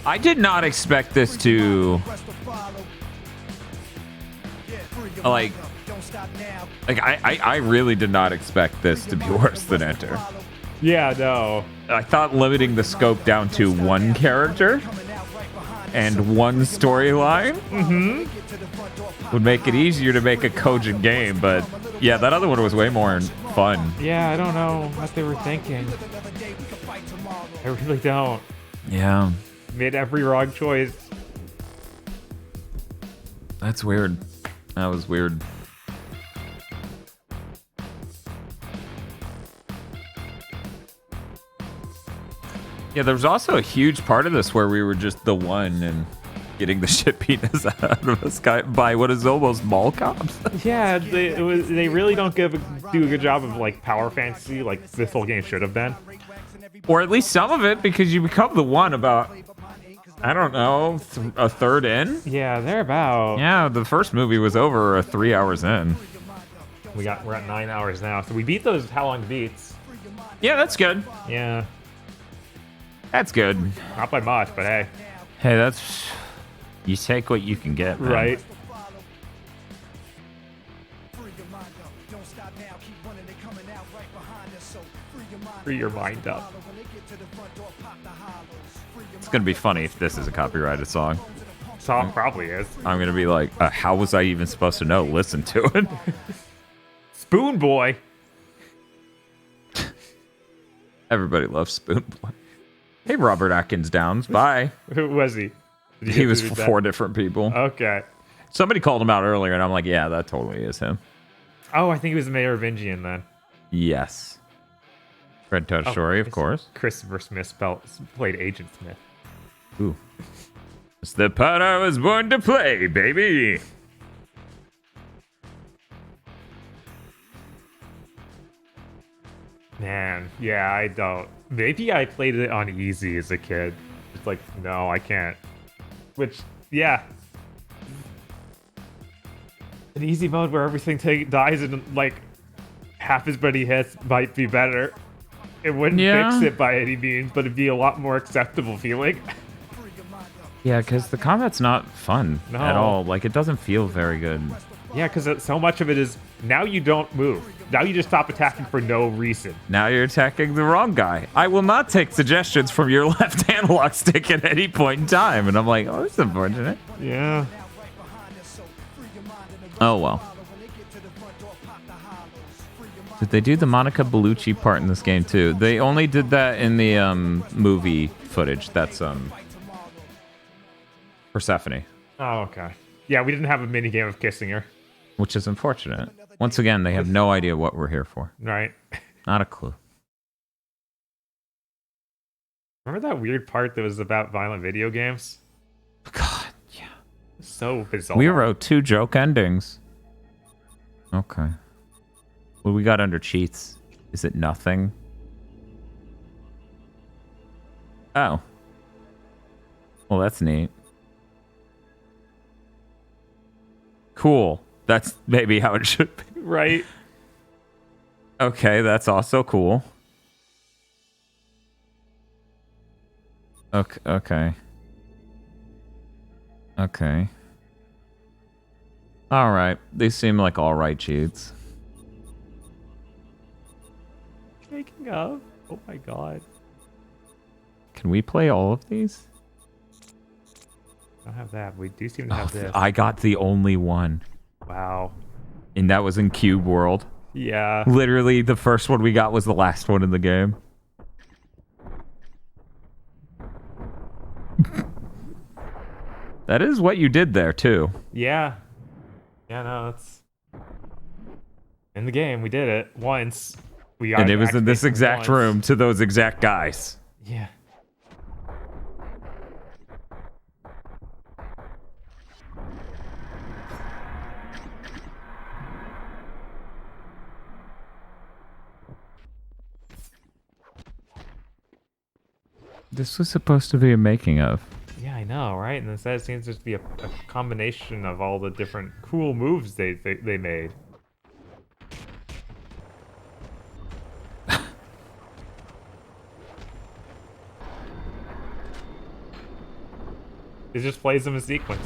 I did not expect this to like I really did not expect this to be worse than Enter. Yeah, no. I thought limiting the scope down to one character and one storyline would make it easier to make a cogent game, but yeah, that other one was way more fun. Yeah, I don't know what they were thinking. I really don't. Yeah. Made every wrong choice. That's weird. That was weird. Yeah, there was also a huge part of this where we were just the one and getting the shit beat out of us by what is almost mall cops. Yeah, they really don't do a good job of like power fantasy like this whole game should have been. Or at least some of it, because you become the one about, I don't know, a third in? Yeah, they're about. Yeah, the first movie was over 3 hours in. We're at 9 hours now, so we beat those how long beats. Yeah, that's good. Yeah. That's good. Not by much, but hey. Hey, that's... You take what you can get, man. Right. Free your mind up. It's going to be funny if this is a copyrighted song. Song probably is. I'm going to be like, how was I even supposed to know? Listen to it. Spoon Boy. Everybody loves Spoonplay. Hey, Robert Atkins Downs. Bye. Who was he? Did you He get was to read that? 4 different people. Okay. Somebody called him out earlier, and I'm like, yeah, that totally is him. Oh, I think he was Merovingian then. Yes. Fred Tashori, of course. Christopher Smith played Agent Smith. Ooh. It's the part I was born to play, baby. Man, yeah, I don't. Maybe I played it on easy as a kid. It's like, no, I can't. Which, yeah. An easy mode where everything dies in like half as many hits might be better. It wouldn't fix it by any means, but it'd be a lot more acceptable feeling. Yeah, because the combat's not fun at all. Like, it doesn't feel very good. Yeah, because so much of it is now you don't move. Now you just stop attacking for no reason. Now you're attacking the wrong guy. I will not take suggestions from your left analog stick at any point in time. And I'm like, oh, that's unfortunate. Yeah. Oh, well. Did they do the Monica Bellucci part in this game, too? They only did that in the movie footage. That's Persephone. Oh, okay. Yeah, we didn't have a mini game of kissing her. Which is unfortunate. Once again, they have no idea what we're here for. Right. Not a clue. Remember that weird part that was about violent video games? God, yeah. So bizarre. We wrote 2 joke endings. Okay. What do we got under cheats? Is it nothing? Oh. Well, that's neat. Cool. That's maybe how it should be. Right. Okay, that's also cool. Okay. Okay. All right. These seem like all right cheats. Making up. Oh my god. Can we play all of these? I don't have that. We do seem to have this. I got the only one. Wow. And that was in Cube World. Yeah. Literally, the first one we got was the last one in the game. That is what you did there, too. Yeah. Yeah, no, it's... In the game, we did it once. And it was in this exact room to those exact guys. Yeah. This was supposed to be a making of. Yeah, I know, right? And instead it seems to be a combination of all the different cool moves they made. It just plays them in sequence.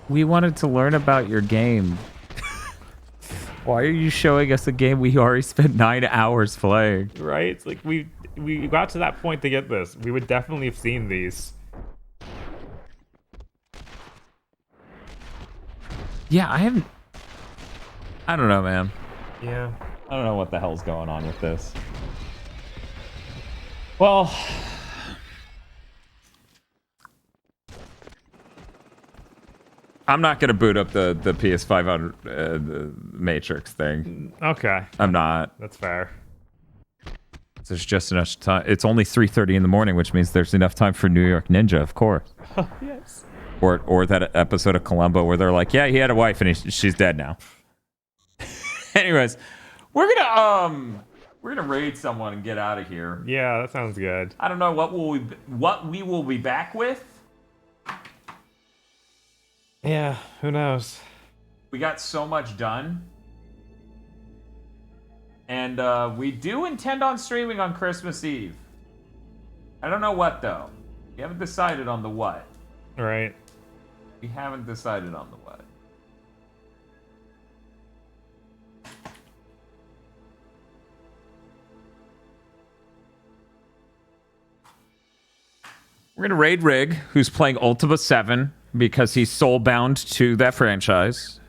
We wanted to learn about your game. Why are you showing us a game we already spent 9 hours playing? Right? It's like we got to that point to get this. We would definitely have seen these. Yeah, I don't know, man. Yeah. I don't know what the hell's going on with this. Well, I'm not gonna boot up the PS5 the Matrix thing. Okay. I'm not. That's fair. There's just enough time. It's only 3:30 in the morning, which means there's enough time for New York Ninja, of course. Yes. Or that episode of Columbo where they're like, yeah, he had a wife and she's dead now. Anyways, we're gonna raid someone and get out of here. Yeah, that sounds good. I don't know what we will be back with. Yeah, who knows? We got so much done. And we do intend on streaming on Christmas Eve. I don't know what, though. We haven't decided on the what. Right. We haven't decided on the what. We're gonna raid Rig, who's playing Ultima 7 because he's soul-bound to that franchise.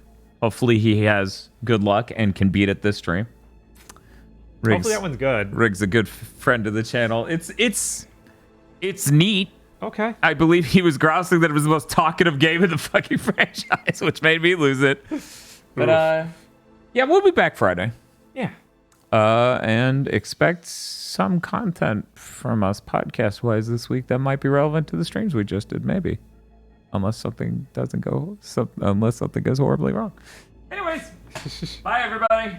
Hopefully he has good luck and can beat it this stream. Hopefully that one's good. Rig's a good friend of the channel. It's neat. Okay. I believe he was grousing that it was the most talkative game in the fucking franchise, which made me lose it. But yeah, we'll be back Friday. Yeah. And expect some content from us podcast-wise this week that might be relevant to the streams we just did, maybe. Unless something goes horribly wrong. Anyways, bye everybody.